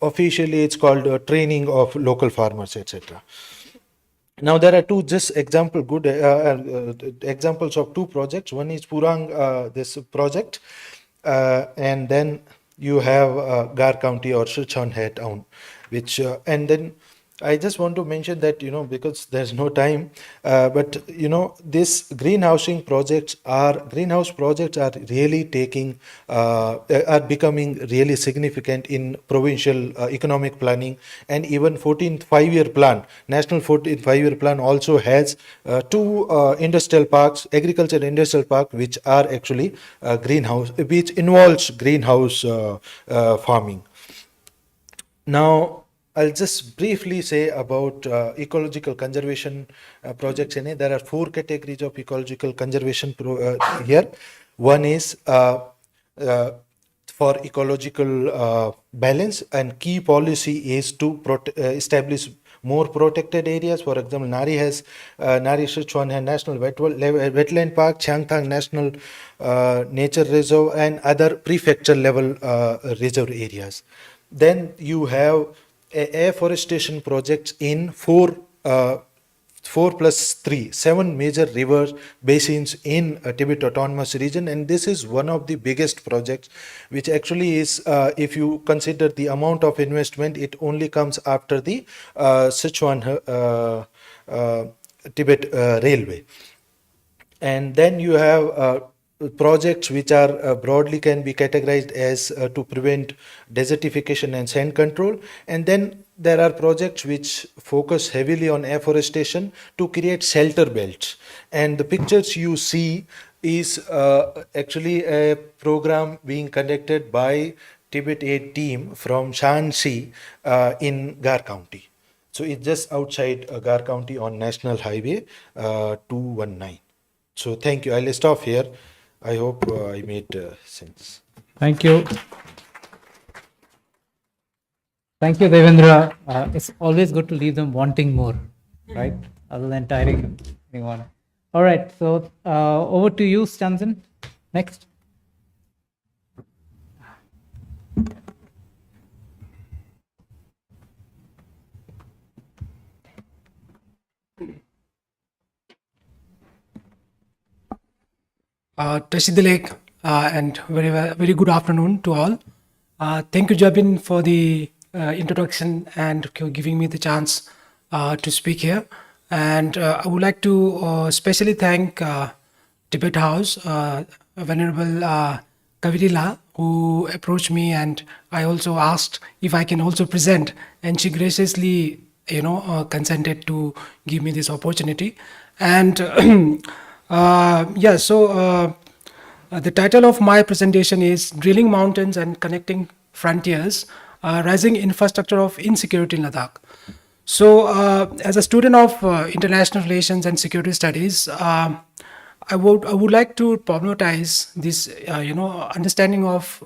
officially it's called training of local farmers, etc. Now there are two just examples of two projects. One is Purang, this project, and then you have Gar County or Shrichhon town, which and then I just want to mention that, because there's no time, but this greenhouse projects are really taking, are becoming really significant in provincial economic planning, and even 14th 5-year plan, National 14th 5-year plan also has 2 industrial parks, agriculture industrial park, which are actually greenhouse, which involves greenhouse farming. Now, I'll just briefly say about ecological conservation projects in it. There are 4 categories of ecological conservation here. One is for ecological balance, and key policy is to establish more protected areas. For example, Nari Sichuan has National Wetland Park, Changtang National Nature Reserve, and other prefecture level reserve areas. Then you have afforestation projects in 7 major river basins in Tibet Autonomous Region, and this is one of the biggest projects, which actually is, if you consider the amount of investment, it only comes after the Sichuan Tibet Railway. And then you have projects which are broadly can be categorized as to prevent desertification and sand control. And then there are projects which focus heavily on afforestation to create shelter belts. And the pictures you see is actually a program being conducted by Tibet Aid team from Shanxi in Gar County. So it's just outside Gar County on National Highway 219. So thank you. I'll stop here. I hope I made sense. Thank you. Thank you, Devendra. It's always good to leave them wanting more, right? Other than tiring anyone. All right, so over to you, Stanzen. Next. Tashidilek, and very good afternoon to all. Thank you, Jabin, for the introduction and giving me the chance to speak here. And I would like to especially thank Tibet House, Venerable Kavirila, who approached me, and I also asked if I can also present, and she graciously, consented to give me this opportunity. And the title of my presentation is Drilling Mountains and Connecting Frontiers, Rising Infrastructure of Insecurity in Ladakh. So as a student of international relations and security studies, I would like to problematize this, understanding of,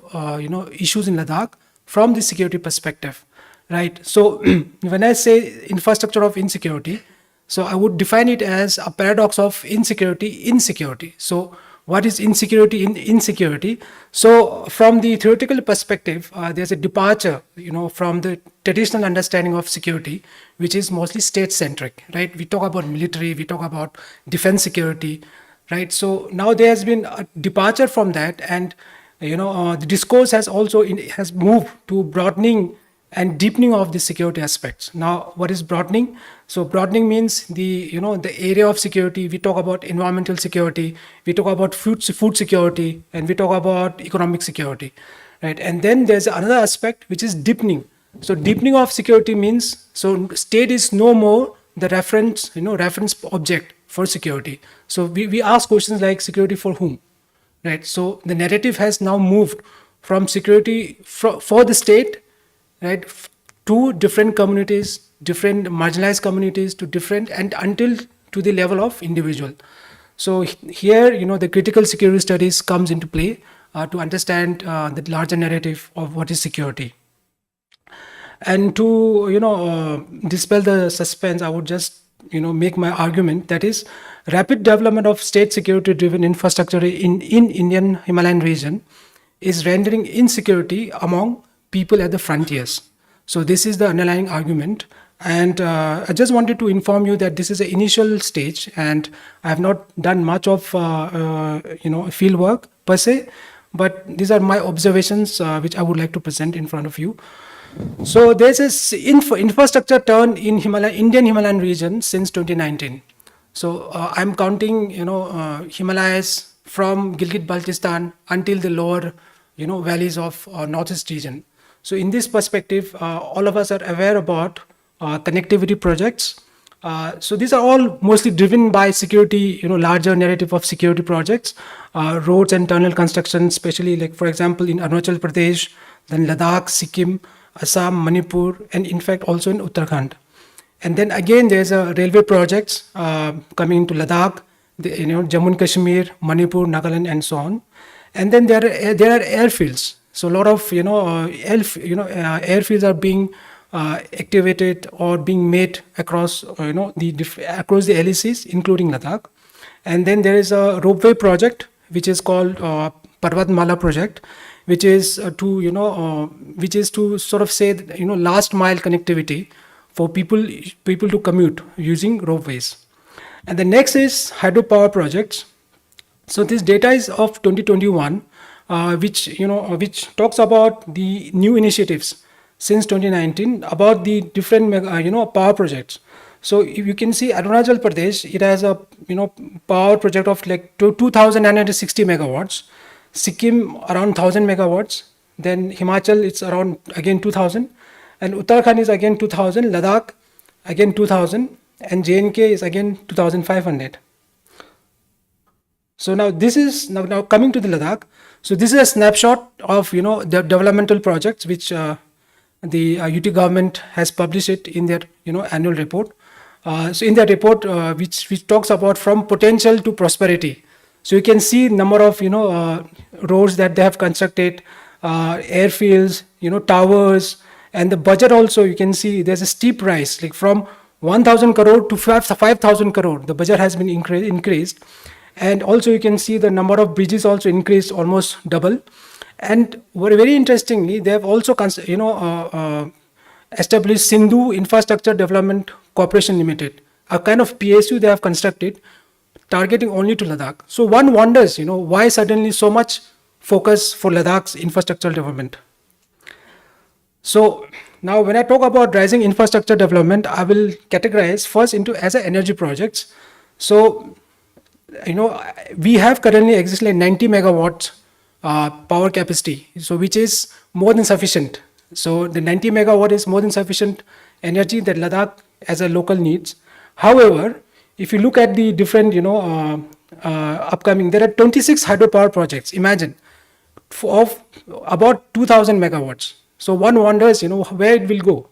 issues in Ladakh from the security perspective, right? So when I say infrastructure of insecurity, so I would define it as a paradox of insecurity. So what is insecurity in insecurity? So from the theoretical perspective, there's a departure, from the traditional understanding of security, which is mostly state-centric, right? We talk about military, we talk about defense security, right? So now there has been a departure from that, and the discourse has also has moved to broadening and deepening of the security aspects. Now, what is broadening? So broadening means the area of security. We talk about environmental security, we talk about food security, and we talk about economic security, right? And then there's another aspect which is deepening. So deepening of security means, so state is no more the reference object for security. So we ask questions like security for whom, right? So the narrative has now moved from security for the state, right, to different communities, different marginalized communities, to different, and until to the level of individual. So here, the critical security studies comes into play to understand the larger narrative of what is security. And to dispel the suspense, I would just make my argument, that is, rapid development of state security driven infrastructure in Indian Himalayan region is rendering insecurity among people at the frontiers. So this is the underlying argument, and I just wanted to inform you that this is an initial stage, and I have not done much of field work per se, but these are my observations which I would like to present in front of you. So there's this infrastructure turn in Indian Himalayan region since 2019. So I'm counting Himalayas from Gilgit-Baltistan until the lower valleys of northeast region. So in this perspective, all of us are aware about connectivity projects. So these are all mostly driven by security, larger narrative of security projects, roads and tunnel construction, especially like, for example, in Arunachal Pradesh, then Ladakh, Sikkim, Assam, Manipur, and in fact also in Uttarakhand. And then again, there's a railway projects coming into Ladakh, Jammu and Kashmir, Manipur, Nagaland, and so on. And then there are airfields, So a lot of airfields are being activated or being made across across the LECs, including Ladakh. And then there is a ropeway project which is called Parvatmala project, which is to sort of say last mile connectivity for people to commute using ropeways. And the next is hydropower projects. So this data is of 2021, which talks about the new initiatives since 2019 about the different power projects. So if you can see Arunachal Pradesh, it has a power project of like 2,960 megawatts. Sikkim around 1,000 megawatts. Then Himachal it's around again 2,000, and Uttarakhand is again 2,000. Ladakh again 2,000, and J&K is again 2,500. So now this is now coming to the Ladakh. So this is a snapshot of the developmental projects which the UT government has published it in their annual report. So in that report, which talks about from potential to prosperity. So you can see number of roads that they have constructed, airfields, towers, and the budget also. You can see there's a steep rise, like from 1,000 crore to 5,000 crore. The budget has been increased, and also you can see the number of bridges also increased almost double. And very interestingly, they have also established Sindhu Infrastructure Development Corporation Limited, a kind of PSU they have constructed, targeting only to Ladakh. So one wonders, why suddenly so much focus for Ladakh's infrastructural development. So now when I talk about rising infrastructure development, I will categorize first into as a energy projects. So, we have currently existing like 90 megawatts power capacity, so which is more than sufficient. So the 90 megawatt is more than sufficient energy that Ladakh as a local needs. However, if you look at the different, upcoming, there are 26 hydropower projects. Imagine, of about 2,000 megawatts. So one wonders, where it will go,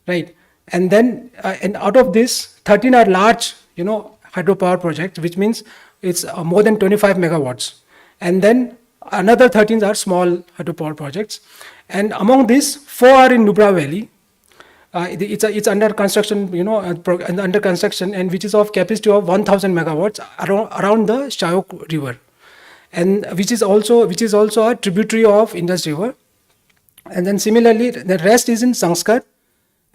right? And then, and out of this, 13 are large, hydropower projects, which means it's more than 25 megawatts. And then another 13 are small hydropower projects. And among these, 4 are in Nubra Valley. It's under construction, under construction, and which is of capacity of 1,000 megawatts around the Shayok River, and which is also a tributary of Indus River. And then similarly, the rest is in Sanskar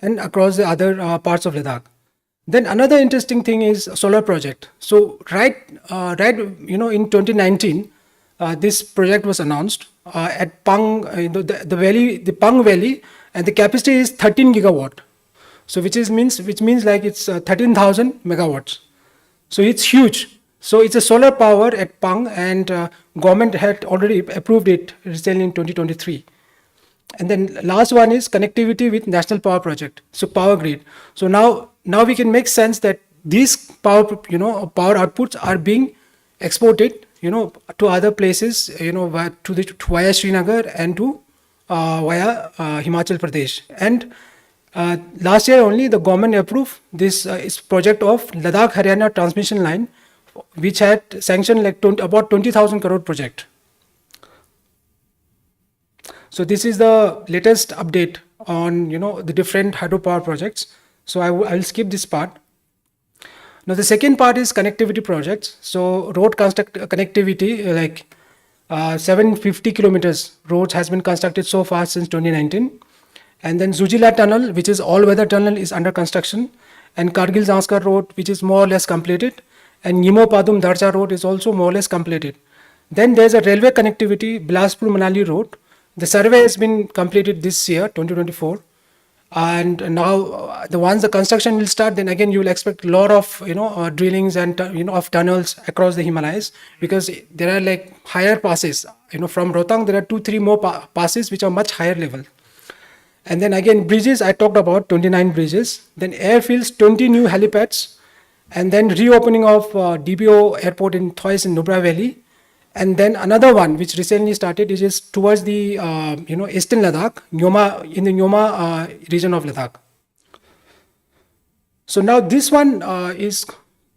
and across the other parts of Ladakh. Then another interesting thing is solar project. So right, in 2019, this project was announced at Pang, the valley, the Pang Valley, and the capacity is 13 gigawatt. So which means like it's 13,000 megawatts. So it's huge. So it's a solar power at Pang, and government had already approved it recently in 2023. And then last one is connectivity with national power project. So power grid. So now we can make sense that these power outputs are being exported, to other places, via Srinagar and to via Himachal Pradesh. And last year only the government approved this project of Ladakh Haryana transmission line, which had sanctioned like about 20,000 crore project. So this is the latest update on the different hydropower projects. So I will skip this part. Now the second part is connectivity projects. So road connectivity, like 750 kilometers roads has been constructed so far since 2019. And then Zujila tunnel, which is all-weather tunnel, is under construction. And Kargil Zanskar road, which is more or less completed. And Nimo Padum Darcha road is also more or less completed. Then there's a railway connectivity, Bilaspur Manali road. The survey has been completed this year, 2024. And now once the construction will start, then again you will expect a lot of drillings and of tunnels across the Himalayas, because there are like higher passes. From Rohtang there are 2-3 more passes which are much higher level. And then again bridges, I talked about 29 bridges. Then airfields, 20 new helipads, and then reopening of DBO airport in Thois in Nubra Valley. And then another one which recently started is towards the eastern Ladakh, in the Nyoma region of Ladakh. So now this one is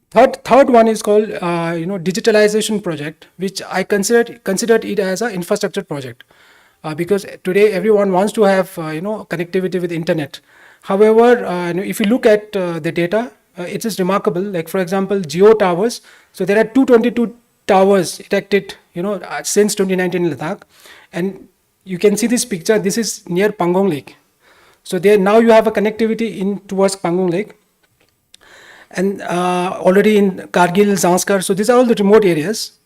third one is called digitalization project, which I considered it as an infrastructure project. because today everyone wants to have connectivity with internet. However, if you look at the data, it is remarkable. Like for example, geo towers. So there are 222 towers erected, since 2019 in Ladakh, and you can see this picture. This is near Pangong Lake. So there now you have a connectivity in towards Pangong Lake, and already in Kargil, Zanskar. So these are all the remote areas.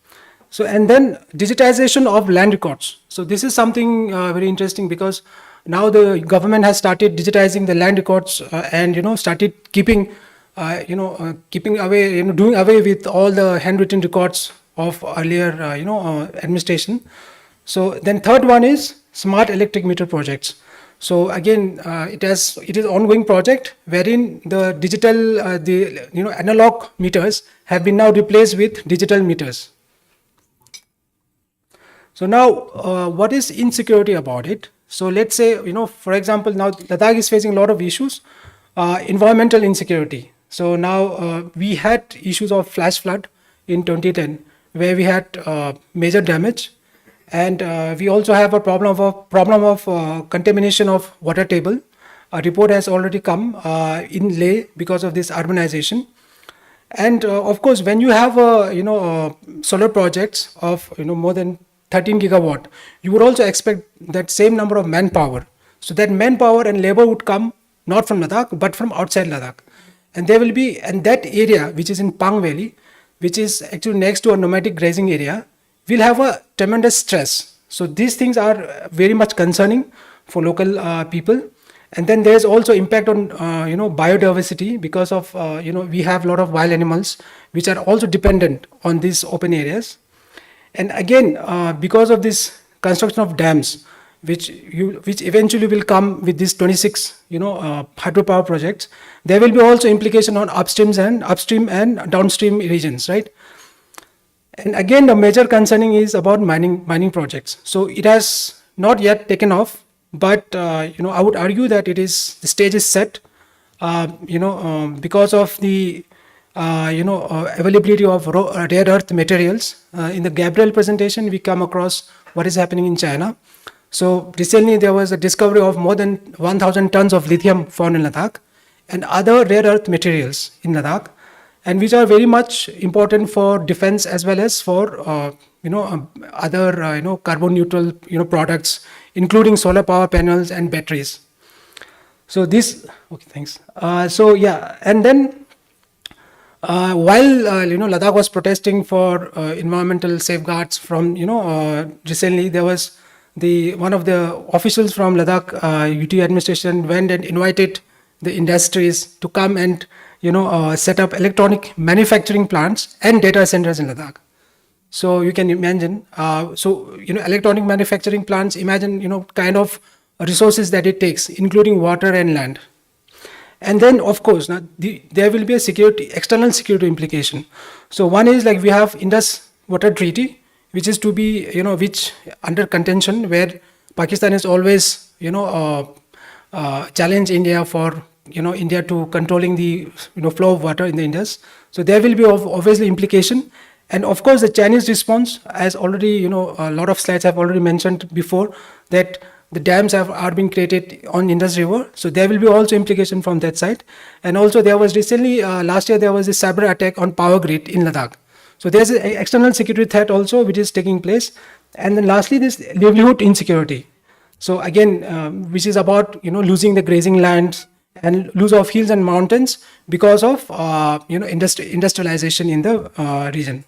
So and then digitization of land records. So this is something very interesting, because now the government has started digitizing the land records and started keeping keeping away, doing away with all the handwritten records of earlier administration. So then third one is smart electric meter projects. So again, it is ongoing project wherein the digital analog meters have been now replaced with digital meters. So now, what is insecurity about it? So let's say, for example, now Ladakh is facing a lot of issues, environmental insecurity. So now we had issues of flash flood in 2010, where we had major damage, and we also have a problem of contamination of water table. A report has already come in Leh because of this urbanization. And of course, when you have solar projects of more than 13 gigawatt, you would also expect that same number of manpower. So that manpower and labor would come not from Ladakh, but from outside Ladakh. And there will be, and that area, which is in Pang Valley, which is actually next to a nomadic grazing area, will have a tremendous stress. So these things are very much concerning for local people. And then there's also impact on, biodiversity, because of, we have a lot of wild animals, which are also dependent on these open areas. And again, because of this construction of dams, which eventually will come with these 26, hydropower projects, there will be also implication on upstream and downstream regions, right? And again, the major concerning is about mining projects. So it has not yet taken off, but I would argue that the stage is set, because of the availability of rare earth materials. In the Gabriel presentation, we come across what is happening in China. So recently there was a discovery of more than 1,000 tons of lithium found in Ladakh and other rare earth materials in Ladakh, and which are very much important for defense as well as for other carbon neutral products, including solar power panels and batteries. So this, okay, thanks. So yeah, and then while Ladakh was protesting for environmental safeguards from recently there was one of the officials from Ladakh UT administration went and invited the industries to come and set up electronic manufacturing plants and data centers in Ladakh. So you can imagine, electronic manufacturing plants, imagine kind of resources that it takes, including water and land. And then, of course, there will be a external security implication. So one is like we have Indus Water Treaty, which is to be, which under contention, where Pakistan is always, challenge India for, India to controlling the, flow of water in the Indus. So there will be obviously implication. And of course, the Chinese response, as already, a lot of slides have already mentioned before, that the dams are being created on Indus River. So there will be also implication from that side. And also there was recently, last year, there was a cyber attack on power grid in Ladakh. So there's an external security threat also, which is taking place. And then lastly, this livelihood insecurity. So again, which is about, losing the grazing lands and loss of hills and mountains because of, industrialization in the region.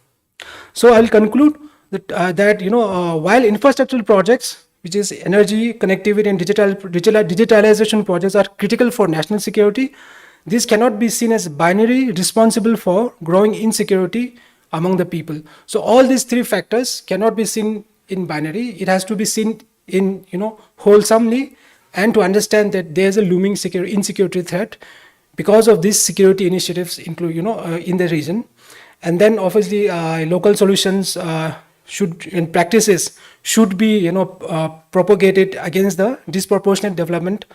So I'll conclude that, while infrastructural projects, which is energy, connectivity, and digitalization projects are critical for national security, this cannot be seen as binary, responsible for growing insecurity among the people. So all these three factors cannot be seen in binary. It has to be seen in, wholesomely, and to understand that there's a looming insecurity threat because of these security initiatives include, in the region. And then obviously local solutions and practices should be, propagated against the disproportionate development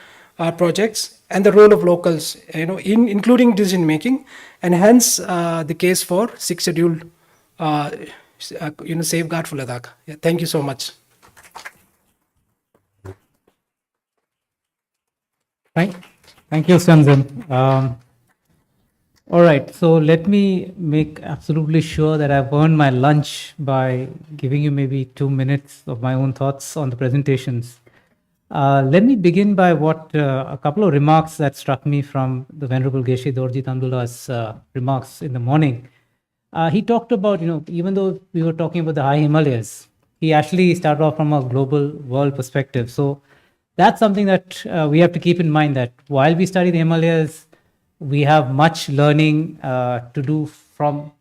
projects and the role of locals, including decision making, and hence the case for 6th schedule, safeguard for Ladakh. Yeah, thank you so much. Thank you, Sanjan. All right, so let me make absolutely sure that I've earned my lunch by giving you maybe 2 minutes of my own thoughts on the presentations. Let me begin by a couple of remarks that struck me from the Venerable Geshe Dorji Tandula's remarks in the morning. He talked about, even though we were talking about the high Himalayas, he actually started off from a global world perspective. So that's something that we have to keep in mind, that while we study the Himalayas, we have much learning to do from,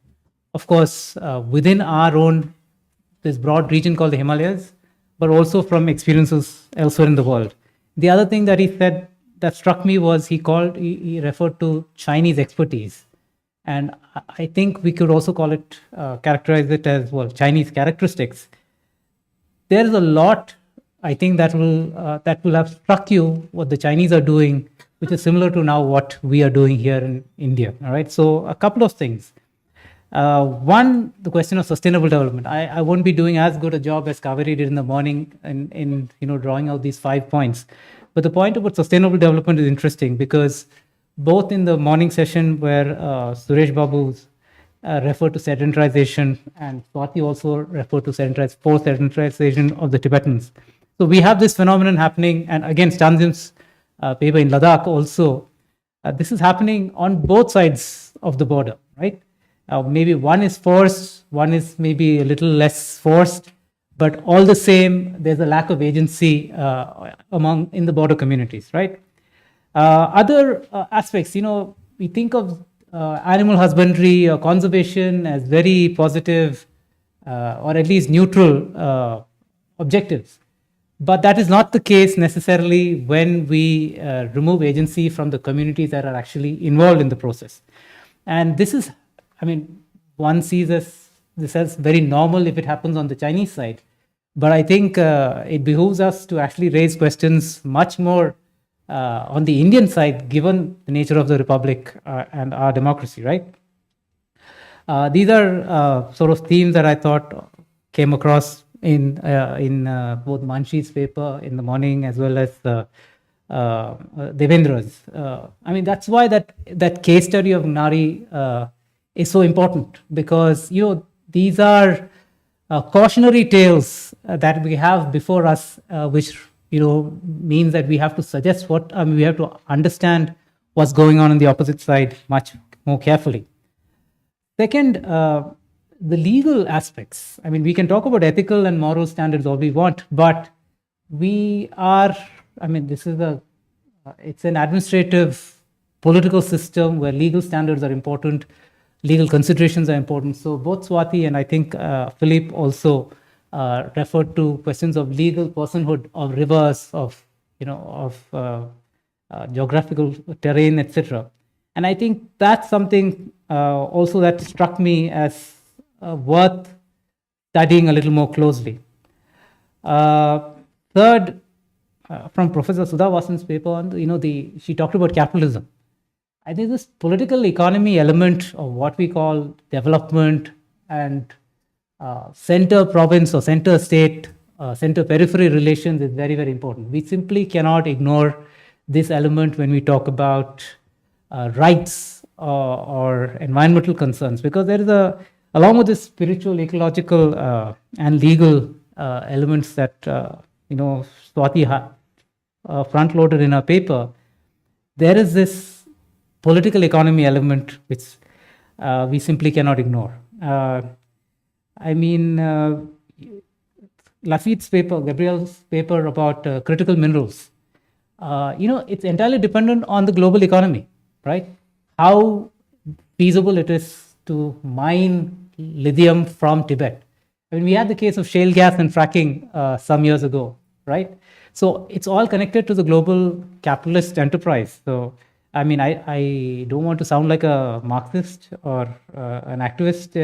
of course, within our own, this broad region called the Himalayas, but also from experiences elsewhere in the world. The other thing that he said that struck me was he referred to Chinese expertise. And I think we could also call it, characterize it as, well, Chinese characteristics. There is a lot, I think, that will have struck you what the Chinese are doing, which is similar to now what we are doing here in India. All right. So a couple of things. One, the question of sustainable development. I won't be doing as good a job as Kaveri did in the morning in drawing out these 5 points. But the point about sustainable development is interesting, because both in the morning session where Suresh Babu referred to sedentarization, and Swati also referred to forced sedentarization of the Tibetans. So we have this phenomenon happening, and again, Stanzim's paper in Ladakh also, this is happening on both sides of the border, right? Maybe one is forced, one is maybe a little less forced, but all the same, there's a lack of agency in the border communities, right? Other aspects, we think of animal husbandry or conservation as very positive or at least neutral objectives. But that is not the case necessarily when we remove agency from the communities that are actually involved in the process. And this is, one sees this as very normal if it happens on the Chinese side. But I think it behooves us to actually raise questions much more on the Indian side, given the nature of the republic and our democracy, right? These are sort of themes that I thought came across in both Manshi's paper in the morning as well as Devendra's. That's why that case study of Nari is so important, because these are cautionary tales that we have before us, which means that we have to suggest we have to understand what's going on the opposite side much more carefully. Second, the legal aspects. We can talk about ethical and moral standards all we want, but we are, this is it's an administrative political system where legal standards are important, legal considerations are important. So both Swati and I think Philippe also referred to questions of legal personhood of rivers, of geographical terrain, etc. And I think that's something also that struck me as worth studying a little more closely. Third, from Professor Sudha Vasan's paper on she talked about capitalism. I think this political economy element of what we call development and center province or center state, center periphery relations is very, very important. We simply cannot ignore this element when we talk about rights or environmental concerns, because there is along with this spiritual, ecological and legal elements that Swati front-loaded in her paper, there is this political economy element which we simply cannot ignore. Lafitte's paper, Gabriel's paper about critical minerals, it's entirely dependent on the global economy, right? How feasible it is to mine lithium from Tibet. We had the case of shale gas and fracking some years ago, right? So it's all connected to the global capitalist enterprise. So, I don't want to sound like a Marxist or an activist,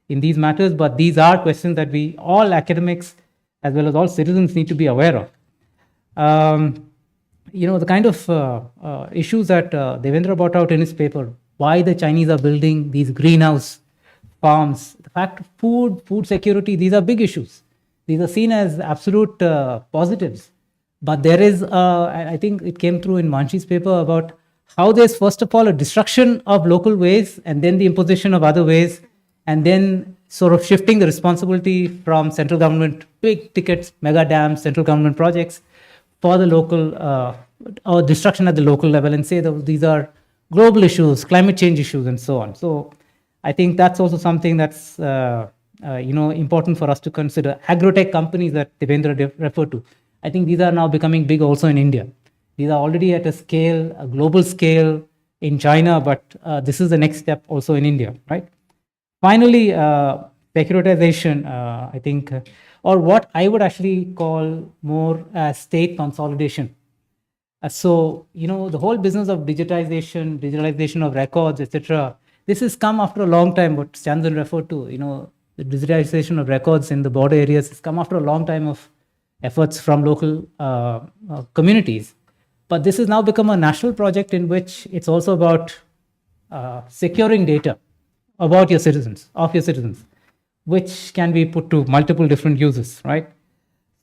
in these matters, but these are questions that we, all academics as well as all citizens, need to be aware of. The kind of issues that Devendra brought out in his paper, why the Chinese are building these greenhouse farms, the fact of food security, these are big issues. These are seen as absolute positives. But there is, I think it came through in Manshi's paper about how there's first of all a destruction of local ways and then the imposition of other ways, and then sort of shifting the responsibility from central government, big tickets, mega dams, central government projects for the local, or destruction at the local level, and say that these are global issues, climate change issues, and so on. So I think that's also something that's important for us to consider. Agrotech companies that Devendra referred to, I think these are now becoming big also in India. These are already at a scale, a global scale in China, but this is the next step also in India, right? Finally, securitization, I think, or what I would actually call more state consolidation. So, the whole business of digitalization of records, etc., this has come after a long time, what Stanton referred to, the digitalization of records in the border areas has come after a long time of efforts from local communities. But this has now become a national project in which it's also about securing data about your citizens, which can be put to multiple different uses, right?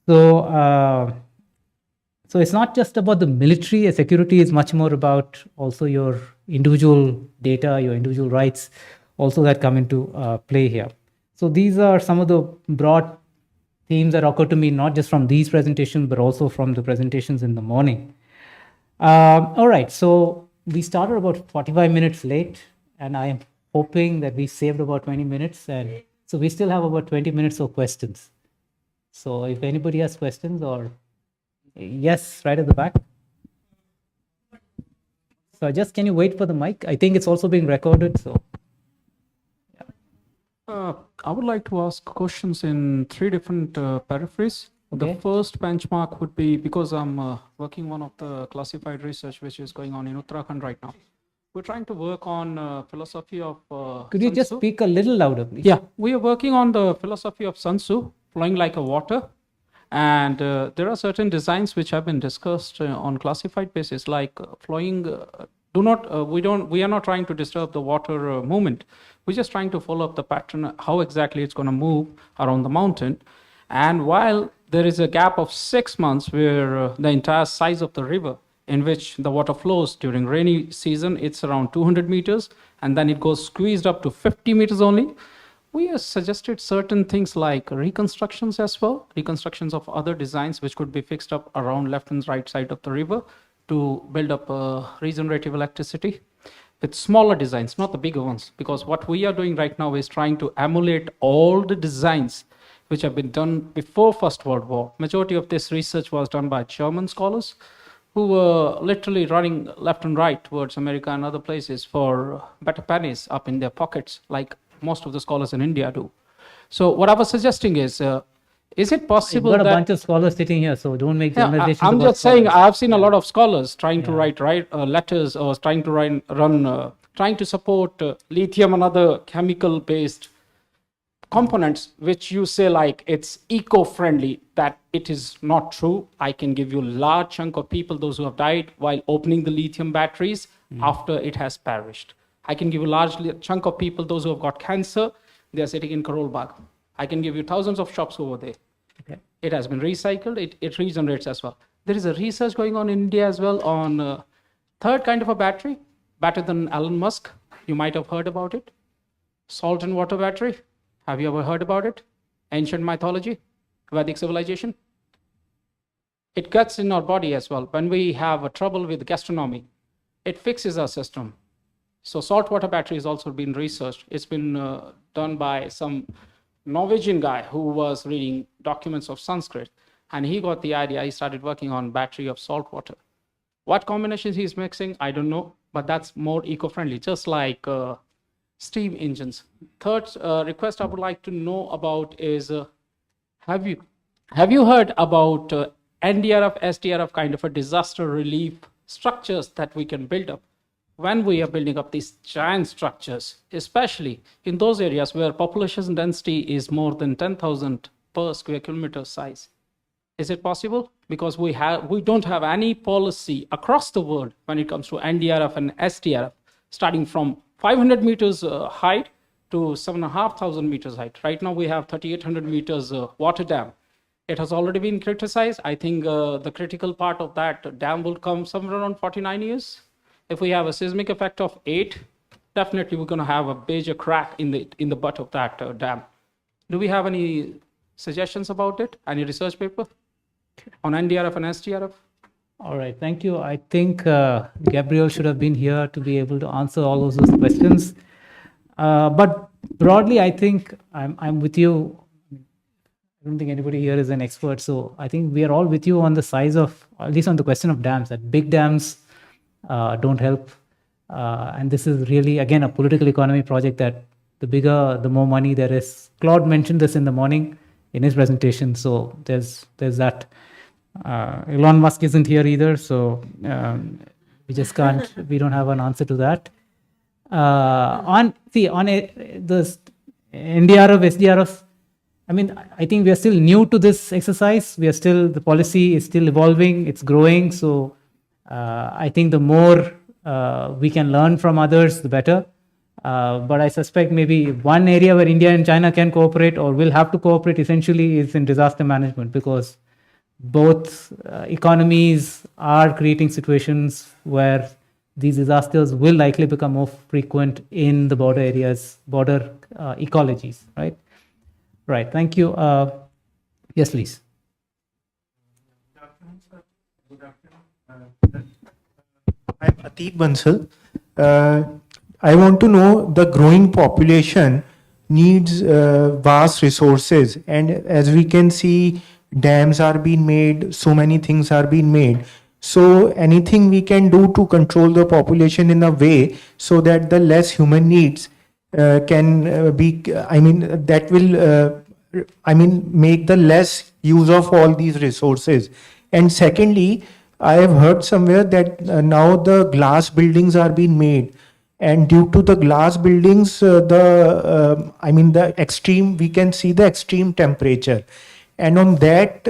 So, so it's not just about the military. Security is much more about also your individual data, your individual rights, also that come into play here. So these are some of the broad themes that occur to me, not just from these presentations, but also from the presentations in the morning. All right, so we started about 45 minutes late, and I am hoping that we saved about 20 minutes. And so we still have about 20 minutes of questions. So if anybody has questions, or yes, right at the back. So just can you wait for the mic? I think it's also being recorded, so. I would like to ask questions in 3 different paraphrase. Okay. The first benchmark would be, because I'm working one of the classified research which is going on in Uttarakhand right now. We're trying to work on philosophy of Could you just speak a little louder, please? Yeah, we are working on the philosophy of Sun Tzu, flowing like a water. And there are certain designs which have been discussed on classified basis, like flowing. We are not trying to disturb the water movement. We're just trying to follow up the pattern, how exactly it's going to move around the mountain. And while there is a gap of 6 months where the entire size of the river in which the water flows during rainy season, it's around 200 meters, and then it goes squeezed up to 50 meters only. We have suggested certain things like reconstructions as well, reconstructions of other designs which could be fixed up around left and right side of the river to build up regenerative electricity with smaller designs, not the bigger ones, because what we are doing right now is trying to emulate all the designs which have been done before First World War. Majority of this research was done by German scholars who were literally running left and right towards America and other places for better pennies up in their pockets, like most of the scholars in India do. So what I was suggesting is it possible You've got that... a bunch of scholars sitting here, so don't make generalizations. I'm about just saying, scholars. I've seen a lot of scholars trying to write letters, or trying to trying to support lithium and other chemical-based components, which you say like it's eco-friendly, that it is not true. I can give you a large chunk of people, those who have died while opening the lithium batteries after it has perished. I can give you a large chunk of people, those who have got cancer, they are sitting in Karol Bagh. I can give you thousands of shops over there. Okay. It has been recycled, it regenerates as well. There is a research going on in India as well on third kind of a battery, better than Elon Musk. You might have heard about it. Salt and water battery. Have you ever heard about it? Ancient mythology, Vedic civilization. It gets in our body as well. When we have a trouble with gastronomy, it fixes our system. So saltwater battery has also been researched. It's been done by some Norwegian guy who was reading documents of Sanskrit, and he got the idea. He started working on battery of salt water. What combinations he's mixing, I don't know, but that's more eco-friendly, just like steam engines. Third request I would like to know about is, have you heard about NDRF, SDRF kind of a disaster relief structures that we can build up? When we are building up these giant structures, especially in those areas where population density is more than 10,000 per square kilometer size. Is it possible? Because we don't have any policy across the world when it comes to NDRF and SDRF, starting from 500 meters height to 7,500 meters height. Right now we have 3,800 meters water dam. It has already been criticized. I think the critical part of that dam will come somewhere around 49 years. If we have a seismic effect of 8, definitely we're going to have a major crack in the butt of that dam. Do we have any suggestions about it? Any research paper on NDRF and SDRF? All right, thank you. I think Gabriel should have been here to be able to answer all those questions. But broadly, I think I'm with you. I don't think anybody here is an expert, so I think we are all with you on the size of, at least on the question of dams, that big dams don't help. And this is really, again, a political economy project that the bigger, the more money there is. Claude mentioned this in the morning in his presentation, so there's that. Elon Musk isn't here either, so we just can't, we don't have an answer to that. The NDRF, SDRF, I mean, I think we are still new to this exercise. The policy is still evolving, it's growing. So I think the more we can learn from others, the better. But I suspect maybe one area where India and China can cooperate or will have to cooperate essentially is in disaster management, because both economies are creating situations where these disasters will likely become more frequent in the border areas, border ecologies, right? Right, thank you. Yes, please. I'm Atik Bansal. I want to know, the growing population needs vast resources, and as we can see, dams are being made, so many things are being made. So anything we can do to control the population in a way so that the less human needs can be, that will, make the less use of all these resources. And secondly, I have heard somewhere that now the glass buildings are being made, and due to the glass buildings, the extreme, we can see the extreme temperature. And on that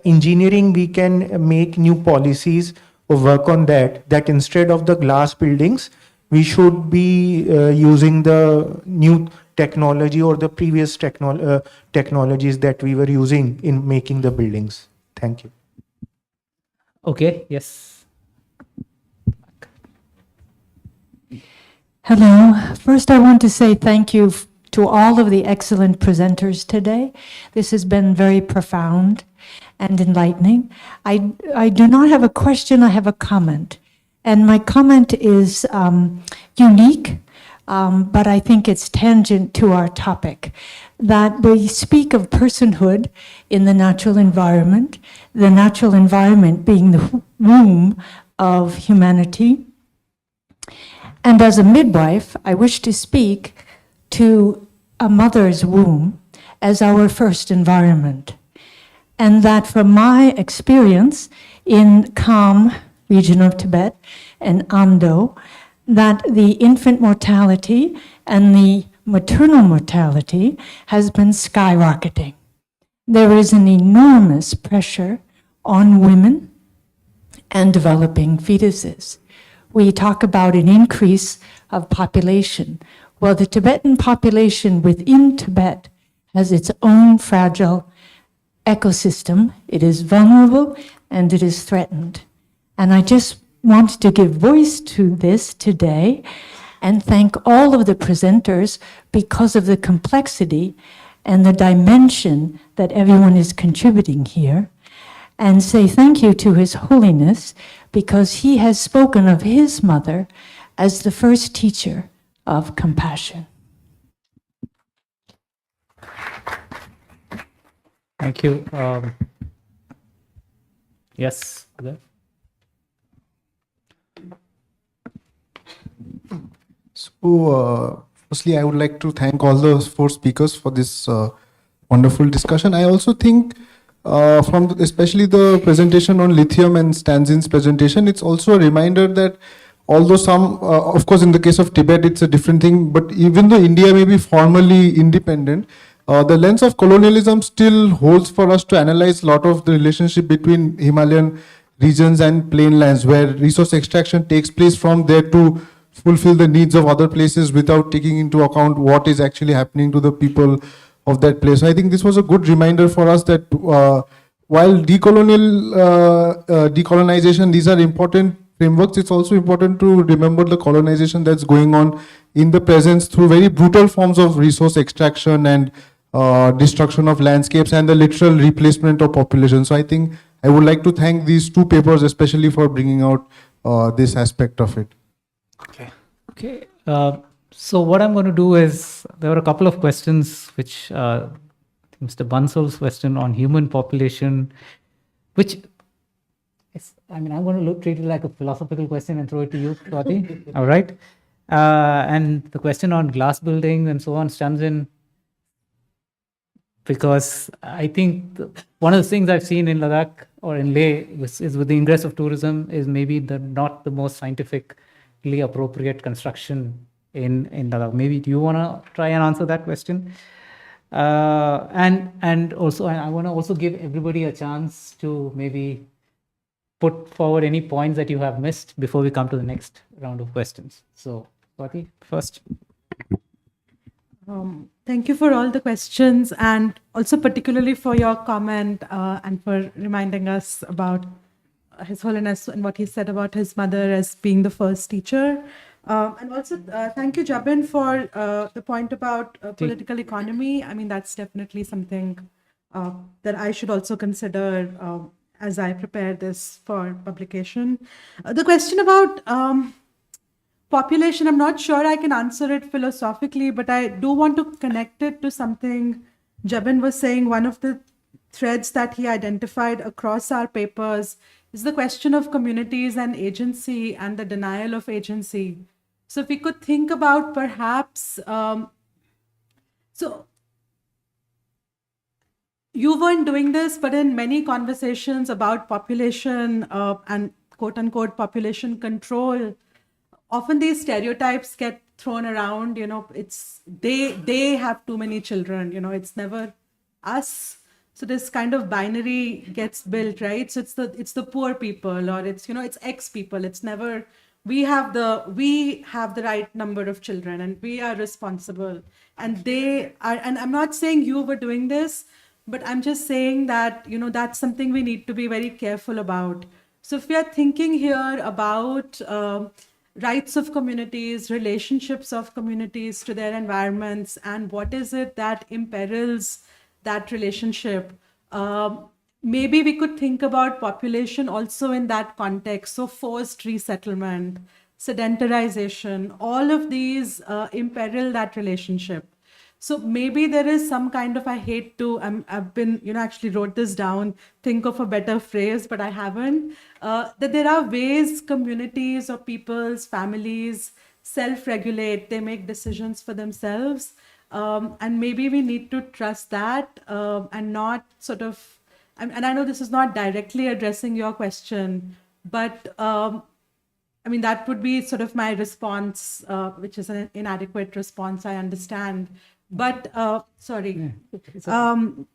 engineering, we can make new policies or work on that instead of the glass buildings, we should be using the new technology or the previous technologies that we were using in making the buildings. Thank you. Okay, yes. Hello. First, I want to say thank you to all of the excellent presenters today. This has been very profound and enlightening. I do not have a question, I have a comment. And my comment is unique, but I think it's tangent to our topic, that we speak of personhood in the natural environment being the womb of humanity. And as a midwife, I wish to speak to a mother's womb as our first environment. And that from my experience in Kham region of Tibet and Amdo, that the infant mortality and the maternal mortality has been skyrocketing. There is an enormous pressure on women and developing fetuses. We talk about an increase of population. Well, the Tibetan population within Tibet has its own fragile ecosystem. It is vulnerable and it is threatened. And I just want to give voice to this today and thank all of the presenters because of the complexity and the dimension that everyone is contributing here, and say thank you to His Holiness because he has spoken of his mother as the first teacher of compassion. Thank you. Yes. So, firstly, I would like to thank all the four speakers for this wonderful discussion. I also think especially the presentation on lithium and Stanzin's presentation, it's also a reminder that although some, of course, in the case of Tibet, it's a different thing, but even though India may be formally independent, the lens of colonialism still holds for us to analyze a lot of the relationship between Himalayan regions and plain lands, where resource extraction takes place from there to fulfill the needs of other places without taking into account what is actually happening to the people of that place. I think this was a good reminder for us that while decolonization, these are important frameworks, it's also important to remember the colonization that's going on in the presence through very brutal forms of resource extraction and destruction of landscapes and the literal replacement of population. So I think I would like to thank these two papers especially for bringing out this aspect of it. Okay. So what I'm going to do is, there were a couple of questions which Mr. Bansal's question on human population, which is, I mean, I'm going to treat it like a philosophical question and throw it to you, Swati. All right. And the question on glass buildings and so on stands in, because I think one of the things I've seen in Ladakh or in Leh is with the ingress of tourism is maybe not the most scientifically appropriate construction in Ladakh. Maybe do you want to try and answer that question? And also, I want to also give everybody a chance to maybe put forward any points that you have missed before we come to the next round of questions. So, Swati, first. Thank you for all the questions, and also particularly for your comment and for reminding us about His Holiness and what he said about his mother as being the first teacher. And also, thank you, Jabin, for the point about political economy. I mean, that's definitely something that I should also consider as I prepare this for publication. The question about population, I'm not sure I can answer it philosophically, but I do want to connect it to something Jabin was saying. One of the threads that he identified across our papers is the question of communities and agency and the denial of agency. So if we could think about perhaps, so you weren't doing this, but in many conversations about population and quote unquote population control, often these stereotypes get thrown around, it's they have too many children, it's never us. So this kind of binary gets built, right? So it's the poor people, or it's X people. It's never we have the right number of children and we are responsible, and they are. And I'm not saying you were doing this, but I'm just saying that that's something we need to be very careful about. So if we are thinking here about rights of communities, relationships of communities to their environments, and what is it that imperils that relationship, maybe we could think about population also in that context. So forced resettlement, sedentarization, all of these imperil that relationship. So maybe there is some kind of, I hate to, I've been, actually wrote this down, think of a better phrase, but I haven't, that there are ways communities or people's families self-regulate, they make decisions for themselves. And maybe we need to trust that and not sort of, and I know this is not directly addressing your question, but I mean, that would be sort of my response, which is an inadequate response, I understand. But, sorry. So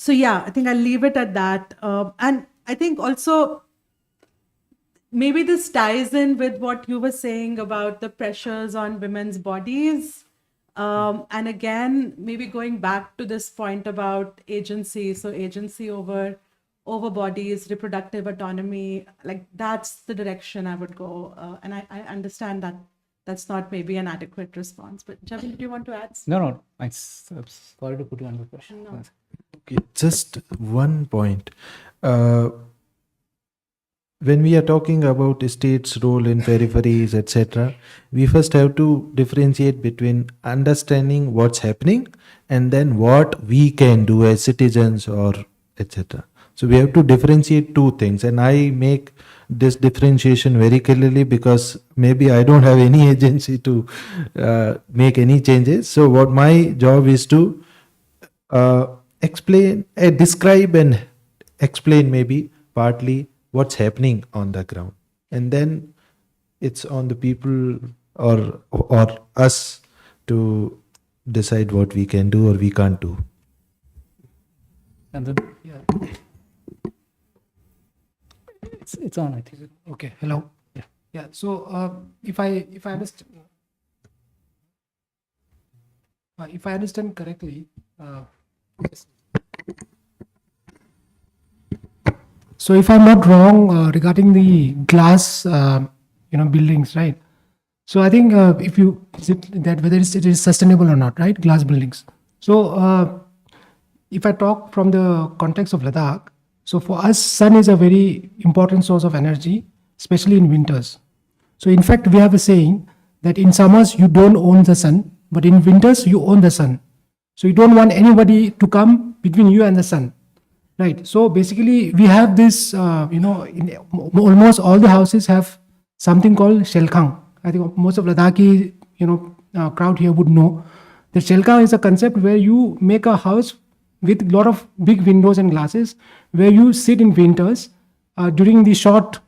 yeah, I think I'll leave it at that. And I think also, maybe this ties in with what you were saying about the pressures on women's bodies. And again, maybe going back to this point about agency, so agency over bodies, reproductive autonomy, like that's the direction I would go. And I understand that that's not maybe an adequate response. But Javin, do you want to add? No. I'm sorry to put you under pressure. No. Okay, just one point. When we are talking about state's role in peripheries, etc., we first have to differentiate between understanding what's happening and then what we can do as citizens or etc. So we have to differentiate two things, and I make this differentiation very clearly because maybe I don't have any agency to make any changes. So what my job is to describe and explain maybe partly what's happening on the ground, and then it's on the people or us to decide what we can do or we can't do. And then, yeah. It's on, I think. Okay, hello. Yeah, so if I understand, if I understand correctly, so if I'm not wrong regarding the glass, buildings, right? So I think if you is it that whether it is sustainable or not, right? Glass buildings. So if I talk from the context of Ladakh, so for us, sun is a very important source of energy, especially in winters. So in fact, we have a saying that in summers you don't own the sun, but in winters you own the sun. So you don't want anybody to come between you and the sun, right? So basically, we have this, in almost all the houses have something called shelkang. I think most of Ladakhi, crowd here would know. The shelkang is a concept where you make a house with a lot of big windows and glasses, where you sit in winters during the short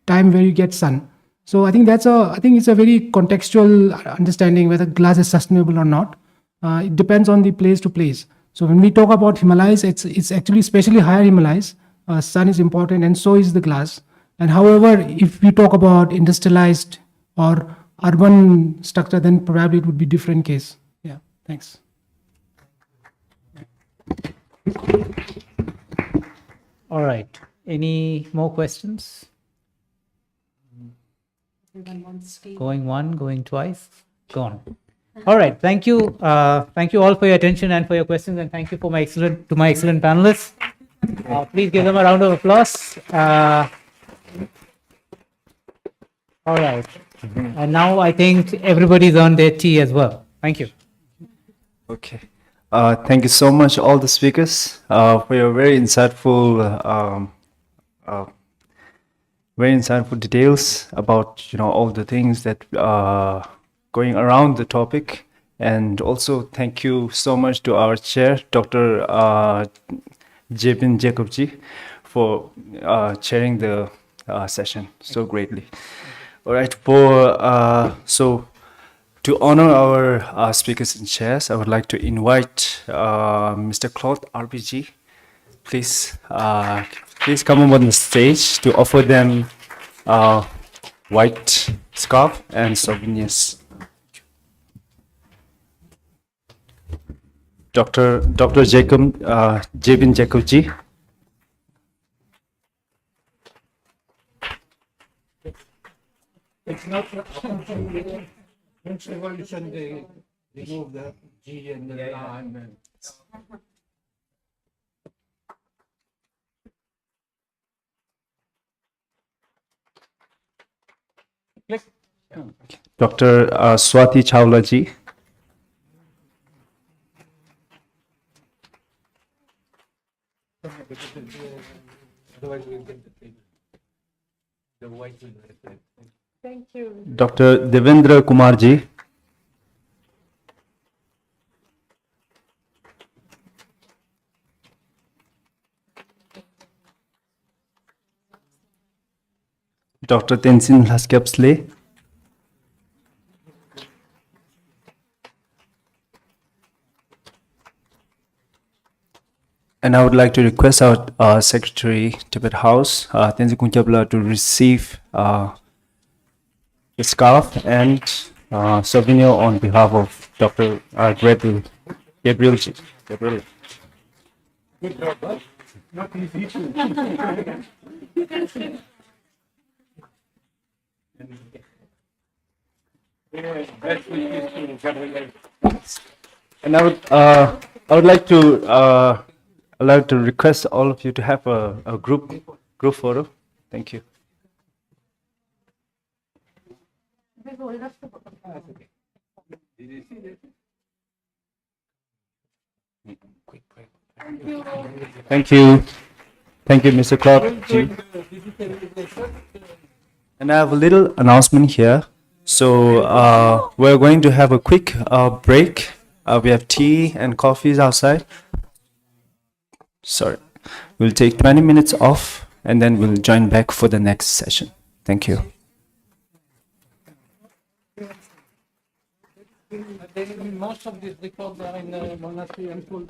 time where you get sun. So I think it's a very contextual understanding whether glass is sustainable or not. It depends on the place to place. So when we talk about Himalayas, it's actually especially higher Himalayas. Sun is important, and so is the glass. And however, if we talk about industrialized or urban structure, then probably it would be different case. Yeah, thanks. All right. Any more questions? Going one, going twice, gone. All right. Thank you. Thank you all for your attention and for your questions, and thank you for my excellent panelists. Please give them a round of applause. All right. And now I think everybody's on their tea as well. Thank you. Okay. Thank you so much, all the speakers, for your very insightful details about all the things that are going around the topic. And also thank you so much to our chair, Dr. Jebin Jacobji, for chairing the session so greatly. All right. So to honor our speakers and chairs, I would like to invite Mr. Claude RPG. Please come up on the stage to offer them white scarf and souvenirs. Dr. Jebin Jacobji. It's not French Revolution, they remove the G and the R and then. Dr. Swati Chawla ji. Thank you. Dr. Devendra Kumar ji. Dr. Tenzin Laskepsle. And I would like to request our Secretary, Tibet House, Tenzin Kunchapla, to receive the scarf and souvenir on behalf of Dr. Gabriel. Gabriel. Good job, huh? Not easy. And I would like to request all of you to have a group photo. Thank you. Thank you. Thank you, Mr. Clark. And I have a little announcement here. So we're going to have a quick break. We have tea and coffees outside. Sorry. We'll take 20 minutes off and then we'll join back for the next session. Thank you. Most of these records are in the monastery and full.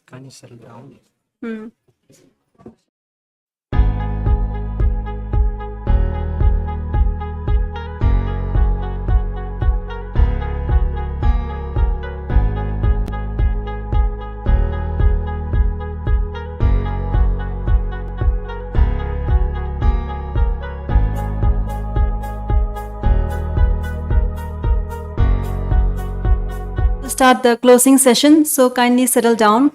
Can you settle down? Hmm. Start the closing session, so kindly settle down.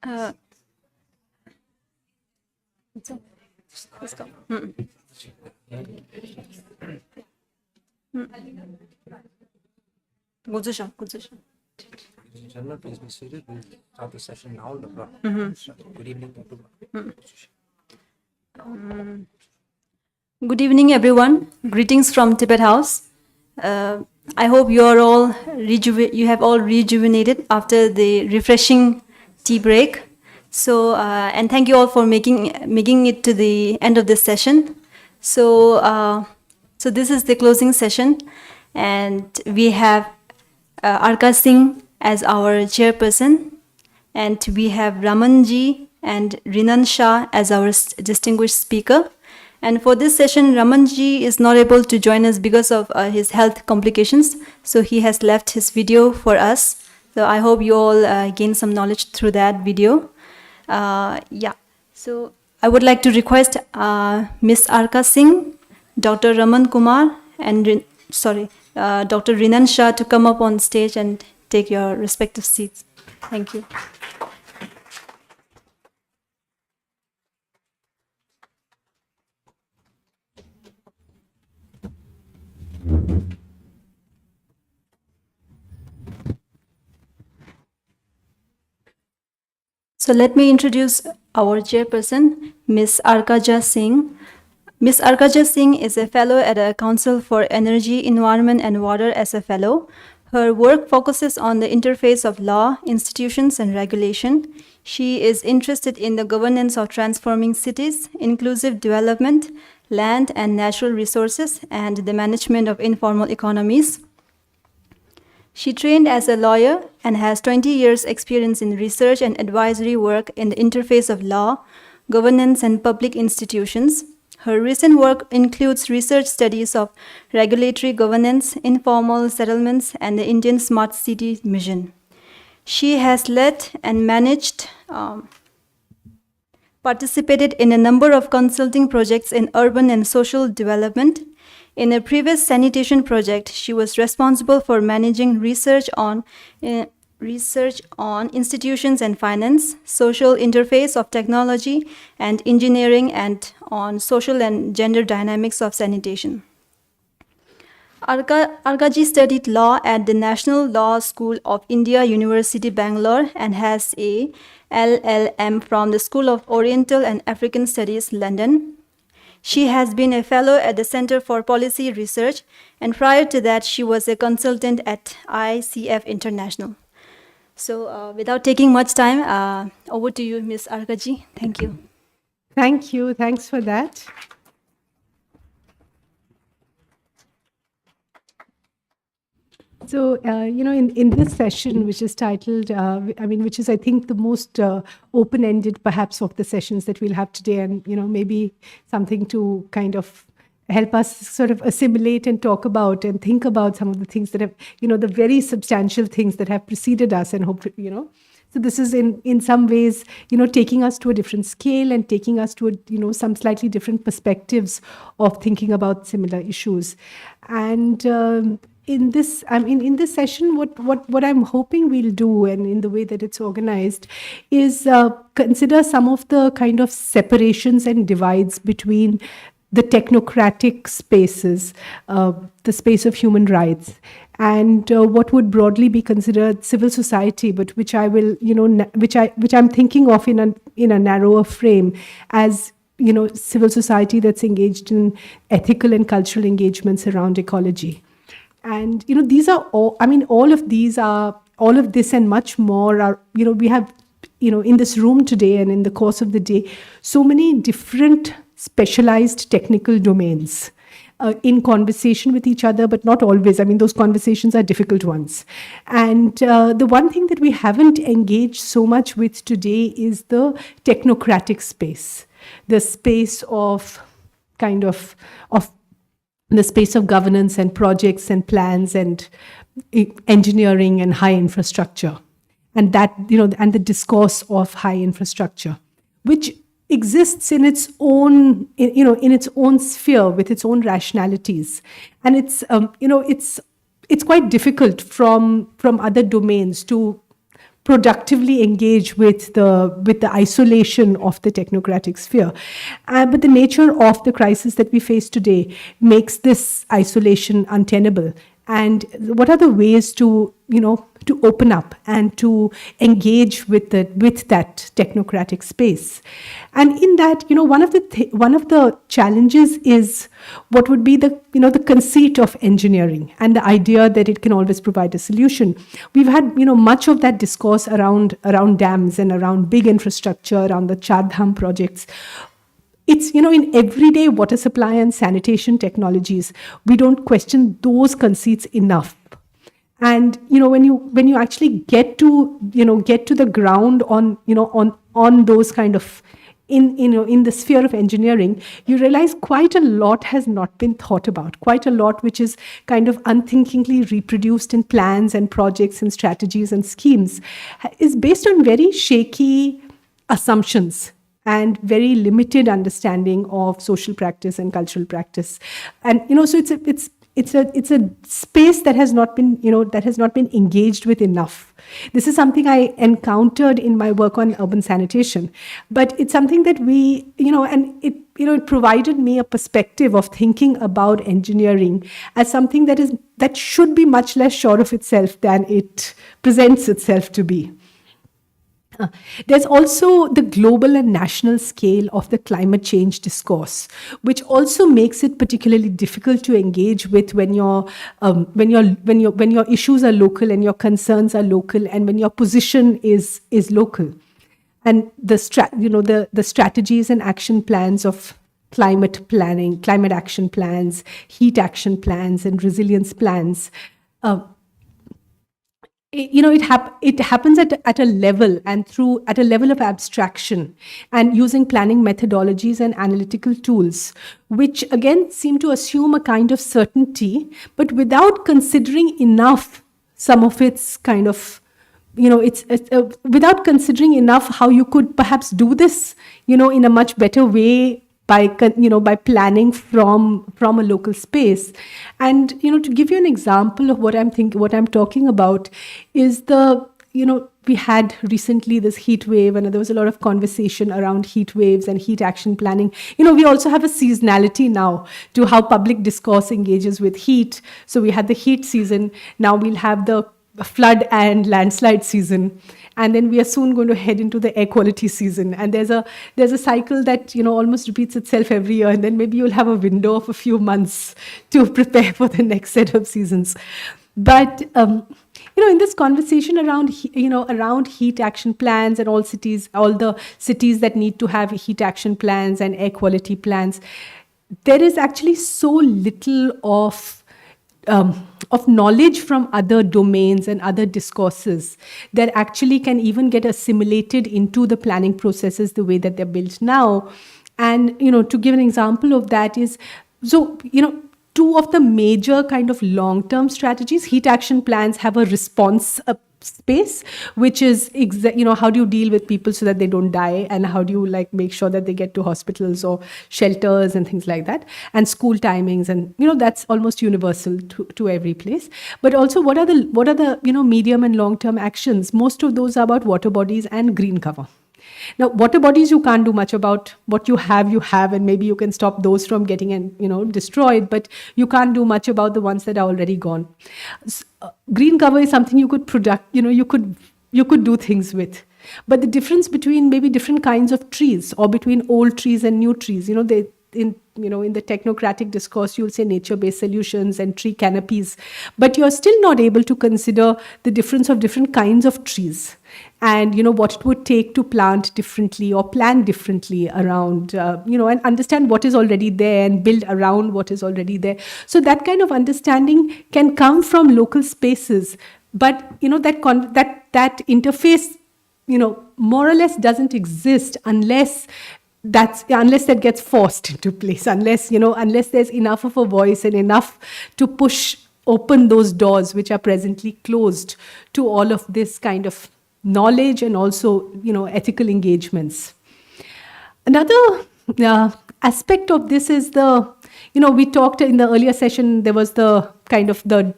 Uh, let's go. Position, position. General, please be seated. We'll start the session now. Good evening, everyone. Good evening, everyone. Greetings from Tibet House. I hope you are all you have all rejuvenated after the refreshing tea break. So, and thank you all for making it to the end of this session. So, so this is the closing session, and we have Arka Singh as our chairperson, and we have Ramanji and Rinan Shah as our distinguished speaker. And for this session, Ramanji is not able to join us because of his health complications, so he has left his video for us. So I hope you all gain some knowledge through that video. Yeah, so I would like to request Miss Arka Singh, Dr. Raman Kumar, and Dr. Rinan Shah to come up on stage and take your respective seats. Thank you. So let me introduce our chairperson, Ms. Arkaja Singh. Ms. Arkaja Singh is a fellow at the Council for Energy, Environment and Water as a fellow. Her work focuses on the interface of law, institutions and regulation. She is interested in the governance of transforming cities, inclusive development, land and natural resources, and the management of informal economies. She trained as a lawyer and has 20 years experience in research and advisory work in the interface of law, governance and public institutions. Her recent work includes research studies of regulatory governance, informal settlements, and the Indian Smart City Mission. She has led and managed, participated in a number of consulting projects in urban and social development. In a previous sanitation project, she was responsible for managing research on institutions and finance, social interface of technology and engineering, and on social and gender dynamics of sanitation. Arkaji studied law at the National Law School of India, University, Bangalore, and has a LLM from the School of Oriental and African Studies, London. She has been a fellow at the Center for Policy Research, and prior to that, she was a consultant at ICF International. So without taking much time, over to you, Ms. Arkaji. Thank you. Thank you. Thanks for that. So, in this session, which is titled, which is, I think, the most open-ended, perhaps, of the sessions that we'll have today, and, maybe something to kind of help us sort of assimilate and talk about and think about some of the things that have, the very substantial things that have preceded us, and hope, So this is in some ways, taking us to a different scale and taking us to, some slightly different perspectives of thinking about similar issues. And in this session, what I'm hoping we'll do, and in the way that it's organized, is consider some of the kind of separations and divides between the technocratic spaces, the space of human rights, and what would broadly be considered civil society, but which I will, which I'm thinking of in a narrower frame as, civil society that's engaged in ethical and cultural engagements around ecology. And, these are all, all of this and much more are, we have, in this room today and in the course of the day, so many different specialized technical domains in conversation with each other, but not always. Those conversations are difficult ones. And the one thing that we haven't engaged so much with today is the technocratic space, the space of the space of governance and projects and plans and engineering and high infrastructure, and that, and the discourse of high infrastructure, which exists in its own, in its own sphere with its own rationalities, and it's quite difficult from other domains to productively engage with the isolation of the technocratic sphere. But the nature of the crisis that we face today makes this isolation untenable. And what are the ways to open up and to engage with that technocratic space? And in that, one of the challenges is what would be the conceit of engineering and the idea that it can always provide a solution. We've had much of that discourse around dams and around big infrastructure, around the Char Dham projects. It's, in everyday water supply and sanitation technologies, we don't question those conceits enough. And, when you actually get to the ground on those kind of, in the sphere of engineering, you realize quite a lot has not been thought about, quite a lot which is kind of unthinkingly reproduced in plans and projects and strategies and schemes is based on very shaky assumptions and very limited understanding of social practice and cultural practice. And, so it's a space that has not been, engaged with enough. This is something I encountered in my work on urban sanitation, but it's something that we, and it provided me a perspective of thinking about engineering as something that should be much less sure of itself than it presents itself to be. There's also the global and national scale of the climate change discourse, which also makes it particularly difficult to engage with when your issues are local and your concerns are local and when your position is local. And the strategies and action plans of climate planning, climate action plans, heat action plans, and resilience plans. It happens at a level and at a level of abstraction and using planning methodologies and analytical tools, which again seem to assume a kind of certainty, but without considering enough some of its kind of, without considering enough how you could perhaps do this, in a much better way by planning from a local space. And to give you an example of what I'm talking about is we had recently this heat wave, and there was a lot of conversation around heat waves and heat action planning. We also have a seasonality now to how public discourse engages with heat. So we had the heat season, now we'll have the flood and landslide season. And then we are soon going to head into the air quality season. And there's a cycle that, almost repeats itself every year. And then maybe you'll have a window of a few months to prepare for the next set of seasons. But, in this conversation around heat action plans and all the cities that need to have heat action plans and air quality plans, there is actually so little of knowledge from other domains and other discourses that actually can even get assimilated into the planning processes the way that they're built now. And, to give an example of that is, two of the major kind of long-term strategies, heat action plans have a response space, which is, how do you deal with people so that they don't die, and how do you make sure that they get to hospitals or shelters and things like that, and school timings, and that's almost universal to every place. But also, what are the medium and long term actions? Most of those are about water bodies and green cover. Now, water bodies you can't do much about. What you have, and maybe you can stop those from getting destroyed, but you can't do much about the ones that are already gone. Green cover is something you could you could do things with. But the difference between maybe different kinds of trees, or between old trees and new trees, in the technocratic discourse, you'll say nature-based solutions and tree canopies, but you're still not able to consider the difference of different kinds of trees, and what it would take to plant differently or plan differently around, and understand what is already there and build around what is already there. So that kind of understanding can come from local spaces, but that interface, more or less doesn't exist unless that gets forced into place, unless there's enough of a voice and enough to push open those doors which are presently closed to all of this kind of knowledge and also ethical engagements. Another aspect of this is we talked in the earlier session, there was the kind of the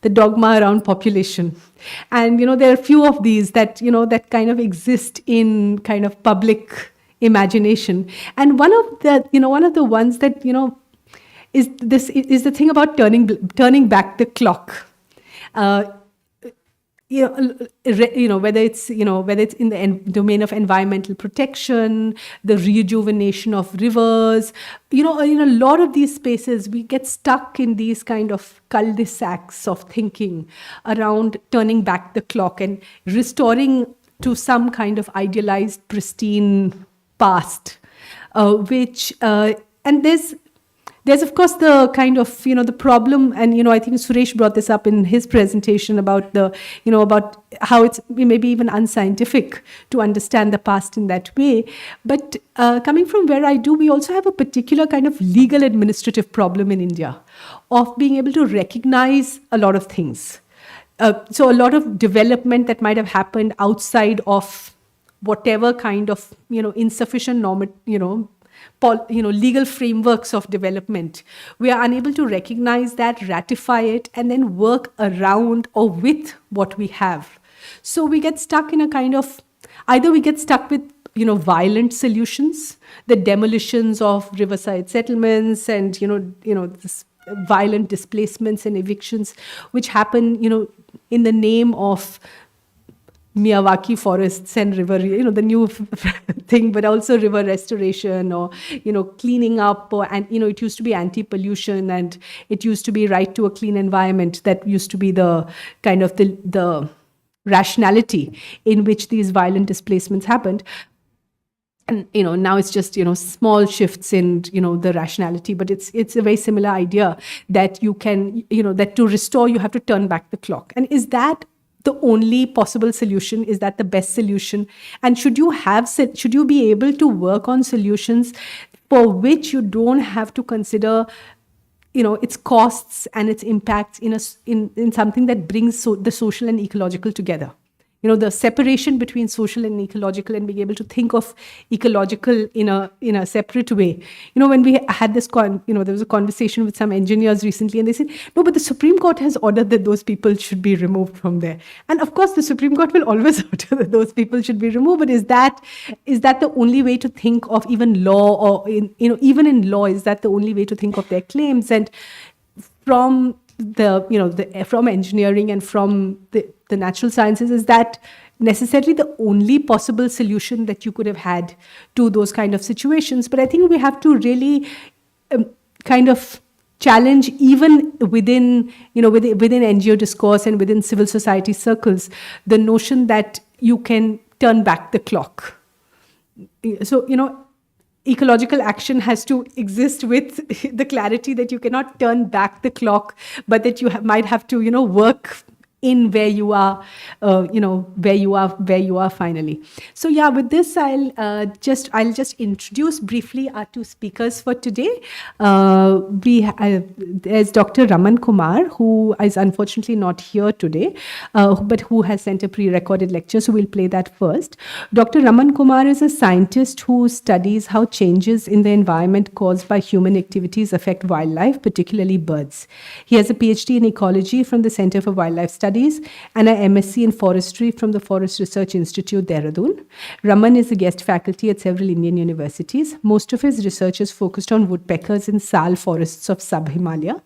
dogma around population, and there are a few of these that that kind of exist in kind of public imagination. And one of the ones that is the thing about turning back the clock. Whether it's in the domain of environmental protection, the rejuvenation of rivers, in a lot of these spaces we get stuck in these kind of cul-de-sacs of thinking around turning back the clock and restoring to some kind of idealized, pristine past, and there's of course the kind of the problem, and I think Suresh brought this up in his presentation about about how it's maybe even unscientific to understand the past in that way. But coming from where I do, we also have a particular kind of legal administrative problem in India of being able to recognize a lot of things. So a lot of development that might have happened outside of whatever kind of insufficient legal frameworks of development, we are unable to recognize that, ratify it, and then work around or with what we have. So we get stuck in a kind of, either we get stuck with violent solutions, the demolitions of riverside settlements, and this violent displacements and evictions which happen in the name of Miyawaki forests and river, the new thing, but also river restoration, or, cleaning up, and, it used to be anti-pollution, and it used to be right to a clean environment. That used to be the kind of the rationality in which these violent displacements happened. And, now it's just, small shifts in, the rationality, but it's a very similar idea that you can, that to restore, you have to turn back the clock. And is that the only possible solution? Is that the best solution? And should you be able to work on solutions for which you don't have to consider, its costs and its impacts in something that brings the social and ecological together? The separation between social and ecological, and being able to think of ecological in a separate way. When we had this, there was a conversation with some engineers recently, and they said, no, but the Supreme Court has ordered that those people should be removed from there. And of course, the Supreme Court will always order that those people should be removed. But is that the only way to think of even law, or even in law, is that the only way to think of their claims? And from from engineering and from the natural sciences, is that necessarily the only possible solution that you could have had to those kind of situations? But I think we have to really kind of challenge, even within NGO discourse and within civil society circles, the notion that you can turn back the clock. So, ecological action has to exist with the clarity that you cannot turn back the clock, but that you might have to, work in where you are, where you are finally. So yeah, with this, I'll just introduce briefly our two speakers for today. There's Dr. Raman Kumar, who is unfortunately not here today, but who has sent a pre-recorded lecture, so we'll play that first. Dr. Raman Kumar is a scientist who studies how changes in the environment caused by human activities affect wildlife, particularly birds. He has a PhD in ecology from the Center for Wildlife Studies Studies and a MSc in Forestry from the Forest Research Institute, Dehradun. Raman is a guest faculty at several Indian universities. Most of his research is focused on woodpeckers in sal forests of sub-Himalaya.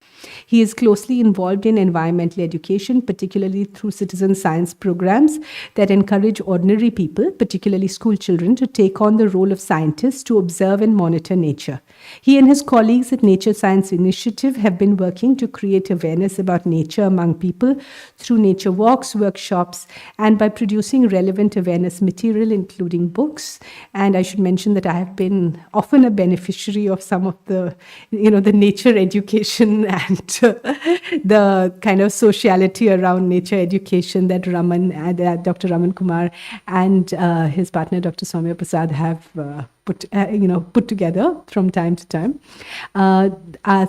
He is closely involved in environmental education, particularly through citizen science programs that encourage ordinary people, particularly school children, to take on the role of scientists to observe and monitor nature. He and his colleagues at Nature Science Initiative have been working to create awareness about nature among people through nature walks, workshops, and by producing relevant awareness material, including books. And I should mention that I have been often a beneficiary of some of the, the nature education and the kind of sociality around nature education that Dr. Raman Kumar and his partner, Dr. Soumya Prasad, have put together from time to time. Our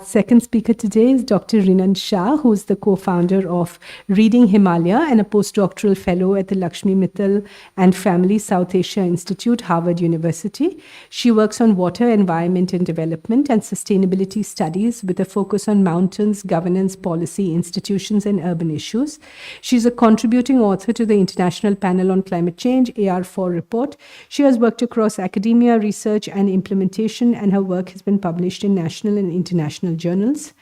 second speaker today is Dr. Rinan Shah, who is the co-founder of Reading Himalaya and a postdoctoral fellow at the Lakshmi Mittal and Family South Asia Institute, Harvard University. She works on water, environment and development and sustainability studies with a focus on mountains, governance, policy, institutions and urban issues. She's a contributing author to the International Panel on Climate Change, AR4 report. She has worked across academia, research and implementation, and her work has been published in national and international journals.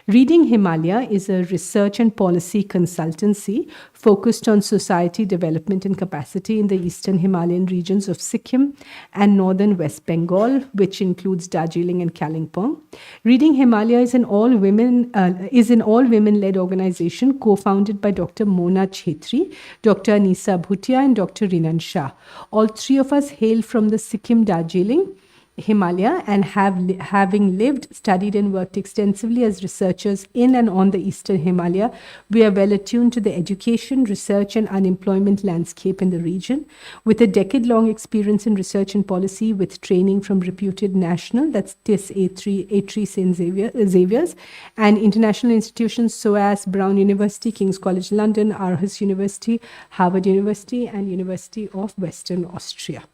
Reading Himalaya is a research and policy consultancy focused on society development and capacity in the eastern Himalayan regions of Sikkim and northern West Bengal, which includes Darjeeling and Kalimpong. Reading Himalaya is an all-women-led organization co-founded by Dr. Mona Chhetri, Dr. Anisa Bhutia, and Dr. Rinan Shah. All three of us hail from the Sikkim Darjeeling Himalaya and having lived, studied and worked extensively as researchers in and on the Eastern Himalaya, we are well attuned to the education, research and unemployment landscape in the region. With a decade-long experience in research and policy with training from reputed national, that's TIS A3 St. Xavier's, and international institutions SOAS, Brown University, King's College London, Aarhus University, Harvard University and University of Western Austria.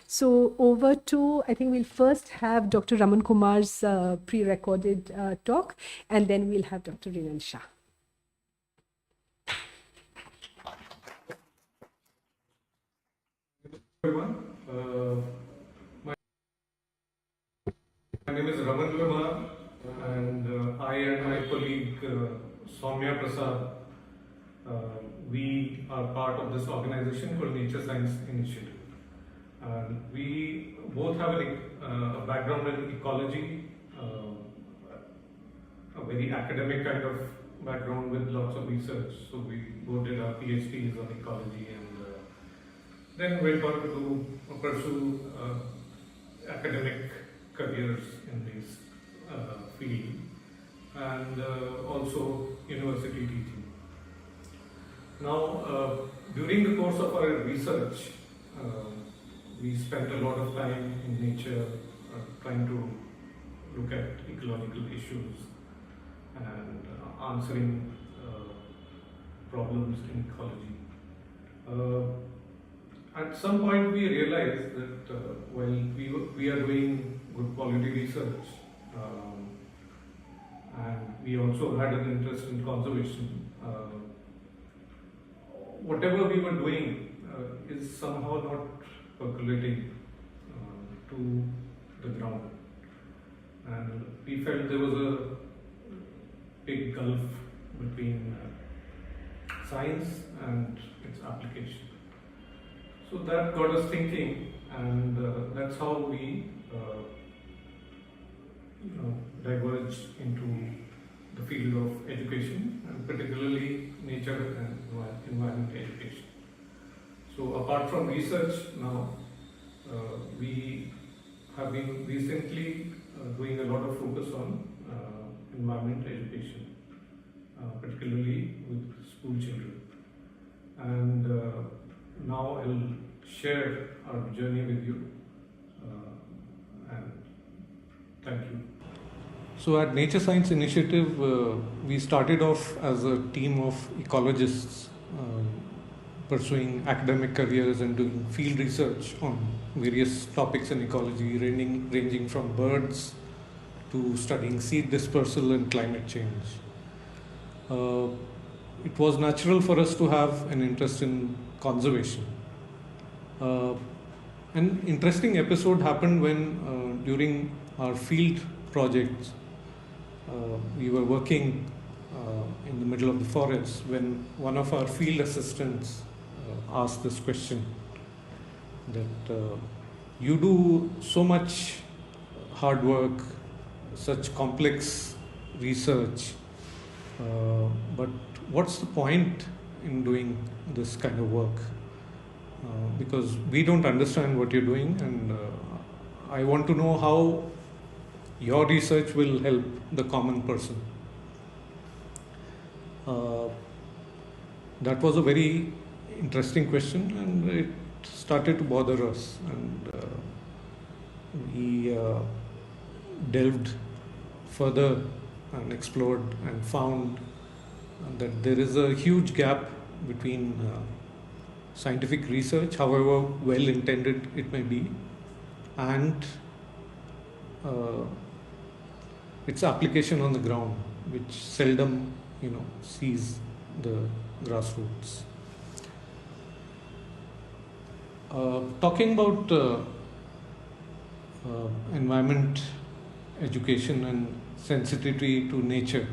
So over to, I think we'll first have Dr. Raman Kumar's pre-recorded talk, and then we'll have Dr. Rinan Shah. Everyone, my name is Raman Kumar, and I and my colleague Soumya Prasad, we are part of this organization called Nature Science Initiative. We both have a background in ecology, a very academic kind of background with lots of research. So we both did our PhDs on ecology and then went on to pursue academic careers in this field and also university teaching. Now, during the course of our research, we spent a lot of time in nature trying to look at ecological issues and answering problems in ecology. At some point we realized that while we are doing good quality research and we also had an interest in conservation, whatever we were doing is somehow not percolating to the ground, and we felt there was a big gulf between science and its application. So that got us thinking, and that's how we diverged into the field of education, and particularly nature and environment education. So apart from research now, we have been recently doing a lot of focus on environment education, particularly with school children. And now I'll share our journey with you. And thank you. So at Nature Science Initiative, we started off as a team of ecologists pursuing academic careers and doing field research on various topics in ecology, ranging from birds to studying seed dispersal and climate change. it was natural for us to have an interest in conservation. An interesting episode happened when during our field projects, we were working in the middle of the forest when one of our field assistants asked this question that you do so much hard work, such complex research, but what's the point in doing this kind of work? Because we don't understand what you're doing, and I want to know how your research will help the common person. That was a very interesting question, and it started to bother us, and we delved further and explored and found that there is a huge gap between scientific research, however well intended it may be, and its application on the ground, which seldom sees the grassroots. Talking about environment education and sensitivity to nature,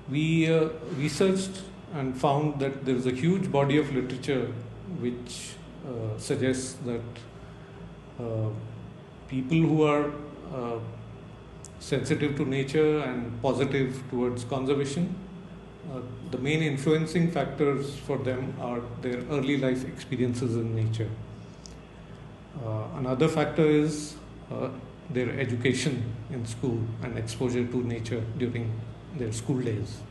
we researched and found that there is a huge body of literature which suggests that people who are sensitive to nature and positive towards conservation, the main influencing factors for them are their early life experiences in nature. Another factor is their education in school and exposure to nature during their school days.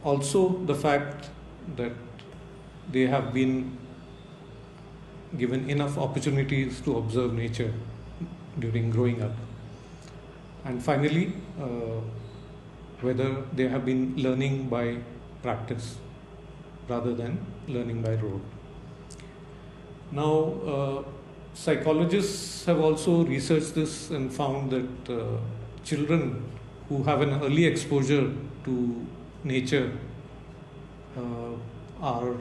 Also the fact that they have been given enough opportunities to observe nature during growing up. And finally, whether they have been learning by practice rather than learning by rote. Now, psychologists have also researched this and found that children who have an early exposure to nature are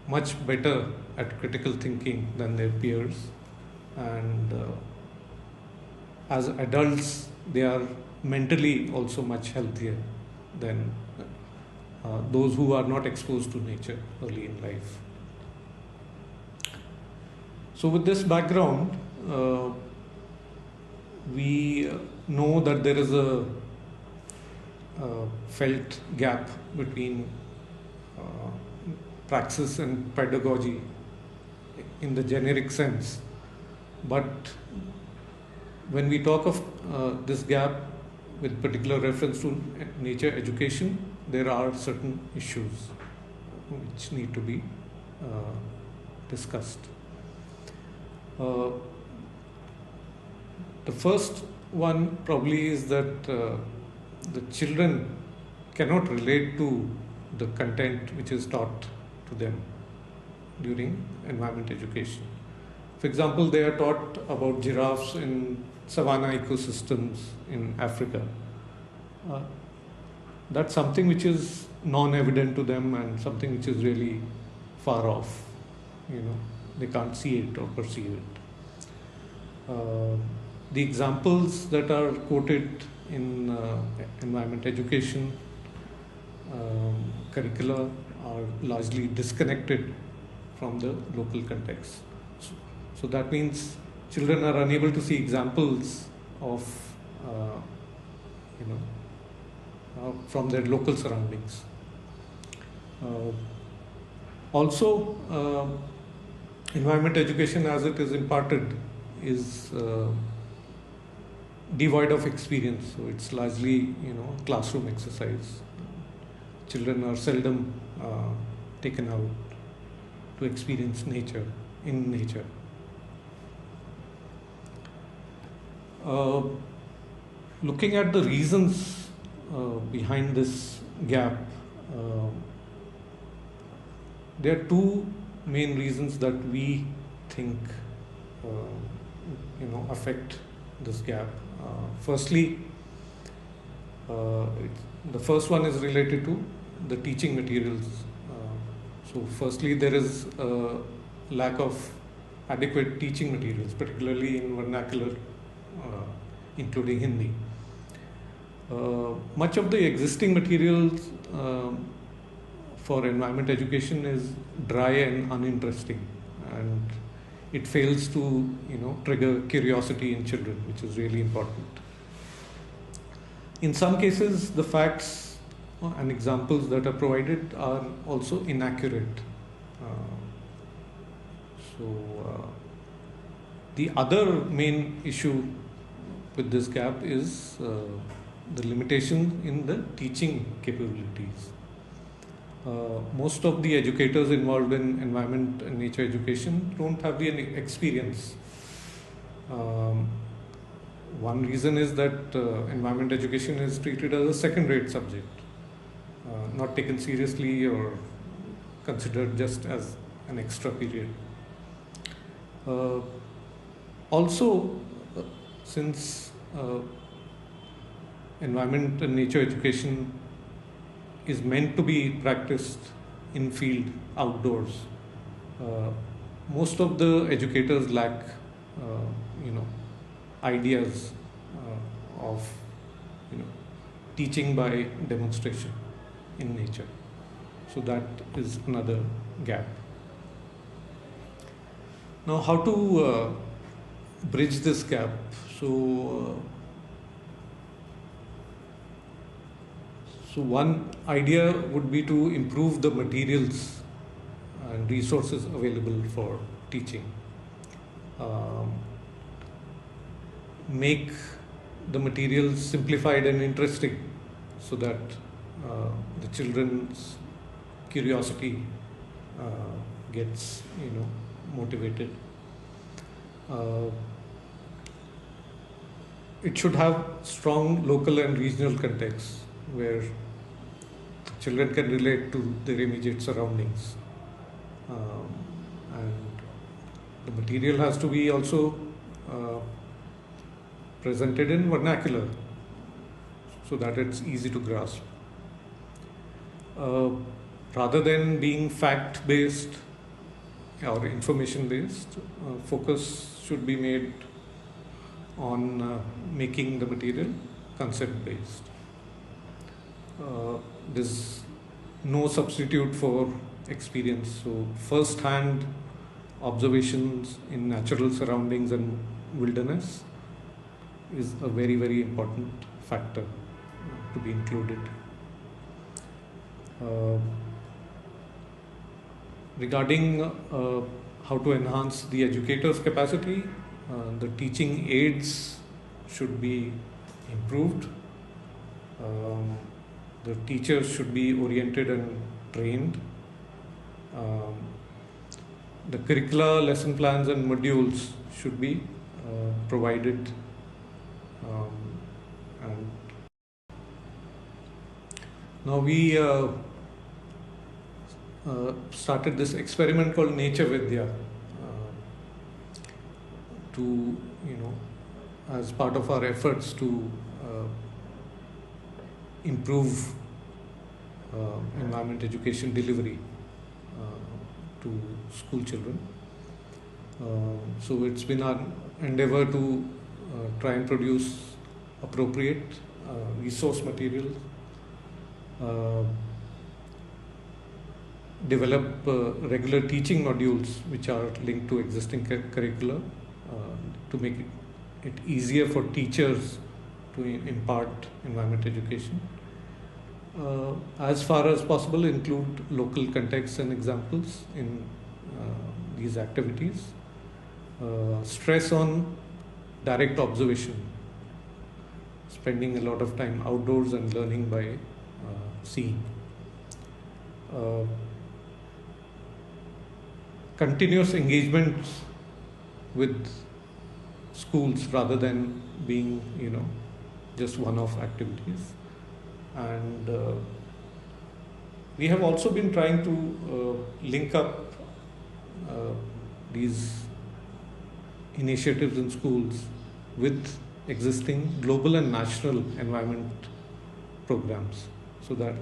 much better at critical thinking than their peers, and as adults they are mentally also much healthier than those who are not exposed to nature early in life. So with this background, we know that there is a felt gap between praxis and pedagogy in the generic sense. But when we talk of this gap with particular reference to nature education, there are certain issues which need to be discussed. The first one probably is that the children cannot relate to the content which is taught to them during environment education. For example, they are taught about giraffes in savanna ecosystems in Africa. That's something which is non-evident to them and something which is really far off. They can't see it or perceive it. The examples that are quoted in environment education curricula are largely disconnected from the local context. So that means children are unable to see examples of, from their local surroundings. Also, environment education as it is imparted is devoid of experience. So it's largely, classroom exercise. Children are seldom taken out to experience nature, in nature. Looking at the reasons behind this gap, there are two main reasons that we think affect this gap. Firstly, The first one is related to the teaching materials. So firstly, there is a lack of adequate teaching materials, particularly in vernacular, including Hindi. Much of the existing materials for environment education is dry and uninteresting, and it fails to trigger curiosity in children, which is really important. In some cases, the facts and examples that are provided are also inaccurate. The other main issue with this gap is the limitation in the teaching capabilities. Most of the educators involved in environment and nature education don't have the experience. One reason is that environment education is treated as a second-rate subject, not taken seriously or considered just as an extra period. Also, since environment and nature education is meant to be practiced in field, outdoors, most of the educators lack, ideas of, teaching by demonstration in nature. So that is another gap. Now, how to bridge this gap? So one idea would be to improve the materials and resources available for teaching. Make the materials simplified and interesting so that the children's curiosity gets motivated. It should have strong local and regional context where children can relate to their immediate surroundings. And the material has to be also presented in vernacular so that it's easy to grasp. Rather than being fact-based or information-based, focus should be made on making the material concept-based. There's no substitute for experience. So first-hand observations in natural surroundings and wilderness is a very, very important factor to be included. Regarding how to enhance the educator's capacity, the teaching aids should be improved. The teachers should be oriented and trained. The curricula, lesson plans and modules should be provided. And now we started this experiment called Nature Vidya to, as part of our efforts to improve environment education delivery to school children. So it's been our endeavor to try and produce appropriate resource materials, develop regular teaching modules which are linked to existing curricula to make it easier for teachers to impart environment education. As far as possible, include local contexts and examples in these activities. Stress on direct observation, spending a lot of time outdoors and learning by seeing. Continuous engagement with schools rather than being, just one-off activities. And we have also been trying to link up these initiatives in schools with existing global and national environment programs so that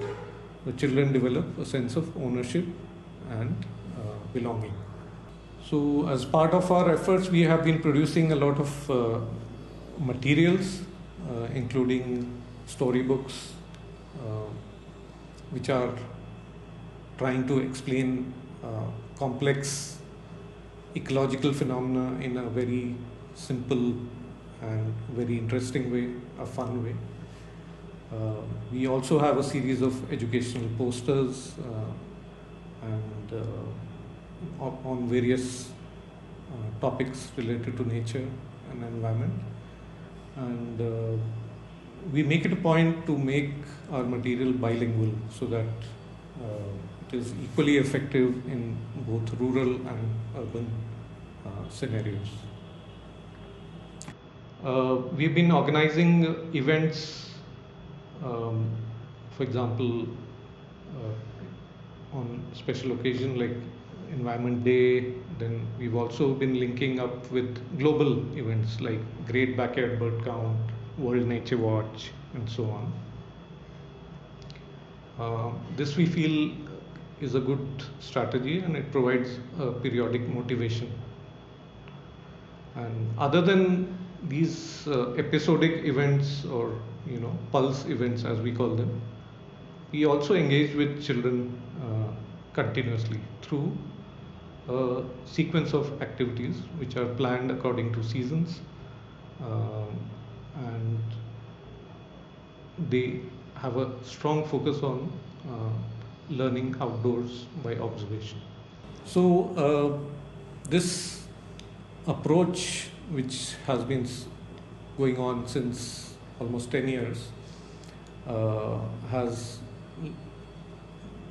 the children develop a sense of ownership and belonging. So as part of our efforts, we have been producing a lot of materials, including storybooks, which are trying to explain complex ecological phenomena in a very simple and very interesting way, a fun way. We also have a series of educational posters and on various topics related to nature and environment. And we make it a point to make our material bilingual so that it is equally effective in both rural and urban scenarios. We've been organizing events, for example, on special occasion like Environment Day. Then we've also been linking up with global events like Great Backyard Bird Count, World Nature Watch, and so on. This we feel is a good strategy, and it provides a periodic motivation. And other than these episodic events, or pulse events as we call them, we also engage with children continuously through a sequence of activities which are planned according to seasons, and they have a strong focus on learning outdoors by observation. So this approach, which has been going on since almost 10 years, has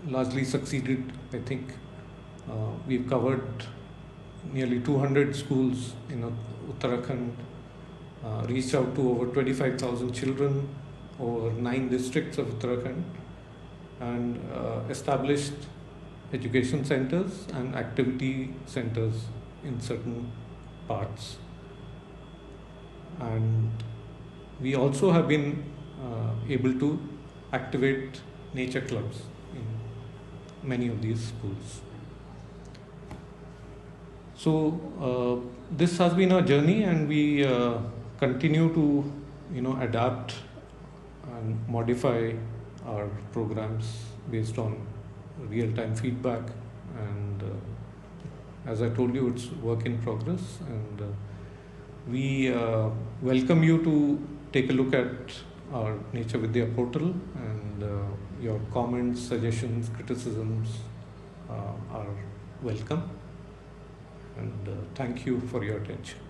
largely succeeded, I think. We've covered nearly 200 schools in Uttarakhand, reached out to over 25,000 children over 9 districts of Uttarakhand, and established education centers and activity centers in certain parts. And we also have been able to activate nature clubs in many of these schools. So this has been our journey, and we continue to adapt and modify our programs based on real-time feedback. And as I told you, it's work in progress, and we welcome you to take a look at our Nature Vidya portal, and your comments, suggestions, criticisms are welcome. And thank you for your attention.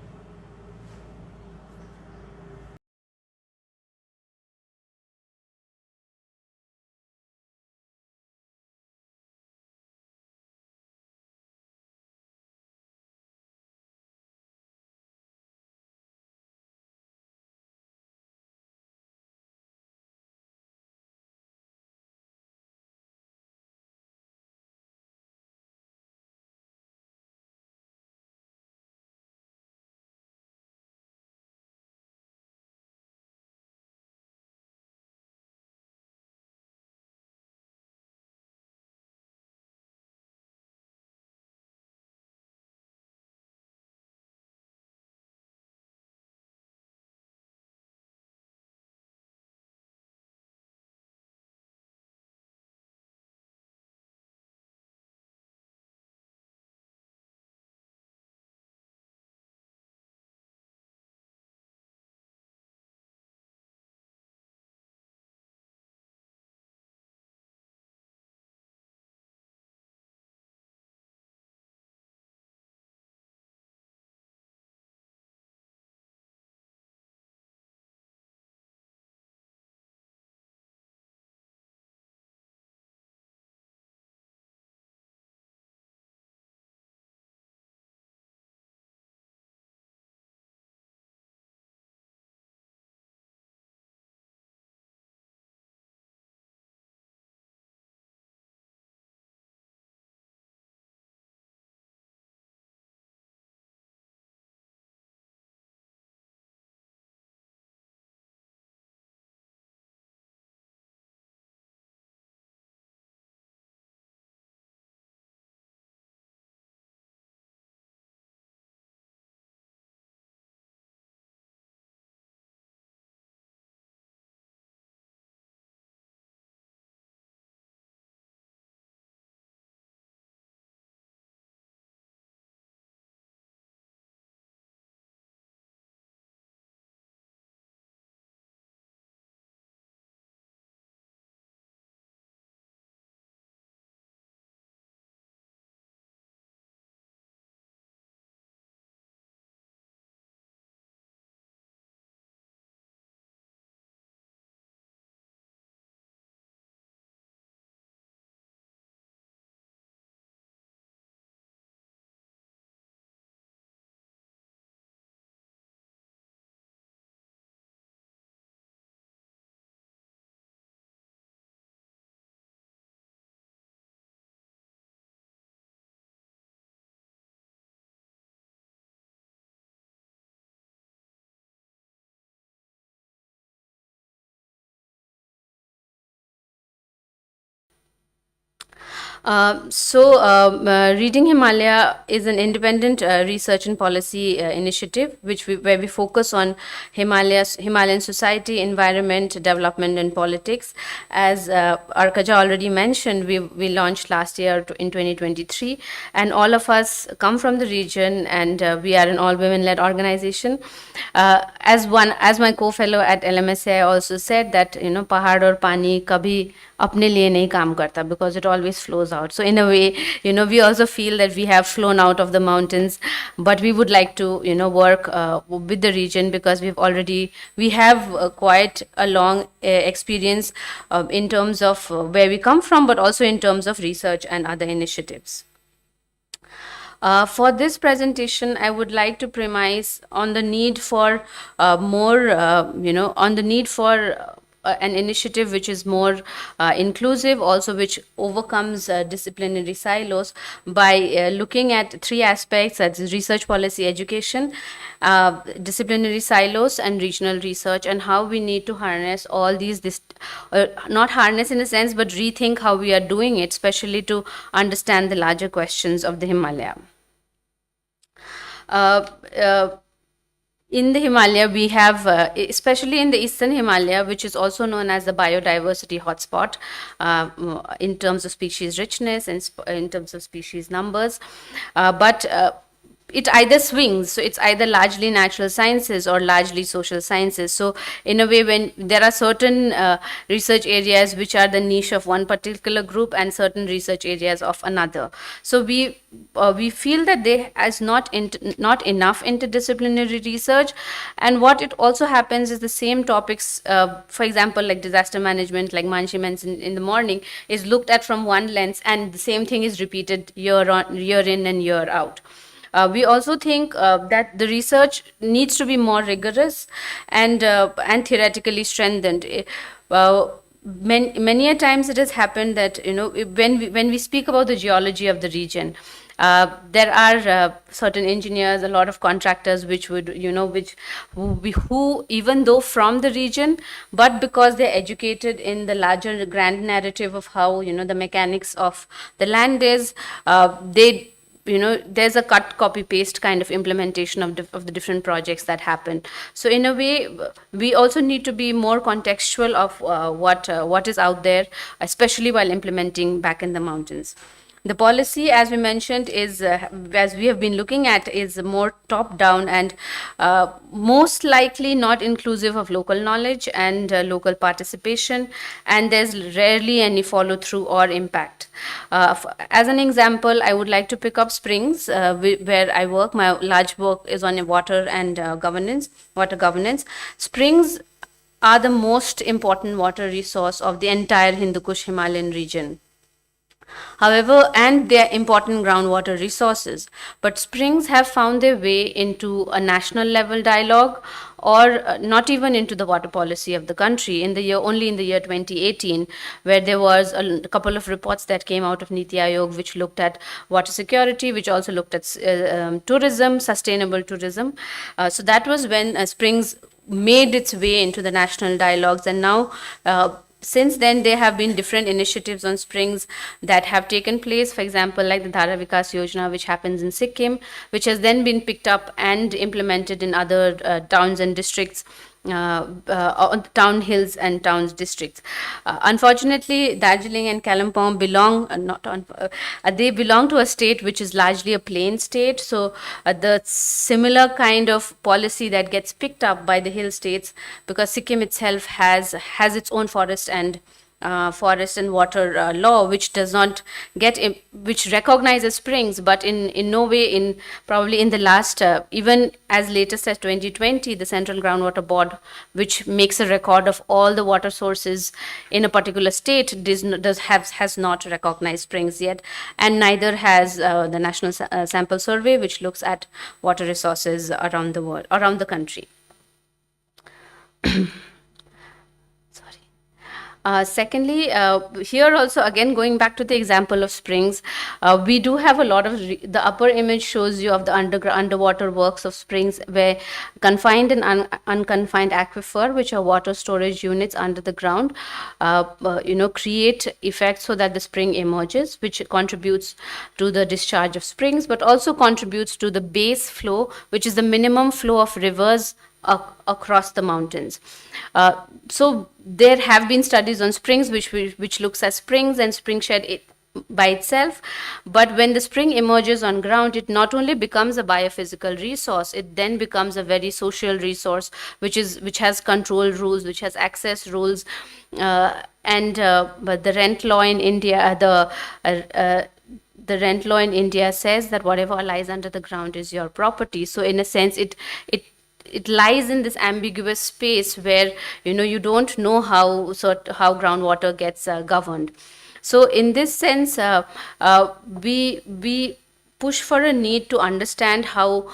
Reading Himalaya is an independent research and policy initiative where we focus on Himalayan society, environment, development, and politics. As Arkaja already mentioned, we launched last year in 2023, and all of us come from the region, and we are an all-women-led organization. As my co-fellow at LMSA, I also said that pahad aur pani kabhi apne liye nahi kaam karta, because it always flows out. So in a way, we also feel that we have flown out of the mountains, but we would like to work with the region, because we have quite a long experience in terms of where we come from, but also in terms of research and other initiatives. For this presentation, I would like to premise on the need for an initiative which is more inclusive, also which overcomes disciplinary silos by looking at three aspects: that's research, policy, education, disciplinary silos, and regional research, and how we need to harness all these, not harness in a sense, but rethink how we are doing it, especially to understand the larger questions of the Himalaya. In the Himalaya, we have, especially in the eastern Himalaya, which is also known as the biodiversity hotspot in terms of species richness and in terms of species numbers, but it either swings. So it's either largely natural sciences or largely social sciences. So in a way, when there are certain research areas which are the niche of one particular group and certain research areas of another. So we feel that there is not enough interdisciplinary research, and what it also happens is the same topics, for example, like disaster management, like Manshi mentioned in the morning, is looked at from one lens, and the same thing is repeated year in and year out. We also think that the research needs to be more rigorous and theoretically strengthened. Many a times it has happened that when we speak about the geology of the region, there are certain engineers, a lot of contractors, who even though from the region, but because they're educated in the larger grand narrative of how the mechanics of the land is, there's a cut, copy, paste kind of implementation of the different projects that happen. So in a way, we also need to be more contextual of what is out there, especially while implementing back in the mountains. The policy, as we mentioned, is, as we have been looking at, is more top-down and most likely not inclusive of local knowledge and local participation, and there's rarely any follow-through or impact. As an example, I would like to pick up Springs, where I work. My large work is on water and water governance. Springs are the most important water resource of the entire Hindu Kush Himalayan region. However, and they are important groundwater resources, but springs have found their way into a national level dialogue, or not even into the water policy of the country only in the year 2018, where there was a couple of reports that came out of Niti Aayog which looked at water security, which also looked at tourism, sustainable tourism. So that was when springs made its way into the national dialogues, and now since then, there have been different initiatives on springs that have taken place. For example, like the Dhara Vikas Yojana, which happens in Sikkim, which has then been picked up and implemented in other towns and districts, town hills and towns districts. Unfortunately, Darjeeling and Kalimpong they belong to a state which is largely a plain state. So the similar kind of policy that gets picked up by the hill states, because Sikkim itself has its own forest and water law, which does not which recognizes springs, but in no way, probably in the last, even as latest as 2020, the Central Groundwater Board, which makes a record of all the water sources in a particular state, has not recognized springs yet, and neither has the National Sample Survey, which looks at water resources around the country. Secondly, here also again going back to the example of springs, we do have a lot of the upper image shows you of the underwater works of springs where confined and unconfined aquifer, which are water storage units under the ground, create effects so that the spring emerges, which contributes to the discharge of springs, but also contributes to the base flow, which is the minimum flow of rivers across the mountains. So there have been studies on springs which looks at springs and spring shed by itself, but when the spring emerges on ground, it not only becomes a biophysical resource, it then becomes a very social resource, which has control rules, which has access rules, but the rent law in India, the rent law in India says that whatever lies under the ground is your property. So in a sense, it lies in this ambiguous space where you don't know how groundwater gets governed. So in this sense, we push for a need to understand how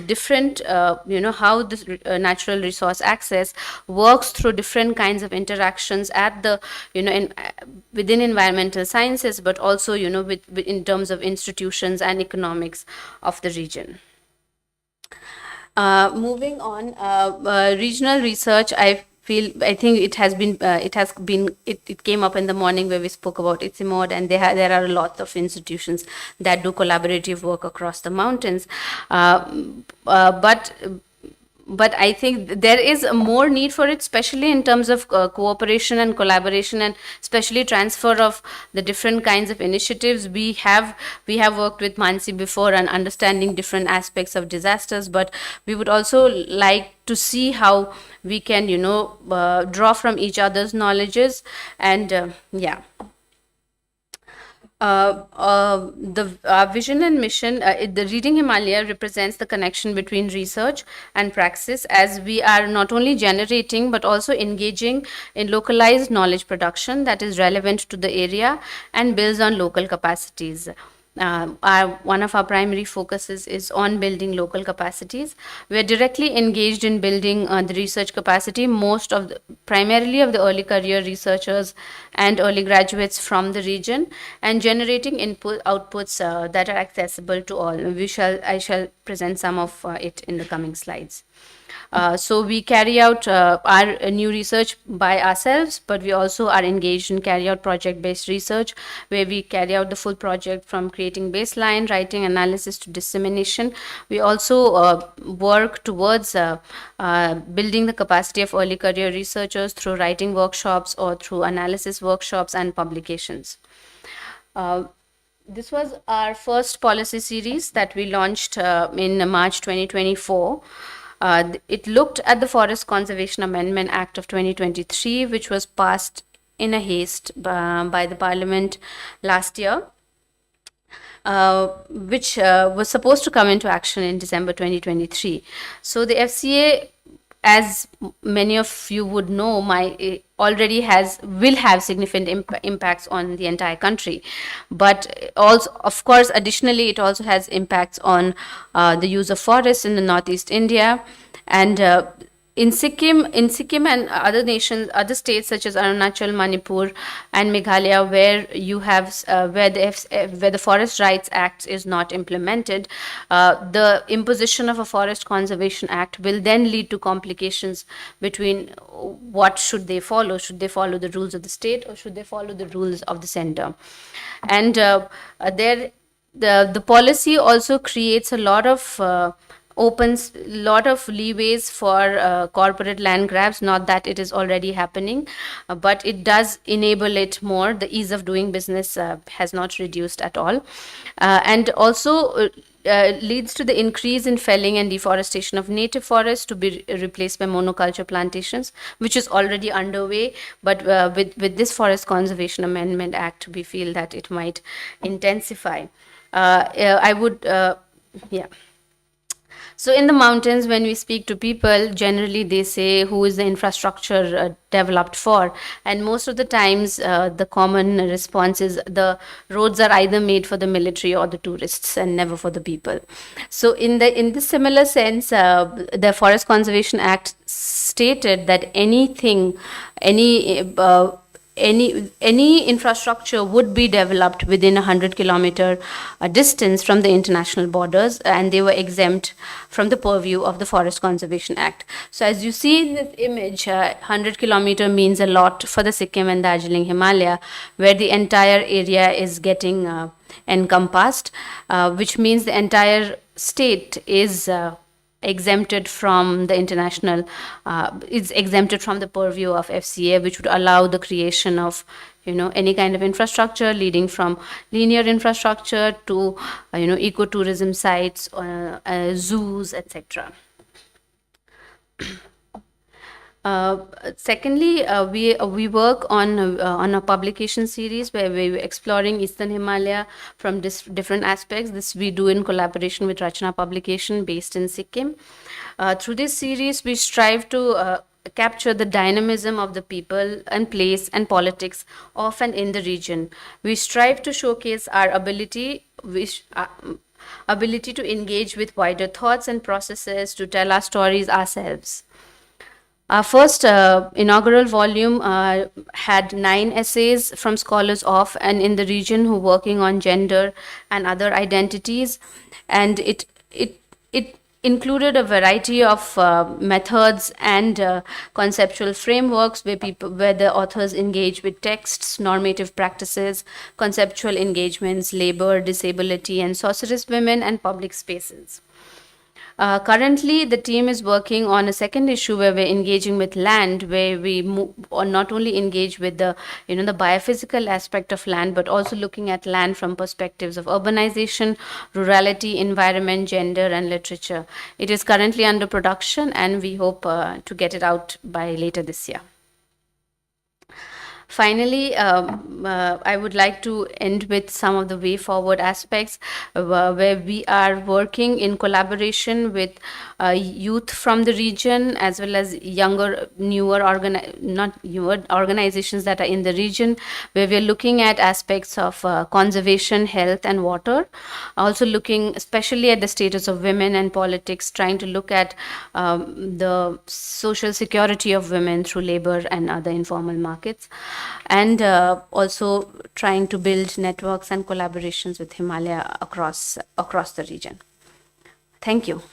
different how this natural resource access works through different kinds of interactions at the within environmental sciences, but also in terms of institutions and economics of the region. Moving on, regional research, I think it came up in the morning where we spoke about ICIMOD, and there are a lot of institutions that do collaborative work across the mountains. But I think there is a more need for it, especially in terms of cooperation and collaboration, and especially transfer of the different kinds of initiatives. We have worked with Mansi before and understanding different aspects of disasters, but we would also like to see how we can, draw from each other's knowledges, and the vision and mission, the Reading Himalaya represents the connection between research and praxis, as we are not only generating but also engaging in localized knowledge production that is relevant to the area and builds on local capacities. One of our primary focuses is on building local capacities. We are directly engaged in building the research capacity, primarily of the early career researchers and early graduates from the region, and generating outputs that are accessible to all. I shall present some of it in the coming slides. So we carry out our new research by ourselves, but we also are engaged in carry out project-based research, where we carry out the full project from creating baseline, writing, analysis to dissemination. We also work towards building the capacity of early career researchers through writing workshops or through analysis workshops and publications. This was our first policy series that we launched in March 2024. It looked at the Forest Conservation Amendment Act of 2023, which was passed in a haste by the Parliament last year, which was supposed to come into action in December 2023. So the FCA, as many of you would know, already will have significant impacts on the entire country, but also, of course, additionally, it also has impacts on the use of forests in the Northeast India, and in Sikkim and other states such as Arunachal, Manipur, and Meghalaya, where you have where the Forest Rights Act is not implemented, the imposition of a Forest Conservation Act will then lead to complications between what should they follow. Should they follow the rules of the state, or should they follow the rules of the center? And the policy also creates a lot of opens a lot of leeways for corporate land grabs. Not that it is already happening, but it does enable it more. The ease of doing business has not reduced at all, and also leads to the increase in felling and deforestation of native forests to be replaced by monoculture plantations, which is already underway. But with this Forest Conservation Amendment Act, we feel that it might intensify. So in the mountains, when we speak to people, generally they say, who is the infrastructure developed for? And most of the times, the common response is the roads are either made for the military or the tourists and never for the people. So in the similar sense, the Forest Conservation Act stated that any any infrastructure would be developed within 100-kilometer distance from the international borders, and they were exempt from the purview of the Forest Conservation Act. So as you see in this image, 100-kilometer means a lot for the Sikkim and Darjeeling Himalaya, where the entire area is getting encompassed, which means the entire state is exempted from the international, is exempted from the purview of FCA, which would allow the creation of, any kind of infrastructure, leading from linear infrastructure to, ecotourism sites, zoos, etc. Secondly, we work on a publication series where we're exploring Eastern Himalaya from different aspects. This we do in collaboration with Rachna Publication based in Sikkim. Through this series, we strive to capture the dynamism of the people and place and politics of and in the region. We strive to showcase our ability to engage with wider thoughts and processes, to tell our stories ourselves. Our first inaugural volume had 9 essays from scholars of and in the region who are working on gender and other identities, and it included a variety of methods and conceptual frameworks where the authors engage with texts, normative practices, conceptual engagements, labor, disability, and sorceress women and public spaces. Currently, the team is working on a second issue where we're engaging with land, where we not only engage with the biophysical aspect of land, but also looking at land from perspectives of urbanization, rurality, environment, gender, and literature. It is currently under production, and we hope to get it out by later this year. Finally, I would like to end with some of the way forward aspects where we are working in collaboration with youth from the region, as well as newer organizations that are in the region, where we're looking at aspects of conservation, health, and water. Also looking especially at the status of women and politics, trying to look at the social security of women through labor and other informal markets, and also trying to build networks and collaborations with Himalaya across the region. Thank you.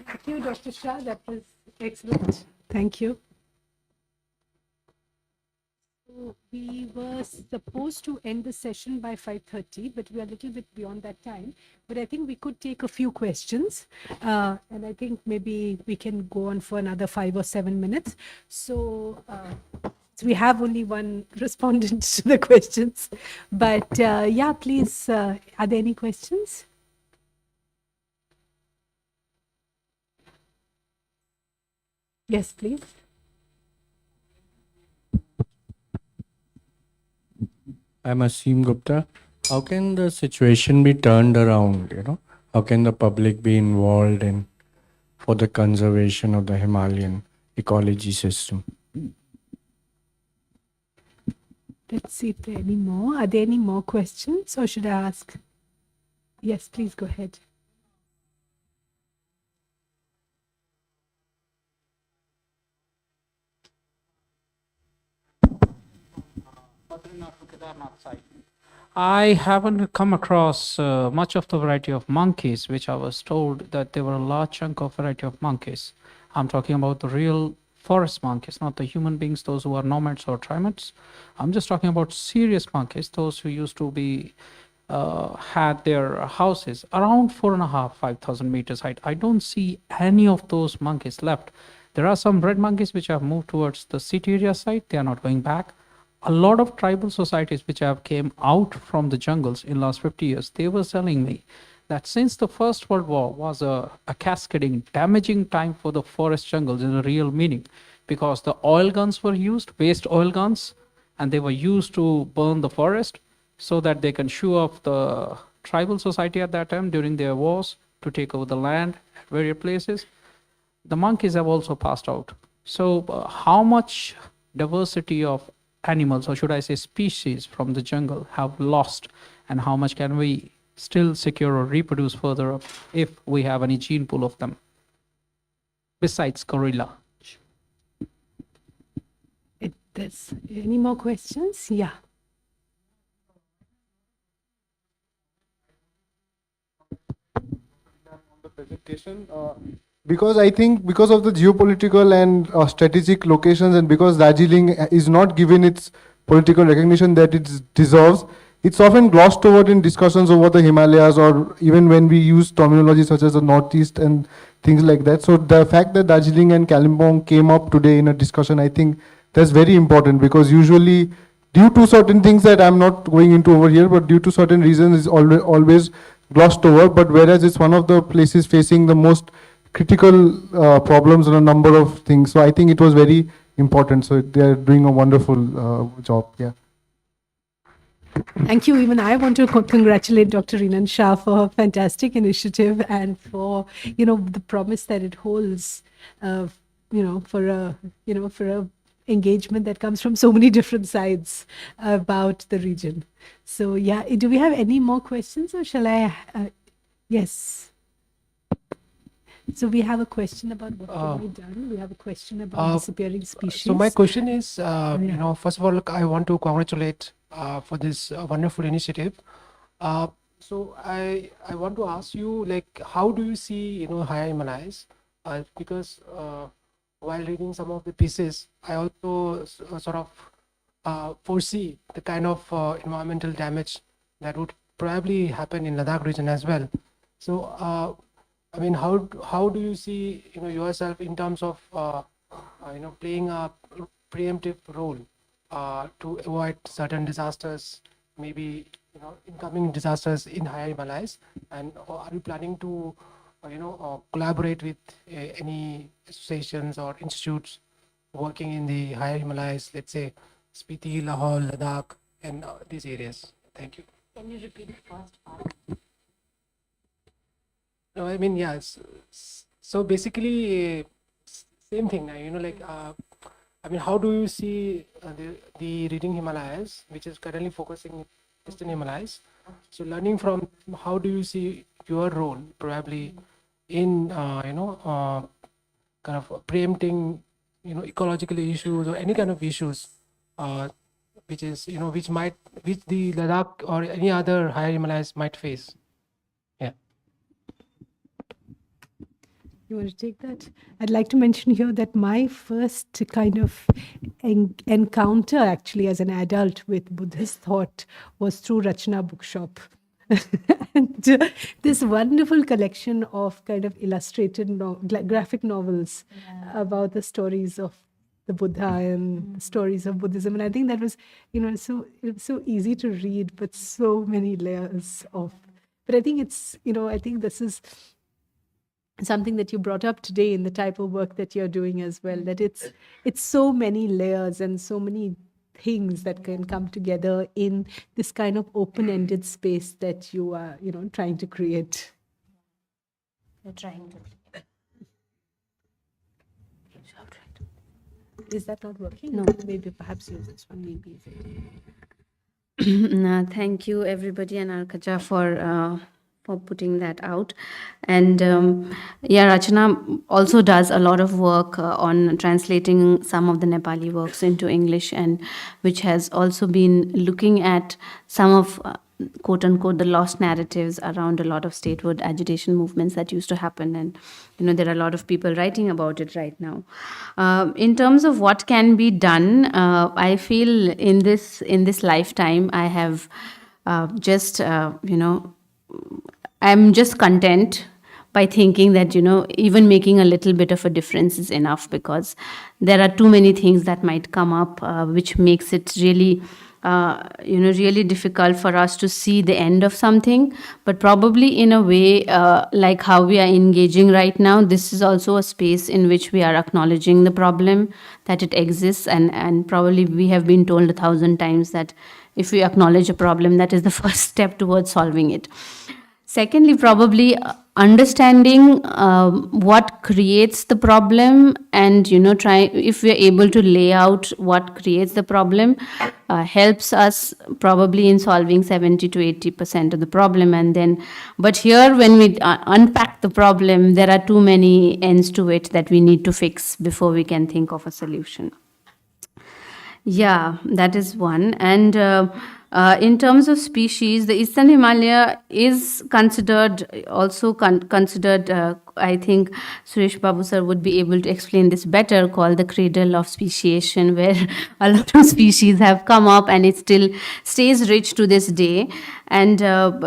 Thank you, Dr. Shah. That was excellent. Thank you. So we were supposed to end the session by 5:30, but we are a little bit beyond that time. But I think we could take a few questions, and I think maybe we can go on for another 5 or 7 minutes. So we have only one respondent to the questions, but yeah, please, are there any questions? Yes, please. I'm Asim Gupta. How can the situation be turned around? How can the public be involved in for the conservation of the Himalayan ecology system? Let's see if there are any more. Are there any more questions, or should I ask? Yes, please go ahead. I haven't come across much of the variety of monkeys, which I was told that there were a large chunk of variety of monkeys. I'm talking about the real forest monkeys, not the human beings, those who are nomads or trimads. I'm just talking about serious monkeys, those who used to be had their houses around 4,500-5,000 meters height. I don't see any of those monkeys left. There are some red monkeys which have moved towards the city area side. They are not going back. A lot of tribal societies which have came out from the jungles in last 50 years, they were telling me that since the First World War was a cascading, damaging time for the forest jungles in a real meaning, because the oil guns were used, waste oil guns, and they were used to burn the forest so that they can show off the tribal society at that time during their wars to take over the land at various places. The monkeys have also passed out. So how much diversity of animals, or should I say species, from the jungle have lost, and how much can we still secure or reproduce further if we have any gene pool of them? besides gorilla? There's any more questions? Yeah. Presentation, because I think because of the geopolitical and strategic locations, and because Darjeeling is not given its political recognition that it deserves, it's often glossed over in discussions over the Himalayas, or even when we use terminology such as the Northeast and things like that. So the fact that Darjeeling and Kalimpong came up today in a discussion, I think that's very important, because usually due to certain things that I'm not going into over here, but due to certain reasons is always glossed over, but whereas it's one of the places facing the most critical problems on a number of things. So I think it was very important. So they're doing a wonderful job. Yeah. Thank you. Even I want to congratulate Dr. Rinan Shah for her fantastic initiative and for, the promise that it holds, for a engagement that comes from so many different sides about the region. So yeah, do we have any more questions, or shall I? Yes. So we have a question about what can be done. We have a question about disappearing species. So my question is, first of all, look, I want to congratulate for this wonderful initiative. So I want to ask you, like, how do you see, higher Himalayas? Because while reading some of the pieces, I also sort of foresee the kind of environmental damage that would probably happen in Ladakh region as well. So, I mean, how do you see yourself in terms of playing a preemptive role to avoid certain disasters, maybe incoming disasters in higher Himalayas, and are you planning to collaborate with any associations or institutes working in the higher Himalayas, let's say Spiti, Lahore, Ladakh, and these areas? Thank you. Can you repeat the first part? No, I mean, yes. So basically, same thing. I mean, how do you see the reading Himalayas, which is currently focusing Western Himalayas? So learning from, how do you see your role probably in kind of preempting ecological issues or any kind of issues which is which the Ladakh or any other higher Himalayas might face? Yeah. You want to take that? I'd like to mention here that my first kind of encounter actually as an adult with Buddhist thought was through Rachana Bookshop. And this wonderful collection of kind of illustrated graphic novels about the stories of the Buddha and stories of Buddhism. And I think that was, it was so easy to read, but so many layers of. But I think it's, I think this is something that you brought up today in the type of work that you're doing as well, that it's so many layers and so many things that can come together in this kind of open-ended space that you are, trying to create. You're trying to. Is that not working? No. Maybe perhaps use this one. Maybe. Thank you, everybody, and Arkaja for putting that out. And Rachana also does a lot of work on translating some of the Nepali works into English, and which has also been looking at some of quote unquote the lost narratives around a lot of statehood agitation movements that used to happen. And there are a lot of people writing about it right now. In terms of what can be done, I feel in this lifetime I have I'm just content by thinking that, even making a little bit of a difference is enough, because there are too many things that might come up, which makes it really, really difficult for us to see the end of something. But probably in a way, like how we are engaging right now, this is also a space in which we are acknowledging the problem, that it exists. And probably we have been told 1,000 times that if we acknowledge a problem, that is the first step towards solving it. Secondly, probably understanding what creates the problem, and try, if we're able to lay out what creates the problem, helps us probably in solving 70 to 80% of the problem. And then, but here when we unpack the problem, there are too many ends to it that we need to fix before we can think of a solution. Yeah, that is one. And in terms of species, the Eastern Himalaya is considered, I think Suresh Babu sir would be able to explain this better, called the cradle of speciation, where a lot of species have come up and it still stays rich to this day. And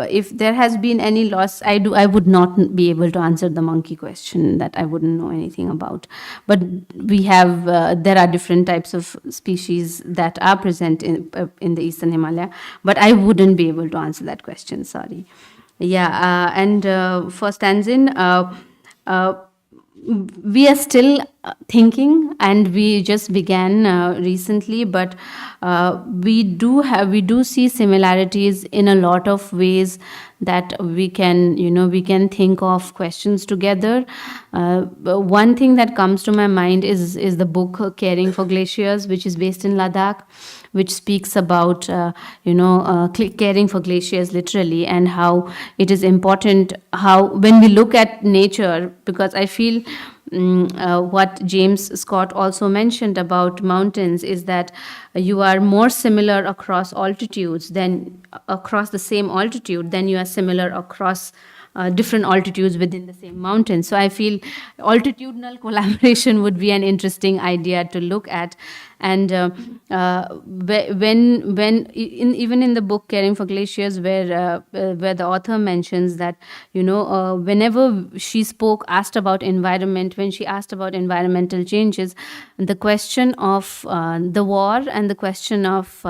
if there has been any loss, I would not be able to answer the monkey question, that I wouldn't know anything about. But we have, there are different types of species that are present in the Eastern Himalaya, but I wouldn't be able to answer that question, sorry. Yeah, and for Tanzin, we are still thinking, and we just began recently, but we do see similarities in a lot of ways that we can think of questions together. One thing that comes to my mind is the book Caring for Glaciers, which is based in Ladakh, which speaks about caring for glaciers literally, and how it is important, how when we look at nature, because I feel what James Scott also mentioned about mountains is that you are more similar across altitudes than across the same altitude than you are similar across different altitudes within the same mountain. So I feel altitudinal collaboration would be an interesting idea to look at. And even in the book Caring for Glaciers, where the author mentions that whenever she asked about environment, when she asked about environmental changes, the question of the war and the question of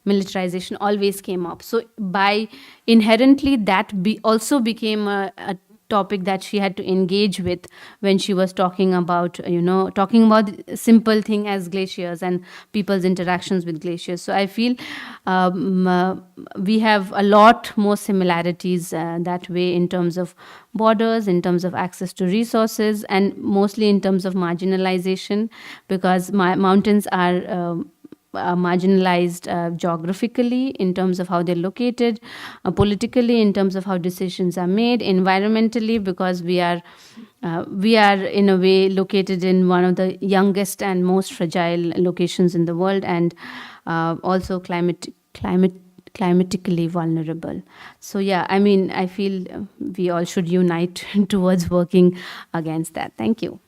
militarization always came up. So by inherently that also became a topic that she had to engage with when she was talking about simple thing as glaciers and people's interactions with glaciers. So I feel we have a lot more similarities that way, in terms of borders, in terms of access to resources, and mostly in terms of marginalization, because mountains are marginalized geographically in terms of how they're located, politically in terms of how decisions are made, environmentally because we are in a way located in one of the youngest and most fragile locations in the world, and also climatically vulnerable. So yeah, I mean, I feel we all should unite towards working against that. Thank you.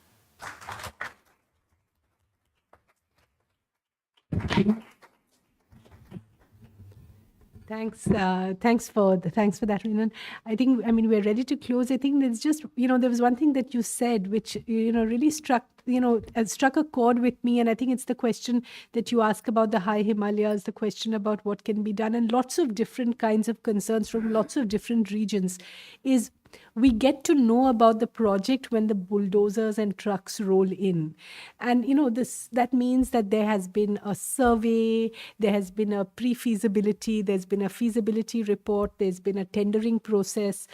Thanks for that, Renan. I think, I mean, we're ready to close. I think there's just, there was one thing that you said, which, really struck a chord with me. And I think it's the question that you ask about the high Himalayas, the question about what can be done, and lots of different kinds of concerns from lots of different regions, is we get to know about the project when the bulldozers and trucks roll in. And, that means that there has been a survey, there has been a pre-feasibility, there's been a feasibility report, there's been a tendering process,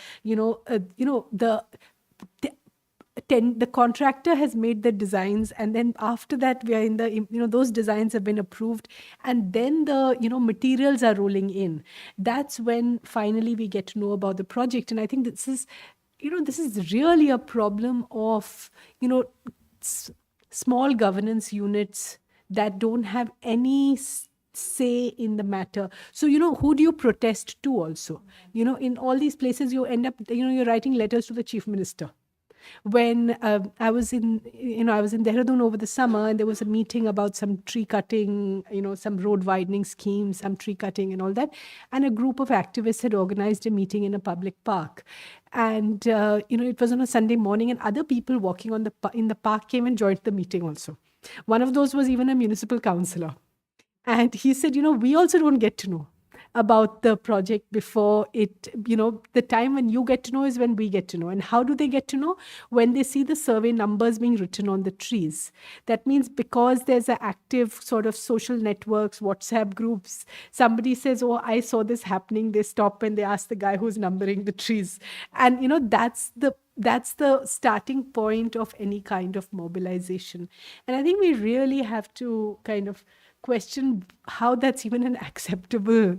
the contractor has made the designs, and then after that we are in the, those designs have been approved, and then the, materials are rolling in. That's when finally we get to know about the project. And I think this is really a problem of, small governance units that don't have any say in the matter. So, who do you protest to also? In all these places you end up, you're writing letters to the chief minister. When I was in Dehradun over the summer, and there was a meeting about some tree cutting, some road widening scheme, some tree cutting and all that. And a group of activists had organized a meeting in a public park. And, it was on a Sunday morning, and other people walking in the park came and joined the meeting also. One of those was even a municipal councillor. And he said, we also don't get to know. about the project before it, the time when you get to know is when we get to know. And how do they get to know? When they see the survey numbers being written on the trees. That means because there's an active sort of social networks, WhatsApp groups, somebody says, oh, I saw this happening, they stop and they ask the guy who's numbering the trees. And that's the starting point of any kind of mobilization. And I think we really have to kind of question how that's even an acceptable,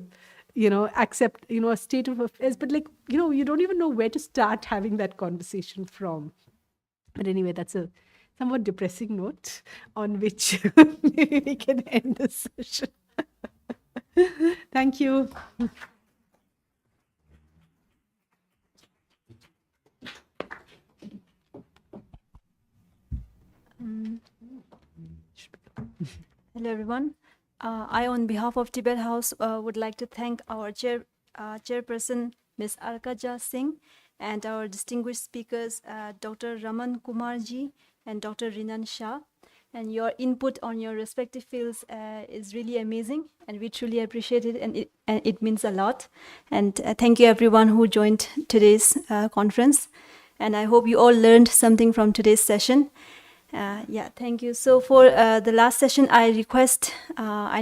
a state of affairs. But you don't even know where to start having that conversation from. But anyway, that's a somewhat depressing note on which maybe we can end the session. Thank you. Hello, everyone. I, on behalf of Tibet House, would like to thank our chairperson, Ms. Arkaja Singh, and our distinguished speakers, Dr. Raman Kumarji and Dr. Rinan Shah. And your input on your respective fields is really amazing, and we truly appreciate it, and it means a lot. And thank you, everyone who joined today's conference. And I hope you all learned something from today's session. Thank you. So for the last session, I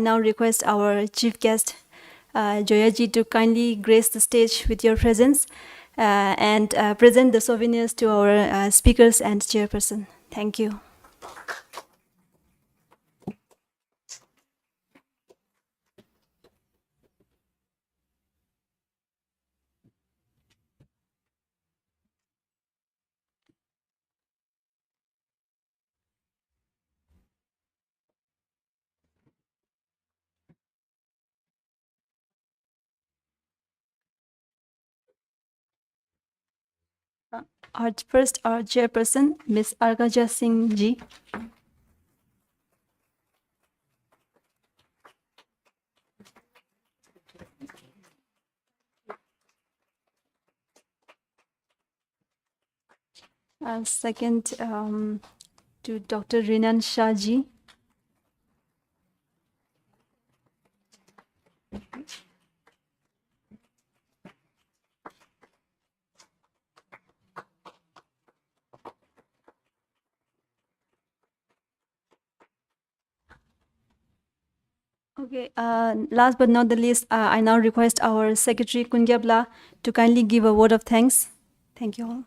now request our chief guest, Joyaji, to kindly grace the stage with your presence and present the souvenirs to our speakers and chairperson. Thank you. Our chairperson, Ms. Arkaja Singh ji. Second, to Dr. Rinan Shah ji. Okay, last but not the least, I now request our Secretary Kungyabla to kindly give a word of thanks. Thank you all.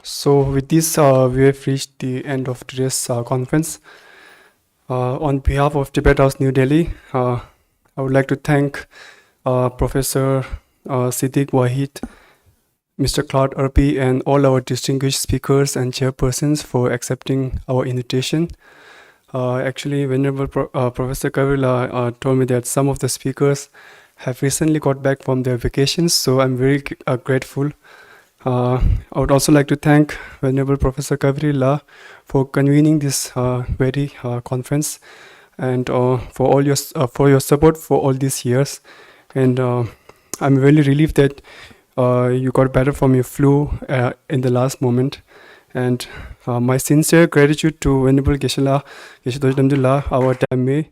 So with this, we have reached the end of today's conference. On behalf of Tibet House New Delhi, I would like to thank Professor Siddiq Wahid, Mr. Claude Urpi, and all our distinguished speakers and chairpersons for accepting our invitation. Actually, Venerable Professor Kavila told me that some of the speakers have recently got back from their vacations, so I'm very grateful. I would also like to thank Venerable Professor Kavirila for convening this very conference, and for all your support for all these years. And I'm really relieved that you got better from your flu in the last moment. And my sincere gratitude to Venerable Geshe Damdula, our DMA.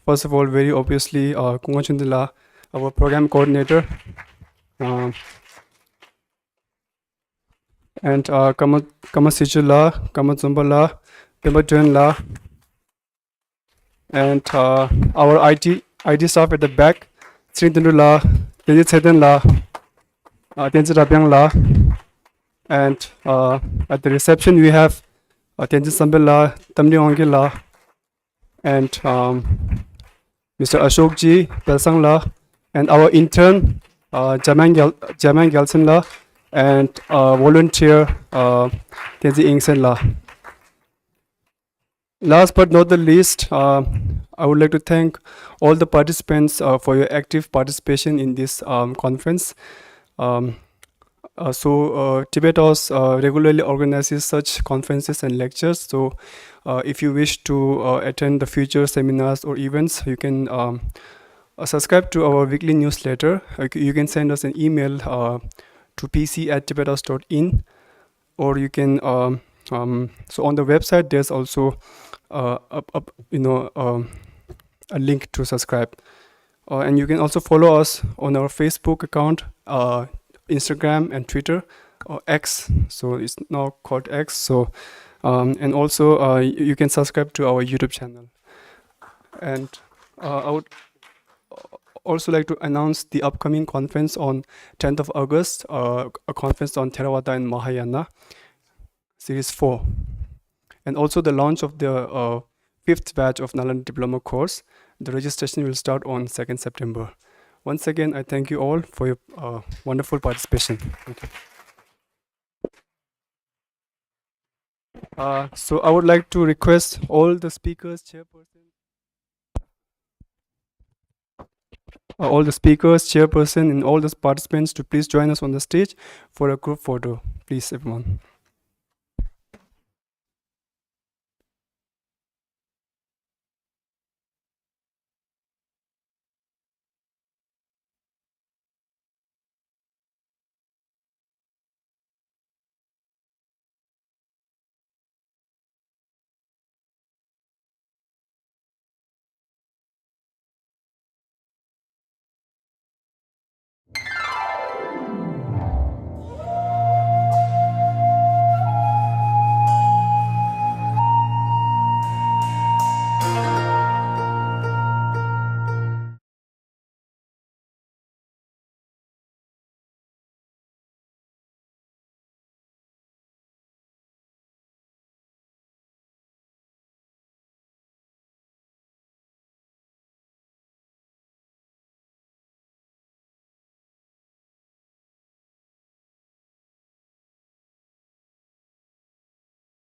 First of all, very obviously, Kunga Chundula, our program coordinator. And Kama Sichula, Kama Zumbala, La, and our IT staff at the back, Sri Tendula, Tenji Sedan La, Tenji Rabyang La, and at the reception we have Tenji Sambel La, Tamni Ongi La, and Mr. Ashok Ji, Belsang La, and our intern, Jaman Gelson La, and volunteer Tenzi Ingsen La. Last but not the least, I would like to thank all the participants for your active participation in this conference. Tibet House regularly organizes such conferences and lectures. So if you wish to attend the future seminars or events, you can subscribe to our weekly newsletter. You can send us an email to pc@tibethouse.in, or you can so on the website there's also a link to subscribe, and you can also follow us on our Facebook account, Instagram and Twitter, or X, so it's now called X. So and also you can subscribe to our YouTube channel. And I would also like to announce the upcoming conference on 10th of August, a conference on Theravada and Mahayana, Series 4. And also the launch of the 5th batch of Nalanda Diploma course. The registration will start on 2nd September. Once again, I thank you all for your wonderful participation. Thank you. So I would like to request all the speakers, chairperson, and all the participants to please join us on the stage for a group photo. Please, everyone.